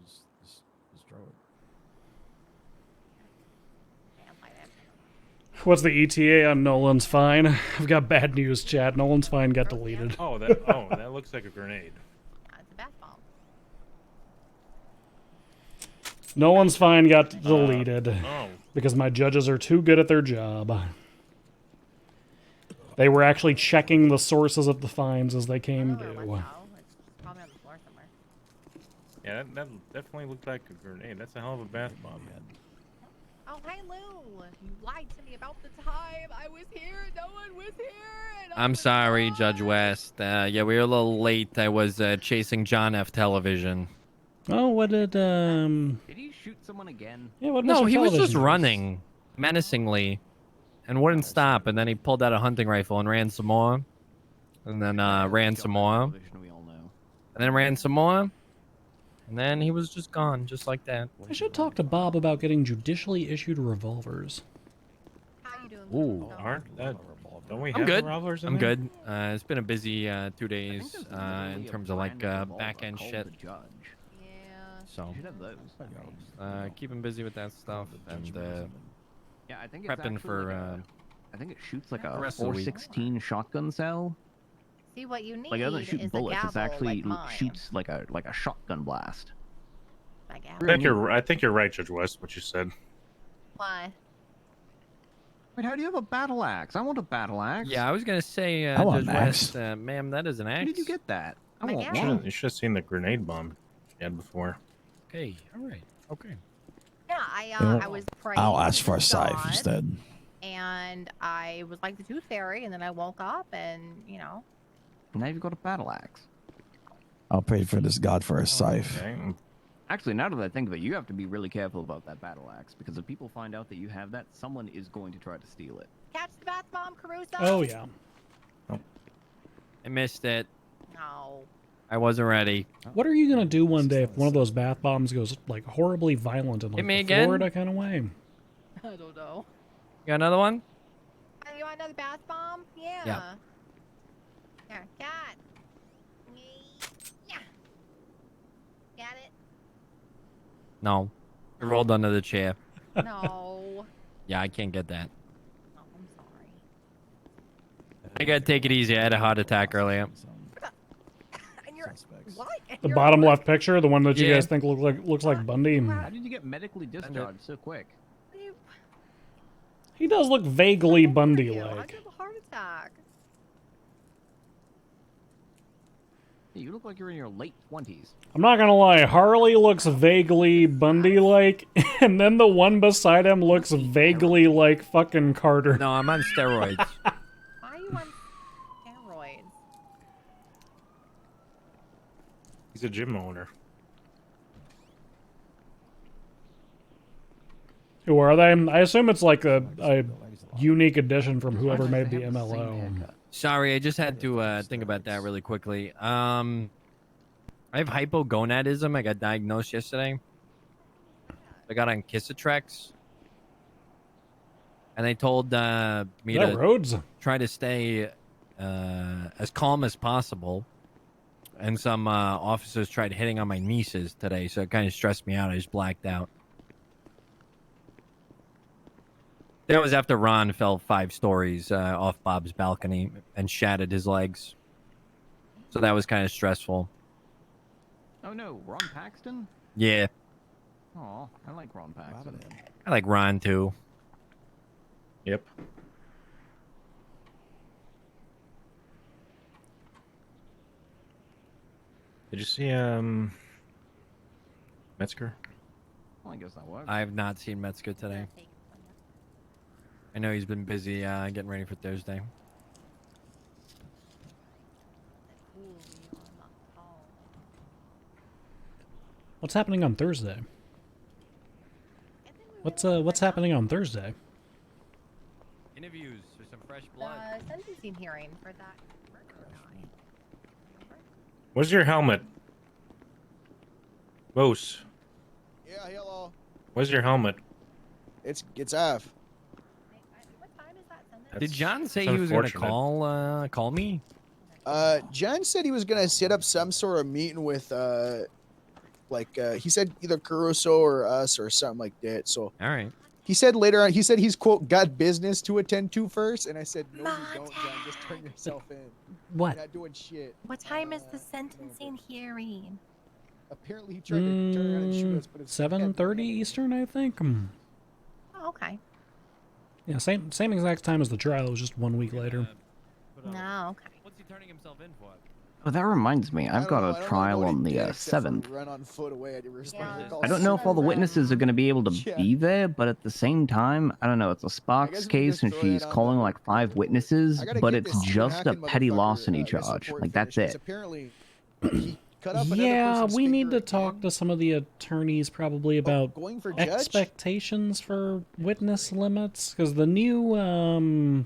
Just throw it. Okay, I'll find it. What's the ETA on Nolan's fine? I've got bad news, Chad. Nolan's fine got deleted. Oh, that looks like a grenade. It's a bath bomb. Nolan's fine got deleted oh. because my judges are too good at their job. They were actually checking the sources of the fines as they came due. It's probably on the floor somewhere. Yeah, that definitely looked like a grenade. That's a hell of a bath bomb. Oh, hi, Lou. You lied to me about the time. I was here. No one was here. And I'm sorry, Judge West. Yeah, we were a little late. I was chasing John F. Television. Oh, what did Did he shoot someone again? Yeah, what? No, Mr. he was Television just do? running menacingly and wouldn't stop. And then he pulled out a hunting rifle and ran some more. And then ran some more. And then ran some more. And then he was just gone, just like that. I should talk to Bob about getting judicially issued revolvers. How you doing? Ooh. Don't we I'm have good. revolvers in I'm there? good. It's been a busy 2 days in terms of like back end shit. Yeah. So You should have those. keep him busy with that stuff and Yeah, I think it's prepping actually for. like I think it shoots like a rest of the week. 416 shotgun cell. See, what you need Like it doesn't shoot is bullets. a It's gavel actually like mine. shoots like a shotgun blast. My gavel. I think you're right, Judge West. What you said. Why? Wait, how do you have a battle axe? I want a battle axe. Yeah, I was gonna say, I want Judge an axe. West, ma'am, that is an axe. Where did you get that? I My want gavel. one. You should have seen the grenade bomb you had before. Okay, all right, okay. Yeah, You know, I was praying. I'll ask to for a scythe God, instead. And I was like the Tooth Fairy, and then I woke up, and you know. Now you've got a battle axe. I'll pray for this god for a scythe. Okay. Actually, now that I think of it, you have to be really careful about that battle axe because if people find out that you have that, someone is going to try to steal it. Catch the bath bomb, Caruso. Oh yeah. I missed it. No. I wasn't ready. What are you gonna do one day if one of those bath bombs goes like horribly violent in like Hit me the again? Florida kind of way? I don't know. You got another one? You want another bath bomb? Yeah. Yeah. Here, got. Yeah. Got it? No. I rolled under the chair. No. Yeah, I can't get that. Oh, I'm sorry. I gotta take it easy. I had a heart attack earlier. And you're what? And The you're bottom what? left picture, the one that you Yeah. guys think looks like Bundy. How did you get medically discharged so quick? He does look vaguely How'd Bundy-like. you have a heart attack? Hey, you look like you're in your late 20s. I'm not gonna lie, Harley looks vaguely Bundy-like, and then the one beside him looks vaguely like fucking Carter. No, I'm on steroids. Why are you on steroids? He's a gym owner. Who are they? I assume it's like a unique addition from whoever made the MLO. Sorry, I just had to think about that really quickly. I have hypogonadism. I got diagnosed yesterday. I got on Kissatrex. And they told me Is that to Rhodes? try to stay as calm as possible. And some officers tried hitting on my nieces today, so it kind of stressed me out. I just blacked out. That was after Ron fell 5 stories off Bob's balcony and shattered his legs. So that was kind of stressful. Oh no, Ron Paxton? Yeah, Oh, I like Ron Paxton. I like Ron too. Yep. Did you see Metzger? Well, I guess that works. I have not seen Metzger today. I know he's been busy getting ready for Thursday. What's happening on Thursday? What's happening on Thursday? Interviews for some fresh blood. Sentencing hearing for that murder guy. Where's your helmet? Bose, Yeah, hello. where's your helmet? It's F. Did John say That's he was going to unfortunate. call me? John said he was gonna set up some sort of meeting with he said either Caruso or us or something like that. So All right. he said later on, he said he's quote got business to attend to first, and I said no, you don't, John. Just turn yourself in. What? You're not doing shit. What time is the sentencing hearing? Apparently he tried to turn around and shoot us, but it's 7:30 Eastern, I think. Oh, okay. Yeah, same exact time as the trial. It was just 1 week later. No, okay. What's he turning himself in for? Oh, that reminds me. I've got a trial on the 7th. Run on foot away. I didn't respond to the call. I don't know if all the witnesses are going to be able to be there, but at the same time, I don't know. It's a Sparks case, and she's calling like 5 witnesses, but it's just a petty larceny charge. Like, that's it. Apparently, he cut off another Yeah, person's we need finger to talk to some of the attorneys probably about going for judge? expectations for witness limits, because the new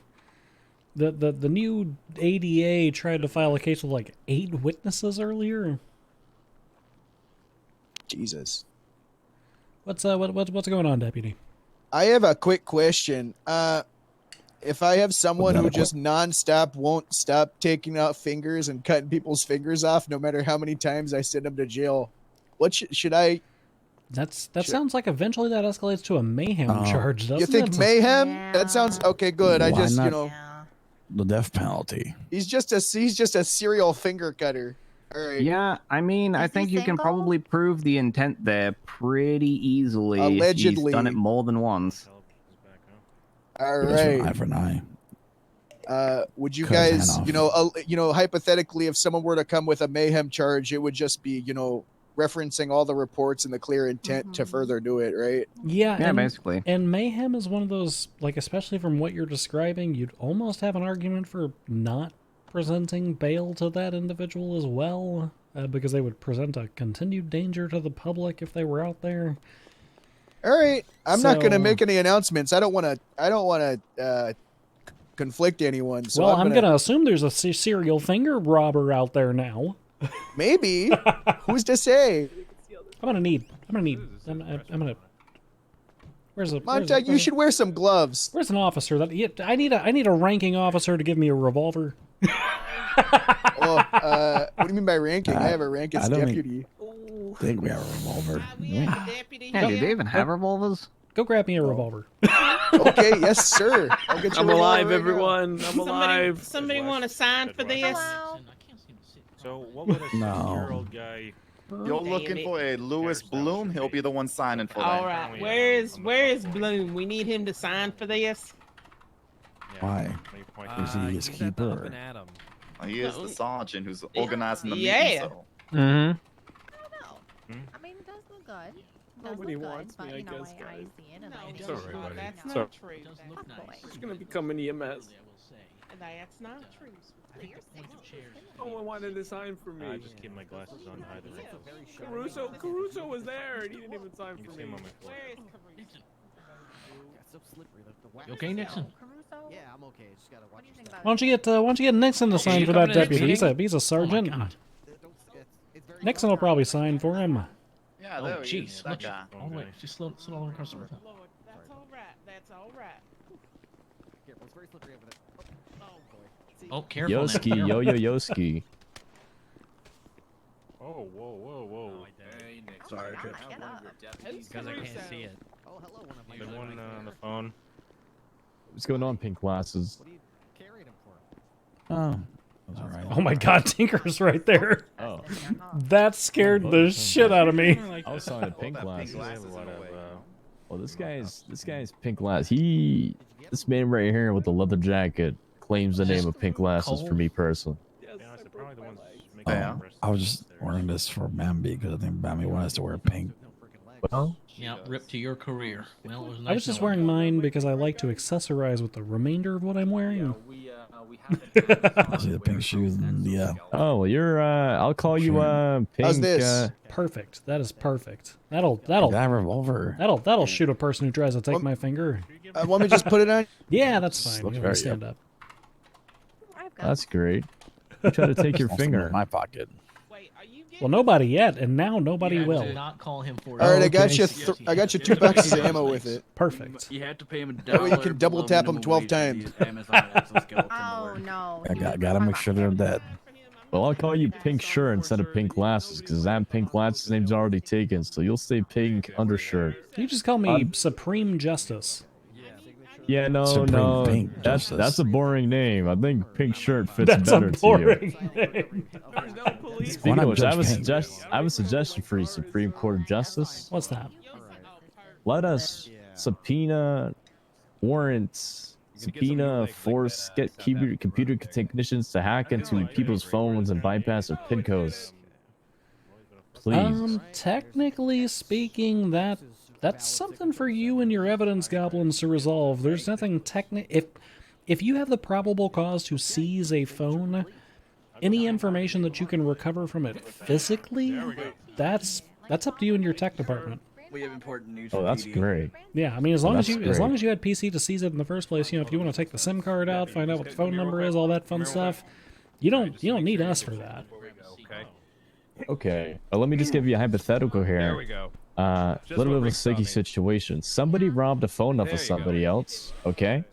the new ADA tried to file a case with like 8 witnesses earlier. Jesus. What's going on, Deputy? I have a quick question. If I have someone who just nonstop won't stop taking out fingers and cutting people's fingers off, no matter how many times I send them to jail, what should I? That sounds like eventually that escalates to a mayhem charge, doesn't You think it? mayhem? That sounds okay. Good. I Why just not the death penalty? he's just a serial finger cutter. All right. Yeah, I mean, I think you can probably prove the intent there pretty easily. Allegedly. If he's done it more than once. All That's an eye right. for an eye. Would you Cut his guys, hand off. hypothetically, if someone were to come with a mayhem charge, it would just be, referencing all the reports and the clear intent to further do it, right? Yeah, Yeah, basically. And mayhem is one of those, like, especially from what you're describing, you'd almost have an argument for not presenting bail to that individual as well, because they would present a continued danger to the public if they were out there. All right. I'm not going to So- make any announcements. I don't want to conflict anyone. So Well, I'm gonna assume there's a serial finger robber out there now. Maybe. Who's to say? I'm gonna. Where's Montag, you should wear some gloves. Where's an officer that? Yeah, I need a ranking officer to give me a revolver. What do you mean by ranking? I have a rank as I don't deputy. think we have a revolver. Yeah, do they even have revolvers? Go grab me a revolver. Okay, yes, sir. I'll get you I'm a alive, revolver right now. everyone. I'm alive. Somebody want to sign for this? So what would a No. 60-year-old guy? You're looking for a Lewis Bloom. He'll be the one signing for that. All right, where is Bloom? We need him to sign for this. Why? Is he his keeper? He is the sergeant who's organizing the Yeah. meeting. So. Mm-hmm. I mean, it does look good. It does Nobody look wants good, me, but, I you know, guess, I guys. see it and I It's all right, buddy. That's It's not all true. It's gonna become an EMS. That's not true. Oh, I wanted to sign for me. I just keep my glasses on either. Caruso was there, and he didn't even sign for me. Where is Caruso? You okay, Nixon? Yeah, I'm okay. Just gotta watch your step. Why don't you get Nixon to sign for that deputy? He's a sergeant. Nixon will probably sign for him. Yeah, Oh, there he is. jeez. That Look. guy. Oh, wait. Just slow all across the room. That's all right. That's all right. Oh, careful. now, Yoski, careful. Yoski. Oh, whoa. Sorry, Chris. Because I can't see it. There's one on the phone. What's going on, pink glasses? Oh, that's all right. Oh my God, Tinker's right there. Oh. That scared the shit out of me. I was talking to pink glasses. Whatever. Well, this guy's pink glass. This man right here with the leather jacket claims the name of pink glasses for me personally. I was just wearing this for Bambi because I think Bambi wants to wear pink. Well, Yeah, rip to your career. Well, it was nice I was just knowing wearing mine because I like to accessorize with the remainder of what I'm wearing. I see the pink shoes and yeah. Oh, well, you're. I'll call you pink. How's this? Perfect. That is perfect. That'll That revolver. that'll shoot a person who tries to take my finger. Want me to just put it on? Yeah, that's fine. Looks You very can stand up. That's great. You try to take your finger in my pocket. Well, nobody yet, and now nobody will. Do not call him for All right, Oh, I got okay. you. I got you 2 boxes of ammo with it. Perfect. You have to pay him a That way you can double tap them 12 times. Oh no. I gotta make sure they're dead. Well, I'll call you pink shirt instead of pink glasses because that pink glasses name's already taken, so you'll stay pink undershirt. You just call me Supreme Justice. Yeah, no, Supreme no, Pink that's Justice. a boring name. I think pink shirt fits That's a better boring to name. you. Why Speaking not of which, I Judge have, Pink? I have a suggestion for you, Supreme Court of Justice. What's that? Let us subpoena, warrant, subpoena, force, get computer technicians to hack into people's phones and bypass their PIN codes. Please. Technically speaking, that's something for you and your evidence goblins to resolve. There's nothing if you have the probable cause to seize a phone, any information that you can recover from it physically, that's up to you and your tech department. We have important news. Oh, that's great. Yeah, I mean, as long as you had PC to seize it in the first place, if you want to take the SIM card out, find out what the phone number is, all that fun stuff, you don't need us for that. Okay, let me just give you a hypothetical here. There we go. A little bit of a sticky situation. Somebody robbed a phone off of somebody else, okay?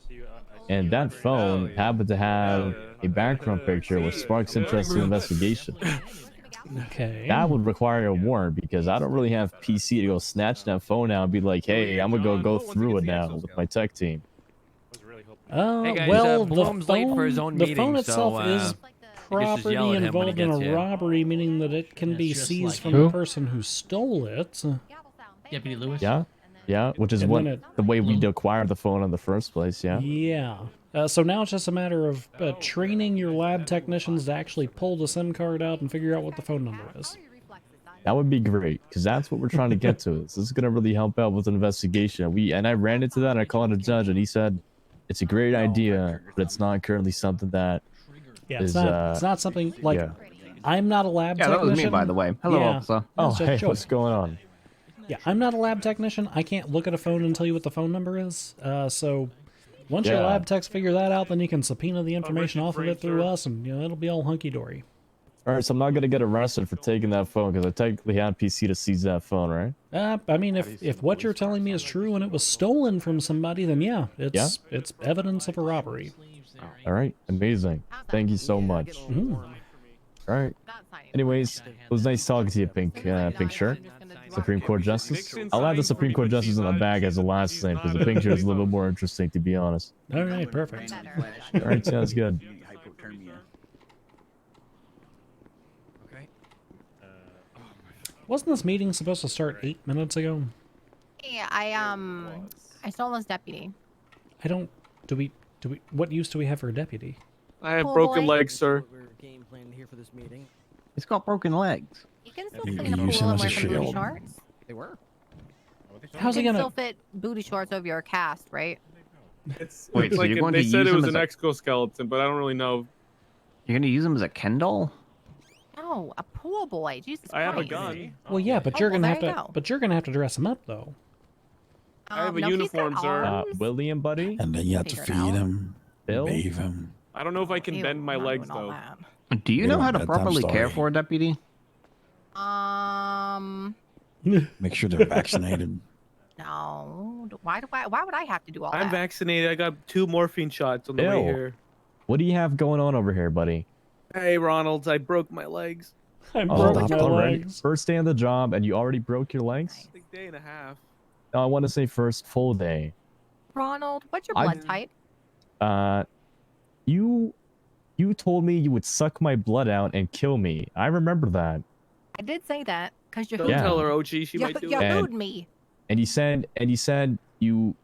And that phone happened to have a background picture which sparks interest in investigation. Okay. That would require a warrant because I don't really have PC to go snatch that phone out and be like, hey, I'm gonna go through it now with my tech team. Hey guys, well, Bloom's late for his own the meeting, phone itself so, is property yell at him when he involved in gets a here. robbery, meaning that it can be seized from Who? the person who stole it. Deputy Lewis. Yeah, which is And what then the way we acquired the phone in the first place, yeah? Yeah. So now it's just a matter of training your lab technicians to actually pull the SIM card out and figure out what the phone number is. That would be great, because that's what we're trying to get to. This is going to really help out with an investigation. I ran into that, and I called a judge, and he said, it's a great idea, but it's not currently something that it's not something, like, I'm not a lab technician. That was me, by the way. Hello, officer. Oh, hey, what's going on? Yeah, I'm not a lab technician. I can't look at a phone and tell you what the phone number is. So once your lab techs figure that out, then you can subpoena the information off of it through us, and it'll be all hunky-dory. All right, so I'm not going to get arrested for taking that phone because I technically had PC to seize that phone, right? I mean, if what you're telling me is true and it was stolen from somebody, then it's evidence of a robbery. All right, amazing. Thank you so much. All right. Anyways, it was nice talking to you, Pink Shirt. Supreme Court Justice. I'll add the Supreme Court Justice in the bag as the last name because the pink shirt is a little bit more interesting, to be honest. All right, perfect. All right, sounds good. Wasn't this meeting supposed to start 8 minutes ago? Yeah, I stole this deputy. What use do we have for a deputy? I have broken legs, sir. It's got broken legs. You can still clean a pool and wear some booty shorts. They were. How's you he can gonna still fit booty shorts over your cast, right? Wait, so like you're going they to said use it was them an as exoskeleton, but I don't really know. You're going to use them as a Ken doll? No, a pool boy. Jesus I have a Christ. gun. Well, yeah, but Oh, you're well, gonna there have you to. go. But you're gonna have to dress him up, though. I have a No, he's uniform, got sir. arms. William, buddy? And then you have to Figure it feed out. him, Bill? bathe him. I don't know if I can Ew, bend my I'm not legs doing all though. that. Do you know how to Bedtime properly care story. for a deputy? Make sure they're vaccinated. No. Why would I have to do all I'm that? vaccinated. I got 2 morphine shots on the way Bill. here. What do you have going on over here, buddy? Hey, Ronald, I broke my legs. I Oh, broke my already? legs. First day on the job, and you already broke your legs? Like day and a half. No, I want to say first full day. Ronald, what's your I- blood type? You told me you would suck my blood out and kill me. I remember that. I did say that because you Don't Yeah. tell her, OG. She you, might do you it. hooed me. And you said you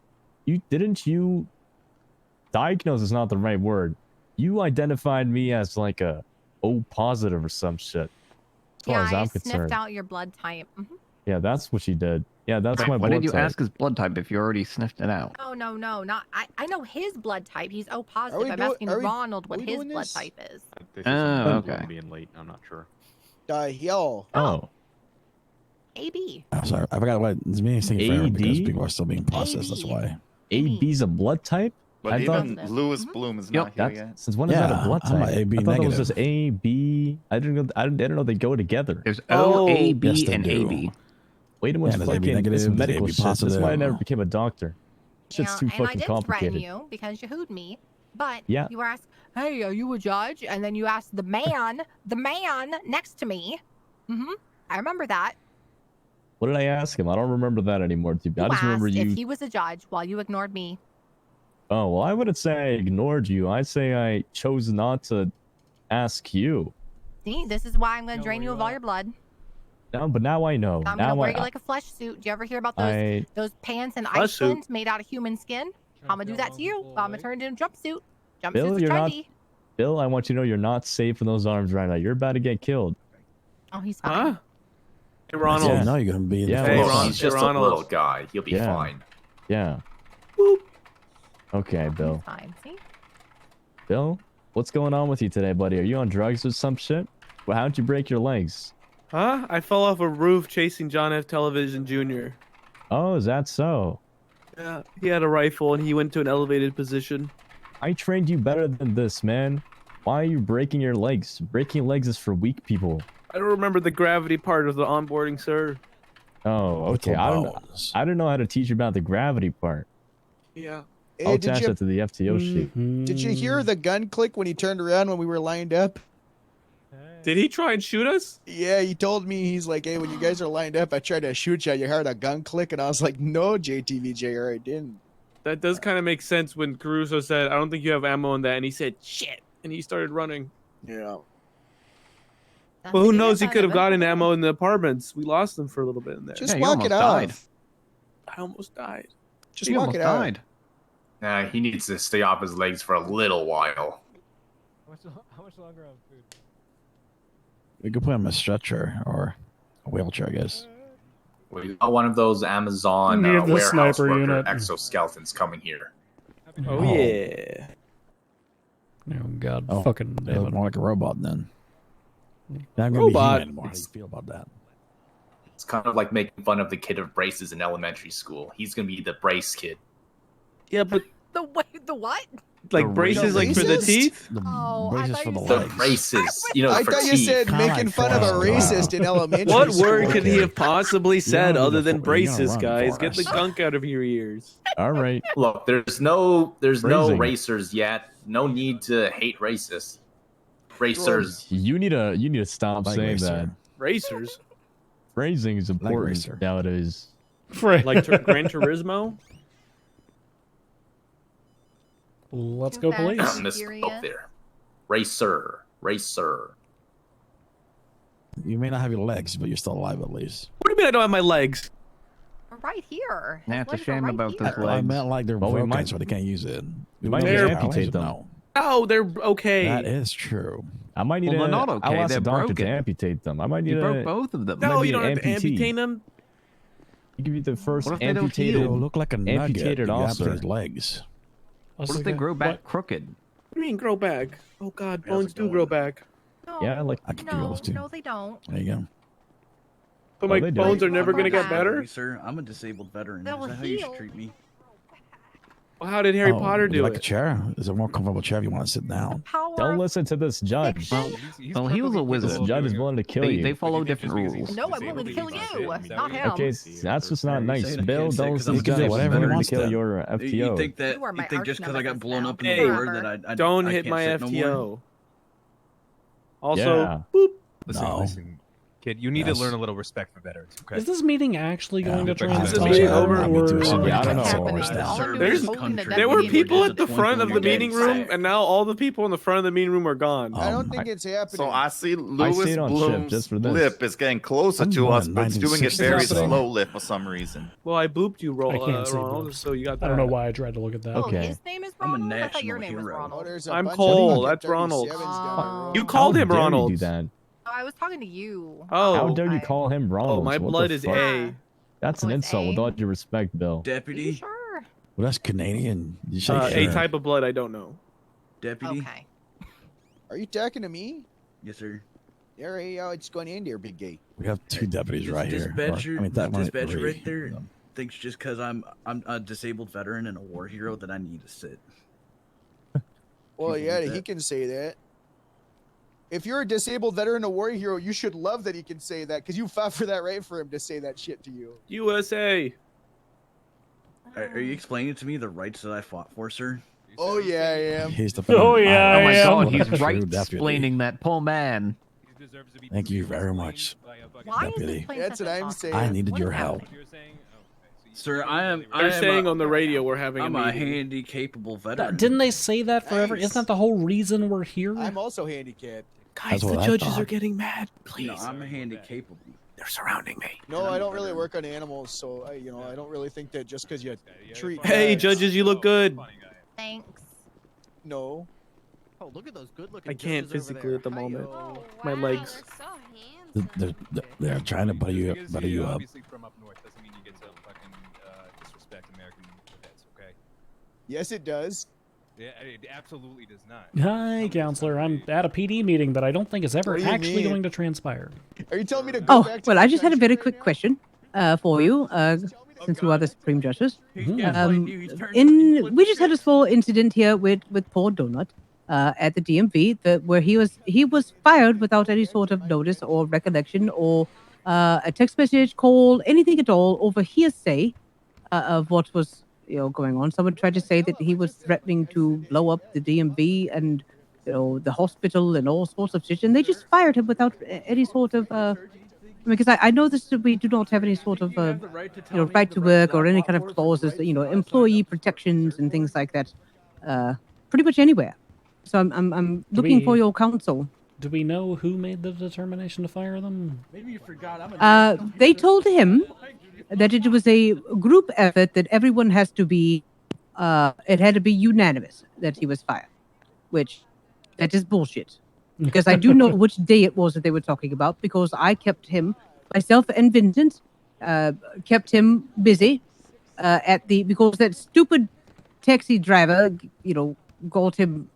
diagnose is not the right word. You identified me as like a O positive or some shit. As far Yeah, as I I'm sniffed concerned. out your blood type. Yeah, that's what she did. Yeah, that's my Why blood did you type. ask his blood type if you already sniffed it out? No, not. I know his blood type. He's O positive. we I'm doing- asking are we- Ronald are what we his doing blood this? type is. Okay. Being late, I'm not sure. Yo. Oh. AB. I'm sorry, I forgot what this meeting's taking forever because AD? people are still being processed. That's why. AB's a blood type? But I even thought Lewis Bloom is not here that's, yet. since when is that a Yeah, blood I'm type? a AB I thought that was just negative. A, B. I didn't know they go together. There's Oh, O, A, B, yes, they and do. AB. Way too much Yeah, there's AB fucking negative, this there's medical AB shit. That's why I positive. never became a doctor. Shit's Yeah, too and I fucking did complicated. threaten you because you hooed me. But Yeah. you were asked, "Hey, are you a judge?" And then you asked the man next to me. I remember that. What did I ask him? I don't remember that anymore. I You just remember asked you. if he was a judge while you ignored me. Oh, well, I wouldn't say I ignored you. I'd say I chose not to ask you. See, this is why I'm going to drain you of all your blood. No, but now I know. I'm now going to wear I, you like a flesh suit. Do you ever hear about I- those pants in Flesh suit? Iceland made out of human skin? I'm gonna do that to you. I'm gonna turn into a jumpsuit. Bill, Jumpsuits you're are not. trendy. Bill, I want you to know you're not safe in those arms right now. You're about to get killed. Oh, he's fine. Hey, Ronald. Yeah. No, you're gonna be in Yeah, the well, forefront. He's just a little guy. He'll be Yeah. fine. Yeah. Okay, Bill. Fine. See? Bill, what's going on with you today, buddy? Are you on drugs or some shit? Well, how'd you break your legs? Huh? I fell off a roof chasing John F. Television Jr. Oh, is that so? Yeah, he had a rifle and he went to an elevated position. I trained you better than this, man. Why are you breaking your legs? Breaking legs is for weak people. I don't remember the gravity part of the onboarding, sir. Oh, okay. I don't know how to teach you about the gravity part. Yeah. I'll Hey, did attach you that to the FTO sheet. did you hear the gun click when he turned around when we were lined up? Did he try and shoot us? Yeah, he told me, he's like, hey, when you guys are lined up, I tried to shoot you. You heard a gun click, and I was like, no, JTVJR, I didn't. That does kind of make sense when Caruso said, I don't think you have ammo in that, and he said, shit, and he started running. Yeah. Well, who knows? He could have gotten ammo in the apartments. We lost them for a little bit in there. Just walk it off. I almost died. Just walk it out. Nah, he needs to stay off his legs for a little while. How much longer on food? We could put him in a stretcher or a wheelchair, I guess. We got one of those Amazon Need the warehouse sniper worker unit. exoskeletons coming here. Oh, yeah. Oh God, Oh, fucking they damn look it. more like a robot then. Not gonna Robot. be human anymore. How do you feel about that? It's kind of like making fun of the kid of braces in elementary school. He's gonna be the brace kid. Yeah, but The what? like The braces, like for the racist? teeth? The Oh, I braces thought for the you The legs. braces, you know, I for thought you teeth. said Kinda making like fun of a Forrest Gump. racist in elementary What school. word could he have possibly said do other the than fo- you're gonna braces, run guys? for Get the us. gunk out of your ears. All right. Look, there's no Phrasing. racers yet. No need to hate racists. Racers. You need to stop Like saying racer. that. Racers? Phrasing is important racer. nowadays. Like Gran Turismo? Let's go, Fast police. and Misspoke Furious. there. Racer. You may not have your legs, but you're still alive at least. What do you mean I don't have my legs? Right here. Yeah, His it's a legs are shame right about here. this I legs. meant like they're Well, we broken, might- so they can't use it. we might don't need to have amputate legs, them. No, Oh, they're okay. that is true. I might need Well, they're to. not okay, I'll ask they're the doctor to broken. amputate them. I might need You to. broke both of them. No, might you be don't have to amputee. amputate them. You could be the first What if they don't amputated. heal? It'll look like a nugget. amputated if you officer. amputate his legs. What What if they grow back crooked? What do you mean grow back? Oh God, How's bones it do going? grow back. No, Yeah, like I can do no, those too. no, they don't. There you go. So Oh, my they do. bones are never gonna get Grow back. better? Sir, I'm a disabled veteran. They'll Is that how you should heal. treat me? Well, how did Harry Oh, Potter would you do like a it? chair? Is there a more comfortable chair if you want to sit down? Power. don't listen to this judge. Fiction? Well, he was a This wizard. judge is willing to kill They you. follow different rules. No, I'm willing to kill you, not him. Okay, that's just not nice. saying I Bill, can't say don't 'cause listen I'm to a judge. do He's whatever he willing to wants kill then. your FTO. You think that You are my just arch because I got nemesis blown now. up in Hey, the war that I Don't I hit can't my sit no more? FTO. Also, Yeah. boop. Listen, kid, you need Yes. to learn a little respect for veterans. Okay. Is this meeting actually going to Yeah. trans? Is the meeting over? I mean, to a certain Yeah, I don't extent, know. so Happening. it's now. All I'm doing There's- is holding the There were deputy people in at the Just front of the twinkle in meeting your room, eye. and now all the people in the front of the meeting room are gone. I don't think it's happening. So I see I Louis stayed on shift Bloom's just for this. lip is getting closer I'm to born us, in but it's doing it very 1960, so- slowly for some reason. Well, I booped you, I can't see Ronald, boobs. so you got that. I don't know why I tried to look at that. Oh, Okay. his name is I'm a Ronald? I thought your national name was hero. Oh, Ronald. there's a I'm bunch Cole, of that's Ronald. 37s down the road. You called How him dare Ronald. You do that? Oh, I was talking to you. Oh. How dare you I- call him Ronald? Oh, my What blood the is fuck? A. That's an Oh, it's insult A? with all due respect, Bill. Are you Deputy, sure? Well, that's Canadian. You say A sure. type of blood I don't know. deputy. Okay. Are you talking to me? Yes, sir. All right, it's going in there, big gay. We have two deputies right here. Dispatcher, Or, I mean, that one, dispatcher three. right there thinks just because I'm a disabled veteran and a war hero that I need to sit. Well, You yeah, believe he that? can say that. If you're a disabled veteran, a war hero, you should love that he can say that because you fought for that right for him to say that shit to you. USA. Are you explaining to me the rights that I fought for, sir? Oh yeah, I am. He's the Oh, yeah, Oh my yeah. god, he's True right deputy. explaining that poor man. Thank you very much, Why is deputy. this place That's such what a I'm toxic- saying. I needed What your is help. happening? Sir, I am. They're saying on the radio we're having I'm a a meeting. handy-capable veteran. Didn't they say that forever? Nice. Isn't that the whole reason we're here? I'm also handicapped. Guys, That's the what I judges thought. are getting mad. Please. No, I'm a handy-capable. They're surrounding me. No, I don't really work on animals, so I don't really think that just because you treat. Hey, cats- judges, you look good. Thanks. No. Oh, look at those good-looking. I can't judges over physically there. at the moment. Oh, My wow, legs. they're so They're trying to butter you up. Obviously from up north doesn't mean you get to fucking disrespect American vets, okay? Yes, it does. Yeah, it absolutely does not. Hi, counselor. I'm at a PD meeting that I don't think is ever What do you actually mean? going to transpire. Are you telling me to go Oh, back to well, my I just had a country very right quick now? question for you, since you are the Supreme Justice. He's gaslighting you. He's turning. He's flipping We just had a shit. small incident here with poor Donut at the DMV where he was fired without any sort of notice or recollection or a text message, call, anything at all over hearsay of what was going on. Someone tried to say that he was threatening to blow up the DMV and the hospital and all sorts of shit, and they just fired him without any sort of because I know this we do not have any sort of right to work or any kind of clauses, employee protections and things like that, pretty much anywhere. So I'm looking for your counsel. Do we know who made the determination to fire them? Maybe you forgot. They told him that it was a group effort that everyone has to be, it had to be unanimous that he was fired, which that is bullshit. Because I do know which day it was that they were talking about, because I kept him, myself and Vincent, kept him busy because that stupid taxi driver, called him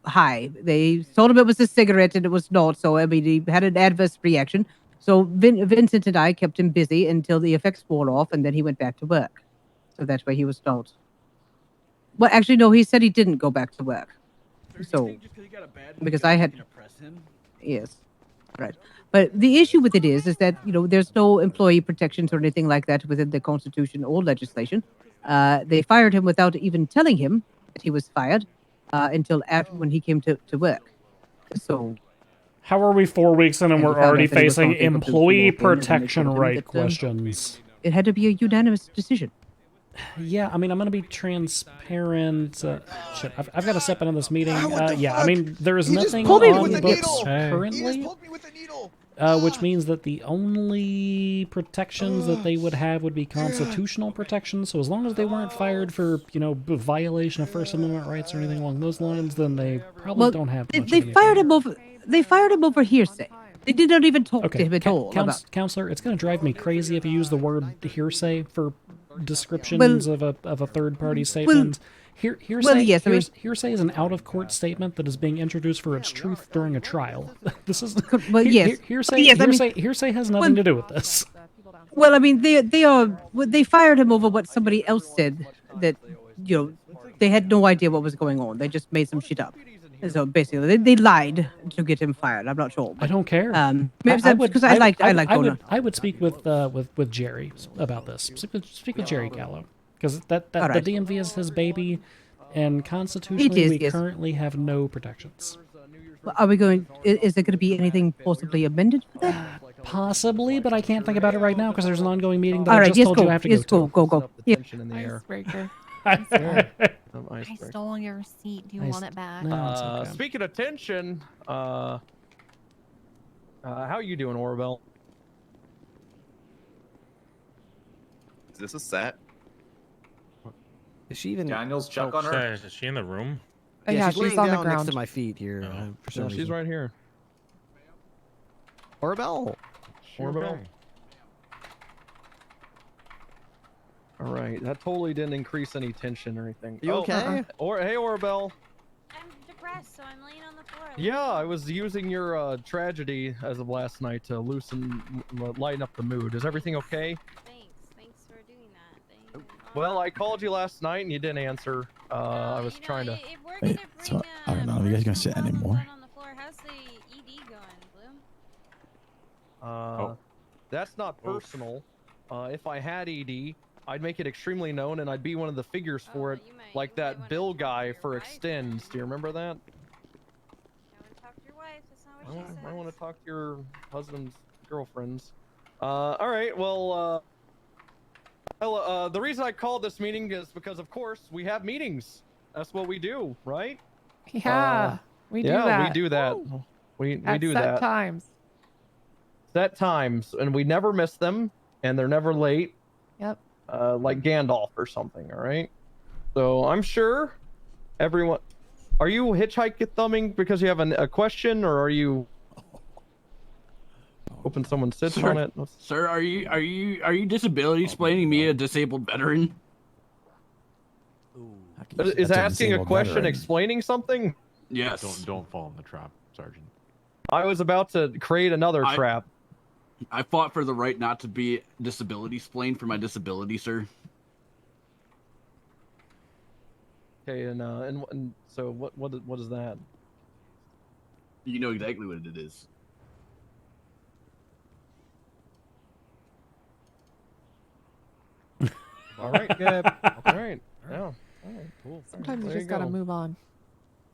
high. They told him it was a cigarette and it was not. So, I mean, he had an adverse reaction. So Vincent and I kept him busy until the effects wore off, and then he went back to work. So that's why he was told. Well, actually, no, he said he didn't go back to work. So, because I had, yes, right. But the issue with it is that, there's no employee protections or anything like that within the Constitution or legislation. They fired him without even telling him that he was fired until after when he came to work. So, how are we 4 weeks in and we're already facing employee protection right that, questions? It had to be a unanimous decision. Yeah, I mean, I'm going to be transparent. Shit, I've got to step into this meeting. Yeah, I fuck? mean, there is He just nothing poked me on with the a books needle. currently. He just poked me with a needle. Which means that the only protections that they would have would be constitutional protections. So as long as they weren't fired for, violation of First Amendment rights or anything along those lines, then they probably don't have much. They fired him over. They fired him over hearsay. They did not even talk to him at all. Counselor, it's going to drive me crazy if you use the word hearsay for descriptions of a third-party statement. Hearsay, yes, I mean, hearsay is an out-of-court statement that is being introduced for its truth during a trial. This is hearsay has nothing to do with this. Well, I mean, they fired him over what somebody else said that they had no idea what was going on. They just made some shit up. So basically, they lied to get him fired. I'm not sure. But, I don't care. Because I like Donut. I would speak with Jerry about this. Speak with Jerry Gallo, because the DMV is his baby, and constitutionally we currently have no protections. Are we going? Is there going to be anything possibly amended for that? Possibly, but I can't think about it right now because there's an ongoing meeting that I just told you I have to go to. Go. Yeah. Icebreaker. I stole your seat. Do you want it back? No, it's okay. Speaking of tension, how you doing, Orville? Is this a set? Is she even? Daniels, check on her. Is she in the room? Yeah, she's she's laying on the down next ground. to my feet here. For some she's reason. right here. Orbel. Orville. All right, that totally didn't increase any tension or anything. You okay? Hey, Orbel. I'm depressed, so I'm laying on the floor. Yeah, I was using your tragedy as of last night to lighten up the mood. Is everything okay? Thanks for doing that. Well, I called you last night and you didn't answer. I was trying to. Wait, so I don't know. Are you guys gonna sit anymore? On the floor. How's the ED going, Bloom? That's not personal. If I had ED, I'd make it extremely known and I'd be one of the figures for it, like that Bill guy for Extends. Do you remember that? I want to talk to your husband's girlfriends. All right, well, the reason I called this meeting is because, of course, we have meetings. That's what we do, right? Yeah, we do that. Yeah, we do that. We do that. times. set times, and we never miss them, and they're never late. Yep. Like Gandalf or something. All right. So I'm sure everyone. Are you hitchhike thumbing because you have a question, or are you hoping someone sits on it? Sir, are you disability explaining me, a disabled veteran? Is That's a asking a disabled question veteran. explaining something? Yes. Don't fall in the trap, Sergeant. I was about to create another trap. I fought for the right not to be disability explained for my disability, sir. Okay, and so what is that? You know exactly what it is. All right, good. All right. Yeah. All right. Cool. Sometimes you There just gotta go. move on.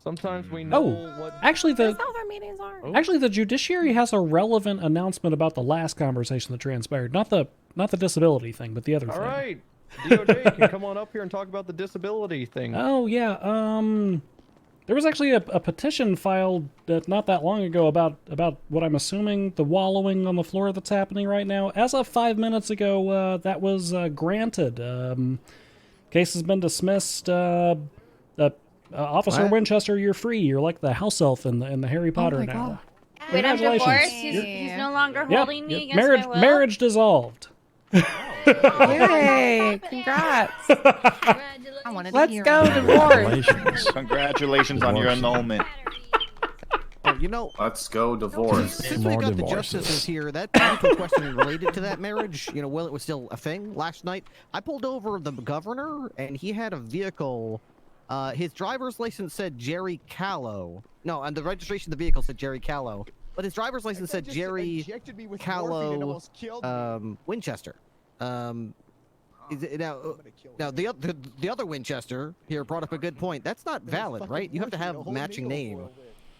Sometimes we know what. Actually, That's how our meetings are. Actually, the judiciary has a relevant announcement about the last conversation that transpired. Not the disability thing, but the other All thing. right. DOJ can come on up here and talk about the disability thing. Oh yeah. There was actually a petition filed not that long ago about what I'm assuming the wallowing on the floor that's happening right now. As of 5 minutes ago, that was granted. Case has been dismissed. Officer What? Winchester, you're free. You're like the house elf in the Harry Potter my now. Wait, I'm Congratulations. divorced. He's no longer Yep, holding me yep. against Marriage my will. marriage dissolved. Yay! Congrats. I wanted to Let's hear go, it. divorce. Congratulations on your annulment. Oh, you know, Let's go divorce. since we got the justices here, that political question related to that marriage, you know, while it was still a thing last night, I pulled over the governor, and he had a vehicle. His driver's license said Jerry Callow. No, and the registration of the vehicle said Jerry Callow, but his driver's license said Jerry Callow Winchester. Now the other Winchester here brought up a good point. That's not valid, right? You have to have matching name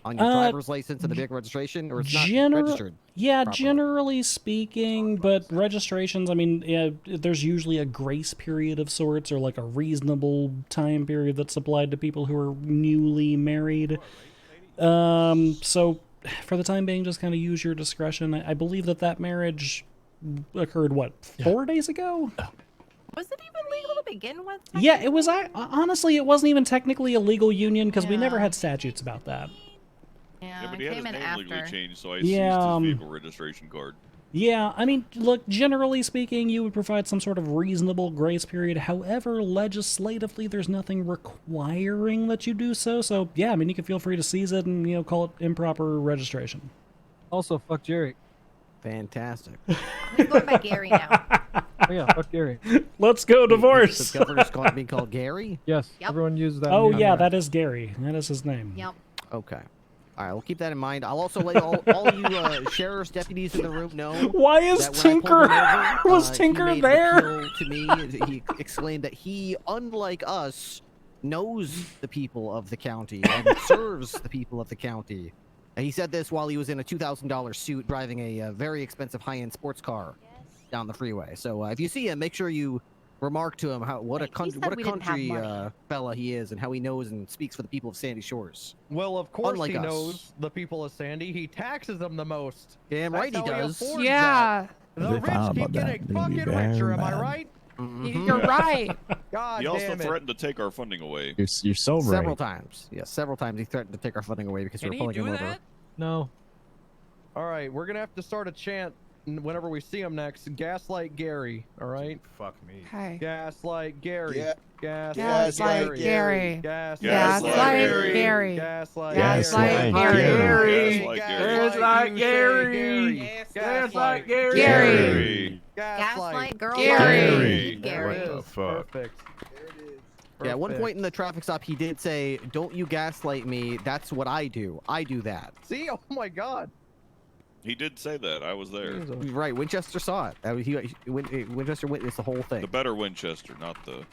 on your driver's license and the vehicle registration, or it's not registered. Yeah, properly. generally speaking, but registrations, I mean, yeah, there's usually a grace period of sorts or like a reasonable time period that's applied to people who are newly married. So for the time being, just kind of use your discretion. I believe that marriage occurred, 4 days ago? Was it even legal to begin with? Yeah, it was. Honestly, it wasn't even technically a legal union because we never had statutes about that. Yeah, but he had his came in name legally after. changed, so I Yeah, seized his vehicle registration card. Yeah, I mean, look, generally speaking, you would provide some sort of reasonable grace period. However, legislatively, there's nothing requiring that you do so. So, yeah, I mean, you can feel free to seize it and, call it improper registration. Also, fuck Jerry. Fantastic. He's going by Gary now. Oh, yeah, fuck Gary. Let's go divorce. The governor's being called Gary? Yes, Yep. everyone uses that. Oh, name. yeah, that is Gary. That is his name. Yep. Okay. All right, we'll keep that in mind. I'll also let all you sheriff's deputies in the room know. Why is that when I pulled him Tinker- over, was he Tinker made an there? appeal to me. He exclaimed that he, unlike us, knows the people of the county and serves the people of the county. And he said this while he was in a $2,000 suit driving a very expensive high-end sports car down the freeway. So if you see him, make sure you remark to him what a country fella he is and how he knows and speaks for the people of Sandy Shores. Well, of course Unlike he us. knows the people of Sandy. He taxes them the most. Damn That's right he how does. affords Yeah. that. The rich keep getting fucking richer, am I right? You're right. God He also damn it. threatened to take our funding away. You're so right. Several times. Yes, several times he threatened to take our funding away because Can we he were pulling do him over. that? No. All right, we're gonna have to start a chant whenever we see him next. Gaslight Gary. All right. Fuck me. Okay. Gaslight Gary. Yeah. Gaslight Gary. Gaslight Gary. Gaslight Gaslight Gary. Gaslight Gary. Gaslight Gary. Gary. Gaslight girl. Gary. Gary. There it is. Perfect. Yeah, at one Perfect. point in the traffic stop, he did say, "Don't you gaslight me. That's what I do. I do that." See? Oh my God. He did say that. I was there. Right, Winchester saw it. Winchester witnessed the whole thing. The better Winchester, not the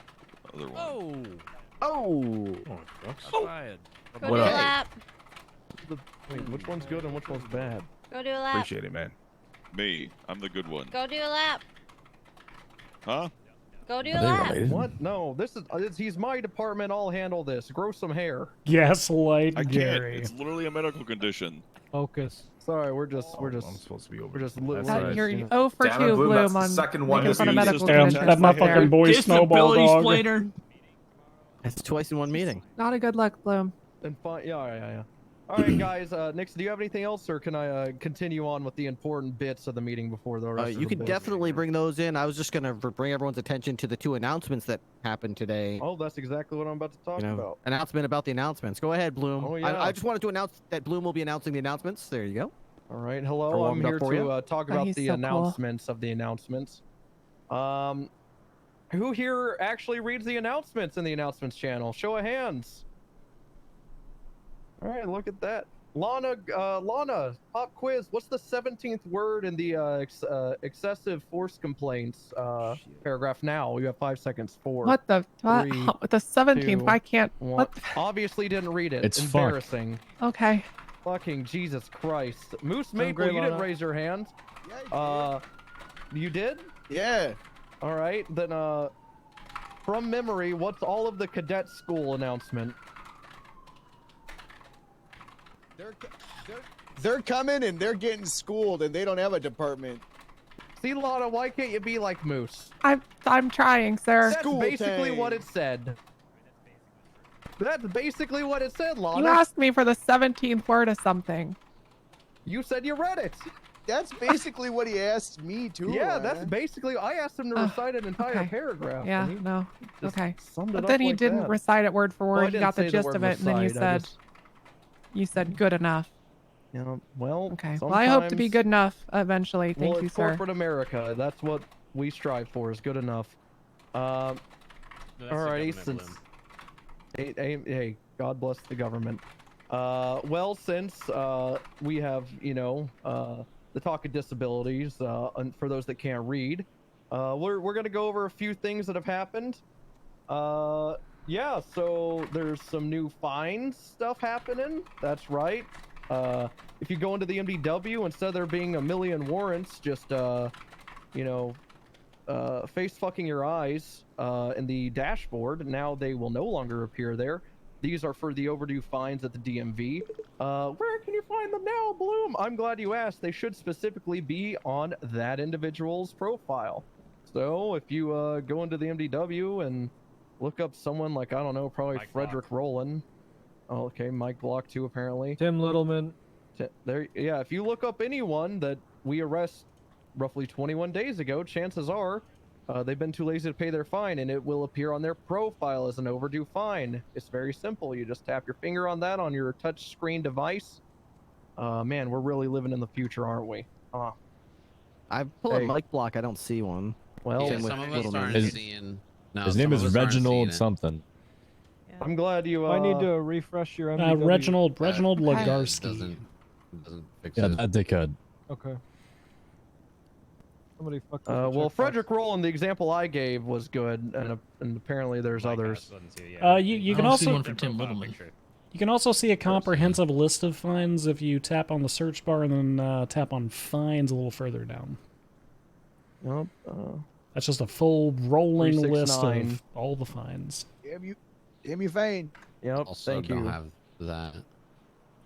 other one. Oh. Go do a lap. Wait, which one's good and which one's bad? Go do a lap. Appreciate it, man. Me. I'm the good one. Go do a lap. Huh? Go do your lap. What? No, this is he's my department. I'll handle this. Grow some hair. Gaslight I can't. Gary. It's literally a medical condition. Focus. Sorry, we're just I'm supposed to be over. we're just You're 0 for Damn it, 2, Bloom, Bloom, that's the on second one making this fun of week. medical Damn, conditions. that motherfucking boy snowball Disability dog. explainer. That's twice in one meeting. Not a good look, Bloom. Then fine. Yeah. All right, guys. Nix, do you have anything else, or can I continue on with the important bits of the meeting before the rest? You can definitely bring those in. I was just gonna bring everyone's attention to the 2 announcements that happened today. Oh, that's exactly what I'm about to talk about. Announcement about the announcements. Go ahead, Bloom. Oh, yeah. I just wanted to announce that Bloom will be announcing the announcements. There you go. All right. Hello. I'm here to talk about he's the so announcements of the announcements. Who here actually reads the announcements in the announcements channel? Show of hands. All right, look at that. Lana, pop quiz. What's the 17th word in the excessive force complaints paragraph now? You have 5 seconds. 4. What the? What? 3, The 17th. 2, Why can't? 1. What? Obviously didn't read it. It's fuck. embarrassing. Okay. Fucking Jesus Christ. Moose Maple, great, you didn't Lana. raise your hand. Yeah, You did? Yeah. All right, then from memory, what's all of the cadet school announcement? They're coming and they're getting schooled and they don't have a department. See, Lana, why can't you be like Moose? I'm trying, sir. That's basically what it said. That's basically what it said, Lana. You asked me for the 17th word of something. You said you read it. That's basically what he asked me too. Yeah, Lana. that's basically. I asked him to recite an entire paragraph. Yeah, and he no. just Okay. summed it But up then he like didn't that. recite it word for Well, I word. You didn't got the say gist word of it, and then recite, you said good enough. Yeah, well, Okay. Well, I hope to be sometimes- good enough eventually. Thank well, you, it's sir. corporate America. That's what we strive for. Is good enough. Alrighty, since hey, God bless the government. Well, since we have the talk of disabilities, and for those that can't read, we're gonna go over a few things that have happened. Yeah, so there's some new fines stuff happening. That's right. If you go into the MDW, instead of there being a million warrants, just face fucking your eyes in the dashboard, now they will no longer appear there. These are for the overdue fines at the DMV. Where can you find them now, Bloom? I'm glad you asked. They should specifically be on that individual's profile. So if you go into the MDW and look up someone like, I don't know, probably Mike Frederick Rowland. Oh, okay, Mike Block too, apparently. Tim Littleman. There, yeah, if you look up anyone that we arrest roughly 21 days ago, chances are they've been too lazy to pay their fine, and it will appear on their profile as an overdue fine. It's very simple. You just tap your finger on that on your touch screen device. Man, we're really living in the future, aren't we? I pull up Mike Block. I don't see one. Well, Same with some of us Littleman. aren't seeing. No, His some name of is us aren't seeing Reginald it. something. I'm glad you. I need to refresh your MDW. Reginald Yeah, Legarski. doesn't fix Yeah, it. that they could. Okay. Somebody fucked well, Frederick Rowland, the example I gave was good, and apparently there's others. You can also you can also see a comprehensive list of fines if you tap on the search bar and then tap on fines a little further down. Yep. That's just a full rolling list 369. of all the fines. Damn you fine. Yep. Also Thank don't you. have that.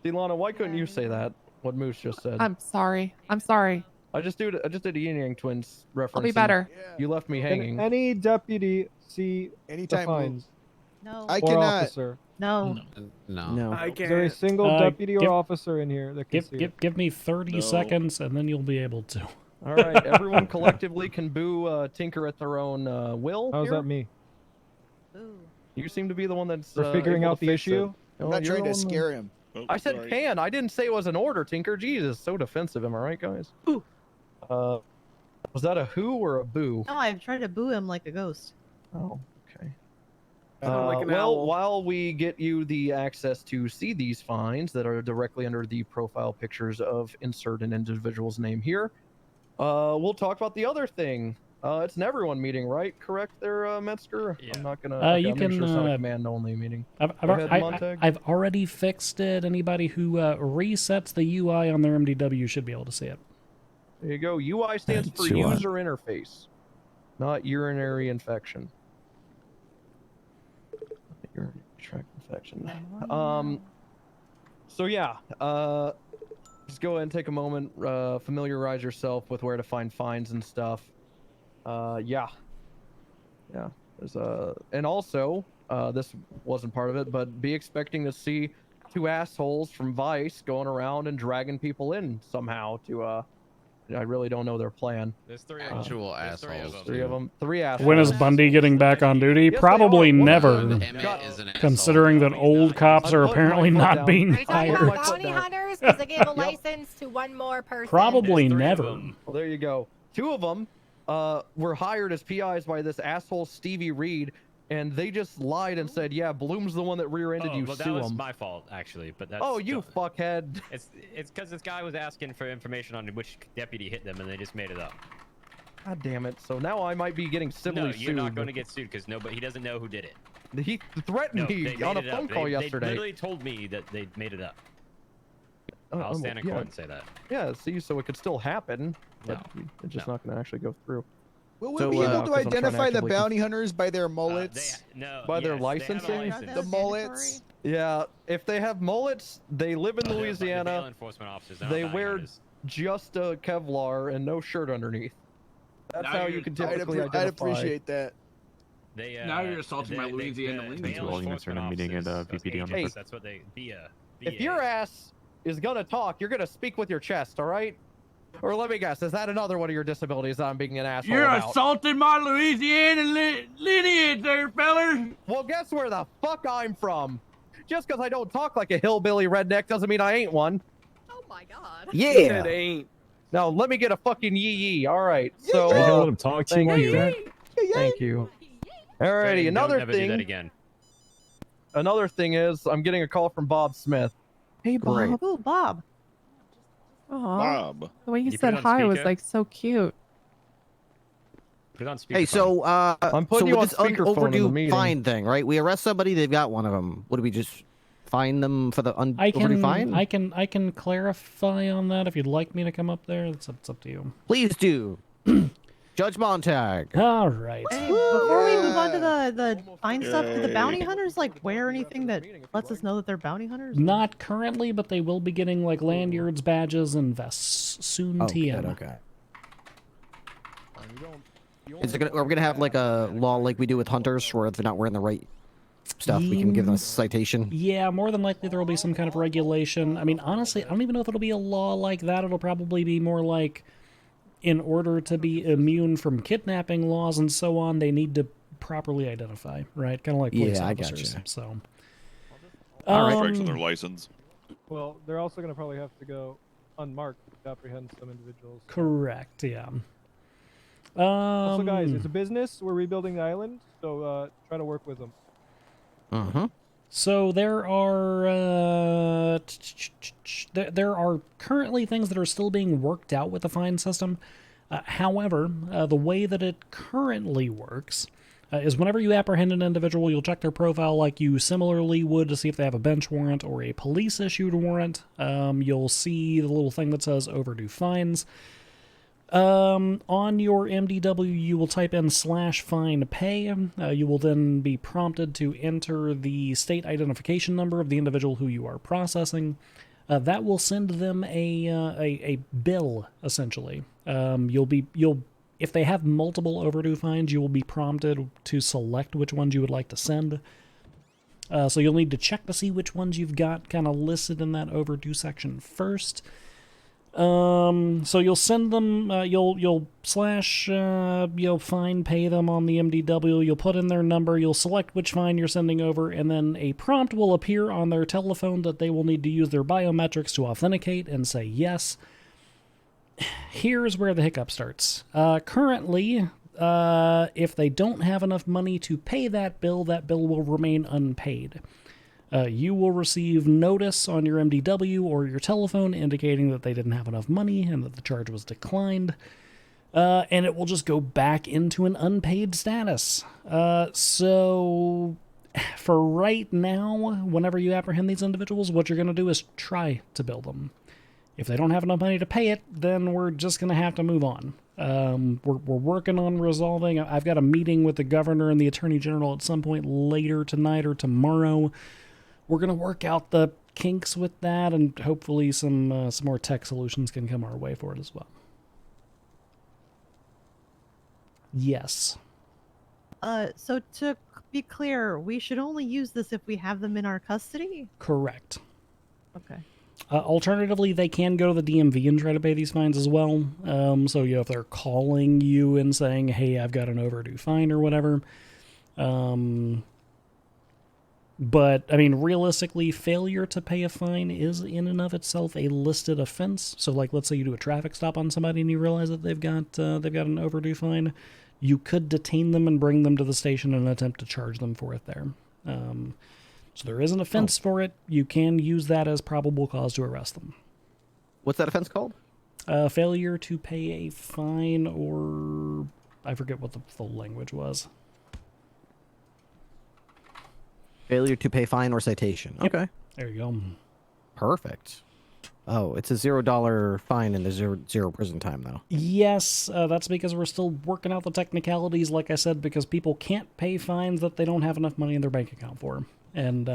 Delana, why couldn't you say that? What Moose just said. I'm sorry. I'm sorry. I just did a Yin Yang Twins reference. I'll be and better. You left me Can hanging. any deputy see Anytime the fines? No. I Or cannot. officer? No. No. No. Is there a single deputy give- or officer in here that can see it? Give me 30 seconds and then you'll be able to. All right, everyone collectively can boo Tinker at their own will. How's here? that me? You seem to be the one that's For figuring able out to the fix issue? it. I'm Oh, not you're trying the to one scare him. I said can. I didn't say it was an order, Tinker. Jesus, so defensive. Am I right, guys? Was that a who or a boo? No, I've tried to boo him like a ghost. Oh, okay. Like an well, owl. while we get you the access to see these fines that are directly under the profile pictures of insert an individual's name here, we'll talk about the other thing. It's an everyone meeting, right? Correct there, Metzger? Yeah. I'm not gonna. Okay, You I'll make can. sure it's not a command-only meeting. Go ahead, Montag. I've already fixed it. Anybody who resets the UI on their MDW should be able to see it. There you go. UI stands for UI. user interface. Not urinary infection. Urinary tract infection. So yeah, just go ahead and take a moment, familiarize yourself with where to find fines and stuff. Yeah. There's and also, this wasn't part of it, but be expecting to see two assholes from Vice going around and dragging people in somehow to, I really don't know their plan. There's three actual assholes. Three of them. Three assholes. When is Bundy getting back on duty? Probably never. Considering that old cops are apparently not being Are you talking hired. about bounty hunters? Because they gave a license to one more person. Probably never. Well, there you go. Two of them were hired as PIs by this asshole Stevie Reed, and they just lied and said, "Yeah, Bloom's the one that rear-ended you. Well, that Sue was him." my fault, actually. But that's. Oh, you fuckhead! It's because this guy was asking for information on which deputy hit them, and they just made it up. God damn it! So now I might be getting civilly sued. No, you're not going to get sued because he doesn't know who did it. He threatened me on a phone call yesterday. They literally told me that they made it up. Oh, I'll stand in court and say that. Yeah, see, so it could still happen, but it's just not going to actually go through. Will we be able to identify the bounty hunters by their mullets? By their licensing? The mullets? Yeah, if they have mullets, they live in Louisiana. Law enforcement officers. They wear just a Kevlar and no shirt underneath. That's how you can typically identify. I'd appreciate that. Now you're assaulting my Louisiana lingo. We're going to turn a meeting at VPD on the Hey, that's what they if your ass is gonna talk, you're gonna speak with your chest, all right? Or let me guess, is that another one of your disabilities that I'm being an asshole You're about? assaulting my Louisiana lineage there, feller. Well, guess where the fuck I'm from. Just because I don't talk like a hillbilly redneck doesn't mean I ain't one. Oh my god. Yeah. It ain't. Now, let me get a fucking yee-yee. All right, so... Are you gonna let him talk to you thank like you. that? Thank you. Alrighty, another never do that thing... again. Another thing is, I'm getting a call from Bob Smith. Hey, Bob. Great. Oh, Bob. Aw. Bob. The way you put said it on hi was speaker? like so cute. Put it on speaker. Hey, so I'm putting so you with on this speakerphone in the overdue meeting. fine thing, right? We arrest somebody, they've got one of them. What do we just fine them for the I overdue fine? can clarify on that if you'd like me to come up there. It's up to you. Please do. Judge Montag. All right. Hey, before we move on to the fine stuff, do the bounty hunters like wear anything that lets us know that they're bounty hunters? Not currently, but they will be getting like lanyards, badges, and vests soon. TM. Okay. Is it gonna, are we gonna have like a law like we do with hunters, where if they're not wearing the right stuff, we can give them a citation? Yeah, more than likely there will be some kind of regulation. I mean, honestly, I don't even know if it'll be a law like that. It'll probably be more like, in order to be immune from kidnapping laws and so on, they need to properly identify, right? Kind of like police officers. Gotcha. So, Checks on their license. Well, they're also going to probably have to go unmarked to apprehend some individuals. correct. Yeah. Also, guys, it's a business. We're rebuilding the island, so try to work with them. So there are there are currently things that are still being worked out with the fine system. However, the way that it currently works is whenever you apprehend an individual, you'll check their profile like you similarly would to see if they have a bench warrant or a police-issued warrant. You'll see the little thing that says overdue fines. On your MDW, you will type in /fine pay. You will then be prompted to enter the state identification number of the individual who you are processing. That will send them a bill, essentially. If they have multiple overdue fines, you will be prompted to select which ones you would like to send. So you'll need to check to see which ones you've got kind of listed in that overdue section first. So you'll send them, you'll fine pay them on the MDW, you'll put in their number, you'll select which fine you're sending over, and then a prompt will appear on their telephone that they will need to use their biometrics to authenticate and say yes. Here's where the hiccup starts. Currently, if they don't have enough money to pay that bill will remain unpaid. You will receive notice on your MDW or your telephone indicating that they didn't have enough money and that the charge was declined, and it will just go back into an unpaid status. So for right now, whenever you apprehend these individuals, what you're going to do is try to bill them. If they don't have enough money to pay it, then we're just going to have to move on. We're working on resolving. I've got a meeting with the governor and the attorney general at some point later tonight or tomorrow. We're going to work out the kinks with that, and hopefully some more tech solutions can come our way for it as well. Yes. So to be clear, we should only use this if we have them in our custody? Correct. Okay. Alternatively, they can go to the DMV and try to pay these fines as well. So, if they're calling you and saying, hey, I've got an overdue fine or whatever. But, I mean, realistically, failure to pay a fine is in and of itself a listed offense. So, like, let's say you do a traffic stop on somebody and you realize that they've got an overdue fine. You could detain them and bring them to the station and attempt to charge them for it there. So there is an offense for it. You can use that as probable cause to arrest them. What's that offense called? Failure to pay a fine, or I forget what the full language was. Failure to pay fine or citation. Yep. Okay. There you go. Perfect. Oh, it's a $0 fine and there's zero prison time, though. Yes, that's because we're still working out the technicalities, like I said, because people can't pay fines that they don't have enough money in their bank account for. And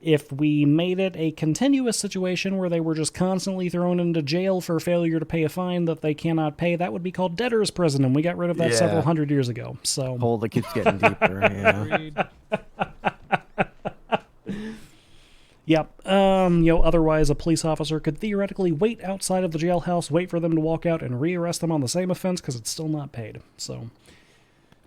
if we made it a continuous situation where they were just constantly thrown into jail for failure to pay a fine that they cannot pay, that would be called debtor's prison, and we got rid of that several hundred years ago. So hole that keeps getting deeper. Yeah. Yep. Otherwise, a police officer could theoretically wait outside of the jailhouse, wait for them to walk out, and rearrest them on the same offense because it's still not paid. So,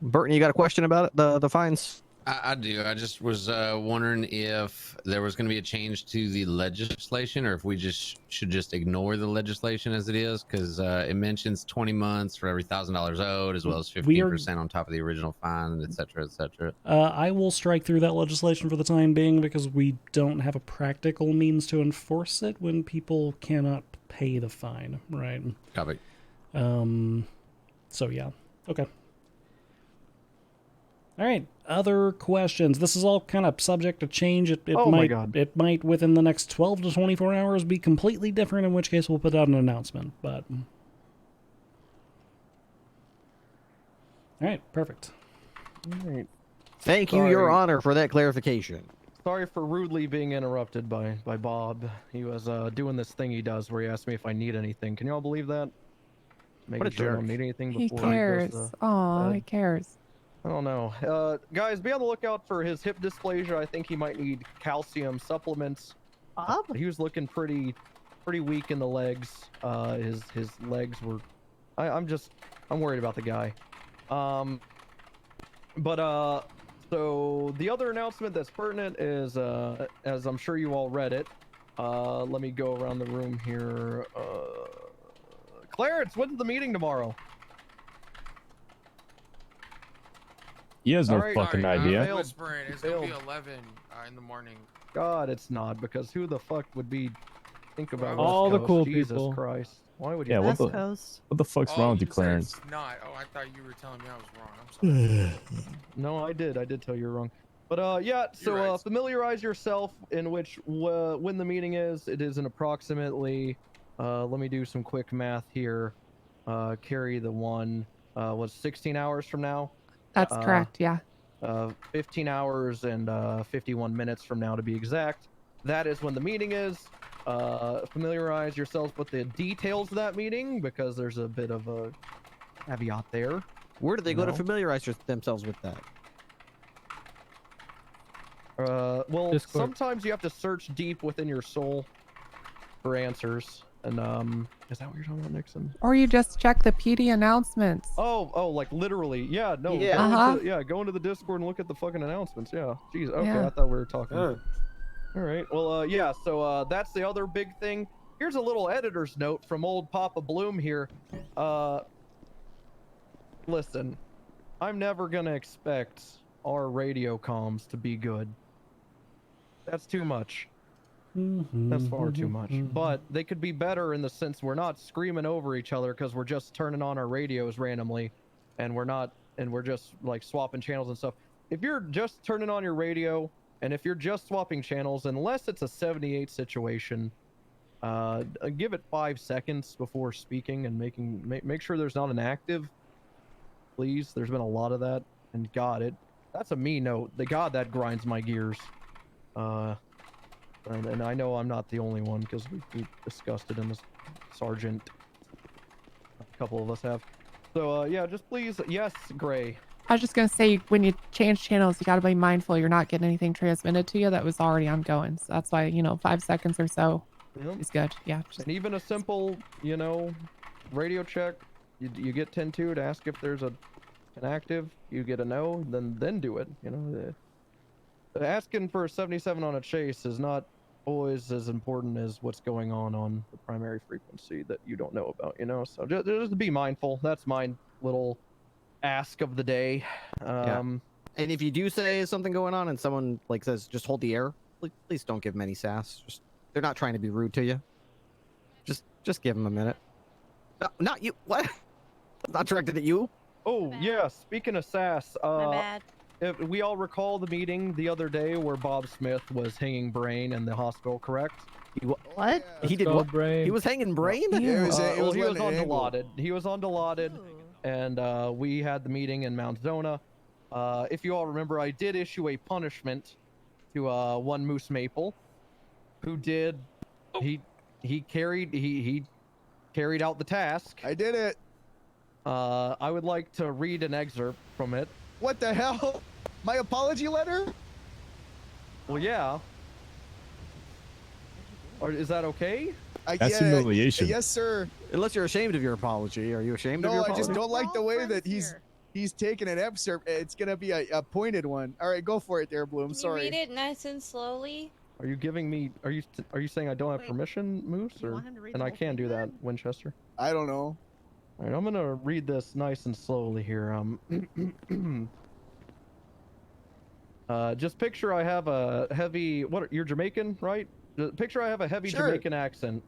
Burton, you got a question about it, the fines? I do. I just was wondering if there was going to be a change to the legislation, or if we should just ignore the legislation as it is, because it mentions 20 months for every $1,000 owed, as well as 15% on top of the original fine, et cetera, et cetera. I will strike through that legislation for the time being because we don't have a practical means to enforce it when people cannot pay the fine, right? Copy. So yeah. Okay. All right. Other questions? This is all kind of subject to change. It might within the next 12 to 24 hours be completely different, in which case we'll put out an announcement. But all right, perfect. All right. Thank you, Your Honor, for that clarification. Sorry for rudely being interrupted by Bob. He was doing this thing he does where he asked me if I need anything. Can y'all believe that? What a sure I jerk. don't need anything He before cares. goes to Aw, bed. he cares. I don't know. Guys, be on the lookout for his hip dysplasia. I think he might need calcium supplements. Bob? He was looking pretty weak in the legs. His legs were. I'm worried about the guy. So the other announcement that's pertinent is, as I'm sure you all read it. Let me go around the room here. Clarence, when's the meeting tomorrow? He has no All right, fucking sorry, idea. failed. Whispering. It's gonna be 11 in the morning. God, it's not, because who the fuck would think about All West the Coast? cool Jesus people. Christ. Why would you? Yeah, what the fuck's wrong with you, said Clarence? it's not. Oh, I thought you were telling me I was wrong. I'm sorry. No, I did tell you were wrong. But yeah, so familiarize yourself in which when the meeting is. It is in approximately. Let me do some quick math here. Carry the one. Was 16 hours from now? That's correct, yeah. 15 hours and 51 minutes from now to be exact. That is when the meeting is. Familiarize yourselves with the details of that meeting because there's a bit of a caveat there. Where do they go to familiarize themselves with that? Well, Discord. sometimes you have to search deep within your soul for answers. And is that what you're talking about, Nixon? Or you just check the PD announcements. Oh, like literally. Yeah, no. Yeah. Go into the Discord and look at the fucking announcements. Yeah. Jeez. Okay, Yeah. I thought we were talking. All right. Well, yeah. So that's the other big thing. Here's a little editor's note from old Papa Bloom here. Listen, I'm never gonna expect our radio comms to be good. That's too much. That's far too much. But they could be better in the sense we're not screaming over each other because we're just turning on our radios randomly, and we're just like swapping channels and stuff. If you're just turning on your radio, and if you're just swapping channels, unless it's a 78 situation, Give it 5 seconds before speaking and make sure there's not an active. Please, there's been a lot of that. And God, that's a me note. God, that grinds my gears. And I know I'm not the only one because we discussed it in the sergeant. A couple of us have. So yeah, just please, yes, Gray. I was just gonna say, when you change channels, you gotta be mindful you're not getting anything transmitted to you that was already ongoing. So that's why, 5 seconds or so is good. Yeah. And even a simple, radio check, you get 10-2 to ask if there's an active. You get a no, then do it. Asking for a 77 on a chase is not always as important as what's going on the primary frequency that you don't know about. So just be mindful. That's my little ask of the day. And if you do say something going on and someone says just hold the air, please don't give them any sass. They're not trying to be rude to you. Just give them a minute. No, not you. What? Not directed at you. Oh yeah. Speaking of sass, My bad. if we all recall the meeting the other day where Bob Smith was hanging brain in the hospital, correct? What? He did what? He was hanging brain? He was on Dilaudid. He was on Dilaudid, and we had the meeting in Mount Zona. If you all remember, I did issue a punishment to one Moose Maple, who did he carried out the task. I did it. I would like to read an excerpt from it. What the hell? My apology letter? Well, yeah. Or is that okay? That's humiliation. Yes, sir. Unless you're ashamed of your apology. Are you ashamed of your No, I apology? just don't like the way that he's taking an excerpt. It's gonna be a pointed one. All right, go for it, there, Bloom. Can Sorry. you read it nice and slowly? Are you giving me? Are you saying I don't have permission, Moose? Or and I can do that, Winchester. I don't know. All right, I'm gonna read this nice and slowly here. Just picture I have a heavy. You're Jamaican, right? Picture I have a heavy Jamaican accent.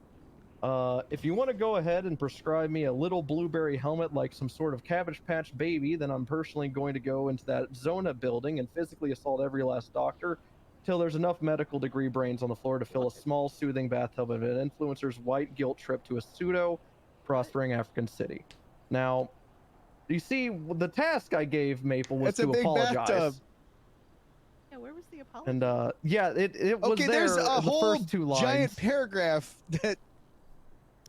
If you want to go ahead and prescribe me a little blueberry helmet like some sort of Cabbage Patch baby, then I'm personally going to go into that Zona building and physically assault every last doctor till there's enough medical degree brains on the floor to fill a small soothing bathtub of an influencer's white guilt trip to a pseudo prospering African city. Now, you see, the task I gave Maple was to apologize. Bathtub. Yeah, where was the apology? And yeah, it was okay, there there's a in the whole first 2 lines. giant paragraph that.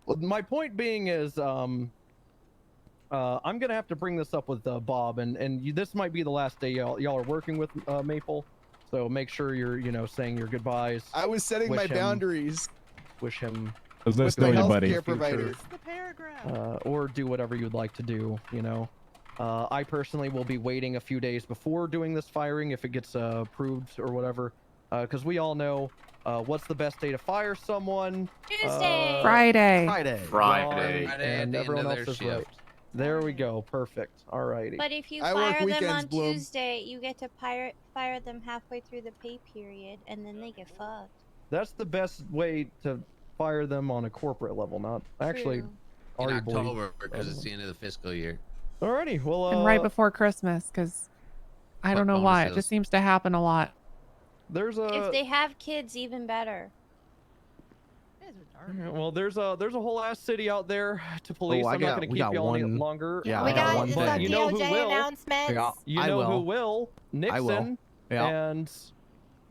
Well, my point being is, I'm gonna have to bring this up with Bob, and this might be the last day y'all are working with Maple, so make sure you're saying your goodbyes. I was setting my boundaries. Wish him. Let's know you, buddy. Or do whatever you'd like to do. I personally will be waiting a few days before doing this firing if it gets approved or whatever, because we all know. What's the best day to fire someone? Tuesday. Friday. And everyone else is right. There we go. Perfect. Alrighty. But if you fire them on Tuesday, you get to fire them halfway through the pay period, and then they get fucked. That's the best way to fire them on a corporate level, not actually. In arguably. October, because it's the end of the fiscal year. Alrighty. Well. And right before Christmas, because I don't know why it just seems to happen a lot. If they have kids, even better. Well, there's a whole ass city out there to police. I'm not going to keep y'all any longer. Yeah, we got one. But you know who DOJ will? announcements. You know who will? Nixon. And,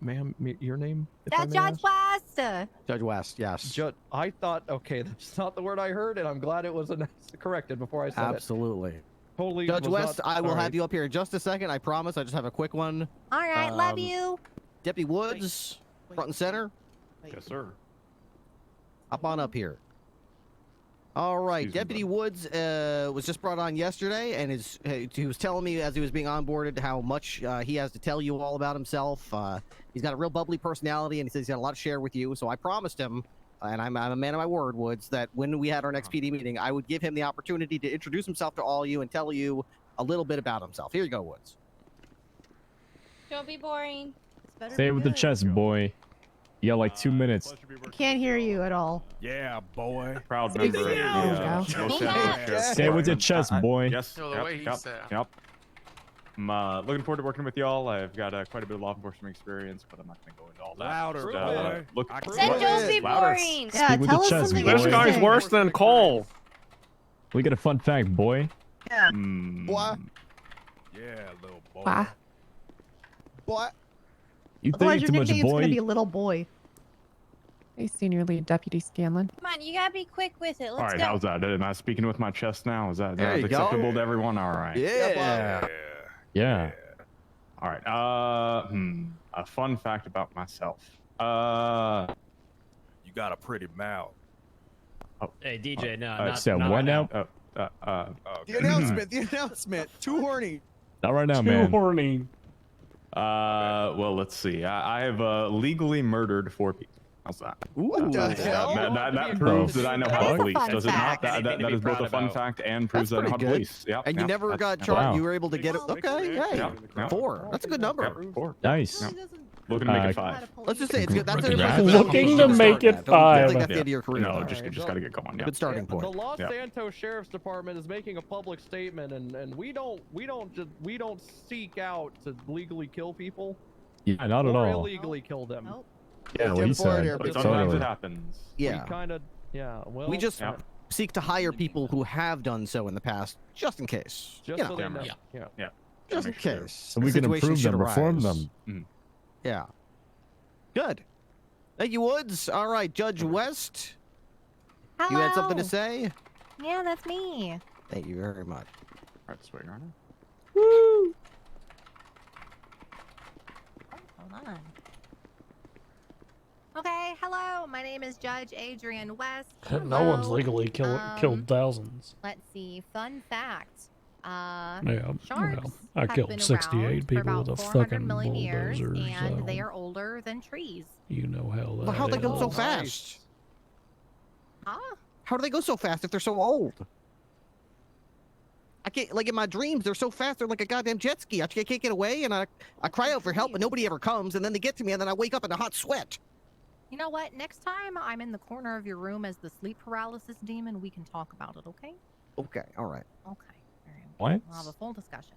ma'am, your name? That's Judge West. Judge West, yes. I thought, okay, that's not the word I heard, and I'm glad it was corrected before I said Absolutely. it. Totally. Judge West, I will have you up here in just a second. I promise. I just have a quick one. All right, love you. Deputy Woods, front and center. Yes, sir. Up on up here. All right, Deputy Woods was just brought on yesterday, and he was telling me as he was being onboarded how much he has to tell you all about himself. He's got a real bubbly personality, and he says he's got a lot to share with you. So I promised him, and I'm a man of my word, Woods, that when we had our next PD meeting, I would give him the opportunity to introduce himself to all you and tell you a little bit about himself. Here you go, Woods. Don't be boring. Say it with the chest, boy. You got like 2 minutes. Can't hear you at all. Yeah, boy. Proud Speak member. to you. Say it with your chest, boy. Yes. No, the way he said. Yep. I'm looking forward to working with y'all. I've got quite a bit of law enforcement experience, but I'm not going to go into all that. Louder, Look, Said don't be boring. Yeah, Speak with tell the us chest, something boy. This guy's interesting. Worse than Cole. We get a fun fact, boy. Yeah. Boy. Yeah, little boy. Wow. Boy. You Otherwise, think your too much, nickname's boy. gonna be little boy. Hey, Senior Lead Deputy Scanlon. Come on, you gotta be quick with it. all Let's right, go. how's that? Am I speaking with my chest now? Is that There you go. acceptable to everyone? All right. Yeah. Yeah. All right. A fun fact about myself. You got a pretty mouth. Hey, DJ, no, I not, said not what right now? The announcement. The announcement. Too horny. Not right now, Too man. horny. Well, let's see. I have legally murdered 4 people. How's that? Ooh. What the hell? That proves that I know how to police, fun does it not? fact. That is both a fun fact and proves that I know how to police. Yep, And you yep, never that's- got charged. Wow. You were able to get it. Okay, hey, Yeah. 4. That's a good number. Yep, 4. Nice. Looking to make it 5. Let's just say it's good. That's Congrats. Looking to make it Don't 5. think that's the end of your career. No, though. just gotta get going. Yeah. Good starting The point. Los Yeah. Santos Sheriff's Department is making a public statement, and we don't seek out to legally kill people. Yeah, not at or all. illegally kill them. Nope. Yeah, what he said. But Sometimes Totally. it happens. Yeah. We kind of, yeah. Well, We just Yeah. seek to hire people who have done so in the past, just in case. just You so know, they know. Yeah. Yeah. just in Make sure. case. So we can Situation improve should them, reform arise. them. Yeah. Good. Thank you, Woods. All right, Judge West. Hello. You had something to say? Yeah, that's me. Thank you very much. All right, swear on it. Woo! Hold on. Okay, hello. My name is Judge Adrian West. No one's Hello. legally killed thousands. Let's see. Fun fact. Yeah, Sharks well, I have killed been 68 around for people about with a 400 fucking million years, bulldozer, and so they are older than trees. you know how that Well, how'd they go so is. fast? Huh? How do they go so fast if they're so old? I can't, like in my dreams, they're so fast, they're like a goddamn jet ski. I can't get away, and I cry out for help, but nobody ever comes, and then they get to me, and then I wake up in a hot sweat. You know what? Next time I'm in the corner of your room as the sleep paralysis demon, we can talk about it, okay? Okay, all right. Okay. What? We'll have a full discussion.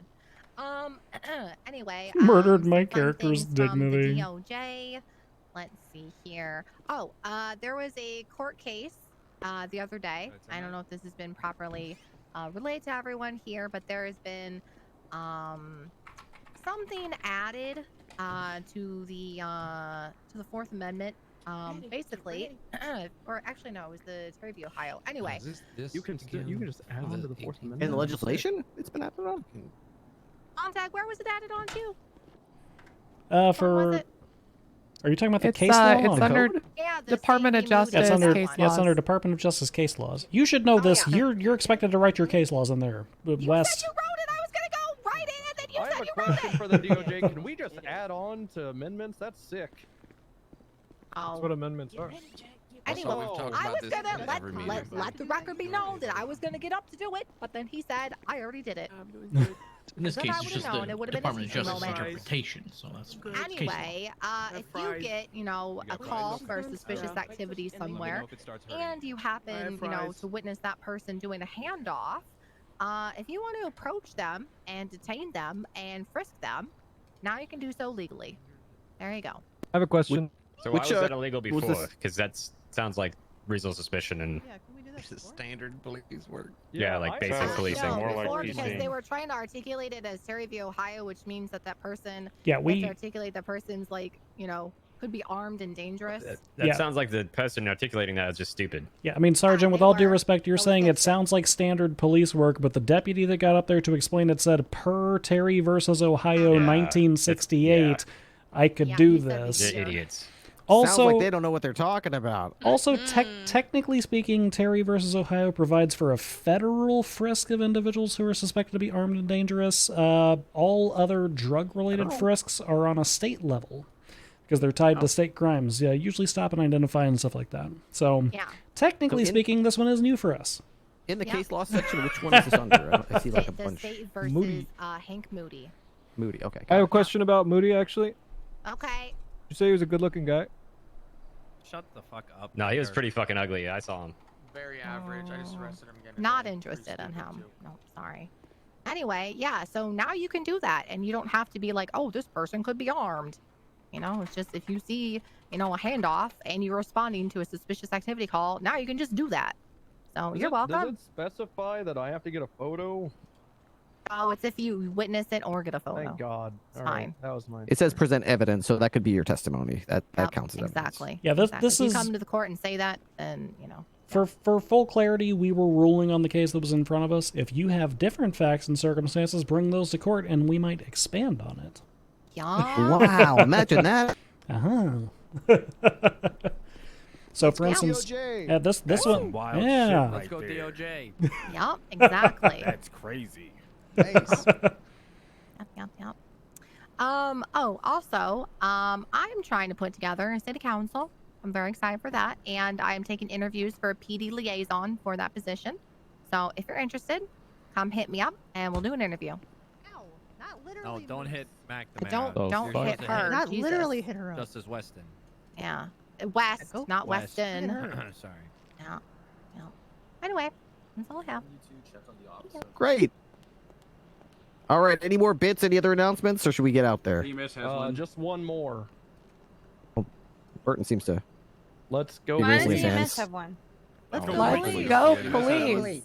Anyway. Murdered some my fun character's things from the dignity. DOJ. Let's see here. Oh, there was a court case the other day. I don't know if this has been properly relayed to everyone here, but there has been something added to the Fourth Amendment. Basically, or actually no, it was the Terryview, Ohio. Anyway, You can just add on to the Fourth Amendment. In the legislation, it's been added on. Montag, where was it added on to? For are you talking about the It's, case law? it's on under code? Yeah, the Department of safety movement Justice That's under case yeah, it's laws. under Department of Justice case laws. You should know this. yeah. You're expected to write your case laws in there. You West. said you wrote it. I was gonna go write it, and then you I have said a you wrote question it. for the DOJ. Can we just add on to amendments? That's sick. Oh. That's what amendments are. Anyway, we've talked I about was this gonna at let every meeting. let the record be known that I was gonna get up to do it, but then he said I already did it. In this Then case, I it's would've just known. the It would've been Department an of easy Justice moment. interpretation, so that's case law. Anyway, if you get, a call for suspicious activity somewhere, and you happen, to witness that person doing a handoff, if you want to approach them and detain them and frisk them, now you can do so legally. There you go. I have a question. So why was that illegal before? Because that sounds like reasonable suspicion and Standard police work. yeah, like basic policing. No, before, because they were trying to articulate it as Terryview, Ohio, which means that person. Yeah, have we- to articulate that person's could be armed and dangerous. That sounds like the person articulating that is just stupid. Yeah, I mean, Sergeant, with all due respect, you're saying it sounds like standard police work, but the deputy that got up there to explain it said, per Terry versus Ohio 1968, I could do this. They're idiots. Sounds Also, like they don't know what they're talking about. Also, technically speaking, Terry versus Ohio provides for a federal frisk of individuals who are suspected to be armed and dangerous. All other drug-related frisks are on a state level because they're tied to state crimes. Yeah, usually stop and identify and stuff like that. So, technically speaking, this one is new for us. In the case law section, which one is this under? I see like a The bunch. state versus Moody. Hank Moody. Moody. Okay. I have a question about Moody. Actually, Okay. you say he was a good-looking guy. Shut the fuck up. No, he was pretty fucking ugly. I saw him. Very average. I just arrested him again. Not interested in him. No, sorry. Anyway, yeah, so now you can do that, and you don't have to be like, oh, this person could be armed. You know, it's just if you see, you know, a handoff and you're responding to a suspicious activity call, now you can just do that. So you're welcome. Does it specify that I have to get a photo? Oh, it's if you witness it or get a photo. Thank God. It's All fine. right, that was mine. It says present evidence, so that could be your testimony. That counts as evidence. Exactly. Yeah, this if is you come to the court and say that, then you know. for full clarity. We were ruling on the case that was in front of us. If you have different facts and circumstances, bring those to court, and we might expand on it. Yeah. Wow, imagine that. So, for instance, this one, Wild yeah. shit right Let's go there. DOJ. Yep, exactly. That's crazy. Nice. Yep. Oh, also, I'm trying to put together a city council. I'm very excited for that, and I am taking interviews for a PD liaison for that position. So if you're interested, come hit me up, and we'll do an interview. No, don't hit Mac the man. Don't hit her. Not Jesus. literally hit her up. Justice Weston. Yeah, West, not West. Weston. Sorry. Yeah. Anyway, that's all I have. Great. All right. Any more bits? Any other announcements, or should we get out there? EMS has one. Just one more. Burton seems to. Let's go. Be Why raising does his EMS hands. have one? Let's go go, police. police.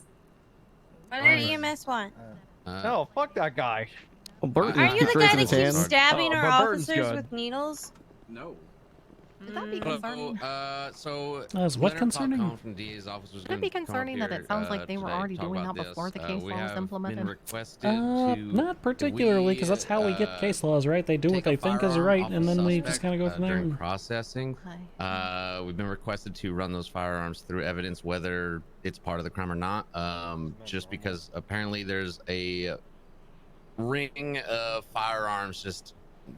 What did EMS want? No, fuck that guy. Well, Burton Are you keeps the guy raising that his keeps hand. stabbing our but Burton's officers good. with needles? No. Would that be concerning? So Is what Leonard concerning? Falcone from DA's office was Would it gonna be come up concerning that here, it sounds like they were today to already talk doing about that before the this. case We law was have implemented? been requested to Not particularly, because that's how we get case laws, right? They do what they think is right, and then we just kind of go from there. During processing, we've been requested to run those firearms through evidence, whether it's part of the crime or not. Just because apparently there's a ring of firearms just,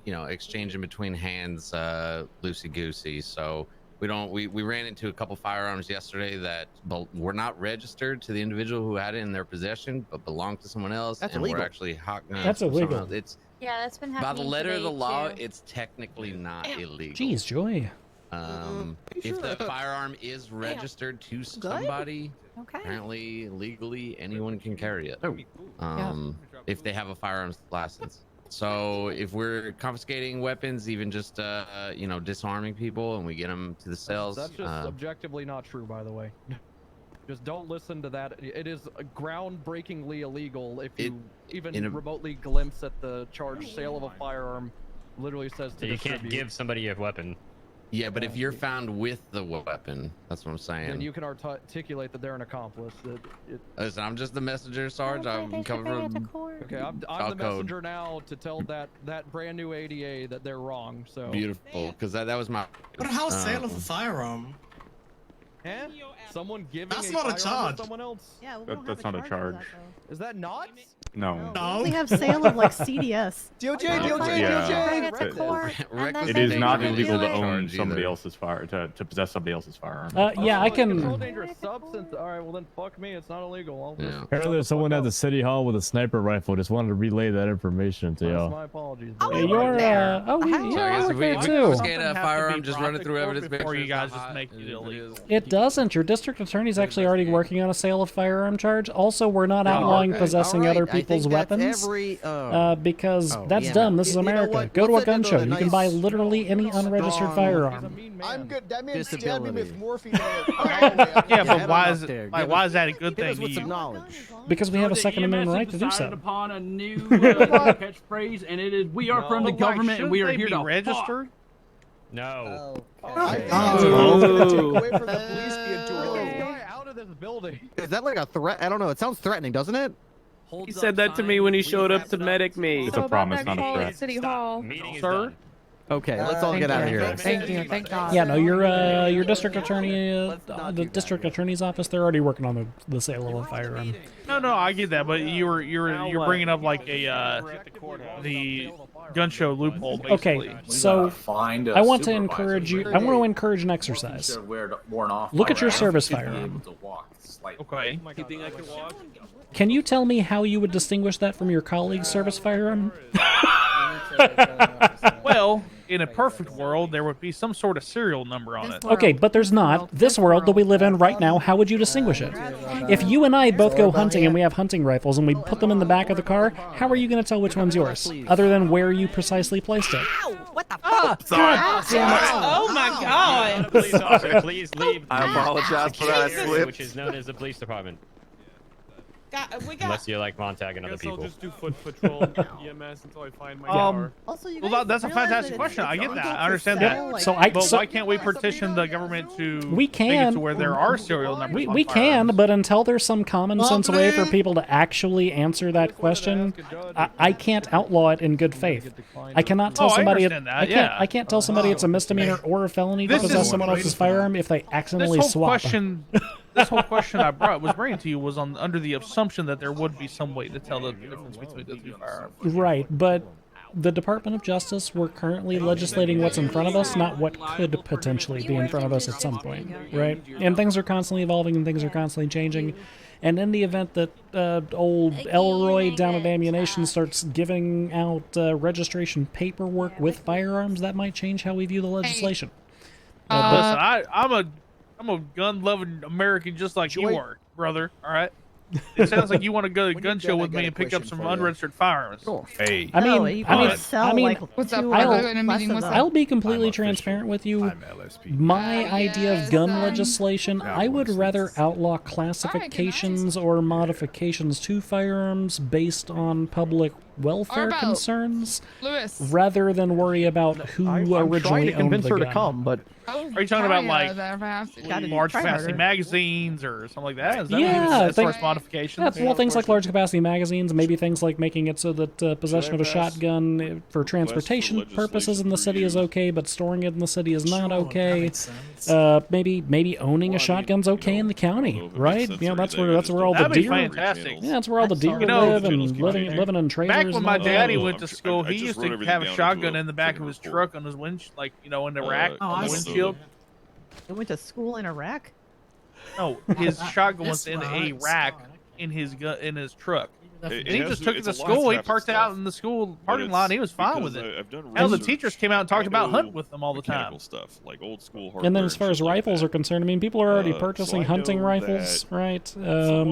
you know, exchanging between hands, loosey goosey. So we ran into a couple firearms yesterday that were not registered to the individual who had it in their possession, but belonged to someone else. That's and illegal. We're actually hawking it That's from someone illegal. else. It's Yeah, that's been by happening the letter of the today, law, too. it's technically not illegal. Jeez, Joy. If the firearm is registered to somebody, apparently legally anyone can carry it. If they have a firearms license. So if we're confiscating weapons, even just you know, disarming people, and we get them to the cells, That's just objectively not true, by the way. Just don't listen to that. It is groundbreakingly illegal if you even remotely glimpse at the charged sale of a firearm. Literally says to So you can't distribute. give somebody a weapon. Yeah, but if you're found with the weapon, that's what I'm saying. Then you can articulate that they're an accomplice. Listen, I'm just the messenger, Sarge. I'm coming from. Okay, I'm South the Code. messenger now to tell that brand new ADA that they're wrong. So Beautiful, because that was my. But how sale of a firearm? Eh? Someone giving That's a not a firearm to charge. someone else? Yeah, we That's not a charge. Is that not? No. No. We have sale of like CDS. DOJ, Yeah. Bring it to court, and then It they is can not do illegal to it. own somebody else's fire to possess somebody else's firearm. Yeah, I can. Controlled dangerous substance. All right, well then fuck me. It's not illegal. I'll just Apparently, there's someone at the city hall with a sniper rifle. Just wanted to relay that information to That's y'all. my apologies. Yeah, buddy. you're So I you're guess if we there too. confiscate a firearm, just run it through evidence. before make you sure guys it's just not make hot, it illegal. It doesn't. Your district attorney's actually already working on a sale of firearm charge. Also, we're not Oh, outlawing okay. possessing All right. other I think people's that's weapons. Because that's yeah. dumb. This is You know America. what? Go to a Let's gun end show. on a You can nice, buy literally any unregistered strong- firearm. I'm good. That man stabbed me Disability. with morphine. in the Yeah, head but on why up is there. it? Like, Give why us- is that a good hit thing us to with you? some knowledge. Because we have a The Second Amendment right to do decided so. upon a new catchphrase, and it is, "We are from the But, like, government, and we are shouldn't they here be to registered? No. I Oh. take away from the police being too low. Guy out of this building. Is that like a threat? I don't know. It sounds threatening, doesn't it? He said that to me when he showed up to medic me. It's a promise, not a threat. City Hall. Sir? Okay, let's all get out of here. Thank you. Thank God. Yeah, no, your district attorney, the district attorney's office, they're already working on the sale of a firearm. No, I get that, but you're bringing up like the gun show loophole. Basically. Okay, so I want to encourage you. I want to encourage an exercise. Look at your service firearm. Okay. Can you tell me how you would distinguish that from your colleague's service firearm? Well, in a perfect world, there would be some sort of serial number on it. Okay, but there's not. This world that we live in right now, how would you distinguish it? If you and I both go hunting and we have hunting rifles and we put them in the back of the car, how are you going to tell which one's yours? Other than where you precisely placed it. What the fuck? God damn it. Oh my god! Police officer, please leave. I apologize for that slip. Which is known as the police department. We got. Unless you're like Montag and other people. I'll just do foot patrol EMS until I find my car. Also, you Well, that's a fantastic question. I get that. I understand that. But why can't we petition the government to make it to where there are serial numbers? We can, but until there's some common sense way for people to actually answer that question, I can't outlaw it in good faith. I cannot tell somebody. I can't tell somebody it's a misdemeanor or a felony to possess someone else's firearm if they accidentally swap. This whole question I was bringing to you was under the assumption that there would be some way to tell the difference between the two firearms. Right, but the Department of Justice, we're currently legislating what's in front of us, not what could potentially be in front of us at some point, right? And things are constantly evolving and things are constantly changing. And in the event that old Elroy down at Ammunition starts giving out registration paperwork with firearms, that might change how we view the legislation. Listen, I'm a gun-loving American just like you are, brother. All right. It sounds like you want to go to a gun show with me and pick up some unregistered firearms. Hey. I'll I'll be completely transparent with you. My idea of gun legislation, I would rather outlaw classifications or modifications to firearms based on public welfare concerns, rather than worry about who originally trying to convince owned the her gun. to come, but are you talking about like large capacity magazines or something like that? Is that Yeah, as far as modifications? Yeah, well, things like large capacity magazines, maybe things like making it so that possession of a shotgun for transportation purposes in the city is okay, but storing it in the city is not okay. Maybe owning a shotgun's okay in the county, right? You know, that's where all the That'd be deer. fantastic. Yeah, that's where all the deer live and living in trailers. Back when my and all daddy that. went to school, he used to have a shotgun in the back of his truck on his winch, like in the rack on the windshield. He went to school in Iraq? No, his shotgun was in a rack in his truck. And he just took it to school. He parked out in the school parking lot, and he was fine with it. Hell, the teachers came out and talked about hunting with them all the time. Stuff like old school. And then as far as rifles are concerned, I mean, people are already purchasing hunting rifles, right? So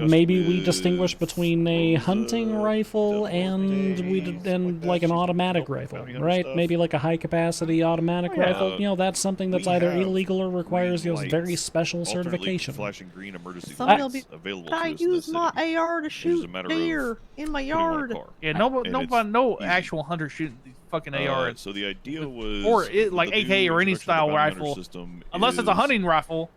maybe we distinguish between a hunting rifle and like an automatic rifle, right? Maybe like a high capacity automatic rifle. You know, that's something that's either illegal or requires very special certification. Flashing green emergency Somebody will be. available I use my AR to shoot deer in my yard. Yeah, no actual hunter shooting the fucking AR. So the idea was, or like AK or any style rifle, unless it's a hunting rifle.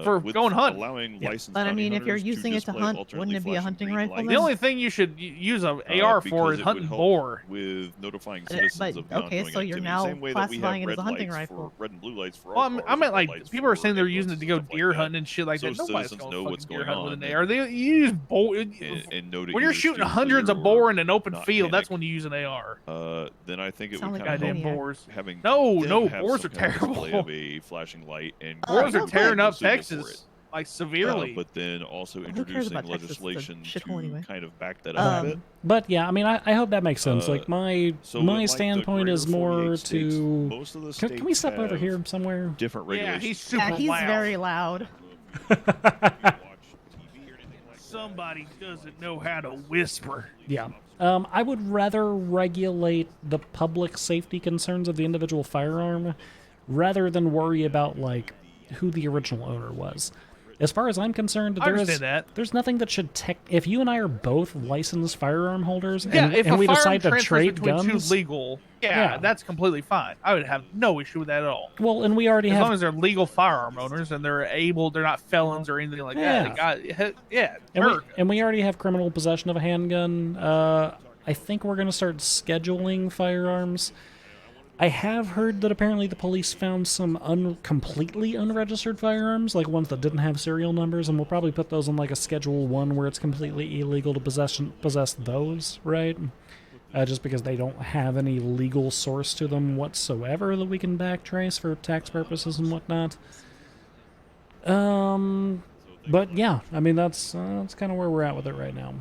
For going hunting. But I mean, if you're using it to hunt, wouldn't it be a hunting rifle? The only thing you should use an AR for is hunting boar. With notifying citizens of the okay, so you're now classifying it as a hunting rifle. Red and blue lights for well, I meant like people are saying they're using it to go deer hunting and shit like that. Nobody's going to deer hunt with an AR. They use boar. When you're shooting hundreds of boar in an open field, that's when you use an AR. Then I think it would kind of boars. No, boars are terrible. Of a flashing light and boars are tearing up Texas, like severely. But then also introducing legislation to kind of back that up a bit. But yeah, I mean, I hope that makes sense. Like my standpoint is more to. Can we step over here somewhere? Different regulations. Yeah, he's super he's loud. very loud. Somebody doesn't know how to whisper. Yeah. I would rather regulate the public safety concerns of the individual firearm rather than worry about like who the original owner was. As far as I'm concerned, there's nothing that should if you and I are both licensed firearm holders and we decide to trade guns, legal, that's completely fine. I would have no issue with that at all. Well, and we already as have long as they're legal firearm owners and they're not felons or anything like that. And we already have criminal possession of a handgun. I think we're going to start scheduling firearms. I have heard that apparently the police found some completely unregistered firearms, like ones that didn't have serial numbers, and we'll probably put those on like a Schedule 1 where it's completely illegal to possess those, right? Just because they don't have any legal source to them whatsoever that we can backtrace for tax purposes and whatnot. But yeah, I mean that's kind of where we're at with it right now.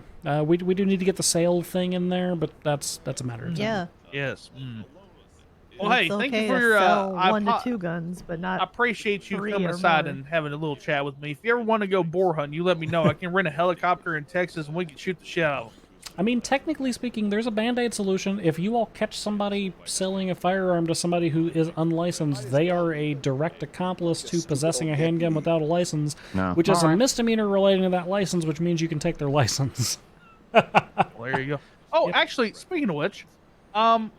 We do need to get the sale thing in there, but that's a matter of time. Yeah. Yes. Well, hey, It's thank you okay for to your. sell I 1 to 2 guns, but not. I appreciate you 3 coming or aside more. and having a little chat with me. If you ever want to go boar hunting, you let me know. I can rent a helicopter in Texas and we can shoot the shit out of 'em. I mean, technically speaking, there's a band-aid solution. If you all catch somebody selling a firearm to somebody who is unlicensed, they are a direct accomplice to possessing a handgun without a license, No. which is a Alright. misdemeanor relating to that license, which means you can take their license. Well, there you go. Oh, actually, speaking of which,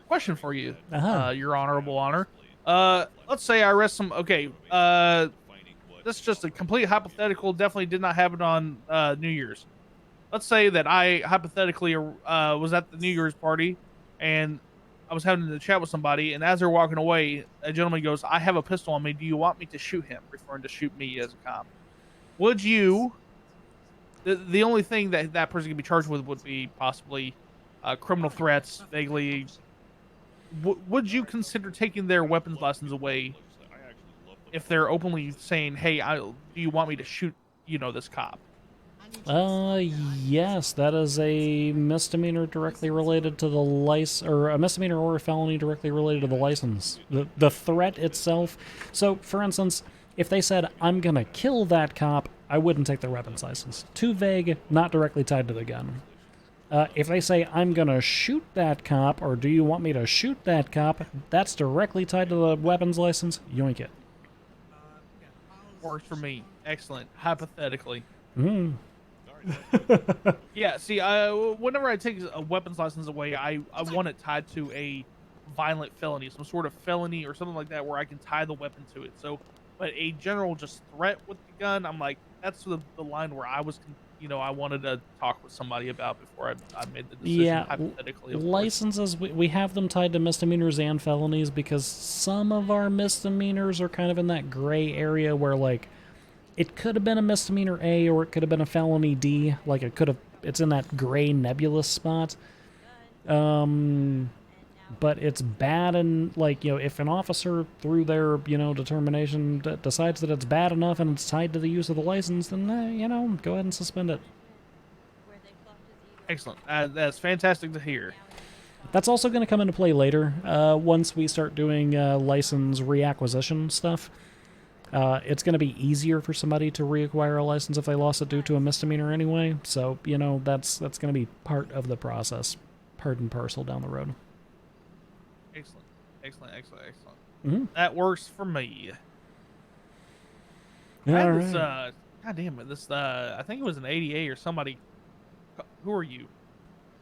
question for you, Your Honorable Honor. Let's say I arrest some. Okay, this is just a complete hypothetical. Definitely did not happen on New Year's. Let's say that I hypothetically was at the New Year's party, and I was having a chat with somebody, and as they're walking away, a gentleman goes, "I have a pistol on me. Do you want me to shoot him?" Referring to shoot me as a cop. Would you? The only thing that that person could be charged with would be possibly criminal threats, vaguely. Would you consider taking their weapons license away if they're openly saying, "Hey, do you want me to shoot, this cop"? Yes, that is a misdemeanor directly related to the license, or a misdemeanor or a felony directly related to the license. The threat itself. So, for instance, if they said, "I'm gonna kill that cop," I wouldn't take their weapons license. Too vague, not directly tied to the gun. If they say, "I'm gonna shoot that cop," or "Do you want me to shoot that cop?" that's directly tied to the weapons license. Yoink it. Works for me. Excellent. Hypothetically. Mm. Yeah, see, whenever I take a weapons license away, I want it tied to a violent felony, some sort of felony or something like that, where I can tie the weapon to it. So, but a general just threat with the gun, I'm like, that's the line where I was, I wanted to talk with somebody about before I made the decision. Yeah, hypothetically, of course. licenses, we have them tied to misdemeanors and felonies because some of our misdemeanors are kind of in that gray area where, like, it could have been a misdemeanor A or it could have been a felony D. Like, it's in that gray nebulous spot. But it's bad, and, like, if an officer, through their, determination, decides that it's bad enough and it's tied to the use of the license, then, go ahead and suspend it. Excellent. That's fantastic to hear. That's also going to come into play later, once we start doing license reacquisition stuff. It's going to be easier for somebody to reacquire a license if they lost it due to a misdemeanor anyway. So, that's going to be part of the process, part and parcel down the road. Excellent. Mm-hmm. That works for me. All I had right. this, God damn it, this, I think it was an ADA or somebody. Who are you?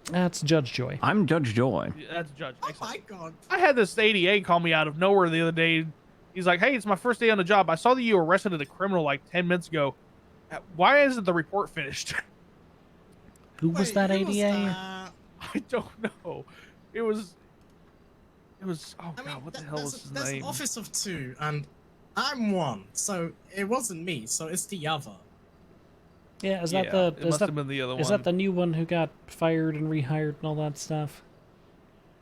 That's Judge Joy. I'm Judge Joy. That's Judge. Oh my god. I had this ADA call me out of nowhere the other day. He's like, "Hey, it's my first day on the job. I saw that you arrested a criminal like 10 minutes ago. Why isn't the report finished?" Who was that ADA? I don't know. It was. Oh god, what the hell is his There's name? an office of 2, and I'm 1, so it wasn't me. So it's the other. Yeah, is Yeah, that it must have been the other Is one. that the new one who got fired and rehired and all that stuff?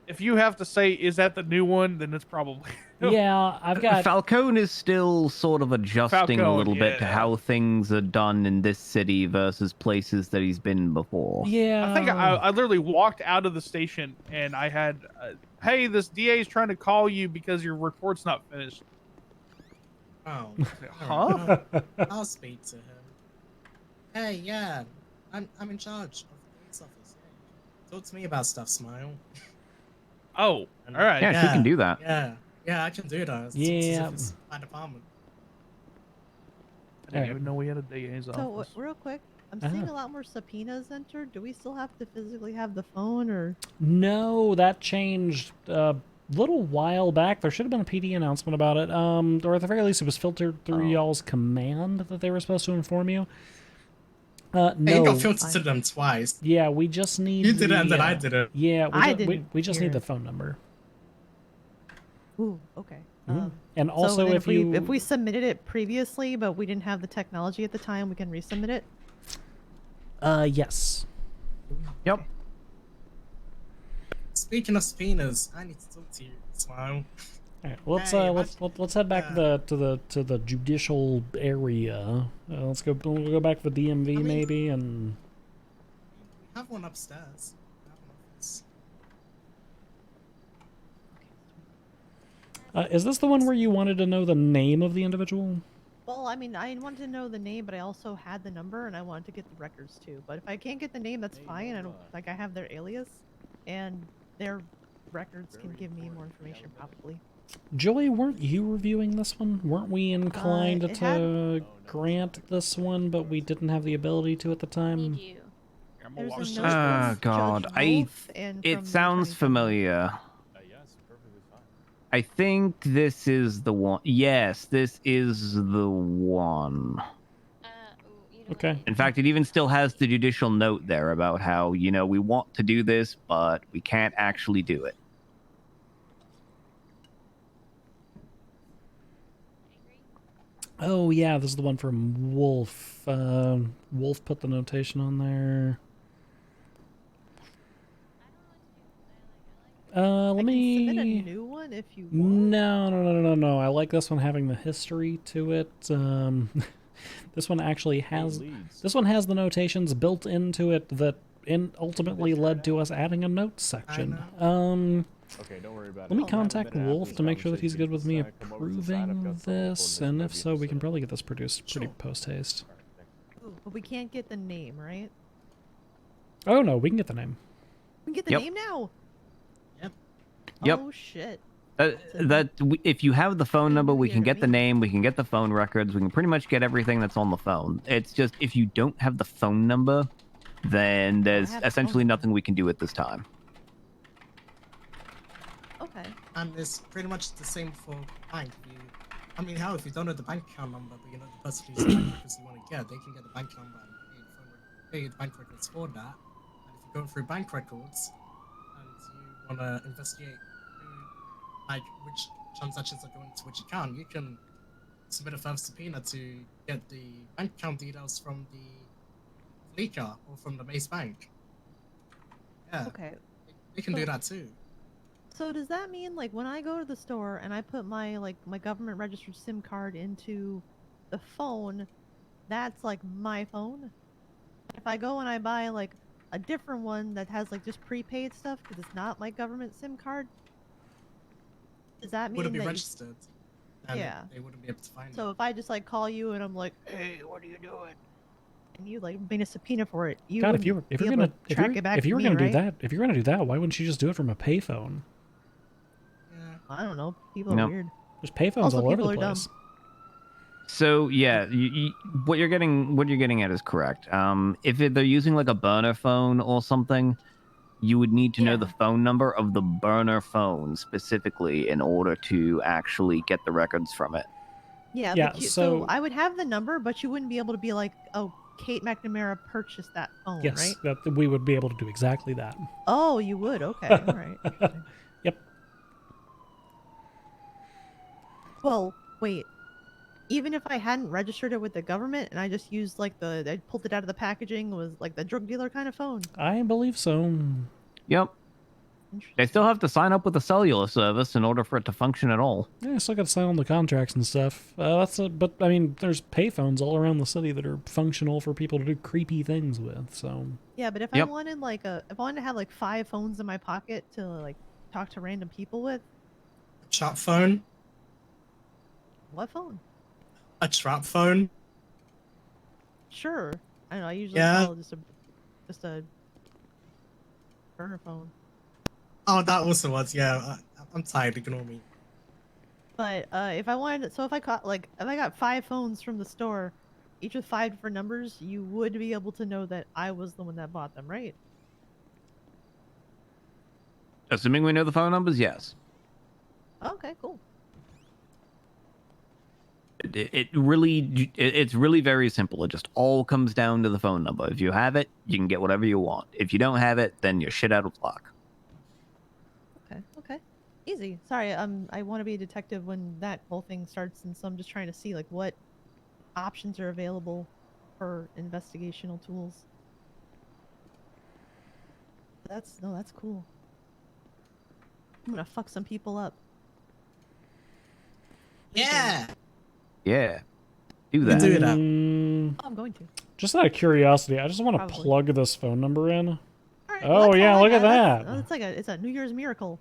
If you have to say, "Is that the new one?" then it's probably. Yeah, I've got. Falcone is still sort of adjusting a Falcone, little bit to yeah. how things are done in this city versus places that he's been before. Yeah. I think I literally walked out of the station and I had, "Hey, this DA is trying to call you because your report's not finished." Oh. Huh? I'll speak to him. Hey, yeah, I'm in charge of the police office. Yeah. Talk to me about stuff, Smile. Oh, all right. Yeah, she can do that. Yeah, I can do that. Yeah. It's my department. I didn't even know we had a DA's So, office. real quick, I'm seeing a lot more subpoenas entered. Do we still have to physically have the phone, or? No, that changed a little while back. There should have been a PD announcement about it. Or at the very least, it was filtered through y'all's command that they were supposed to inform you. No. Hey, you got filtered to them twice. Yeah, we just need. You did it and then I did it. Yeah, we just need hear the it. phone number. Ooh, okay. And also, so then if you if we submitted it previously, but we didn't have the technology at the time, we can resubmit it. Yes. Yep. Speaking of subpoenas, I need to talk to you, Smile. All right, let's Hey, let's head back to the judicial area. We'll go back to the DMV maybe, and We have one upstairs. We have an office. Is this the one where you wanted to know the name of the individual? Well, I mean, I wanted to know the name, but I also had the number, and I wanted to get the records too. But if I can't get the name, that's fine. I don't like I have their alias, and their records can give me more information probably. Joey, weren't you reviewing this one? Weren't we inclined to grant this one, but we didn't have the ability to at the time? There's a note Oh from God, Judge Wolf and from it the sounds Attorney familiar. I think this is the one. Yes, this is the one. Okay. In fact, it even still has the judicial note there about how, you know, we want to do this, but we can't actually do it. Oh yeah, this is the one from Wolf. Wolf put the notation on there. Let me submit a new one if you want. No. I like this one having the history to it. This one actually has the notations built into it that ultimately led to us adding a notes section. Okay, don't worry about it. Let me contact Wolf to make sure that he's good with me approving this, and if so, we can probably get this produced pretty post-haste. Ooh, but we can't get the name, right? Oh no, we can get the name. We can get the name now. Yep. Oh shit. If you have the phone number, we can get the name, we can get the phone records, we can pretty much get everything that's on the phone. It's just if you don't have the phone number, then there's essentially nothing we can do at this time. Okay. And it's pretty much the same for bank. I mean, how if you don't know the bank account number, but you know the person whose bank records you want to get, they can get the bank number and pay the bank records for that. And if you're going through bank records and you want to investigate which transactions are going to which account, you can submit a further subpoena to get the bank account details from the leaker or from the base bank. Yeah. Okay. You can do that too. So does that mean like when I go to the store and I put my my government registered SIM card into the phone, that's like my phone? If I go and I buy like a different one that has like just prepaid stuff because it's not my government SIM card, does that mean Wouldn't be that registered. And yeah. They wouldn't be able to find it. So if I just like call you and I'm like, hey, what are you doing? And you like made a subpoena for it, you God, if wouldn't you're be able gonna to track it back if you were to me, gonna do right? that, if you're gonna do that, why wouldn't you just do it from a payphone? I don't know. People are No. weird. There's payphones Also, all over people the are dumb. place. So yeah, what you're getting at is correct. If they're using like a burner phone or something, you would need to know the phone number of the burner phone specifically in order to actually get the records from it. Yeah, Yeah, but so- I would have the number, but you wouldn't be able to be like, oh, Kate McNamara purchased that phone, Yes, right? that we would be able to do exactly that. Oh, you would? Okay, all right. Interesting. Yep. Well, wait. Even if I hadn't registered it with the government and I just used like I pulled it out of the packaging, was like the drug dealer kind of phone. I believe so. Yep. They still have to sign up with a cellular service in order for it to function at all. Yeah, I still got to sign on the contracts and stuff. But I mean, there's payphones all around the city that are functional for people to do creepy things with. So Yeah, but if I wanted if I wanted to have like 5 phones in my pocket to like talk to random people with, Chat phone? what phone? A trap phone? Sure. I don't know. I usually call it just a burner phone. Oh, that also was, yeah. I'm tired, ignore me. But if I wanted, so if I got 5 phones from the store, each with 5 different numbers, you would be able to know that I was the one that bought them, right? Assuming we know the phone numbers, yes. Okay, cool. It's really very simple. It just all comes down to the phone number. If you have it, you can get whatever you want. If you don't have it, then you're shit out of luck. Okay. Easy. Sorry, I want to be a detective when that whole thing starts, and so I'm just trying to see like what options are available for investigational tools. That's cool. I'm gonna fuck some people up. Yeah. Yeah. Do that. Do that. I'm going to. just out of curiosity, I just want to Probably. plug this phone number in. All right, Oh well, that's yeah, all I look at got. that. It's like it's a New Year's miracle.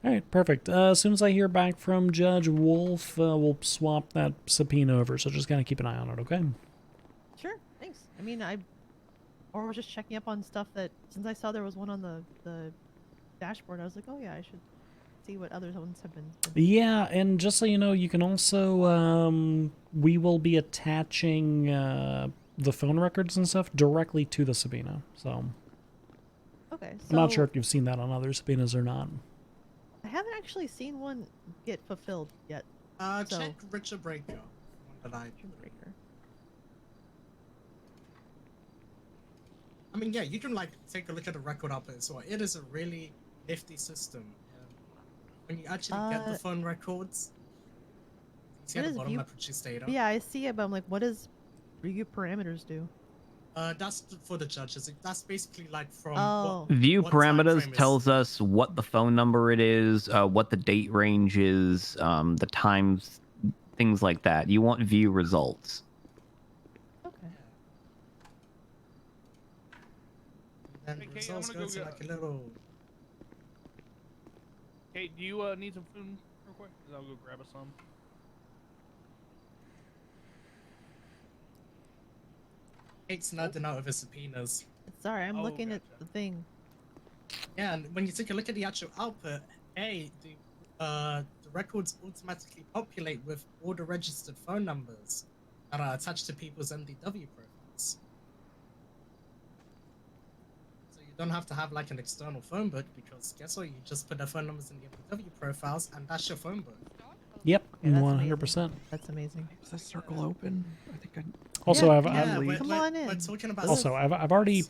All right, perfect. As soon as I hear back from Judge Wolf, we'll swap that subpoena over, so just kind of keep an eye on it, okay? Sure, thanks. I mean, or was just checking up on stuff that, since I saw there was one on the dashboard, I was like, oh yeah, I should see what other ones have been. Yeah, and just so you know, you can also, we will be attaching the phone records and stuff directly to the subpoena, so. Okay, so. I'm not sure if you've seen that on other subpoenas or not. I haven't actually seen one get fulfilled yet. Check Richard Breaker. One that Breaker. I mean, yeah, you can like take a look at the record up as well. It is a really nifty system. When you actually get the phone records, you see at the bottom that produce data. Yeah, I see it, but I'm like, what does review parameters do? That's for the judges. That's basically like from View what time parameters frame is. tells us what the phone number it is, what the date range is, the times, things like that. You want view results. Okay. And results go to like a little. Hey, do you need some food real quick? 'Cause I'll go grab us some. It's nothing out of his subpoenas. Sorry, I'm looking at the thing. Yeah, and when you take a look at the actual output, the records automatically populate with all the registered phone numbers that are attached to people's MDW profiles. So you don't have to have like an external phone book, because guess what? You just put their phone numbers in the MDW profiles, and that's your phone book. Yep, Yeah, that's 100%. That's amazing. Is this circle open? I think I. Also, Yeah, I've We're talking about also I've already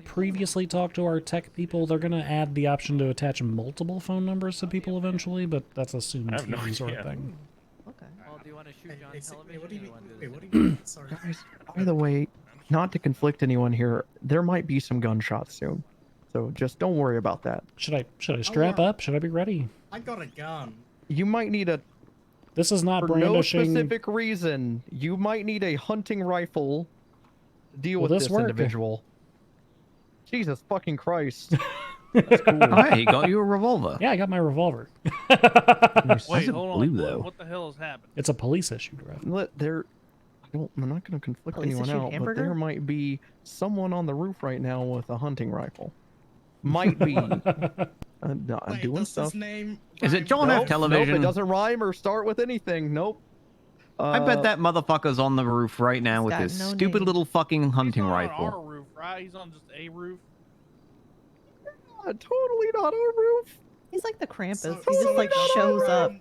previously talked to our tech people. They're gonna add the option to attach multiple phone numbers to people eventually, but that's a soon sort of thing. Okay. Well, do you want to shoot you on television? What do you or mean? do Wait, this? what do you mean? Sorry. Guys, by the way, not to conflict anyone here, there might be some gunshots soon, so just don't worry about that. Should I strap up? Should I be ready? I got a gun. You might need a. This is not For no brandishing. specific reason, you might need a hunting rifle to deal Will with this this work? individual. Jesus fucking Christ. That's cool. Oh, hey, he got you a revolver. Yeah, I got my revolver. Wait, hold blue, on. though? What the hell has happened? It's a police issue, Rev. I'm not going to conflict Police anyone issued out, but hamburger? there might be someone on the roof right now with a hunting rifle. Might be. Wait, doing does stuff. his name Is it John F. Nope, Television? it doesn't rhyme or start with anything. Nope. I bet that motherfucker's on the roof right now with got his no stupid name. little fucking hunting He's not rifle. on our roof, right? He's on just a roof. Totally not our roof. He's like the Krampus. So- he just so like it doesn't shows up. rhyme-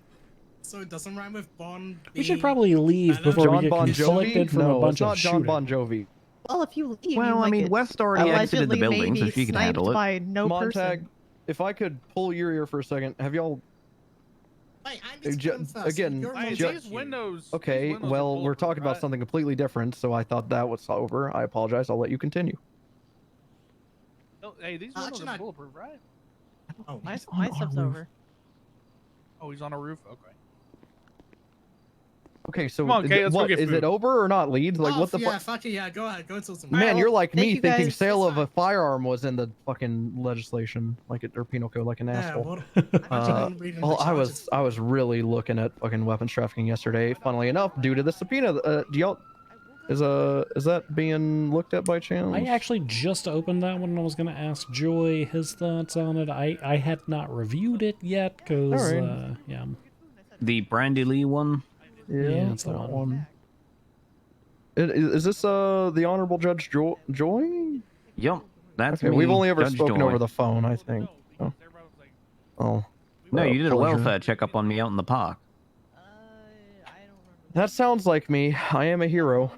So it doesn't rhyme with Bond. We should probably leave before John we get Bon conflicted Jovi? from a No, bunch it's not of John shooting. Bon Jovi. Well, if you leave, Well, you I might mean, get West already exited the allegedly building, so maybe she can sniped handle it. by no Montag, person. if I could pull your ear for a second, have y'all? Wait, I need to Ju- come first. again, You're Hey, Ju- these windows. Okay, these windows are well, we're bulletproof, talking about right? something completely different, so I thought that was over. I apologize. I'll let you continue. Oh, hey, these Actually, windows are not- bulletproof, right? Oh, My He's on our stuff's roof. over. Oh, he's on a roof. Okay. Okay, so Come on, Kay, let's go what get is food. it over or not, Leeds? Like, oh, what the yeah, fuck? fuck it, yeah, go ahead, go to some. Man, you're like thank me you, thinking guys. sale of a firearm was in the fucking legislation, like it or penal code, like an Yeah, asshole. what? Well, I was really looking at fucking weapons trafficking yesterday. Funnily enough, due to the subpoena, do y'all is that being looked at by chance? I actually just opened that one and I was going to ask Joy his thoughts on it. I had not reviewed it yet because, Alright. yeah. The Brandy Lee one? Yeah, it's the that one. Is this the Honorable Judge Joy? Yep, that's Okay, me. we've only ever Judge spoken Joy. over the phone, I think. Oh. Oh. No, you did a pleasure. welfare checkup on me out in the park. That sounds like me. I am a hero.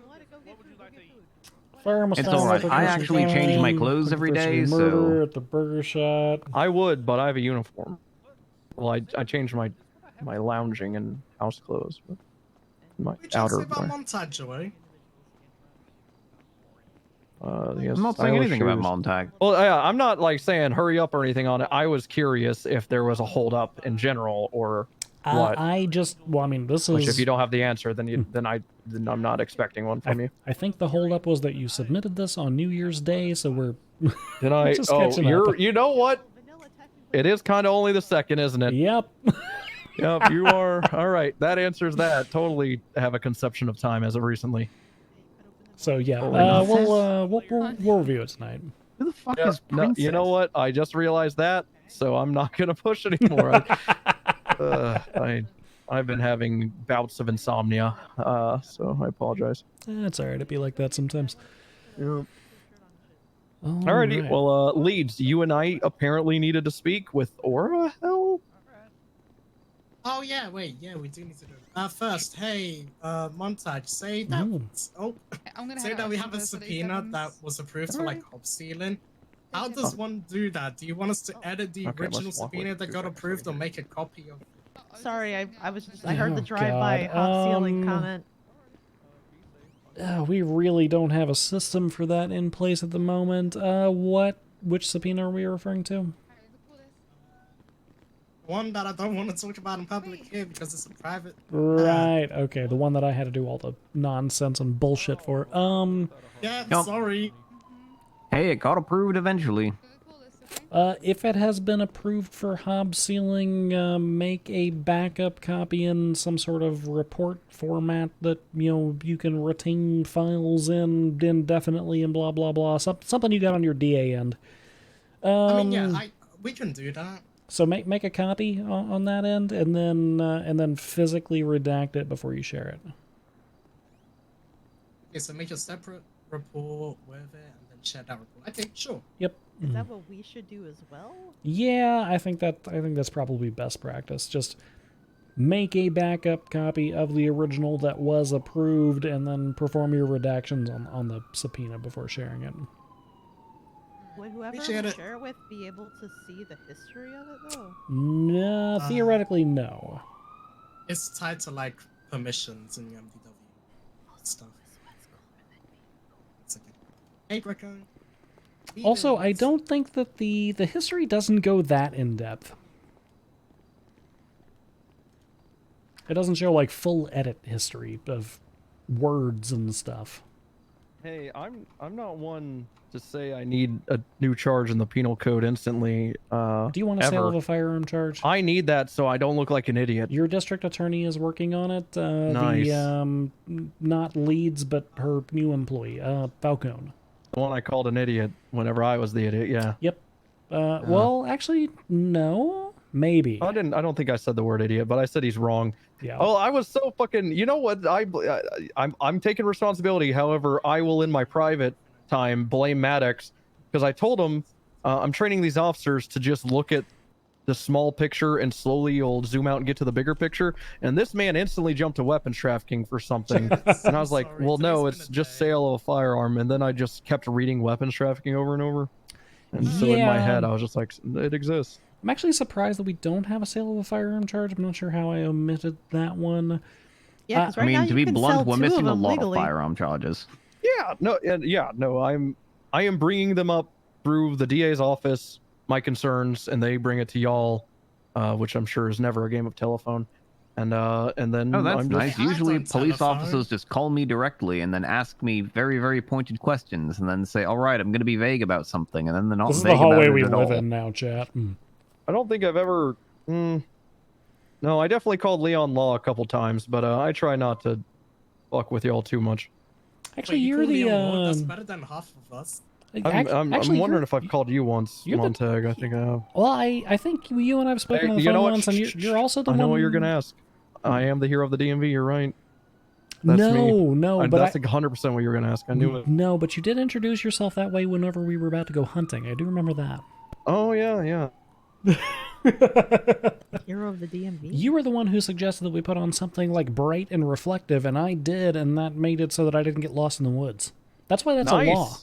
It's alright. I actually change my clothes every day, Murder so at the burger shot. I would, but I have a uniform. Well, I changed my lounging and house clothes, but my What did you say outer. about Montag, Joey? Yes, I'm not saying anything about Montag. Well, yeah, I'm not like saying hurry up or anything on it. I was curious if there was a hold up in general or what. I just, well, I mean, this Which, is. if you don't have the answer, then I'm not expecting one from you. I think the holdup was that you submitted this on New Year's Day, so we're Did I? just Oh, catching up. you know what? It is kind of only the second, isn't it? Yep. Yep, you are. All right, that answers that. Totally have a conception of time as of recently. So yeah, we'll review it tonight. Who the fuck Yeah, is no, Princess? you know what? I just realized that, so I'm not gonna push anymore. I've been having bouts of insomnia, so I apologize. It's alright. It'd be like that sometimes. Yeah. Alrighty. Alrighty, well, Leeds, you and I apparently needed to speak with Aura. Hell. Oh yeah, wait, yeah, we do need to do it. First, hey, Montag, say that. Say that we have a subpoena that was approved for like hop stealing. How does one do that? Do you want us to edit the original subpoena that got approved, or make a copy of? Sorry, I was just I heard the drive-by hop ceiling comment. We really don't have a system for that in place at the moment. Which subpoena are we referring to? One that I don't want to talk about in public here because it's a private. Right. Okay. The one that I had to do all the nonsense and bullshit for. Yeah. Nope. Sorry. Hey, it got approved eventually. If it has been approved for hob sealing, make a backup copy in some sort of report format that, you can retain files in indefinitely and blah, blah, blah. Something you got on your DA end. I mean, yeah, we can do that. So make a copy on that end, and then physically redact it before you share it. Okay, so make a separate report with it, and then share that report. Okay, sure. Yep. Is that what we should do as well? Yeah, I think that's probably best practice. Just make a backup copy of the original that was approved, and then perform your redactions on the subpoena before sharing it. Would whoever we share it with be able to see the history of it, though? No, theoretically, no. It's tied to like permissions in the MDW stuff. It's okay. Hey, Greco. Also, I don't think that the history doesn't go that in depth. It doesn't show like full edit history of words and stuff. Hey, I'm not one to say I need a new charge in the penal code instantly. Do you want a sale of a firearm charge? I need that so I don't look like an idiot. Your district attorney is working on it. Nice. Not Leeds, but her new employee, Falcone. The one I called an idiot whenever I was the idiot. Yeah. Yep. Well, actually, no. Maybe. I don't think I said the word idiot, but I said he's wrong. Yeah. Oh, I was so fucking. You know what? I'm taking responsibility. However, I will in my private time blame Maddox because I told him I'm training these officers to just look at the small picture and slowly you'll zoom out and get to the bigger picture. And this man instantly jumped to weapons trafficking for something, and I was like, well, no, it's just sale of a firearm. And then I just kept reading weapons trafficking over and over. And so in my head, I was just like, it exists. I'm actually surprised that we don't have a sale of a firearm charge. I'm not sure how I omitted that one. Yeah, because right I mean, now to be blunt, we're missing a lot legally. of firearm charges. Yeah, no, I am bringing them up through the DA's office, my concerns, and they bring it to y'all, which I'm sure is never a game of telephone. And then oh, that's I'm nice. just... Usually, police officers just call me directly and then ask me very, very pointed questions, and then say, "All right, I'm going to be vague about something," and then they're not This is vague the hallway about it we at live all. in now, chat. I don't think I've ever. No, I definitely called Leon Law a couple times, but I try not to fuck with y'all too much. Actually, Wait, you're the. That's better than half of us. I'm wondering if I've called you once, Montag. I think I have. Well, I think you and I have spoken on the you phone know what? once, and you're also the I one. know what you're gonna ask. I am the hero of the DMV. You're right. No, but that's 100% what you're gonna ask. I knew it. No, but you did introduce yourself that way whenever we were about to go hunting. I do remember that. Oh yeah. Hero of the DMV. You were the one who suggested that we put on something like bright and reflective, and I did, and that made it so that I didn't get lost in the woods. That's why that's a law.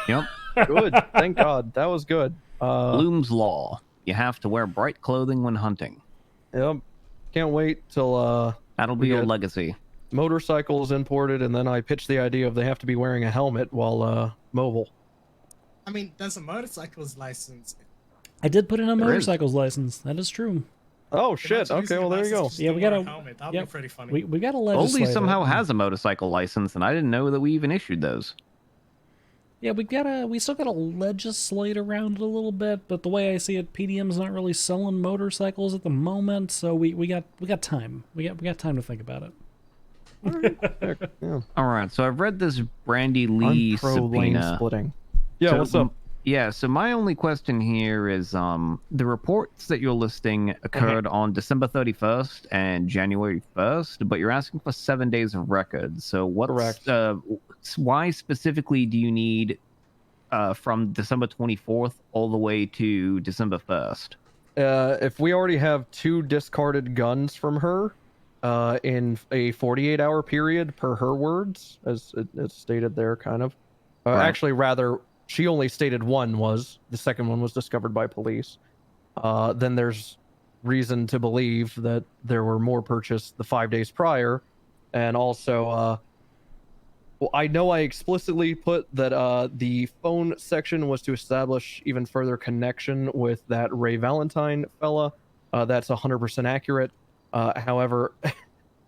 Yep. Good. Thank God. That was good. Bloom's Law. You have to wear bright clothing when hunting. Yep. Can't wait till that'll be your legacy. Motorcycles imported, and then I pitched the idea of they have to be wearing a helmet while mobile. I mean, there's a motorcycles license. I did put in a motorcycles license. That is true. Oh shit! Okay, well there you go. Yeah, we got a. That'd be pretty funny. We got a legislator. Goldie somehow has a motorcycle license, and I didn't know that we even issued those. Yeah, we still gotta legislate around it a little bit, but the way I see it, PDM's not really selling motorcycles at the moment, so we got time. We got time to think about it. Yeah. All right, so I've read this Brandy Lee I'm pro lane subpoena. splitting. Yeah, So, what's up? Yeah, so my only question here is the reports that you're listing occurred on December 31st and January 1st, but you're asking for 7 days of records. So what's why specifically do you need from December 24th all the way to December 1st? If we already have 2 discarded guns from her in a 48-hour period, per her words, as it's stated there, kind of. Right. Actually, rather, she only stated one was. The second one was discovered by police. Then there's reason to believe that there were more purchased the 5 days prior. And also, well, I know I explicitly put that the phone section was to establish even further connection with that Ray Valentine fella. That's 100% accurate. However,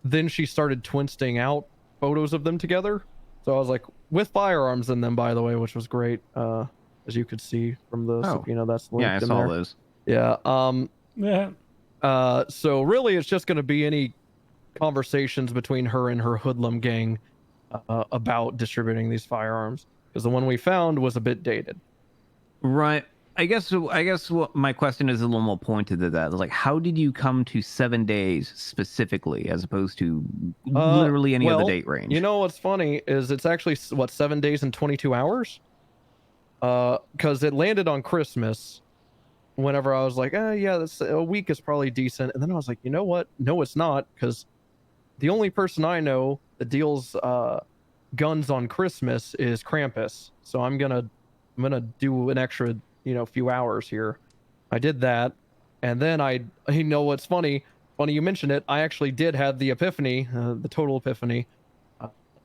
then she started twisting out photos of them together. So I was like, with firearms in them, by the way, which was great. As you could see from the subpoena, that's linked Yeah, I in saw there. those. Yeah. Yeah. So really, it's just going to be any conversations between her and her hoodlum gang about distributing these firearms, because the one we found was a bit dated. Right. I guess what my question is a little more pointed to that. Like, how did you come to 7 days specifically, as opposed to literally any other date range? You know what's funny is it's actually 7 days and 22 hours. Because it landed on Christmas. Whenever I was like, yeah, that's a week is probably decent, and then I was like, you know what? No, it's not, because the only person I know that deals guns on Christmas is Krampus. So I'm gonna do an extra, few hours here. I did that, and then you know what's funny? Funny you mentioned it. I actually did have the epiphany, the total ephany,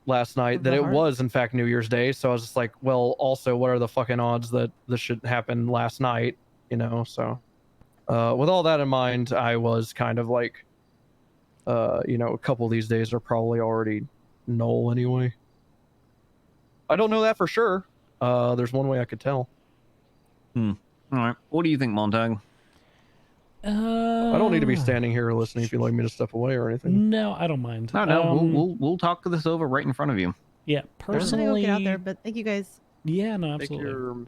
last night that it was in fact New Year's Day. So I was just like, well, also, what are the fucking odds that this should happen last night? So with all that in mind, I was kind of like, a couple of these days are probably already null anyway. I don't know that for sure. There's one way I could tell. All right. What do you think, Montag? I don't need to be standing here listening if you'd like me to step away or anything. No, I don't mind. No, we'll talk this over right in front of you. Yeah, personally. I'm gonna go get out there, but thank you guys. Yeah, no, absolutely.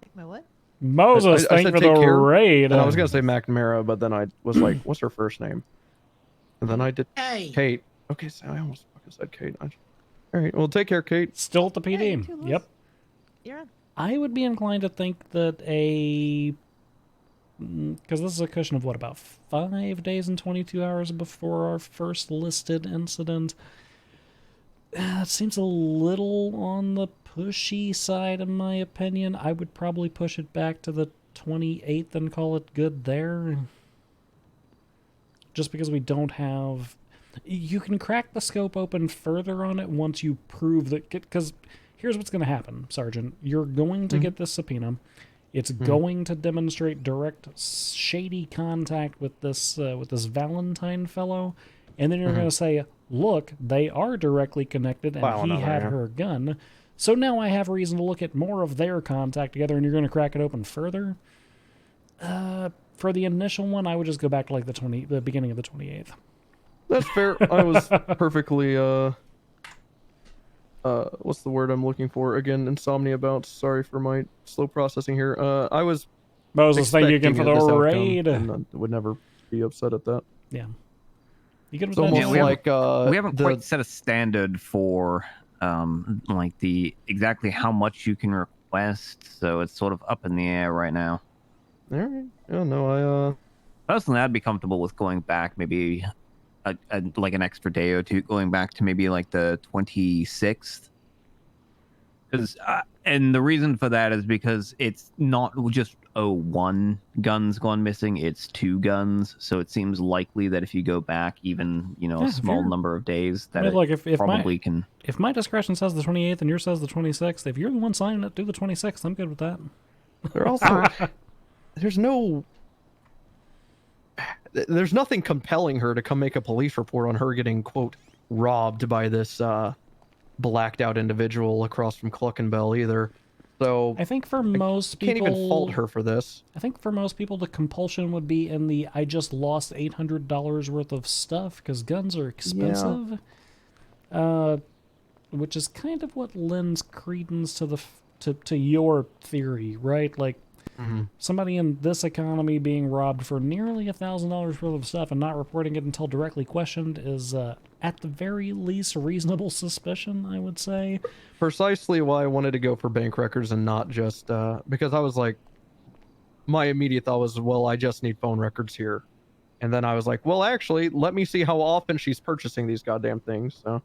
Take my what? Moses, thank you for the raid. And I was gonna say McNamara, but then I was like, "What's her first name?" And then I did Kate. Okay, so I almost fucking said Kate. All right, well, take care, Kate. Still at the PD. Yep. You're on. I would be inclined to think that because this is a cushion of what, about 5 days and 22 hours before our first listed incident. It seems a little on the pushy side, in my opinion. I would probably push it back to the 28th and call it good there. Just because we don't have... You can crack the scope open further on it once you prove that... Because here's what's going to happen, Sergeant. You're going to get this subpoena. It's going to demonstrate direct shady contact with this Valentine fellow. And then you're going to say, look, they are directly connected, and he had her gun. So now I have reason to look at more of their contact together, and you're going to crack it open further. For the initial one, I would just go back to like the beginning of the 28th. That's fair. I was perfectly what's the word I'm looking for? Again, insomnia bouts. Sorry for my slow processing here. I was Moses, thank you again for the raid. And I would never be upset at that. Yeah. You could it's almost like we haven't quite set a standard for like exactly how much you can request, so it's sort of up in the air right now. All right. Yeah, no, personally, I'd be comfortable with going back maybe like an extra day or two, going back to maybe like the 26th. Because and the reason for that is because it's not just one gun's gone missing, it's 2 guns. So it seems likely that if you go back even, a small number of days, that if my discretion says the 28th and yours says the 26th, if you're the one signing it, do the 26th. I'm good with that. They're also there's nothing compelling her to come make a police report on her getting, quote, robbed by this blacked out individual across from Cluckenbell either. So I think for most people, can't even fault her for this. I think for most people, the compulsion would be in the I just lost $800 worth of stuff because guns are expensive. Which is kind of what lends credence to to your theory, right? Like somebody in this economy being robbed for nearly $1,000 worth of stuff and not reporting it until directly questioned is at the very least reasonable suspicion, I would say. Precisely why I wanted to go for bank records and not just because I was like, my immediate thought was, well, I just need phone records here, and then I was like, well, actually, let me see how often she's purchasing these goddamn things. So,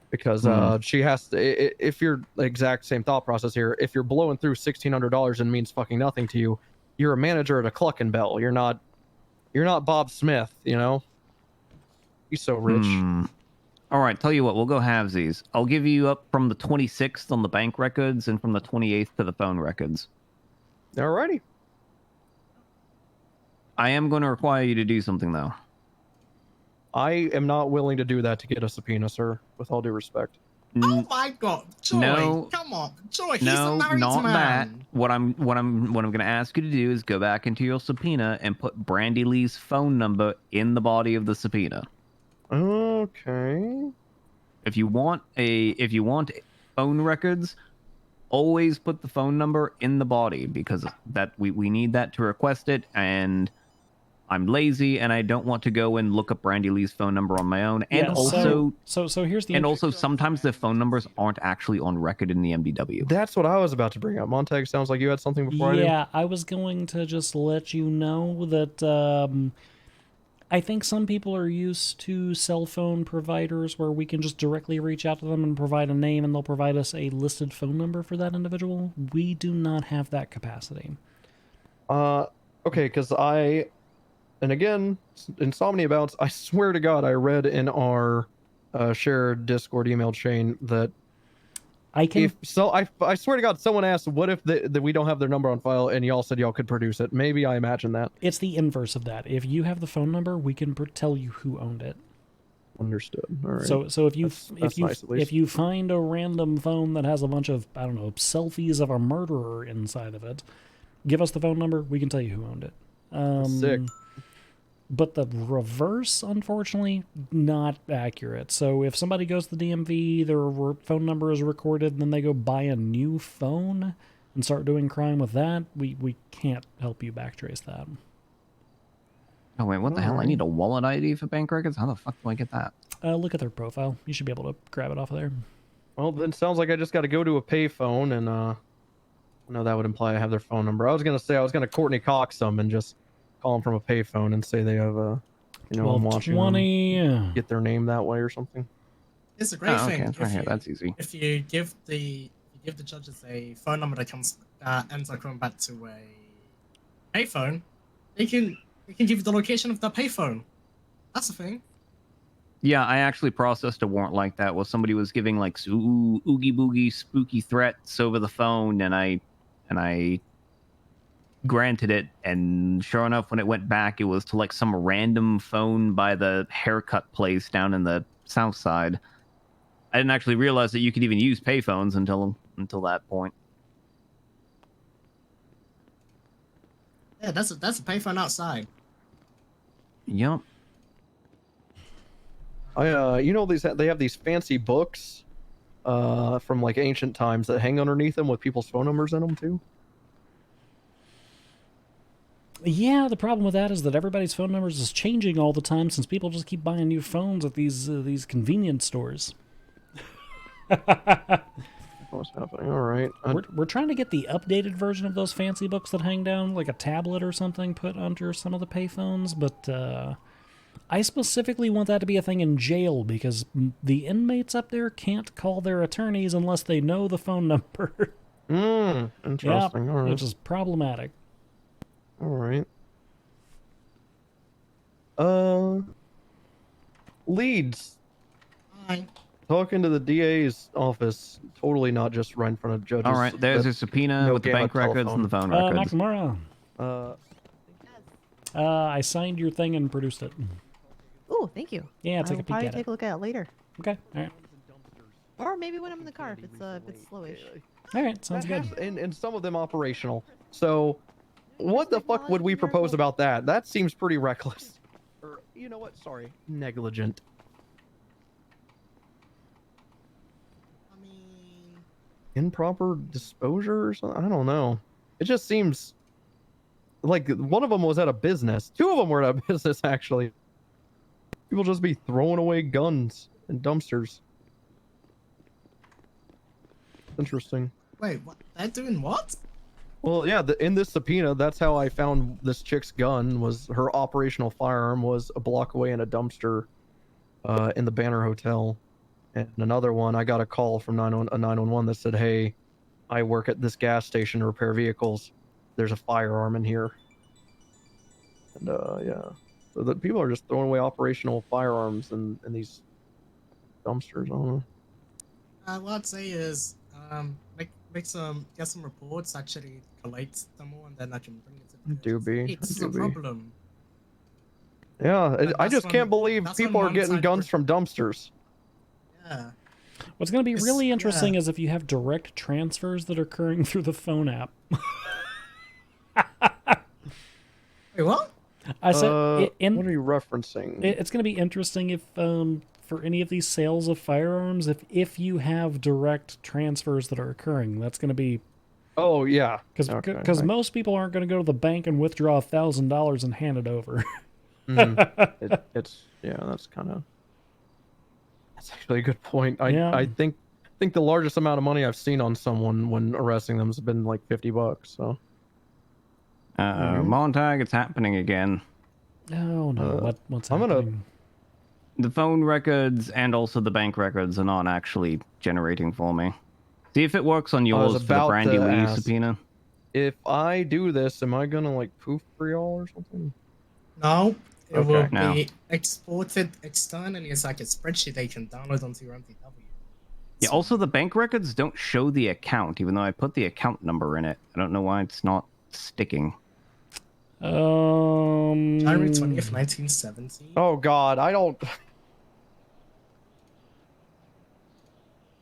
because she has to, if you're the exact same thought process here, if you're blowing through $1,600 and means fucking nothing to you, you're a manager at a Cluckenbell. You're not Bob Smith, you know. He's so rich. All right, tell you what, we'll go halvesies. I'll give you up from the 26th on the bank records and from the 28th to the phone records. Alrighty. I am going to require you to do something, though. I am not willing to do that to get a subpoena, sir, with all due respect. Oh my God, Joy! No, come on, Joy. He's no, a married not man. that. What I'm going to ask you to do is go back into your subpoena and put Brandy Lee's phone number in the body of the subpoena. Okay. If you want phone records, always put the phone number in the body because that we need that to request it, and I'm lazy and I don't want to go and look up Brandy Lee's phone number on my own. And Yeah, also so here's the also sometimes the phone numbers aren't actually on record in the MDW. That's what I was about to bring up. Montag, sounds like you had something before I do. Yeah, I was going to just let you know that I think some people are used to cell phone providers where we can just directly reach out to them and provide a name and they'll provide us a listed phone number for that individual. We do not have that capacity. Okay, because and again, Insomnia Bounce, I swear to God, I read in our shared Discord email chain that I swear to God, someone asked, what if we don't have their number on file, and y'all said y'all could produce it. Maybe I imagine that. It's the inverse of that. If you have the phone number, we can tell you who owned it. Understood. All right. So if you nice, if you find a random phone that has a bunch of, I don't know, selfies of a murderer inside of it, give us the phone number. We can tell you who owned it. Sick. But the reverse, unfortunately, not accurate. So if somebody goes to the DMV, their phone number is recorded, and then they go buy a new phone and start doing crime with that, we can't help you backtrace that. Oh, wait, what the hell? I need a wallet ID for bank records? How the fuck do I get that? Look at their profile. You should be able to grab it off of there. Well, then it sounds like I just got to go to a payphone, and no, that would imply I have their phone number. I was going to Courtney Cox them and just call them from a payphone and say they have a, I'm watching 1220. Get their name that way or something. It's a great thing. It's right here. That's easy. If you give the judges a phone number that ends up coming back to a payphone, they can give you the location of the payphone. That's the thing. Yeah, I actually processed a warrant like that where somebody was giving like oogie boogie spooky threats over the phone, and I granted it, and sure enough, when it went back, it was to like some random phone by the haircut place down in the south side. I didn't actually realize that you could even use payphones until that point. Yeah, that's a payphone outside. Yep. They have these fancy books from like ancient times that hang underneath them with people's phone numbers in them too. Yeah, the problem with that is that everybody's phone numbers is changing all the time since people just keep buying new phones at these convenience stores. What's happening? All right. We're trying to get the updated version of those fancy books that hang down, like a tablet or something, put under some of the payphones, but I specifically want that to be a thing in jail because the inmates up there can't call their attorneys unless they know the phone number. Interesting. Yep, all right. Which is problematic. All right. Leads. Hi. Talking to the DA's office, totally not just right in front of judges. All right, there's a subpoena with the bank records and the phone records. Nakamura. I signed your thing and produced it. Oh, thank you. Yeah, I'll take a peek probably at take it. a look at it later. Okay, all right. Or maybe when I'm in the car if it's slowish. All right, sounds good. And some of them operational. So, what the fuck would we propose about that? That seems pretty reckless. Or, you know what? Sorry, negligent. I mean, Improper disposure or something? I don't know. It just seems like one of them was at a business. Two of them were at a business, actually. People just be throwing away guns in dumpsters. Interesting. wait, what? They're doing what? Well, yeah, in this subpoena, that's how I found this chick's gun. Was her operational firearm was a block away in a dumpster in the Banner Hotel. And another one, I got a call from 911 that said, hey, I work at this gas station to repair vehicles. There's a firearm in here. And yeah. So the people are just throwing away operational firearms in these dumpsters. I don't know. What I'd say is, get some reports, actually collate them all, and then I can bring it to the Doobie. Hey, this is a problem. Yeah, I just can't believe people are getting guns from dumpsters. Yeah. What's going to be really interesting is if you have direct transfers that are occurring through the phone app. Wait, what? I said, what are you referencing? It's going to be interesting if, for any of these sales of firearms, if you have direct transfers that are occurring, that's going to be. Oh yeah, because most people aren't going to go to the bank and withdraw $1,000 and hand it over. It's that's kind of. That's actually a good point. I think the largest amount of money I've seen on someone when arresting them has been like $50. So. Montag, it's happening again. Oh no! What's happening? The phone records and also the bank records are not actually generating for me. See if it works on yours for the Brandy Lee subpoena. If I do this, am I gonna like poof for y'all or something? No, it will be exported externally. It's like a spreadsheet they can download onto your MDW. Yeah. Also, the bank records don't show the account, even though I put the account number in it. I don't know why it's not sticking. January 20th, 1970. Oh God, I don't.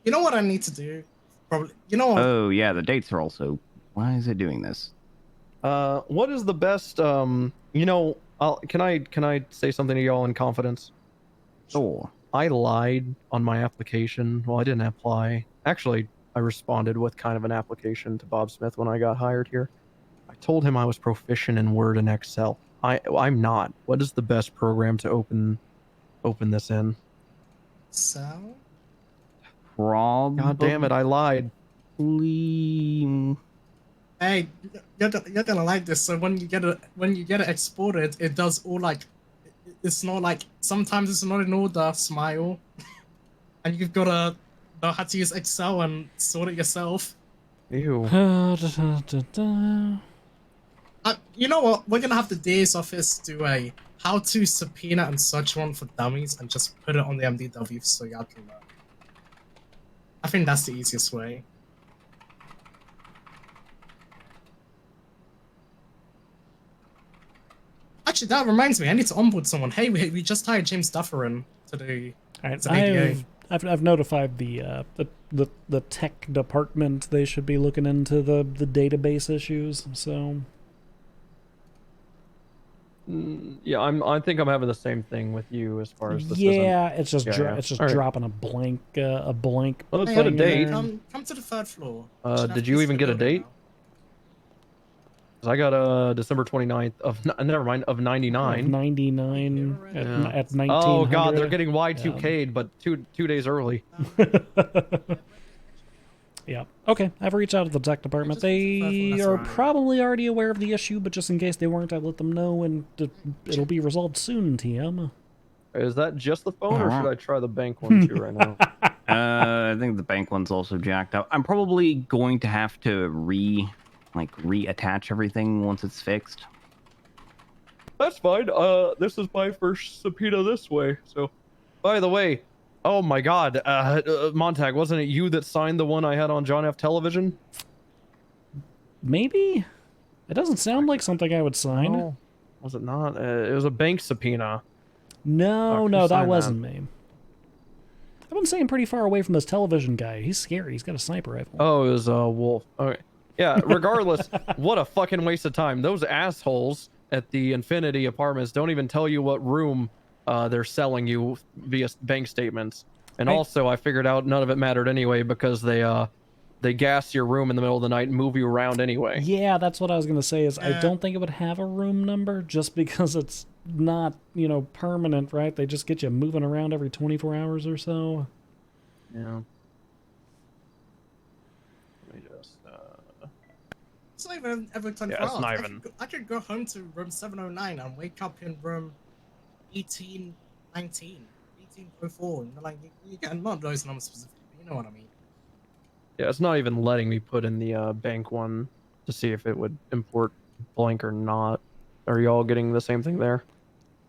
You know what I need to do? Probably. You know what? Oh yeah, the dates are also. Why is it doing this? What is the best? You know, can I say something to y'all in confidence? Sure. I lied on my application. Well, I didn't apply. Actually, I responded with kind of an application to Bob Smith when I got hired here. I told him I was proficient in Word and Excel. I'm not. What is the best program to open this in? Excel? God damn it! I lied. Hey, you're gonna like this. So when you get it exported, it does all like, it's not like, sometimes it's not in order. Smile, and you've gotta know how to use Excel and sort it yourself. Ew. You know what? We're gonna have the DA's office do a how to subpoena and search warrant for dummies and just put it on the MDW so y'all can learn. I think that's the easiest way. Actually, that reminds me. I need to onboard someone. Hey, we just hired James Dufferin to do. I've notified the tech department. They should be looking into the database issues. So. Yeah, I think I'm having the same thing with you as far as this. It's just dropping a blank Well, let's put a date. Come to the third floor. Did you even get a date? I got December 29th of never mind of 99. Of 99 at 1900. Oh God, they're getting Y2K'd, but two days early. Yeah. Okay. I've reached out to the tech department. They are probably already aware of the issue, but just in case they weren't, I let them know, and it'll be resolved soon. TM. Is that just the phone, or should I try the bank one too right now? I think the bank one's also jacked up. I'm probably going to have to reattach everything once it's fixed. That's fine. This is my first subpoena this way. So, by the way, oh my God, Montag, wasn't it you that signed the one I had on John F. Television? Maybe. It doesn't sound like something I would sign. No. Was it not? It was a bank subpoena. No, that wasn't me. I Someone's staying pretty far away from this television guy. He's scary. He's got a sniper rifle. Oh, it was a wolf. Okay. Yeah, regardless, what a fucking waste of time. Those assholes at the Infinity Apartments don't even tell you what room they're selling you via bank statements. And also, I figured out none of it mattered anyway because they gas your room in the middle of the night and move you around anyway. Yeah, that's what I was going to say is I don't think it would have a room number just because it's not, you know, permanent, right? They just get you moving around every 24 hours or so. Yeah. Let me just, It's not even every 24 Yeah, it's hours. not even. I could go home to room 709 and wake up in room 1819, 1804, and like you get not those numbers specifically, but you know what I mean. yeah, it's not even letting me put in the bank one to see if it would import blank or not. Are y'all getting the same thing there?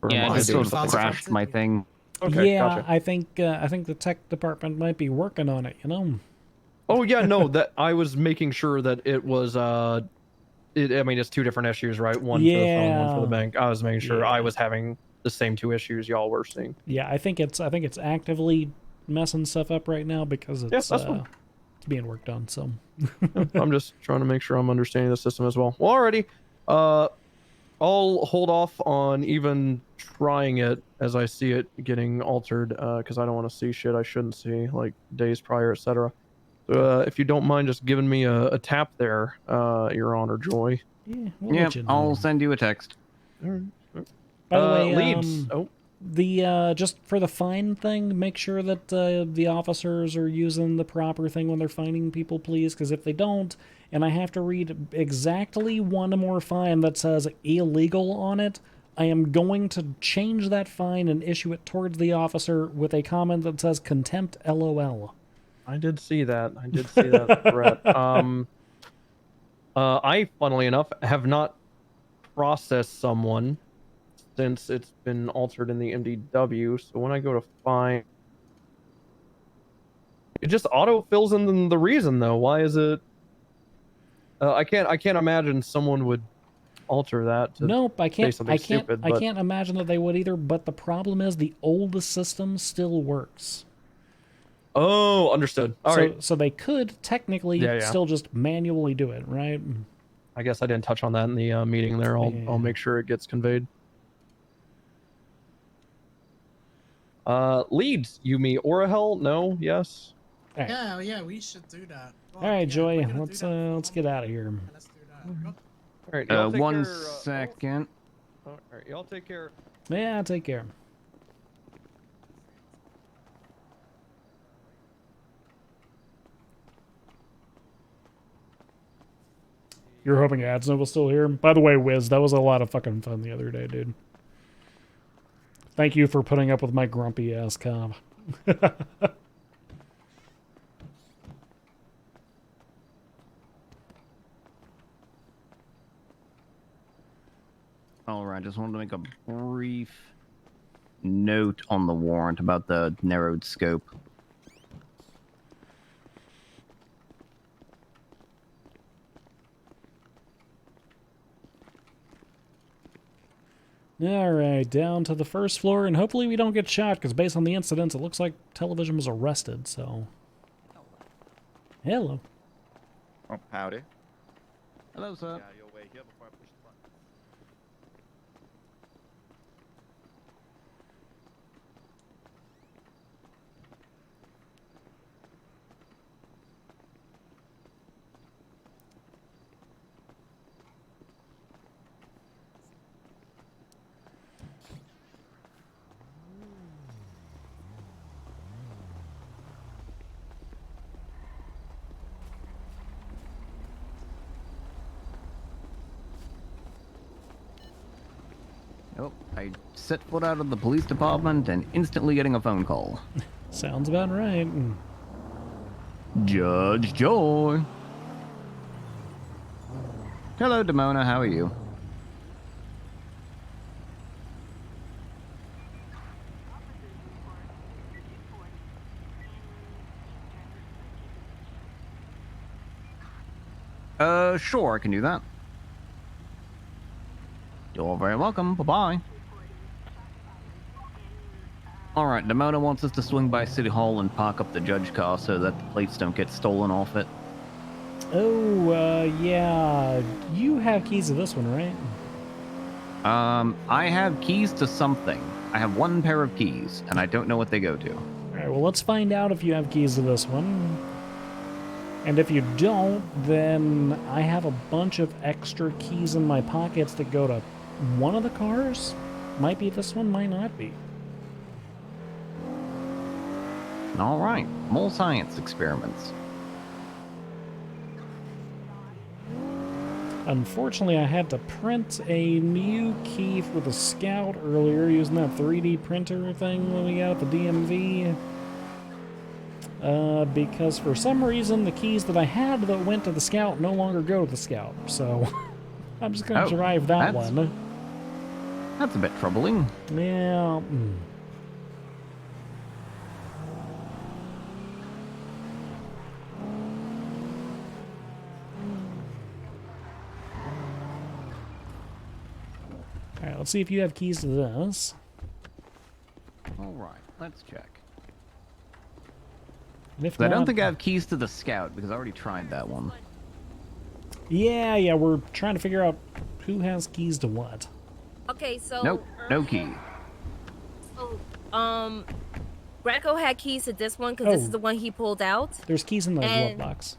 Or Yeah, am I I just doing sort of something? crashed my thing. Okay, yeah, gotcha. I think the tech department might be working on it, you know? Oh yeah, no, that I was making sure that it was I mean it's two different issues, right? One for the phone, one for the bank. I was making sure I was having the same two issues y'all were seeing. Yeah, I think it's actively messing stuff up right now because it's that's fine. it's being worked on, so I'm just trying to make sure I'm understanding the system as well. Well, already, I'll hold off on even trying it as I see it getting altered, because I don't want to see shit I shouldn't see, like days prior, etc. If you don't mind just giving me a tap there, Your Honor, Joy. Yeah, Yeah, I'll send you a text. By the way, leads. The just for the fine thing, make sure that the officers are using the proper thing when they're fining people, please. Because if they don't, and I have to read exactly one more fine that says illegal on it, I am going to change that fine and issue it towards the officer with a comment that says contempt LOL. I did see that. I did see that threat. I, funnily enough, have not processed someone since it's been altered in the MDW. So when I go to find, it just auto fills in the reason though. Why is it? I can't imagine someone would alter that to nope, I can't. say something stupid. I can't imagine that they would either. But the problem is the old system still works. Oh, understood. All right. So they could technically still just manually do it, right? I guess I didn't touch on that in the meeting there. I'll make sure it gets conveyed. Leads, you mean Orahel? No? Yes? Right. Yeah, we should do that. All right, Joy, let's get out of here. Let's do that. All right, y'all take One care, second. All right, y'all take care. Yeah, take care. You're hoping Adsno was still here? By the way, Wiz, that was a lot of fucking fun the other day, dude. Thank you for putting up with my grumpy ass cop. All right, just wanted to make a brief note on the warrant about the narrowed scope. All right, down to the first floor, and hopefully we don't get shot, because based on the incidents, it looks like Television was arrested, so... Hello. Oh, howdy. Hello, sir. Yeah, you'll wait here before I push the button. Oh, I set foot out of the police department and instantly getting a phone call. Sounds about right. Judge Joy. Hello, Demona. How are you? Sure, I can do that. You're very welcome. Bye-bye. All right, Demona wants us to swing by City Hall and park up the judge car so that the plates don't get stolen off it. Oh, yeah. You have keys to this one, right? I have keys to something. I have one pair of keys, and I don't know what they go to. All right, well, let's find out if you have keys to this one. And if you don't, then I have a bunch of extra keys in my pockets that go to one of the cars. Might be this one, might not be. All right, more science experiments. Unfortunately, I had to print a new key for the Scout earlier using that 3D printer thing when we got at the DMV. Because for some reason, the keys that I had that went to the Scout no longer go to the Scout. So, I'm just going to drive that one. That's a bit troubling. Yeah. Alright, let's see if you have keys to this. Alright, let's check. If I don't think I have keys to the Scout, because I already tried that one. Yeah, we're trying to figure out who has keys to what. Okay, so... Nope, no key. So, Greco had keys to this one, because this is the one he pulled out. There's keys in the glove box.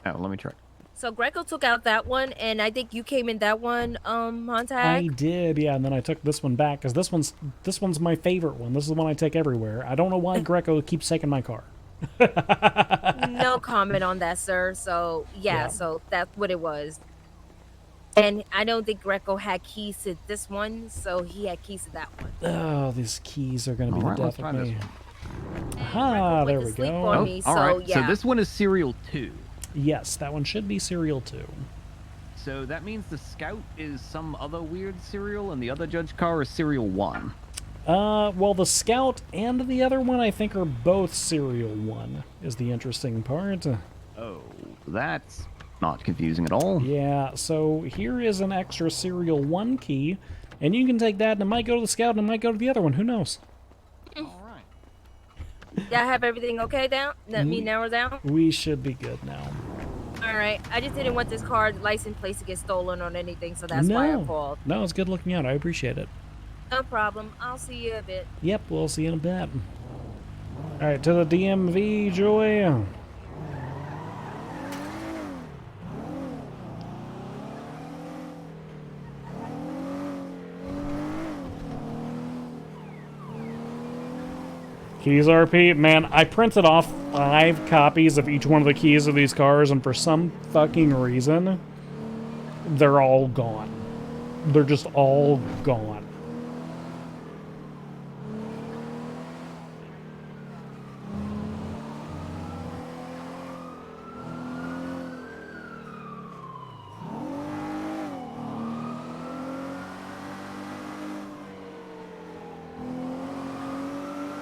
Oh, let me check. So Greco took out that one, and I think you came in that one, Montag. I did, yeah, and then I took this one back, because this one's my favorite one. This is the one I take everywhere. I don't know why Greco keeps taking my car. No comment on that, sir. So, yeah, so that's what it was. And I don't think Greco had keys to this one, so he had keys to that one. Oh, these keys are going to be the death of me. Ah, there we go. Alright, so this one is serial 2. Yes, that one should be serial 2. So that means the Scout is some other weird serial, and the other judge car is serial 1. Well, the Scout and the other one, I think, are both serial 1, is the interesting part. Oh, that's not confusing at all. Yeah, so here is an extra serial 1 key, and you can take that, and it might go to the Scout, and it might go to the other one. Who knows? Y'all have everything okay down? Let me narrow down? We should be good now. Alright, I just didn't want this car license plate to get stolen or anything, so that's why I called. No, it's good looking out. I appreciate it. No problem. I'll see you a bit. Yep, we'll see you in a bit. Alright, to the DMV, Joy. Keys RP, man, I printed off 5 copies of each one of the keys of these cars, and for some fucking reason, they're all gone. They're just all gone.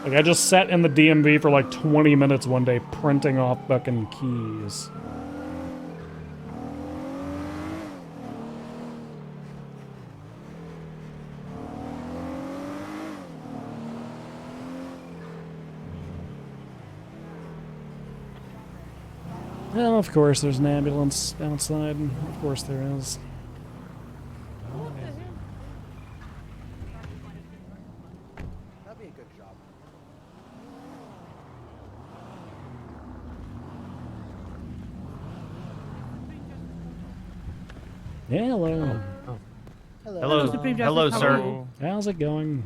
Like, I just sat in the DMV for like 20 minutes one day printing off fucking keys. Well, of course, there's an ambulance outside. Of course there is. That'd be a good job. Yeah, hello. Hello, sir. How's it going?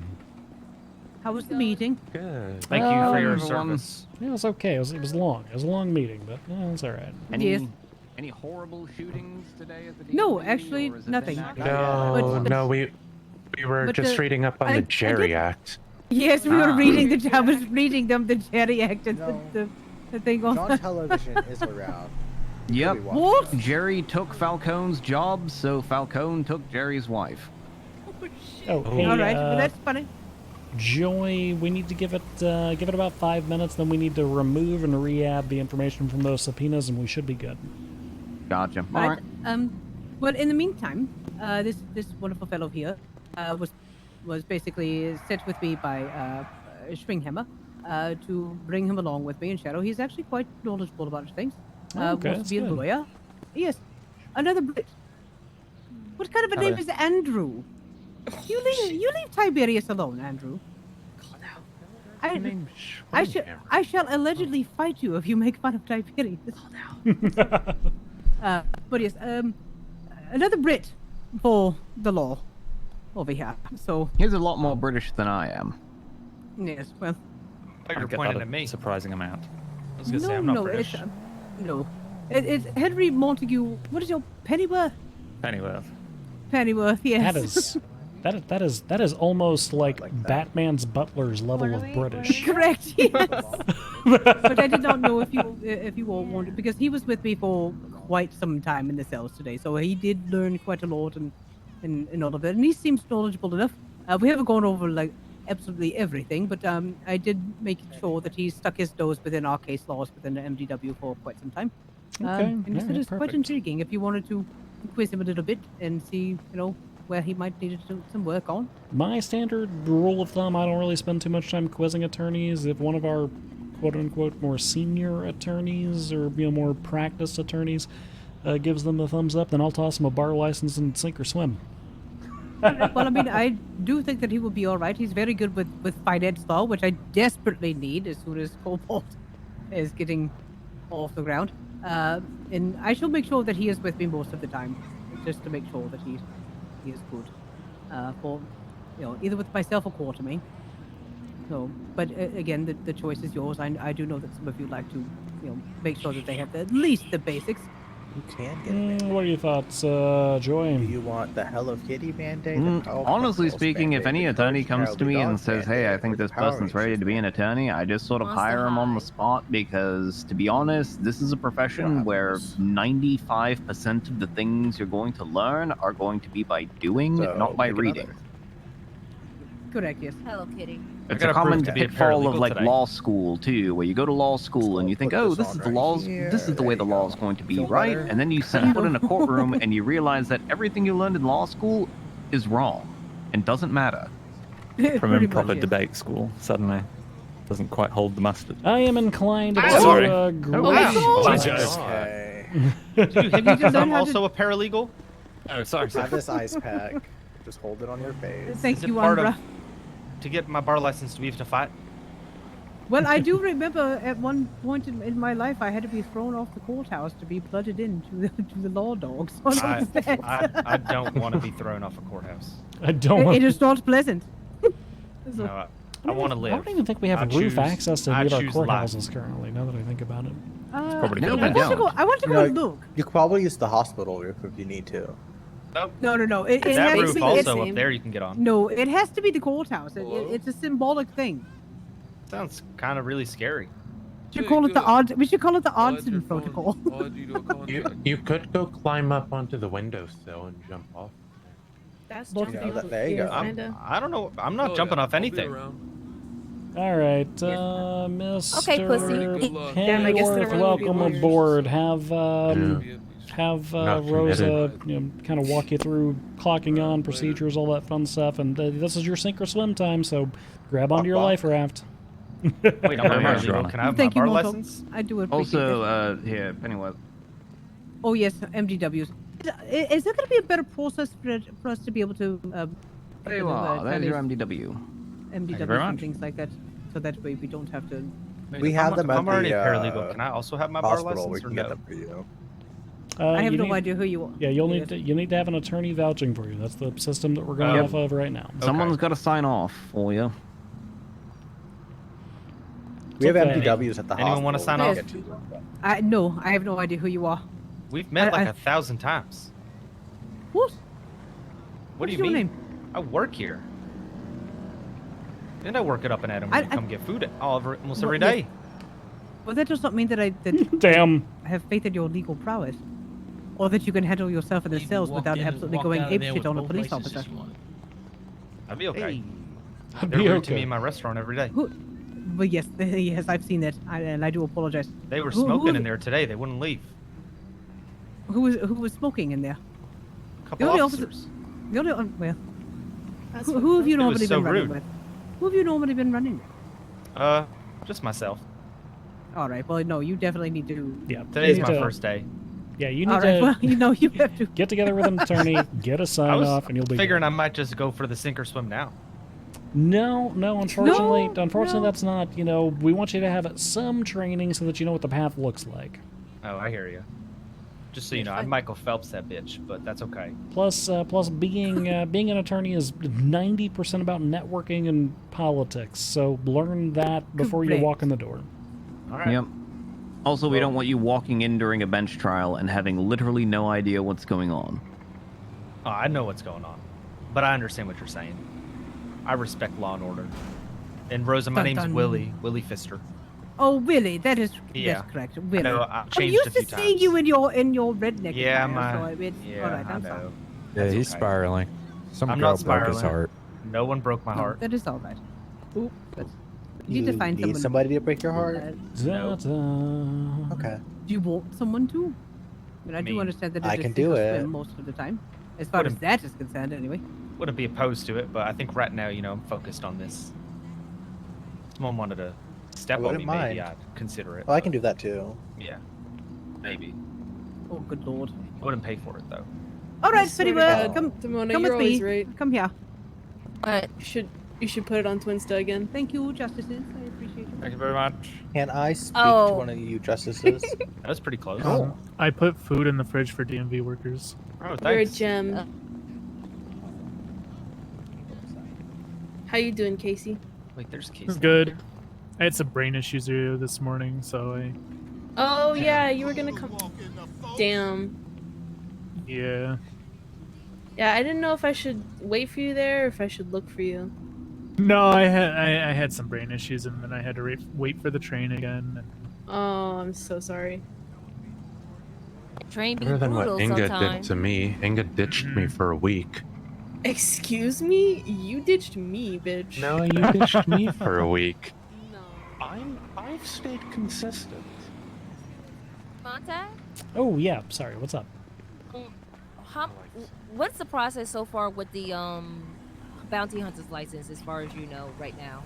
How was the meeting? Good. Thank you for your service. Yeah, it was okay. It was long. It was a long meeting, but it's all right. Any horrible shootings today at the DMV? No, actually, nothing. No, we were just reading up on the Jerry Act. Yes, we were reading I was reading them the Jerry Act and the thing on. John Television is around. Yep. What? Jerry took Falcone's job, so Falcone took Jerry's wife. Oh, hey, all right, well, that's funny. Joy, we need to give it about 5 minutes, then we need to remove and re-add the information from those subpoenas, and we should be good. Gotcha. All right. Well, in the meantime, this wonderful fellow here was basically sent with me by Schwinghammer to bring him along with me in Shadow. He's actually quite knowledgeable about things. Okay, Wants that's to be a good. lawyer. Yes, another Brit. What kind of a How name about is Andrew? You leave Tiberius alone, Andrew. I shall allegedly fight you if you make fun of Tiberius. But yes, another Brit for the law over here. So He's a lot more British than I am. yes, well, You're pointing at me. Surprising amount. I was gonna say no, I'm not no, British. no, it's Henry Montague. What is your Pennyworth? Pennyworth. Pennyworth, yes. That is almost like Batman's butler's level of British. Correct. Yes. But I did not know if you all wanted, because he was with me for quite some time in the cells today, so he did learn quite a lot and all of it, and he seems knowledgeable enough. We haven't gone over like absolutely everything, but I did make sure that he stuck his nose within our case laws within the MDW for quite some time. Okay, And he said alright, it's quite perfect. intriguing if you wanted to quiz him a little bit and see, where he might need to do some work on. My standard rule of thumb, I don't really spend too much time quizzing attorneys. If one of our quote-unquote more senior attorneys or more practiced attorneys gives them the thumbs up, then I'll toss them a bar license and sink or swim. Well, I mean, I do think that he will be all right. He's very good with finance law, which I desperately need as soon as Cobalt is getting off the ground. And I shall make sure that he is with me most of the time, just to make sure that he is good. For either with myself or Quartermain. So, but again, the choice is yours. I do know that some of you like to, make sure that they have at least the basics. You can get what are your thoughts, Joy? Do you want the Hello Kitty Band-Aid? Honestly speaking, if any attorney comes to me and says, hey, I think this person's ready to be an attorney, I just sort of hire him on the spot because, to be honest, this is a profession where 95% of the things you're going to learn are going to be by doing, not by reading. Correct, yes. Hello, Kitty. It's a common pitfall of like law school too, where you go to law school and you think, oh, this is the laws, this is the way the law is going to be, right? And then you set foot in a courtroom and you realize that everything you learned in law school is wrong and doesn't matter. From improper debate school, suddenly doesn't quite hold the mustard. I am inclined to Sorry. agree. I'm also a paralegal. Oh, sorry. Have this ice pack. Just hold it on your face. Thank you, part Umbra. To get my bar license, do we have to fight? Well, I do remember at one point in my life, I had to be thrown off the courthouse to be blooded into the law dogs. I don't want to be thrown off a courthouse. I don't want It is not pleasant. No, I want to live. I don't even think we have roof access to any of our courthouses currently, now that I think about it. probably I want to go look. You could probably use the hospital roof if you need to. No. It that has roof to be, also up there you can get on. No, it has to be the courthouse. It's a symbolic thing. Sounds kind of really scary. We should call it the odds. We should call it the Odson Protocol. You could go climb up onto the windowsill and jump off. That's there you go. I don't know. I'm not jumping off anything. All right, Mr. Okay, pussy. Damn, I guess Pennyworth, they're welcome lawyers. aboard. Have Not Rosa, committed. kind of walk you through clocking on procedures, all that fun stuff, and this is your sink or swim time. So grab onto your life raft. Wait, I'm a paralegal. Can I have Thank my you, bar Moto. license? I do appreciate Also, here, Pennyworth. Oh yes, MDWs. Is there going to be a better process for us to be able to? There you are. There's your MDW. MDWs and things like that, so that way we don't have to. We have them at I'm already the a paralegal. Can I also have my bar hospital. We license or can get no? them for you. I have you no need- idea who you are. Yeah, you need to have an attorney vouching for you. That's the system that we're going off of right now. Someone's got to sign off for you. We have Okay. MDWs at the hospital. Anyone want to sign We off? can get you. No, I have no idea who you are. We've met like I- 1,000 times. What? What do is you your mean? name? I work here. And I work it up in Adam when you come get food almost every day. Well, that does not mean that I Damn. have faith in your legal prowess, or that you can handle yourself in the cells without absolutely going apeshit on a police officer. I'd be okay. I'd They're be rude to okay. me in my restaurant every day. But yes, yes, I've seen that, and I do apologize. They were Who- smoking who- in there today. They wouldn't leave. Who was smoking in there? A couple The only officers. The only well, who have you It was normally so been running rude. with? Who have you normally been running with? Just myself. All right. Well, no, you definitely need to. Yeah, Today's you my need to- first day. Yeah, you need All right. to Well, you know, you have to get together with an attorney, get a I sign was off, and you'll be figuring good. I might just go for the sink or swim now. No, unfortunately, No. that's not. You know, we want you to have some training so that you know what the path looks like. Oh, I hear you. Just so you know, I'm Michael Phelps, that bitch, but that's okay. Plus being an attorney is 90% about networking and politics. So learn that before you walk in the door. All right. Yep. Also, we don't want you walking in during a bench trial and having literally no idea what's going on. Oh, I know what's going on, but I understand what you're saying. I respect law and order. And Rosa, my Dun, name's dun. Willie Pfister. Oh, Willie, that's Yeah. correct. Willie. No, I've I'm changed used a few to seeing times. you in your redneck. Yeah, attire, so it's, yeah, all right, I I'm know. sorry. Yeah, That's he's okay. spiraling. Some I'm girl not broke his spiraling. heart. No one broke my No, heart. that is all right. Ooh, you You need to find need someone. somebody to break your heart? Da-da. Okay. Do you want someone to? I mean, I do Me. understand that I it is can sink do or it. swim most of the time, as far as Wouldn't- that is concerned, anyway. Wouldn't be opposed to it, but I think right now, you know, I'm focused on this. If someone wanted to step I on me, wouldn't maybe mind. I'd consider it. Oh, I but can do that too. Yeah, maybe. Oh, good lord. I wouldn't pay for it though. All right, swear pretty to well. God, Come, Demona, come you're with me. always right. Come here. But You should put it on Twinsta again. Thank you, justices. I appreciate it. Thank you very much. Can I speak Oh. to one of you justices? That was pretty close. I put food in the fridge for DMV workers. Oh, You're a thanks. gem. How you doing, Casey? Wait, there's Casey. Good. I had some brain issues earlier this morning, so I. Oh yeah, you were gonna come. Damn. Yeah. Yeah, I didn't know if I should wait for you there or if I should look for you. No, I had some brain issues, and then I had to wait for the train again. Oh, I'm so sorry. train be Better than what brutal Inga did sometimes. to me. Inga ditched me for a week. Excuse me? You ditched me, bitch. No, you ditched me for a week. I've stayed consistent. Montag? Oh yeah, sorry. What's up? What's the process so far with the bounty hunter's license, as far as you know right now?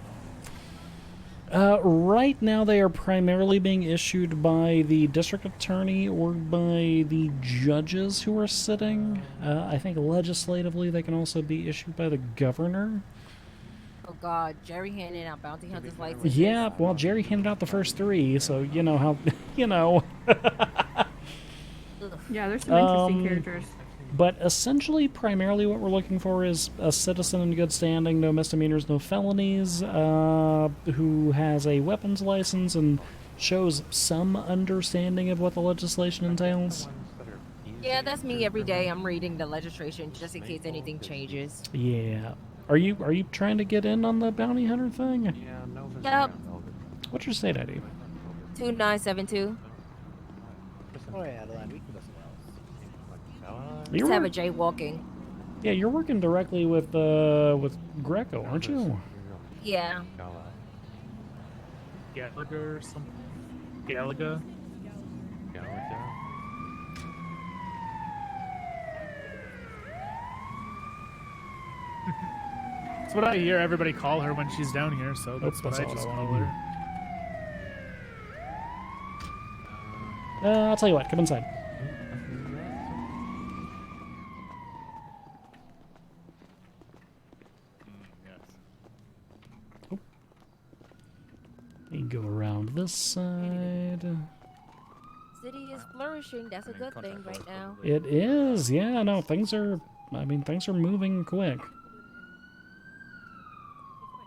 Right now, they are primarily being issued by the district attorney or by the judges who are sitting. I think legislatively, they can also be issued by the governor. Oh God, Jerry handing out bounty hunter's licenses. Yeah, well, Jerry handed out the first 3, so you know how, you know. Yeah, there's some interesting characters. But essentially, primarily what we're looking for is a citizen in good standing, no misdemeanors, no felonies, who has a weapons license and shows some understanding of what the legislation entails. Yeah, that's me every day. I'm reading the legislation just in case anything changes. Yeah. Are you trying to get in on the bounty hunter thing? Yep. What's your state ID? 2972. Oh yeah, Adeline, we can go somewhere else. Just have a jaywalking. Yeah, you're working directly with Greco, aren't you? Yeah. Gallagher or something. Gallagher. That's what I hear everybody call her when she's down here, so that's what I all just I call wanted. her. I'll tell you what, come inside. Oh. You go around this side. City is flourishing. That's a good thing right now. It is, yeah, no, things are moving quick.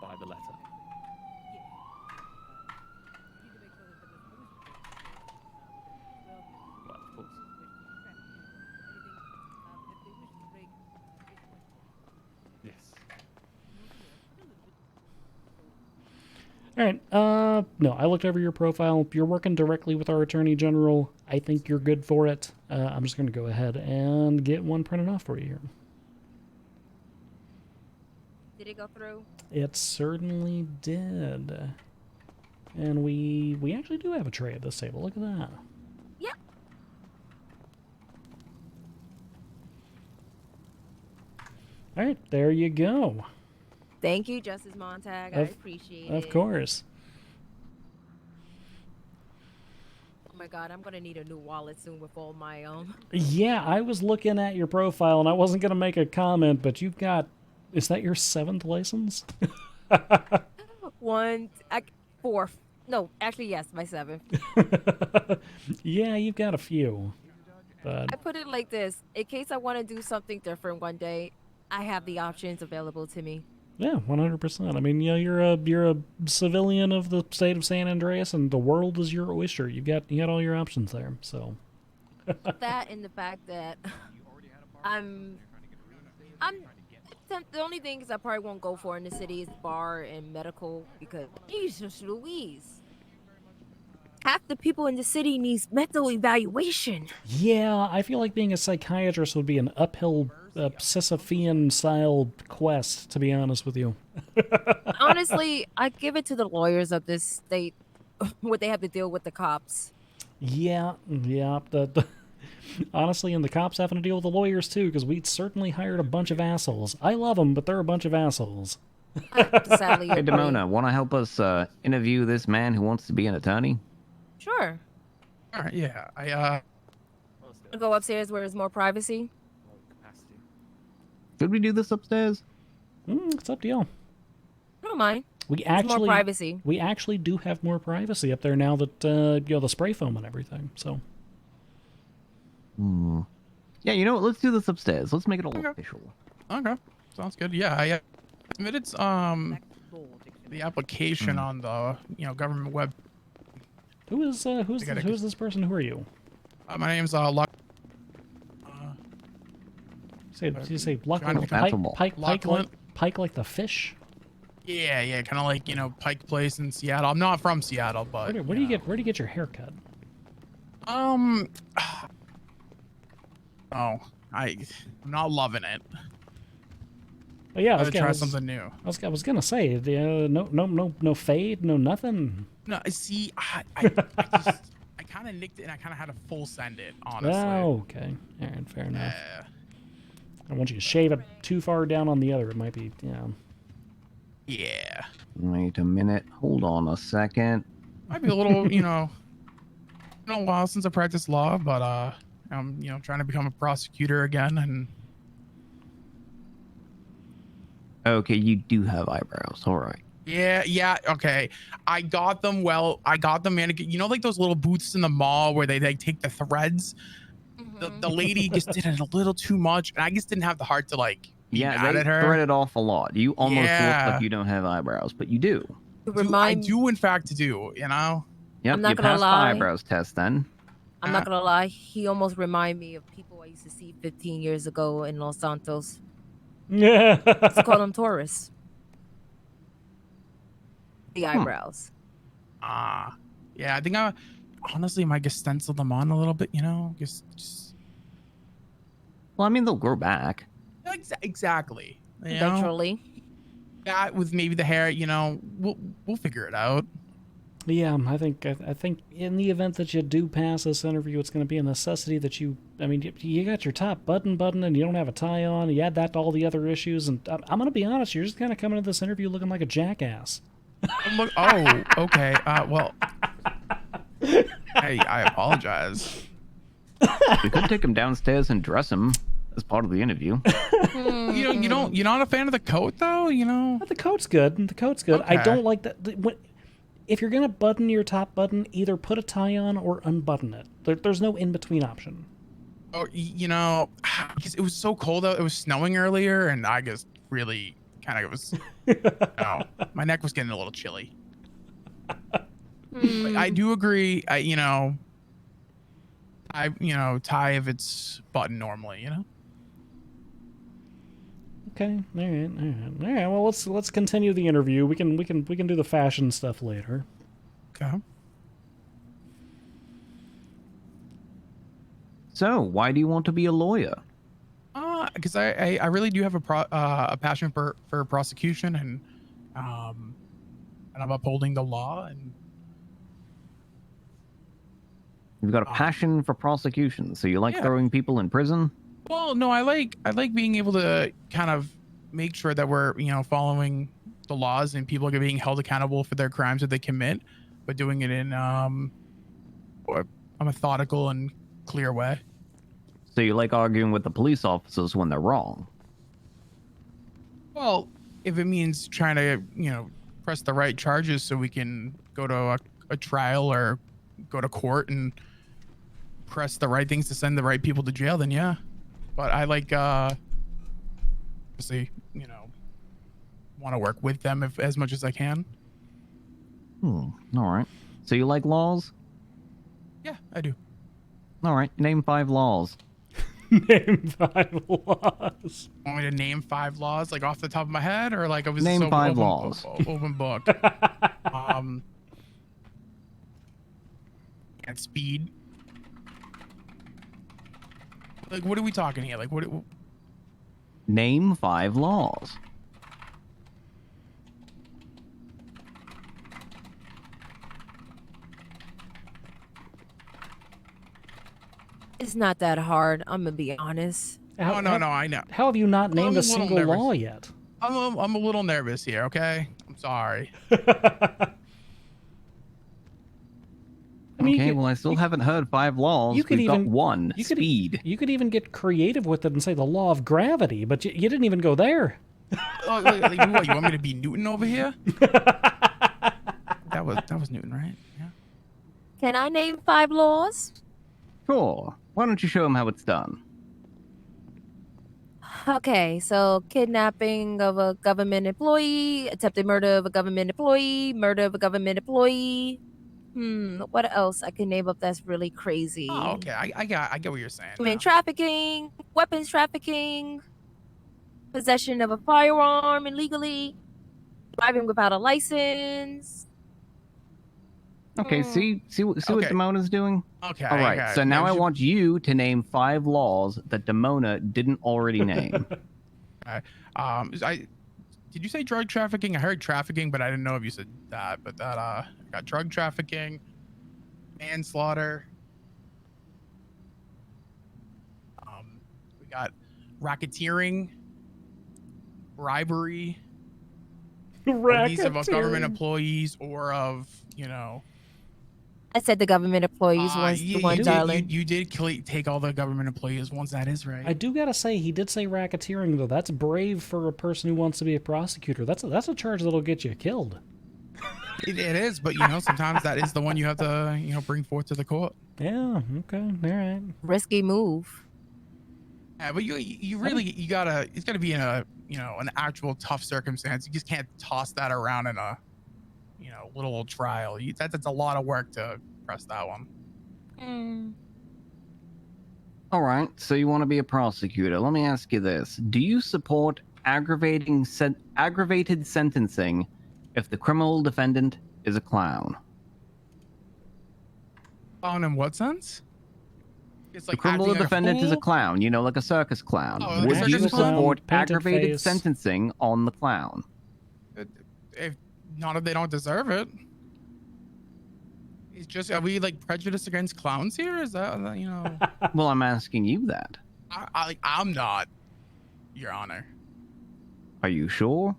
By the letter. Well, of course. Yes. Alright, no, I looked over your profile. You're working directly with our Attorney General. I think you're good for it. I'm just going to go ahead and get one printed off for you here. Did it go through? It certainly did. And we actually do have a tray at this table. Look at that. Yep. Alright, there you go. Thank you, Justice Montag. I appreciate it. Of course. my god, I'm gonna need a new wallet soon with all my Yeah, I was looking at your profile and I wasn't gonna make a comment, but you've got. Is that your 7th license? fourth. No, actually yes, my 7th. Yeah, you've got a few. But I put it like this: in case I want to do something different one day, I have the options available to me. yeah, 100%. I mean, you're a civilian of the state of San Andreas, and the world is your oyster. You got all your options there. So That and the fact that I'm the only things I probably won't go for in the city is bar and medical because Jesus Louise. Half the people in the city needs mental evaluation. yeah, I feel like being a psychiatrist would be an uphill Sisyphean style quest. To be honest with you. Honestly, I give it to the lawyers of this state what they have to deal with the cops. Yeah. Honestly, and the cops having to deal with the lawyers too, because we certainly hired a bunch of assholes. I love them, but they're a bunch of assholes. Sadly, Hey, Demona, want to help us interview this man who wants to be an attorney? Sure. All right, yeah. I Go upstairs where there's more privacy. Should we do this upstairs? It's up to y'all. I don't mind. We There's actually more privacy. We actually do have more privacy up there now that the spray foam and everything. So. Yeah, you know what? Let's do this upstairs. Let's make it all official. Okay, sounds good. Yeah, I submitted the application on the government web. Who's this person? Who are you? My name's Luck. Did you say Luck trying to like become- Pike like the fish? Yeah, kind of like Pike Place in Seattle. I'm not from Seattle, but Where do you get your hair cut? I'm not loving it. Oh, yeah, Gotta try something new. I was gonna say, no fade, no nothing. No, see, I kind of nicked it, and I kind of had to full send it. Honestly. Oh, okay. All right, fair enough. I want you to shave it too far down on the other. It might be, Yeah. Wait a minute. Hold on a second. Might be a little, been a while since I practiced law, but I'm, trying to become a prosecutor again, and. Okay, you do have eyebrows. All right. Yeah, okay. I got them manicured. Like those little booths in the mall where they take the threads? The lady just did it a little too much, and I just didn't have the heart to, be mad they at her. thread it off a lot. You almost look like you don't have eyebrows, but you do. I do, in fact, do, Yep, I'm not you gonna passed the lie. eyebrows test then. I'm not gonna lie, he almost remind me of people I used to see 15 years ago in Los Santos. Yeah. Let's call them tourists. The eyebrows. Yeah, I think I honestly might just stencil them on a little bit, just. Well, I mean, they'll grow back. Exactly. Eventually. That with maybe the hair, we'll figure it out. Yeah, I think in the event that you do pass this interview, it's going to be a necessity that you got your top button and you don't have a tie on. You add that to all the other issues, and I'm going to be honest, you're just kind of coming into this interview looking like a jackass. Oh, okay. Well, hey, I apologize. We could take him downstairs and dress him as part of the interview. You're not a fan of the coat, though. The coat's good. The coat's good. Okay. I don't like that. If you're gonna button your top button, either put a tie on or unbutton it. There's no in between option. Oh, because it was so cold out. It was snowing earlier, and I just really kind of was. My neck was getting a little chilly. I do agree. Tie if it's button normally. Okay. All right. Well, let's continue the interview. We can do the fashion stuff later. Okay. So, why do you want to be a lawyer? Because I really do have a passion for prosecution, and I'm upholding the law, and You've got a passion for prosecution, so you like throwing people in prison? Well, no, I like being able to kind of make sure that we're following the laws and people are being held accountable for their crimes that they commit, but doing it in a methodical and clear way. So you like arguing with the police officers when they're wrong? Well, if it means trying to, press the right charges so we can go to a trial or go to court and press the right things to send the right people to jail, then yeah. But I like, obviously, want to work with them as much as I can. All right. So you like laws? Yeah, I do. All right. Name 5 laws. Name 5 laws. Want me to name 5 laws, like off the top of my head, or like was Name this 5 laws. Open book. And speed. Like, what are we talking here? Like, what? Name 5 laws. It's not that hard. I'm gonna be honest. No, I know. How have you not named a I'm little single law yet? I'm a little nervous here. Okay, I'm sorry. I mean, okay, well, I still haven't heard 5 laws. We've got 1. Speed. You could even get creative with it and say the law of gravity, but you didn't even go there. Oh, like, what, you want me to be Newton over here? that was Newton, right? Yeah. Can I name 5 laws? Sure. Why don't you show him how it's done? Okay, so kidnapping of a government employee, attempted murder of a government employee, murder of a government employee. What else I can name up that's really crazy? Oh, okay. I get what you're saying. I mean, trafficking, weapons trafficking, possession of a firearm illegally, driving without a license. Okay, see what Damona's doing? Okay. All right, okay. so now I want you to name 5 laws that Damona didn't already name. Okay. Did you say drug trafficking? I heard trafficking, but I didn't know if you said that. But that I got drug trafficking, manslaughter. We got racketeering, bribery, these of government employees or of I said the government employees was the one, darling. You did take all the government employees once. That is right. I do gotta say, he did say racketeering, though. That's brave for a person who wants to be a prosecutor. That's a charge that'll get you killed. It is, but sometimes that is the one you have to bring forth to the court. Yeah. Okay. All right. Risky move. Yeah, but you gotta. It's gotta be in a an actual tough circumstance. You just can't toss that around in a little old trial. That's a lot of work to press that one. All right, so you want to be a prosecutor. Let me ask you this. Do you support aggravated sentencing if the criminal defendant is a clown? Clown in what sense? It's the criminal defendant is a clown, like a circus clown. Oh, Would you support painted aggravated face. sentencing on the clown? Not if they don't deserve it. It's just, are we like prejudiced against clowns here? Is that Well, I'm asking you that. I'm not, Your Honor. Are you sure?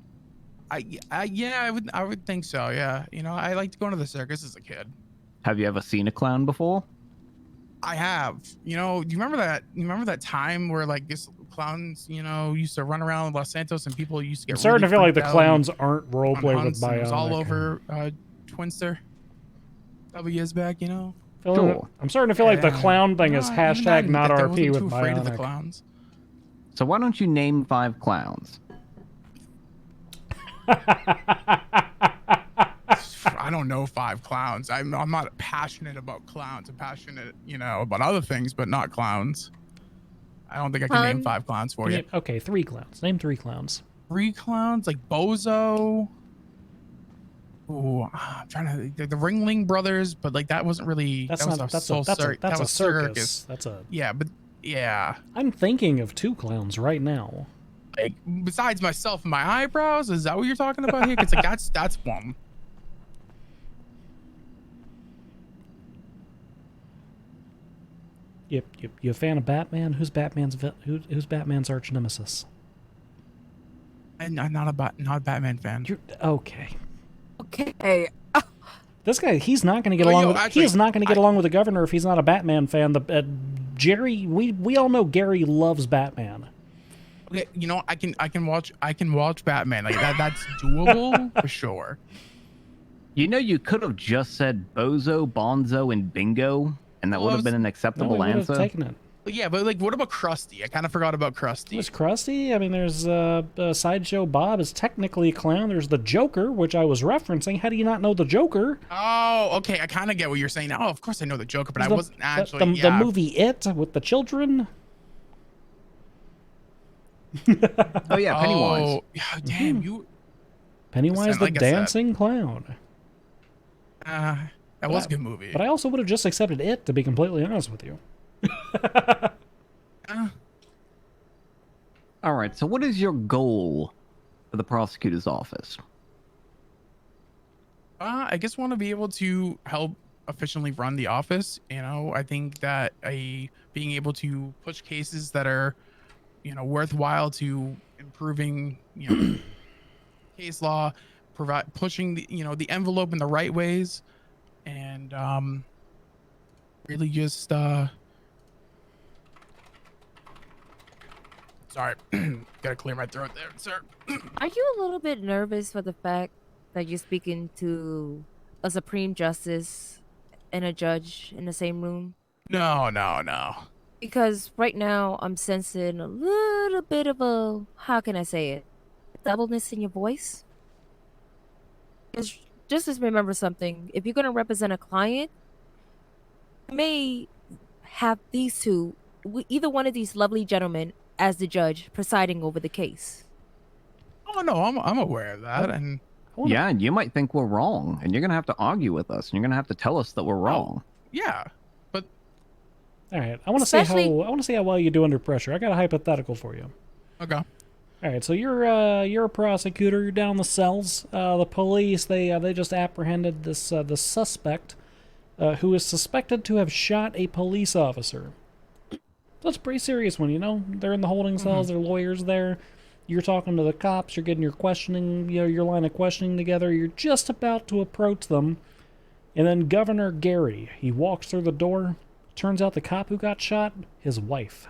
Yeah, I would think so. Yeah, I liked going to the circus as a kid. Have you ever seen a clown before? I have. Do you remember that? You remember that time where like this clowns, used to run around Los Santos and people used to get. I'm starting really to feel like the freaked out clowns aren't roleplay with and it Bionic. was all over Twinster. A couple years back, Sure. I'm starting to feel like the clown thing is hashtag not I RP wasn't with too afraid of the Bionic. clowns. So why don't you name 5 clowns? I don't know 5 clowns. I'm not passionate about clowns. I'm passionate, about other things, but not clowns. I don't think I can name 5 clowns for you. Okay, 3 clowns. Name 3 clowns. 3 clowns, like Bozo. Ooh, I'm trying to the Ringling Brothers, but like that wasn't really. That's that not. was That's a circus. That's a. Yeah, but yeah. I'm thinking of 2 clowns right now. Like besides myself and my eyebrows, is that what you're talking about here? Because like that's one. You a fan of Batman? Who's Batman's arch nemesis? I'm not a Batman fan. You're okay. Okay. This guy, he's not going to get Oh, along. yo, With, actually, he is not going to get along with the governor if he's not a Batman fan. Jerry, we all know Gary loves Batman. Okay, you know, I can watch Batman like that. That's doable for sure. You know, you could have just said bozo, bonzo, and bingo, and that Well, would have been an acceptable answer. Taken it. Yeah, but like, what about Krusty? I kind of forgot about Krusty. Who's Krusty? I mean, there's Sideshow Bob is technically a clown. There's the Joker, which I was referencing. How do you not know the Joker? Oh, okay. I kind of get what you're saying. Oh, of course I know the Joker, but I wasn't actually. The movie It with the children. Oh yeah, Pennywise. Oh, yeah, damn you. Pennywise Listen, the like I said, dancing clown. That was a good movie. But I also would have just accepted It, to be completely honest with you. All right. So, what is your goal for the prosecutor's office? I just want to be able to help efficiently run the office. You know, I think that being able to push cases that are, you know, worthwhile to improving, you know, case law, pushing the, you know, the envelope in the right ways, and really just sorry, gotta clear my throat there, sir. Are you a little bit nervous for the fact that you're speaking to a Supreme Justice and a judge in the same room? No. Because right now I'm sensing a little bit of a, how can I say it, doubleness in your voice. Because just remember something, if you're going to represent a client, you may have these two, either one of these lovely gentlemen as the judge presiding over the case. Oh no, I'm aware of that, and Yeah, and you might think we're wrong, and you're gonna have to argue with us, and you're gonna have to tell us that we're wrong. yeah, but All right, I want to see how well you do under pressure. I got a hypothetical for you. Okay. All right, so you're a prosecutor. You're down the cells. The police they just apprehended this the suspect, who is suspected to have shot a police officer. That's a pretty serious one, you know. They're in the holding cells. Their lawyers there. You're talking to the cops. You're getting your questioning, your line of questioning together. You're just about to approach them, and then Governor Gary, he walks through the door. Turns out the cop who got shot, his wife.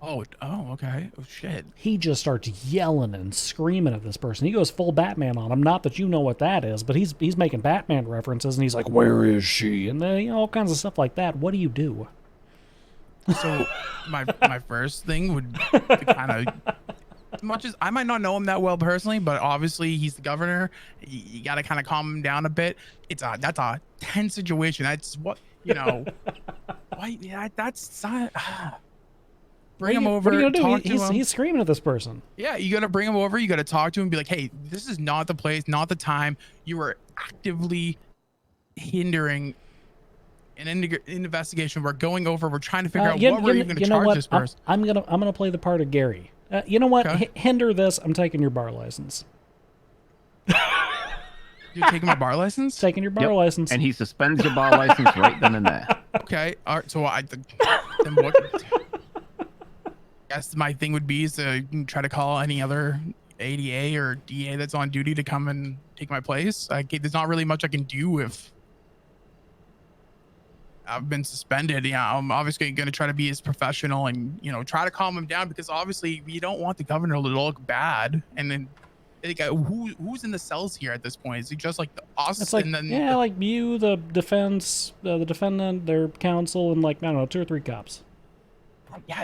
Oh, okay. Oh shit. He just starts yelling and screaming at this person. He goes full Batman on him. Not that you know what that is, but he's making Batman references, and he's like, "Where is she?" And then, you know, all kinds of stuff like that. What do you do? So my first thing would be kind of, as much as I might not know him that well personally, but obviously he's the governor. You got to kind of calm him down a bit. That's a tense situation. That's what, you know. Why? Yeah, that's not. Bring him over. What are you gonna Talk do? to him. He's screaming at this person. Yeah, you got to bring him over. You got to talk to him. Be like, hey, this is not the place, not the time. You are actively hindering an investigation. We're going over. We're trying to figure out what we're even going to charge this person. I'm gonna play the part of Gary. You know what? Okay. Hinder this. I'm taking your bar license. You're taking my bar license? Taking your bar license. And he suspends your bar license right then and there. Okay. All right. So then what? Guess my thing would be is to try to call any other ADA or DA that's on duty to come and take my place. There's not really much I can do if I've been suspended. Yeah, I'm obviously going to try to be as professional and, you know, try to calm him down, because obviously we don't want the governor to look bad. And then, like, who's in the cells here at this point? Is it just like us? It's like, and then yeah, like you, the defense, the defendant, their counsel, and like, I don't know, 2 or 3 cops. Yeah,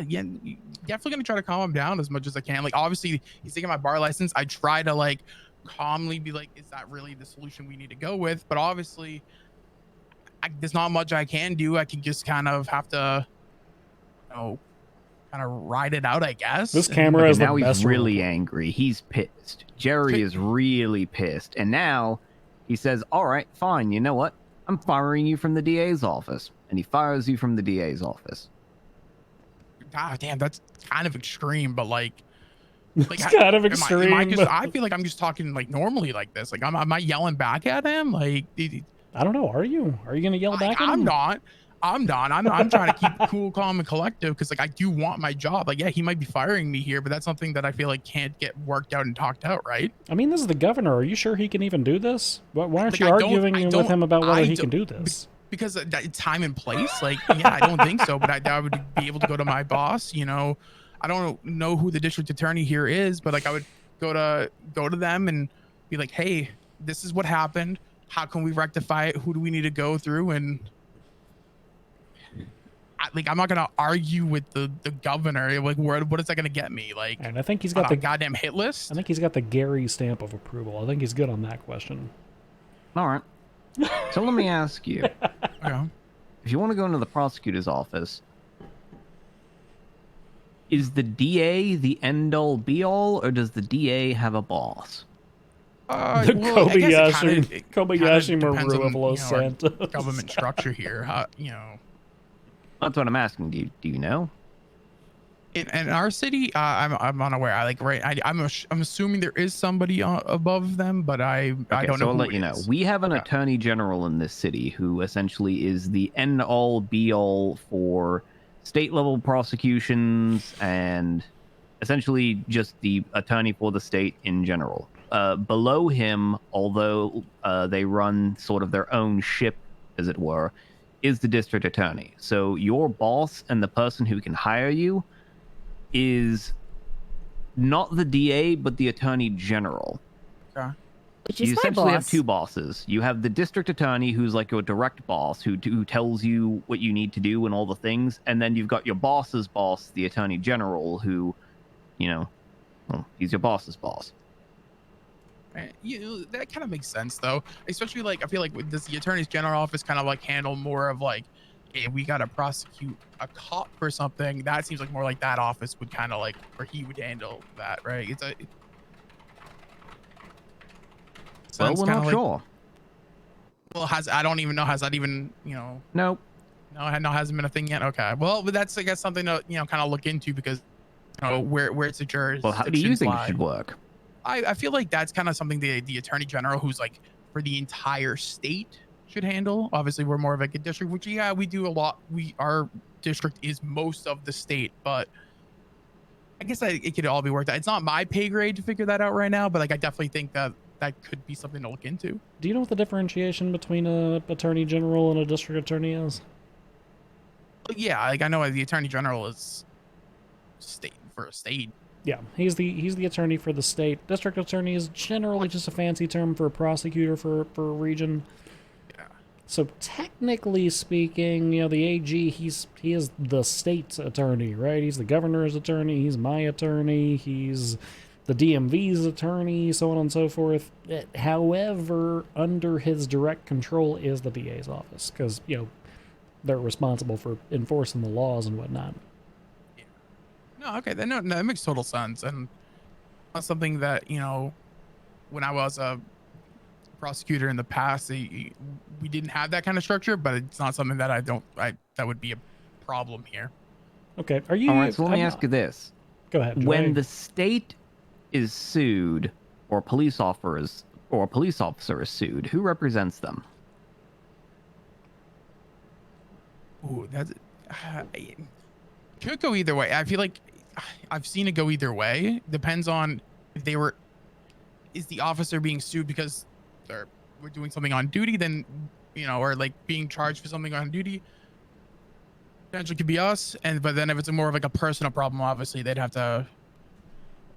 definitely gonna try to calm him down as much as I can. Like, obviously he's taking my bar license. I try to like calmly be like, is that really the solution we need to go with? But obviously there's not much I can do. I can just kind of have to, you know, kind of ride it out, I guess. This camera is now he's really angry. He's pissed. Jerry is really pissed. And now he says, all right, fine. You know what? I'm firing you from the DA's office. And he fires you from the DA's office. God damn, that's kind of extreme, but like it's kind of extreme. I feel like I'm just talking like normally like this. Like, am I yelling back at him? Like, I don't know. Are you? Are you gonna yell back at him? I'm not. I'm done. I'm trying to keep cool, calm, and collective because like I do want my job. Like, yeah, he might be firing me here, but that's something that I feel like can't get worked out and talked out, right? I mean, this is the governor. Are you sure he can even do this? Why aren't Like, you I arguing don't- with him about whether I he don't- can do this? Because time and place. Like, yeah, I don't think so. But I would be able to go to my boss. You know, I don't know who the district attorney here is, but like I would go to them and be like, hey, this is what happened. How can we rectify it? Who do we need to go through? And I'm not gonna argue with the governor. Like, what is that gonna get me? Like, And I think he's on got a the goddamn hit list. I think he's got the Gary stamp of approval. I think he's good on that question. All right. So let me ask you. Yeah. If you want to go into the prosecutor's office, is the DA the end-all be-all, or does the DA have a boss? The Well, I guess Kobayashi depends Maru on, of Los our Santos. government structure here. How, That's what I'm asking. Do you know? in our city, I'm unaware. I'm assuming there is somebody above them, but I Okay, don't so know. I'll who let it you know. is. We have an attorney general in this city who essentially is the end-all be-all for state-level prosecutions and essentially just the attorney for the state in general. Below him, although they run sort of their own ship, as it were, is the district attorney. So your boss and the person who can hire you is not the DA, but the attorney general. Okay. Which You is my essentially have boss. two bosses. You have the district attorney, who's like your direct boss, who tells you what you need to do and all the things, and then you've got your boss's boss, the attorney general, who, well, he's your boss's boss. That kind of makes sense though, especially like I feel like with the attorney's general office kind of like handle more of like, hey, we gotta prosecute a cop for something. That seems like more like that office would kind of like where he would handle that, right? Well, we're not sure. Well, I don't even know. Has that even Nope. No, hasn't been a thing yet. Okay, well, but that's I guess something to kind of look into because where it's a jurisdiction. Well, how do you think it should work? I feel like that's kind of something the attorney general, who's like for the entire state, should handle. Obviously, we're more of like a district, which we do a lot. Our district is most of the state, but I guess it could all be worked out. It's not my pay grade to figure that out right now, but like I definitely think that could be something to look into. Do you know what the differentiation between a attorney general and a district attorney is? Yeah, like I know the attorney general is state for a state. Yeah, he's the attorney for the state. District attorney is generally just a fancy term for a prosecutor for a region. Yeah. So technically speaking, the AG, he is the state's attorney, right? He's the governor's attorney. He's my attorney. He's the DMV's attorney, so on and so forth. However, under his direct control is the DA's office, because they're responsible for enforcing the laws and whatnot. No, okay, that makes total sense, and that's something that when I was a prosecutor in the past, we didn't have that kind of structure, but it's not something that that would be a problem here. Okay, are you? All right, so let me ask you this: Go ahead. Joy. When the state is sued, or a police officer is sued, who represents them? Ooh, it could go either way. I feel like I've seen it go either way. Depends on if is the officer being sued because we're doing something on duty, then or like being charged for something on duty. Potentially could be us, but then if it's more of like a personal problem, obviously they'd have to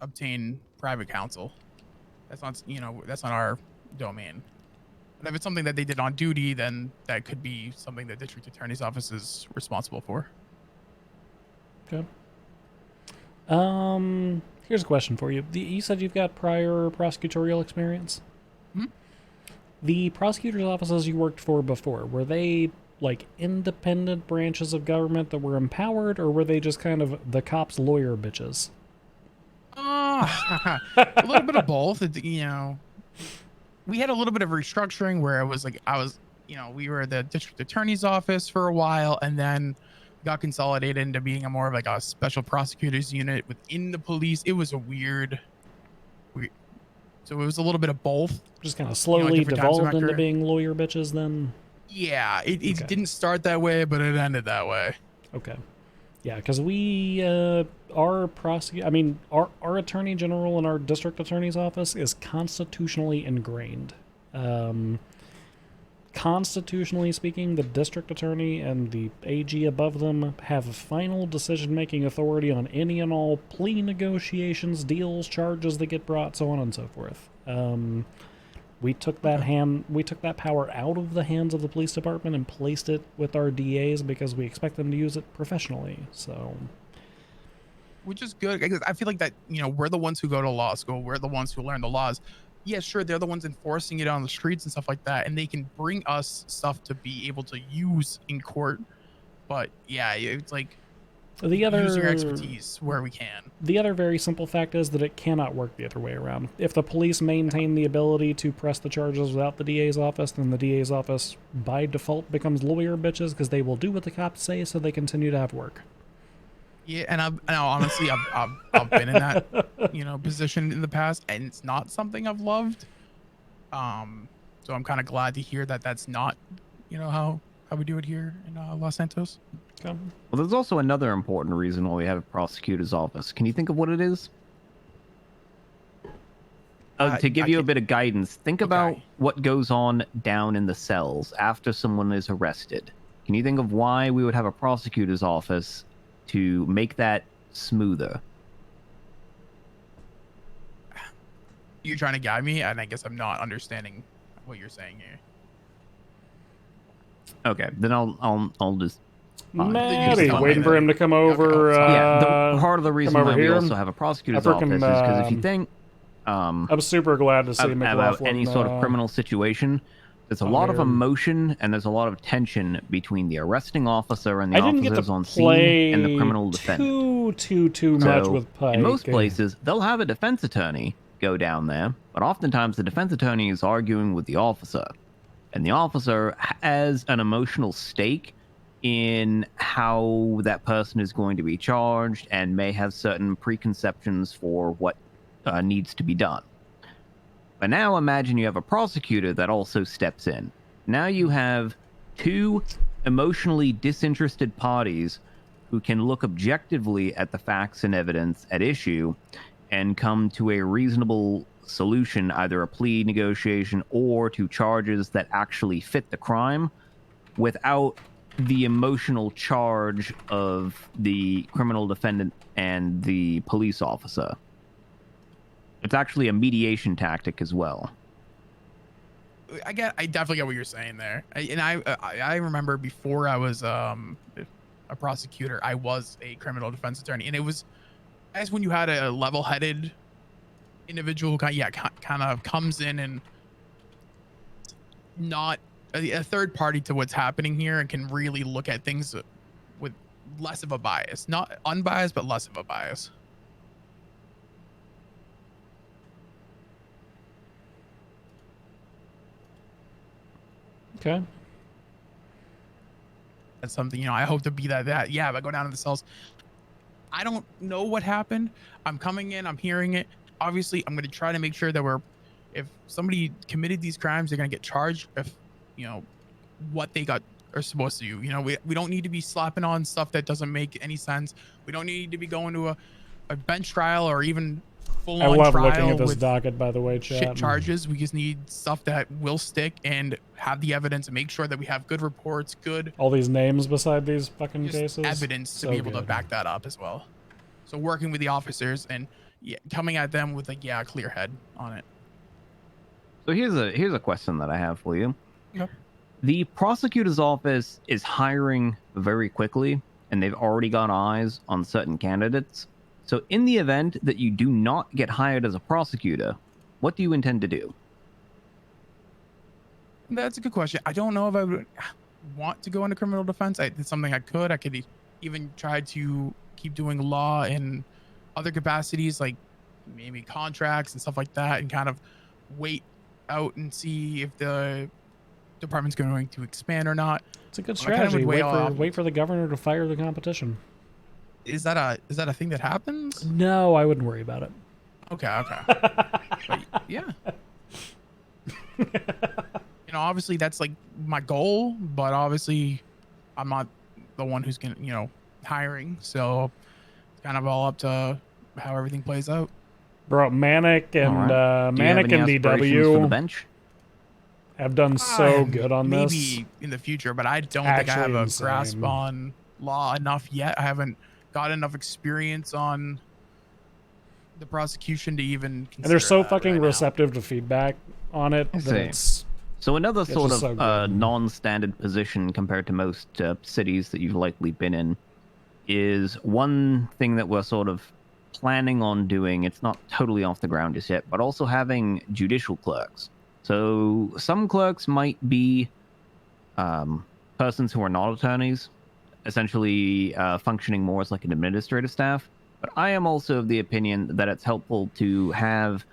obtain private counsel. That's not our domain. But if it's something that they did on duty, then that could be something that district attorney's office is responsible for. Okay. Here's a question for you. You said you've got prior prosecutorial experience? Hmm? The prosecutor's offices you worked for before, were they like independent branches of government that were empowered, or were they just kind of the cops' lawyer bitches? A little bit of both. We had a little bit of restructuring where we were the district attorney's office for a while, and then got consolidated into being more of like a special prosecutors unit within the police. It was so it was a little bit of both. Just kind of slowly devolved into being lawyer bitches then? Yeah, it didn't start that way, but it ended that way. Okay. Yeah, because we, our attorney general in our district attorney's office is constitutionally ingrained. Constitutionally speaking, the district attorney and the AG above them have final decision-making authority on any and all plea negotiations, deals, charges that get brought, so on and so forth. We took that power out of the hands of the police department and placed it with our DAs because we expect them to use it professionally. So, which is good because I feel like that, you know, we're the ones who go to law school, we're the ones who learn the laws. Yeah, sure, they're the ones enforcing it on the streets and stuff like that, and they can bring us stuff to be able to use in court. But yeah, it's like using our expertise where we can. The other very simple fact is that it cannot work the other way around. If the police maintain the ability to press the charges without the DA's office, then the DA's office by default becomes lawyer bitches because they will do what the cops say so they continue to have work. Yeah, and honestly, I've been in that, you know, position in the past, and it's not something I've loved. So I'm kind of glad to hear that that's not, you know, how we do it here in Los Santos. Okay. Well, there's also another important reason why we have a prosecutor's office. Can you think of what it is? To give you a bit of guidance, think about what goes on down in the cells after someone is arrested. Can you think of why we would have a prosecutor's office to make that smoother? You're trying to guide me, and I guess I'm not understanding what you're saying here. Okay, then I'll just. Maddie, waiting for him to come over. Yeah, part of the reason why we also have a prosecutor's office is because if you think, I'm super glad to see about any sort of criminal situation, there's a lot of emotion and there's a lot of tension between the arresting officer and the officers on scene and the criminal defendant. Too much with Pike. In most places, they'll have a defense attorney go down there, but oftentimes the defense attorney is arguing with the officer, and the officer has an emotional stake in how that person is going to be charged and may have certain preconceptions for what needs to be done. But now imagine you have a prosecutor that also steps in. Now you have two emotionally disinterested parties who can look objectively at the facts and evidence at issue and come to a reasonable solution, either a plea negotiation or to charges that actually fit the crime without the emotional charge of the criminal defendant and the police officer. It's actually a mediation tactic as well. I definitely get what you're saying there. I remember before I was a prosecutor, I was a criminal defense attorney, and it was as when you had a level-headed individual who kind of comes in and not a third party to what's happening here and can really look at things with less of a bias, not unbiased, but less of a bias. Okay. That's something, you know, I hope to be that. Yeah, if I go down to the cells, I don't know what happened. I'm coming in, I'm hearing it. Obviously, I'm going to try to make sure that if somebody committed these crimes, they're going to get charged if, you know, what they are supposed to do. You know, we don't need to be slapping on stuff that doesn't make any sense. We don't need to be going to a bench trial or even full-on trial. I love looking at this docket, by the way, chat. Shit charges. We just need stuff that will stick and have the evidence and make sure that we have good reports, all these names beside these fucking just cases. Evidence to be able to back that up as well. So working with the officers and coming at them with a clear head on it. So here's a question that I have for you. Yep. The prosecutor's office is hiring very quickly, and they've already got eyes on certain candidates. So in the event that you do not get hired as a prosecutor, what do you intend to do? That's a good question. I don't know if I would want to go into criminal defense. It's something I could even try to keep doing law in other capacities, like maybe contracts and stuff like that, and kind of wait out and see if the department's going to expand or not. It's a good strategy. Wait for the governor to fire the competition. Is that a thing that happens? No, I wouldn't worry about it. Okay. But, yeah. you know, obviously that's like my goal, but obviously I'm not the one who's gonna, you know, hiring. So it's kind of all up to how everything plays out. Bro, Manic All and right. Do you have Manic any and aspirations for the DW bench? have done so good on this. Maybe in the future, but I don't think I Actually have a insane. grasp on law enough yet. I haven't got enough experience on the prosecution to even consider And they're so that fucking right now. receptive to feedback on it I that see. it's So another it's sort just of so good. non-standard position compared to most cities that you've likely been in is one thing that we're sort of planning on doing. It's not totally off the ground just yet, but also having judicial clerks. So some clerks might be persons who are not attorneys, essentially functioning more as like an administrative staff. But I am also of the opinion that it's helpful to have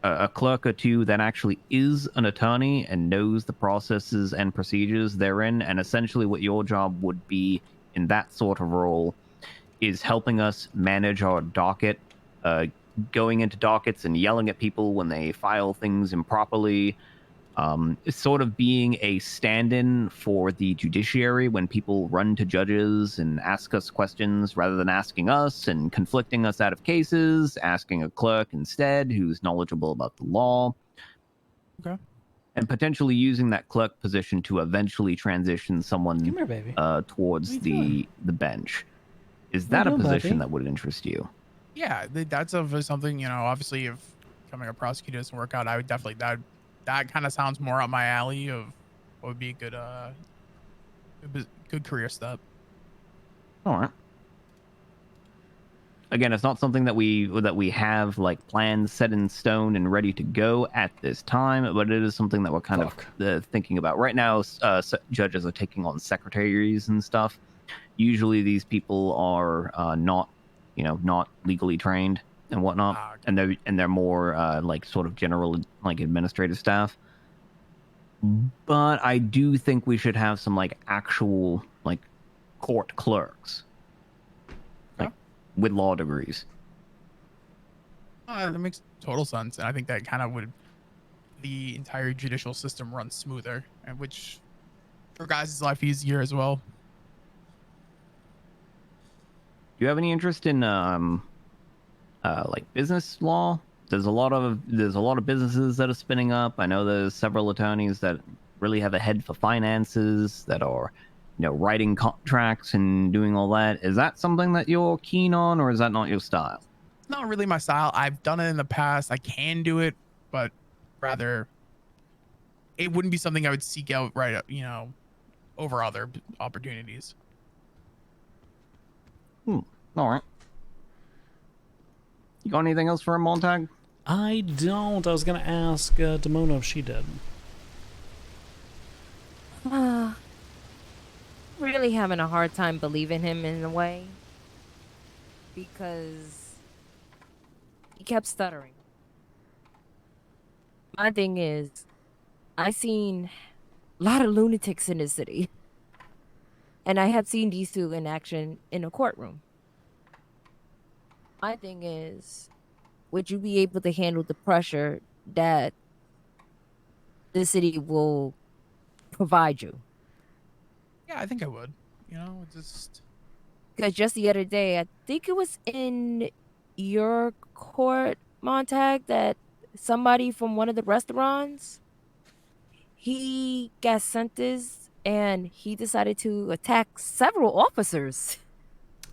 a clerk or two that actually is an attorney and knows the processes and procedures therein. And essentially, what your job would be in that sort of role is helping us manage our docket, going into dockets and yelling at people when they file things improperly. Sort of being a stand-in for the judiciary when people run to judges and ask us questions rather than asking us and conflicting us out of cases, asking a clerk instead who's knowledgeable about the law. Okay. And potentially using that clerk position to eventually transition someone Come here, baby. towards What are you the bench. Is What that are a you doing, position puppy? that would interest you? Yeah, that's something, you know, obviously if becoming a prosecutor doesn't work out, I would definitely, that kind of sounds more up my alley of what would be a good good career step. All right. Again, it's not something that we have like plans set in stone and ready to go at this time, but it is something that we're kind of thinking about right now. Judges are taking on secretaries and stuff. Usually, these people are not, not legally trained and whatnot, and they're more like sort of general like administrative staff. But I do think we should have some like actual like court clerks, like with law degrees. That makes total sense, and I think that kind of would the entire judicial system run smoother, and which for guys' life easier as well. Do you have any interest in like business law? There's a lot of businesses that are spinning up. I know there's several attorneys that really have a head for finances that are, writing contracts and doing all that. Is that something that you're keen on, or is that not your style? It's not really my style. I've done it in the past. I can do it, but rather it wouldn't be something I would seek out over other opportunities. All right. You got anything else for a Montag? I don't. I was gonna ask Demona if she did. Really having a hard time believing him in a way because he kept stuttering. My thing is, I've seen a lot of lunatics in this city, and I have seen these two in action in a courtroom. My thing is, would you be able to handle the pressure that the city will provide you? Yeah, I think I would. Because just the other day, I think it was in your court, Montag, that somebody from one of the restaurants, he got sentenced and he decided to attack several officers.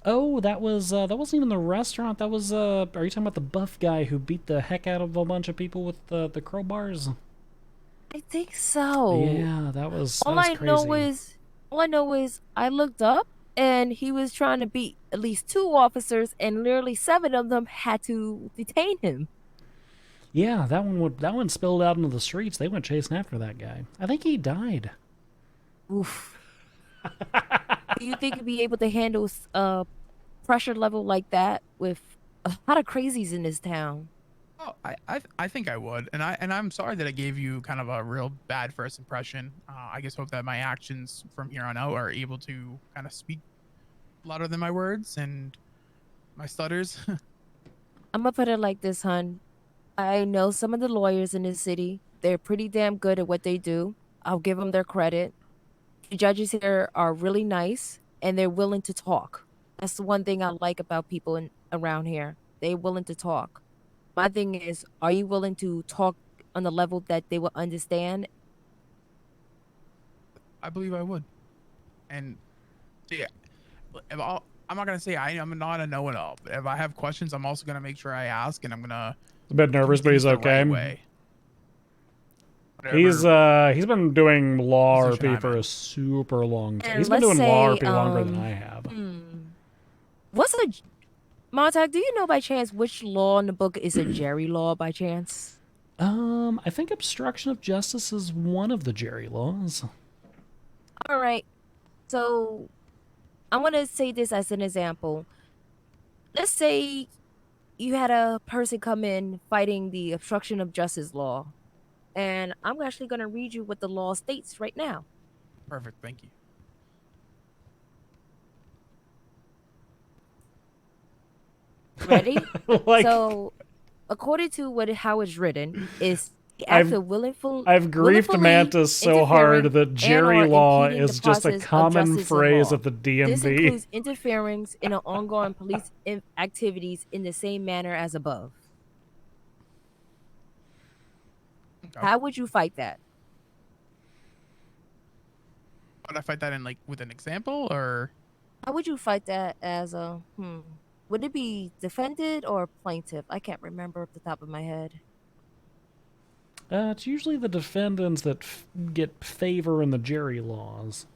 Oh, that wasn't even the restaurant. That was are you talking about the buff guy who beat the heck out of a bunch of people with the crowbars? I think so. Yeah, that was All I know is I looked up and he was trying to beat at least 2 officers, and literally 7 of them had to detain him. Yeah, that one spilled out into the streets. They went chasing after that guy. I think he died. Oof. Do you think you'd be able to handle a pressure level like that with a lot of crazies in this town? Oh, I think I would, and I'm sorry that I gave you kind of a real bad first impression. I just hope that my actions from here on out are able to kind of speak louder than my words and my stutters. I'm gonna put it like this, hun. I know some of the lawyers in this city. They're pretty damn good at what they do. I'll give them their credit. The judges here are really nice and they're willing to talk. That's the one thing I like about people around here. They're willing to talk. My thing is, are you willing to talk on the level that they will understand? I believe I would. And yeah, I'm not gonna say I'm not a know-it-all, but if I have questions, I'm also gonna make sure I ask, and I'm gonna He's a bit nervous, but he's the okay. right way. He's been doing law position RP I'm for in. a super long time. And He's been let's doing law say, RP longer than I have. What's a Montag? Do you know by chance which law in the book is a Jerry law by chance? I think obstruction of justice is one of the Jerry laws. All right. So I'm going to say this as an example. Let's say you had a person come in fighting the obstruction of justice law. And I'm actually going to read you what the law states right now. Perfect. Thank you. Ready? So, according to how it's written, is the act of willful. I've griefed Mantis so hard that Jerry law is just a common phrase at the DMV. This includes interference in the ongoing police activities in the same manner as above. Okay. How would you fight that? Would I fight that in with an example, or how would you fight that as a Would it be defendant or plaintiff? I can't remember off the top of my head. It's usually the defendants that get favor in the Jerry laws.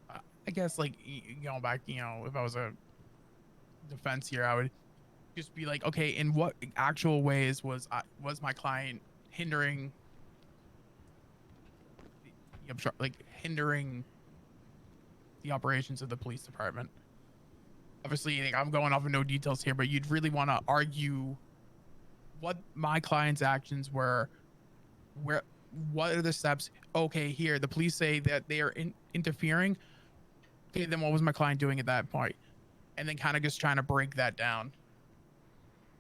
I guess going back, if I was a defense here, I would just be like, okay, in what actual ways was my client hindering hindering the operations of the police department? Obviously, I'm going off of no details here, but you'd really want to argue what my client's actions were, what are the steps? Okay, here the police say that they are interfering. Okay, then what was my client doing at that point? And then kind of just trying to break that down.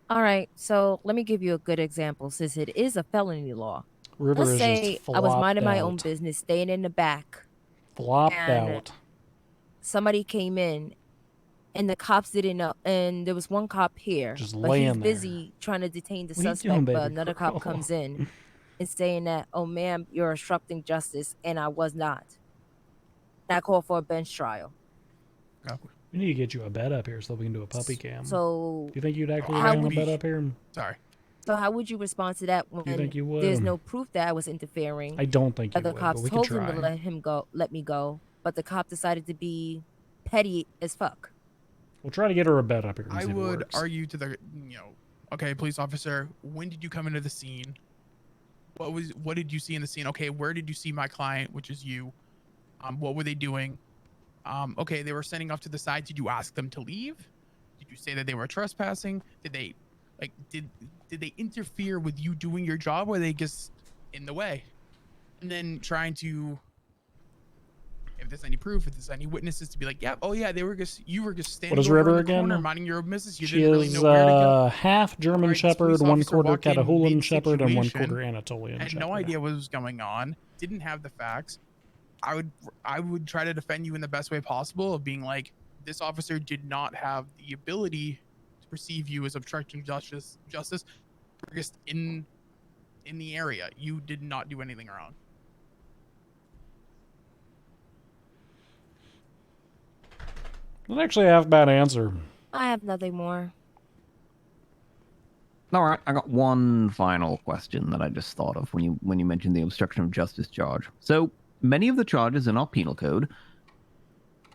All right, so let me give you a good example since it is a felony law. River Let's is say just I was flopped minding my out. own business, staying in the back. Flopped and out. Somebody came in and the cops didn't know, and there was one cop here, Just but he's laying there. busy trying to detain the What are you suspect, doing, but baby another girl? cop comes in and saying that, oh ma'am, you're obstructing justice, and I was not. And I call for a bench trial. We need to get you a bed up here so we can do a puppy cam. So Do you think you'd actually how hang a would bed you- up here? Sorry. So how would you respond to that when think you would? there's no proof that I was interfering? I don't think you Other would, cops but we could told him to try. let me go, but the cop decided to be petty as fuck. We'll try to get her a bed up here. And I see if it would works. argue to the, okay, police officer, when did you come into the scene? What did you see in the scene? Okay, where did you see my client, which is you? What were they doing? Okay, they were standing off to the side. Did you ask them to leave? Did you say that they were trespassing? Did they did they interfere with you doing your job, or were they just in the way? And then trying to, if there's any proof, if there's any witnesses, to be like, yeah, oh yeah, you were just standing What is over River in the again? corner minding your own business. You She didn't really is know where to go. half German Alright, this Shepherd, police 1 officer quarter walked in Catahoula Shepherd, and 1 mid-situation, quarter Anatolian had Shepherd. no idea what was going on, didn't have the facts. I would try to defend you in the best way possible, of being like, this officer did not have the ability to perceive you as obstructing justice. We're just in the area. You did not do anything wrong. Not actually a half bad answer. I have nothing more. All right, I got one final question that I just thought of when you mentioned the obstruction of justice charge. So many of the charges in our penal code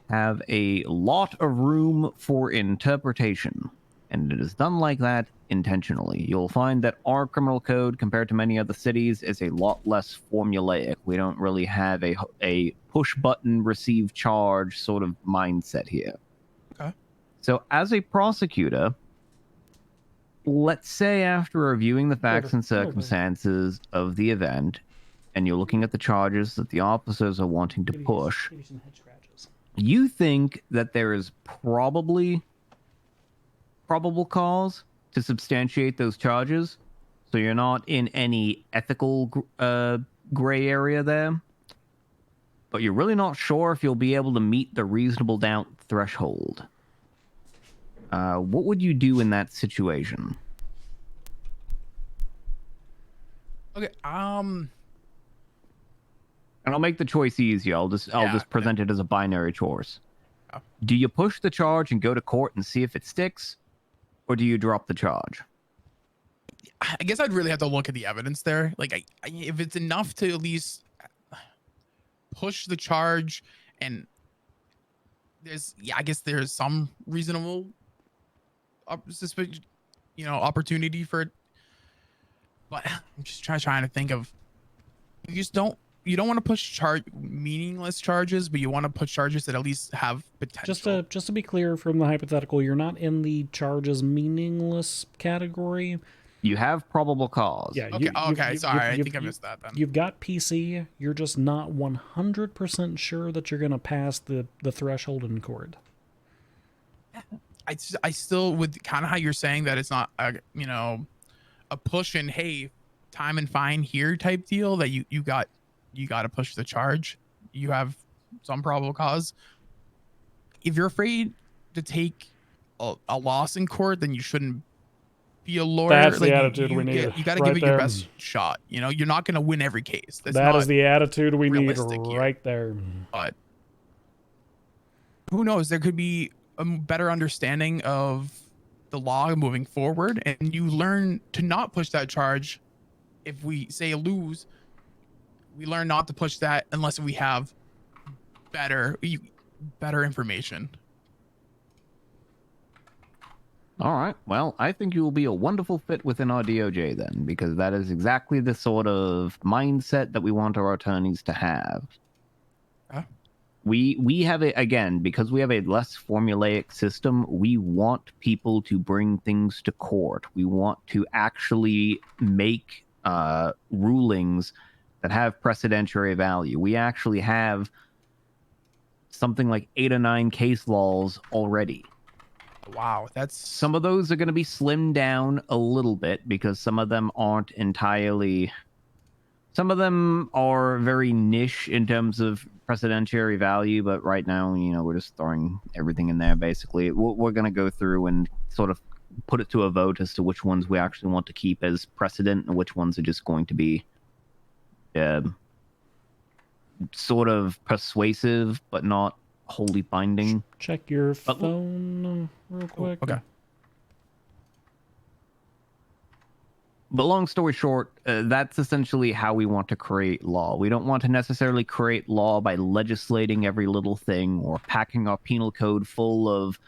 have a lot of room for interpretation, and it is done like that intentionally. You'll find that our criminal code, compared to many other cities, is a lot less formulaic. We don't really have a push button receive charge sort of mindset here. Okay. So as a prosecutor, let's say after reviewing the facts and circumstances of the event, and you're looking at the charges that the officers are wanting to push, you think that there is probable cause to substantiate those charges, So you're not in any ethical gray area there. But you're really not sure if you'll be able to meet the reasonable doubt threshold. What would you do in that situation? Okay. And I'll make the choice easy. I'll just present it as a binary choice. Oh. Do you push the charge and go to court and see if it sticks, or do you drop the charge? I guess I'd really have to look at the evidence there. Like, if it's enough to at least push the charge, and I guess there's some reasonable suspicion, opportunity for it. But I'm just trying to think of, you don't want to push meaningless charges, but you want to push charges that at least have potential. Just to be clear from the hypothetical, you're not in the charges meaningless category. You have probable cause. Yeah. Okay. Sorry, I think I missed that then. You've got PC. You're just not 100% sure that you're going to pass the threshold in court. I still, with kind of how you're saying that it's not a push and hey, time and fine here type deal, that you got to push the charge. You have some probable cause. If you're afraid to take a loss in court, then you shouldn't be a lawyer. That's the attitude we need. You got to right give it there. your best shot. You're not going to win every case. That is the attitude we need right there. But who knows? There could be a better understanding of the law moving forward, and you learn to not push that charge. If we say lose, we learn not to push that unless we have better information. All right. Well, I think you will be a wonderful fit within our DOJ then, because that is exactly the sort of mindset that we want our attorneys to have. Huh? We have because we have a less formulaic system, we want people to bring things to court. We want to actually make rulings that have precedentiary value. We actually have something like 8 or 9 case laws already. Wow, some of those are going to be slimmed down a little bit because some of them aren't entirely. Some of them are very niche in terms of precedentiary value, but right now, we're just throwing everything in there. Basically, we're going to go through and sort of put it to a vote as to which ones we actually want to keep as precedent and which ones are just going to be sort of persuasive but not wholly binding. Check your phone real quick. Okay. But long story short, that's essentially how we want to create law. We don't want to necessarily create law by legislating every little thing or packing our penal code full of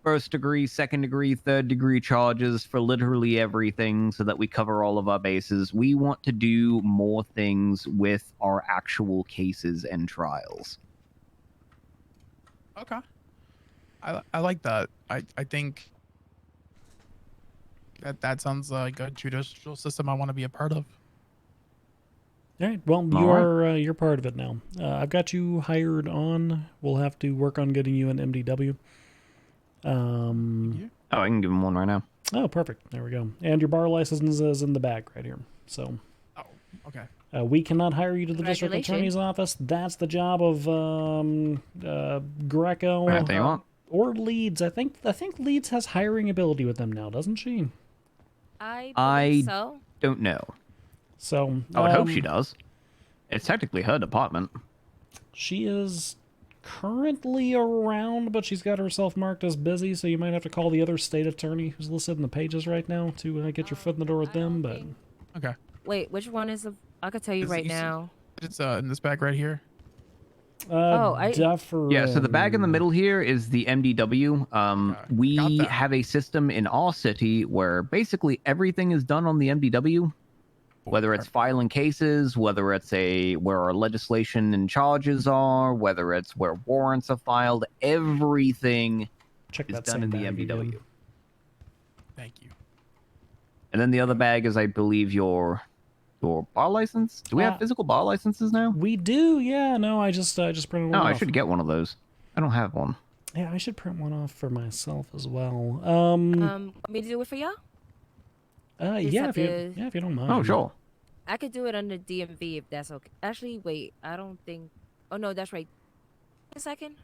first degree, second degree, third degree charges for literally everything so that we cover all of our bases. We want to do more things with our actual cases and trials. Okay. I like that. I think that sounds like a judicial system I want to be a part of. All right. Well, you're part of it now. I've got you hired on. We'll have to work on getting you an MDW. I can give him one right now. Oh, perfect. There we go. And your bar license is in the bag right here. So. Oh, okay. We cannot hire you to the district attorney's office. That's the job of Greco or Leeds. I think Leeds has hiring ability with them now, doesn't she? I so. Don't know. So I would hope she does. It's technically her department. She is currently around, but she's got herself marked as busy, so you might have to call the other state attorney who's listed in the pages right now to get your foot in the door with them. But okay. Wait, which one is the? I could tell you right now. It's in this bag right here. Dufferin. Yeah, so the bag in the middle here is the MDW. We have a system in our city where basically everything is done on the MDW, whether it's filing cases, whether it's where our legislation and charges are, whether it's where warrants are filed, everything is done in the MDW. Again. Thank you. And then the other bag is, I believe, your bar license. Do we have physical bar licenses now? We do. Yeah. No, I just printed one off. I should get one of those. I don't have one. Yeah, I should print one off for myself as well. Want me to do it for y'all? Just Yeah, have to. if you don't mind. Oh, sure. I could do it under DMV if that's okay. Actually, wait. I don't think. Oh no, that's right. A second.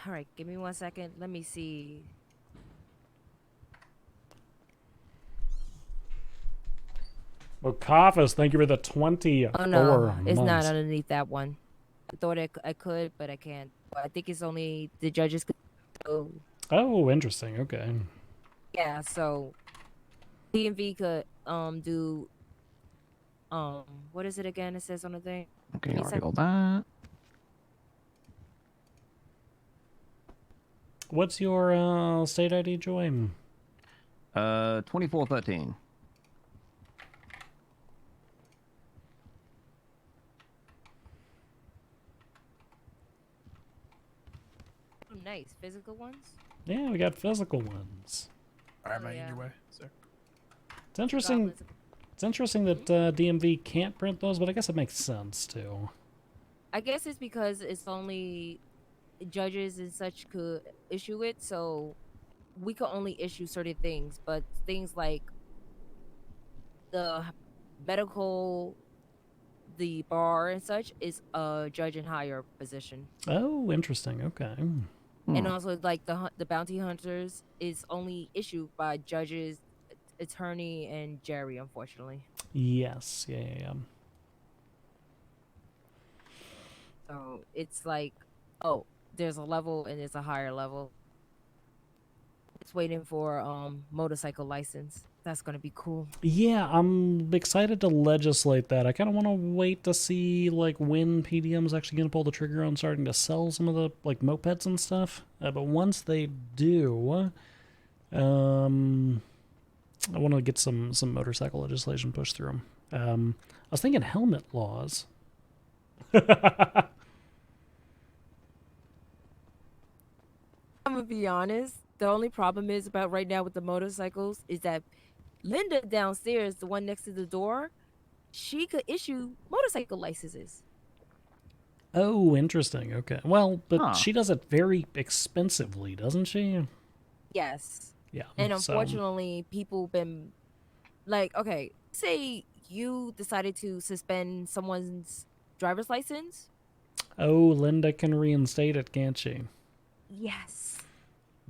All right, give me 1 second. Let me see. Well, Kafis, thank you for the 24 Oh no, it's not months. underneath that one. I thought I could, but I can't. I think it's only the judges could. Oh, Oh, interesting. Okay. yeah. So DMV could do what is it again? It says on the thing. Okay, Give me a already sec. got that. What's your state ID, Joy? 2413. Oh, nice physical ones. Yeah, we got physical ones. All right, Oh, man, yeah. your way, sir. It's interesting. It's interesting that DMV can't print those, but I guess it makes sense too. I guess it's because it's only judges and such could issue it, so we could only issue certain things. But things like the medical, the bar and such is a judge and higher position. Oh, interesting. Okay. And also like the bounty hunters is only issued by judges, attorney, and Jerry, unfortunately. Yes. Yeah. So it's like, oh, there's a level and it's a higher level. It's waiting for motorcycle license. That's gonna be cool. Yeah, I'm excited to legislate that. I kind of want to wait to see like when PDM's actually going to pull the trigger on starting to sell some of the like mopeds and stuff. But once they do, I want to get some motorcycle legislation pushed through 'em. I was thinking helmet laws. I'm gonna be honest. The only problem is about right now with the motorcycles is that Linda downstairs, the one next to the door, she could issue motorcycle licenses. Oh, interesting. Okay. Well, but Huh. she does it very expensively, doesn't she? Yes. Yeah. And so- unfortunately, people been like, okay, say you decided to suspend someone's driver's license. Oh, Linda can reinstate it, can't she? Yes.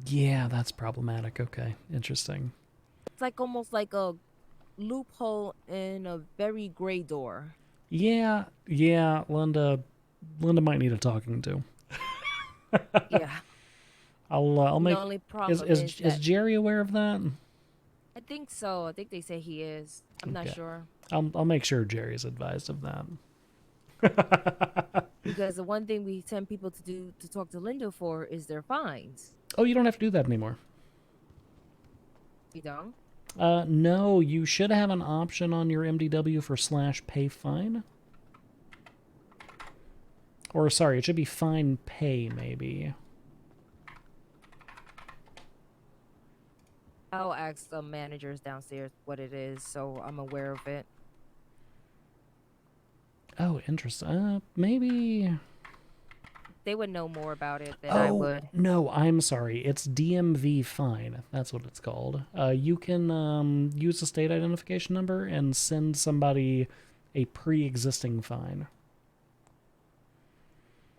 Yeah, that's problematic. Okay, interesting. It's like almost like a loophole in a very gray door. Yeah, Linda might need a talking to. Yeah. I'll The make. only problem is is that- Jerry aware of that? I think so. I think they say he is. I'm not Okay. sure. I'll make sure Jerry's advised of that. Because the one thing we send people to do to talk to Linda for is their fines. Oh, you don't have to do that anymore. You don't? No, you should have an option on your MDW for /pay fine. Or sorry, it should be fine pay maybe. I'll ask the managers downstairs what it is, so I'm aware of it. Oh, interesting. Maybe. They would know more about it than I would. No, I'm sorry. It's DMV fine. That's what it's called. You can use a state identification number and send somebody a pre-existing fine.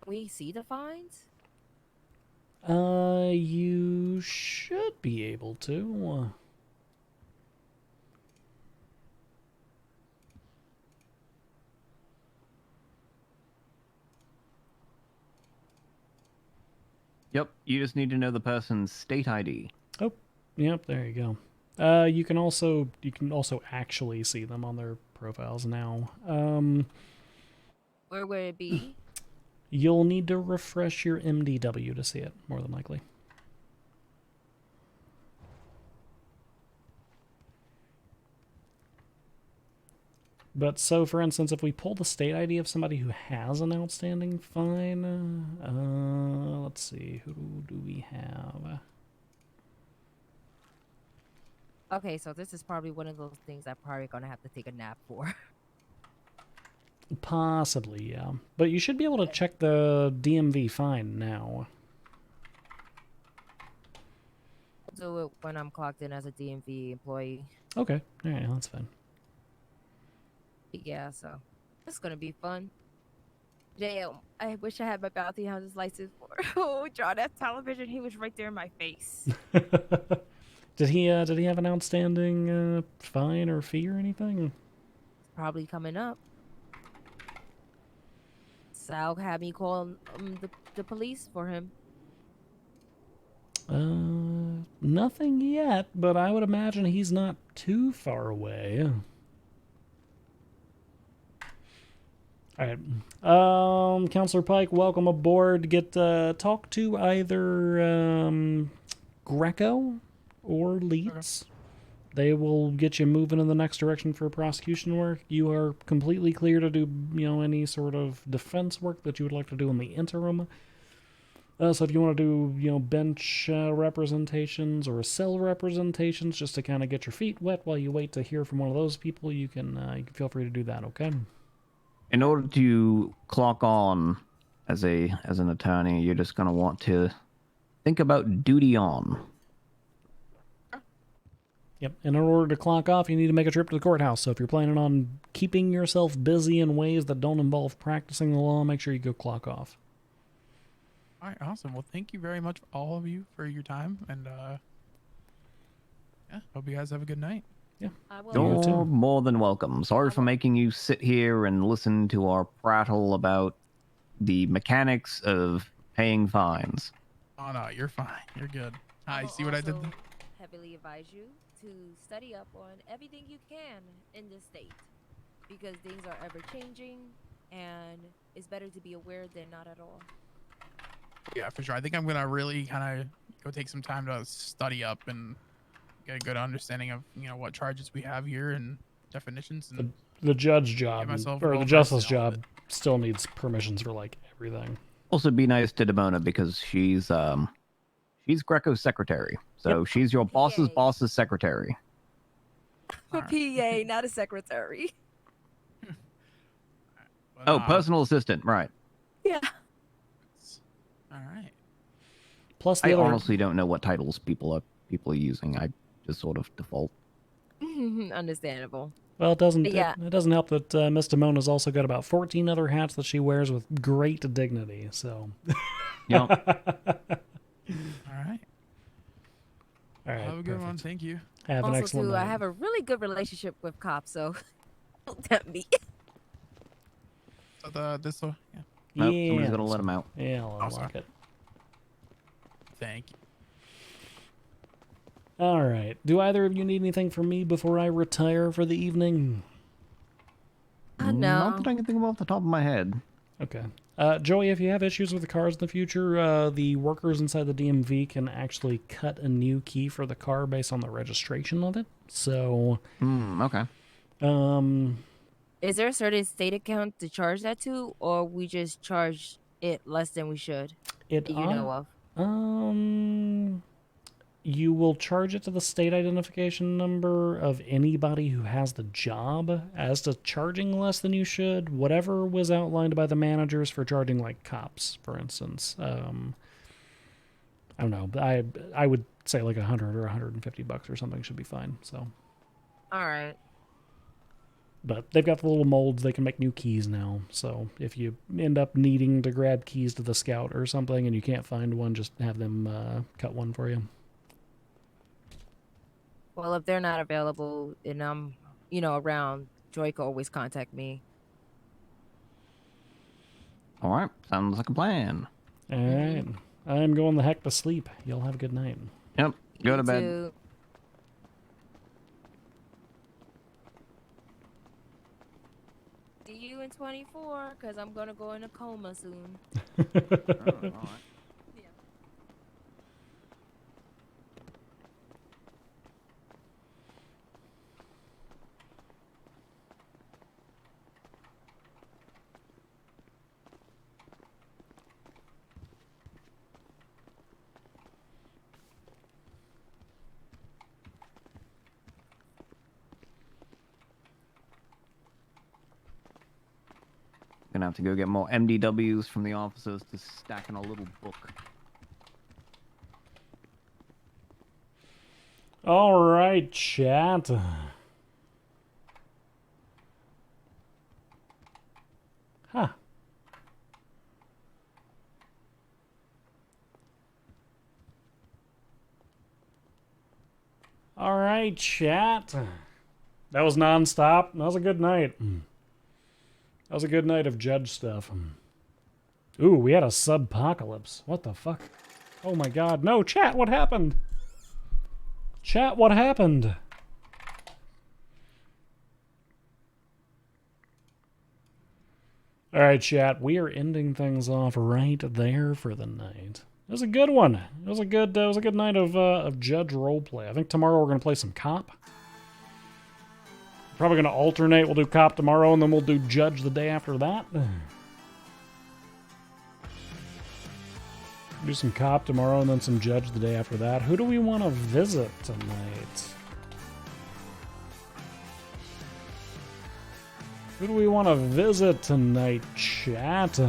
We see the fines? You should be able to. Yep, you just need to know the person's state ID. Oh, yep, there you go. You can also actually see them on their profiles now. Where would it be? You'll need to refresh your MDW to see it, more than likely. But so, for instance, if we pull the state ID of somebody who has an outstanding fine, let's see, who do we have? Okay, so this is probably one of those things I'm probably gonna have to take a nap for. Possibly, yeah. But you should be able to check the DMV fine now. I'll do it when I'm clocked in as a DMV employee. Okay, alright, that's fine. Yeah, so it's gonna be fun. Damn, I wish I had my bounty hunter's license for draw that television. He was right there in my face. Did he have an outstanding fine or fee or anything? Probably coming up. Sal had me call the police for him. Nothing yet, but I would imagine he's not too far away. Alright. Counselor Pike, welcome aboard. Get talk to either Greco or Leeds. They will get you moving in the next direction for prosecution work. You are completely clear to do, any sort of defense work that you would like to do in the interim. So if you want to do, bench representations or cell representations, just to kind of get your feet wet while you wait to hear from one of those people, you can feel free to do that. Okay. In order to clock on as an attorney, you're just gonna want to think about duty on. Yep. And in order to clock off, you need to make a trip to the courthouse. So if you're planning on keeping yourself busy in ways that don't involve practicing the law, make sure you go clock off. All right, awesome. Well, thank you very much, all of you, for your time, and yeah, hope you guys have a good night. Yeah. You're more than welcome. Sorry for making you sit here and listen to our prattle about the mechanics of paying fines. Oh no, you're fine. You're good. I see what I did there. Heavily advise you to study up on everything you can in this state, because things are ever changing, and it's better to be aware than not at all. Yeah, for sure. I think I'm gonna really kind of go take some time to study up and get a good understanding of what charges we have here and definitions. And the judge job or the justice job still needs permissions for like everything. Also, be nice to Demona because she's Greco's secretary, so she's your boss's boss's secretary. A PA, not a secretary. Oh, personal assistant, right? Yeah. All right. Plus, I honestly don't know what titles people are using. I just sort of default. Understandable. Well, it doesn't. Yeah. It doesn't help that Miss Damona's also got about 14 other hats that she wears with great dignity. So. Yeah. All right. All right. Have a good one. Thank you. Have an excellent night. I have a really good relationship with cops, so don't tempt me. So this one. Yeah. Nope, somebody's gonna let him out. Yeah, I'll unlock it. Thank you. All right. Do either of you need anything from me before I retire for the evening? No. Not that I can think of off the top of my head. Okay. Joey, if you have issues with the cars in the future, the workers inside the DMV can actually cut a new key for the car based on the registration of it. So. Okay. Is there a certain state account to charge that to, or we just charge it less than we should? It you know of. You will charge it to the state identification number of anybody who has the job. As to charging less than you should, whatever was outlined by the managers for charging like cops, for instance. I don't know. I would say like $100 or $150 or something should be fine. So. All right. But they've got the little molds. They can make new keys now. So if you end up needing to grab keys to the Scout or something and you can't find one, just have them cut one for you. Well, if they're not available and I'm, around, Joy can always contact me. All right. Sounds like a plan. All right. I'm going the heck to sleep. Y'all have a good night. Yep. Go to You bed. too. See you in 24, because I'm going to go in a coma soon. Oh, all right. gonna have to go get more MDWs from the officers to stack in a little book. All right, chat. Huh. All right, chat. That was nonstop. That was a good night. That was a good night of judge stuff. Ooh, we had a subpocalypse. What the fuck? Oh my god. No, chat, what happened? Chat, what happened? All right, chat, we are ending things off right there for the night. It was a good one. It was a good night of judge roleplay. I think tomorrow we're gonna play some cop. Probably gonna alternate. We'll do cop tomorrow, and then we'll do judge the day after that. Do some cop tomorrow, and then some judge the day after that. Who do we want to visit tonight? Who do we want to visit tonight, chat?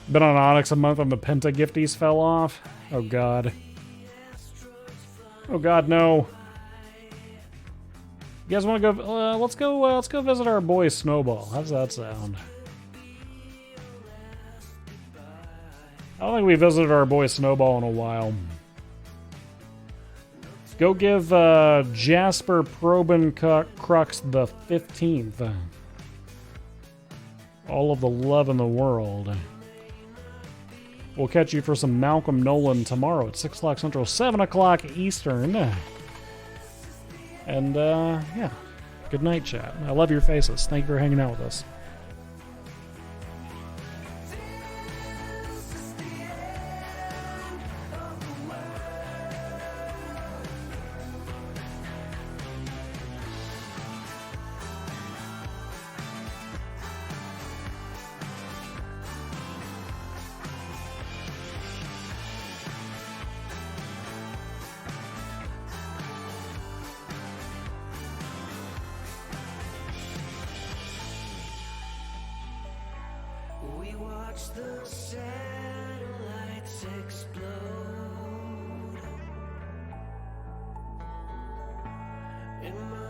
Been on Onyx a month and the Penta gifties fell off. Oh god. Oh god, no. You guys want to go? Let's go visit our boy Snowball. How's that sound? I don't think we visited our boy Snowball in a while. Go give Jasper Probin Crux the 15th all of the love in the world. We'll catch you for some Malcolm Nolan tomorrow at 6 o'clock Central, 7 o'clock Eastern. And, yeah. Good night, chat. I love your faces. Thank you for hanging out with us. We watch the satellites explode in my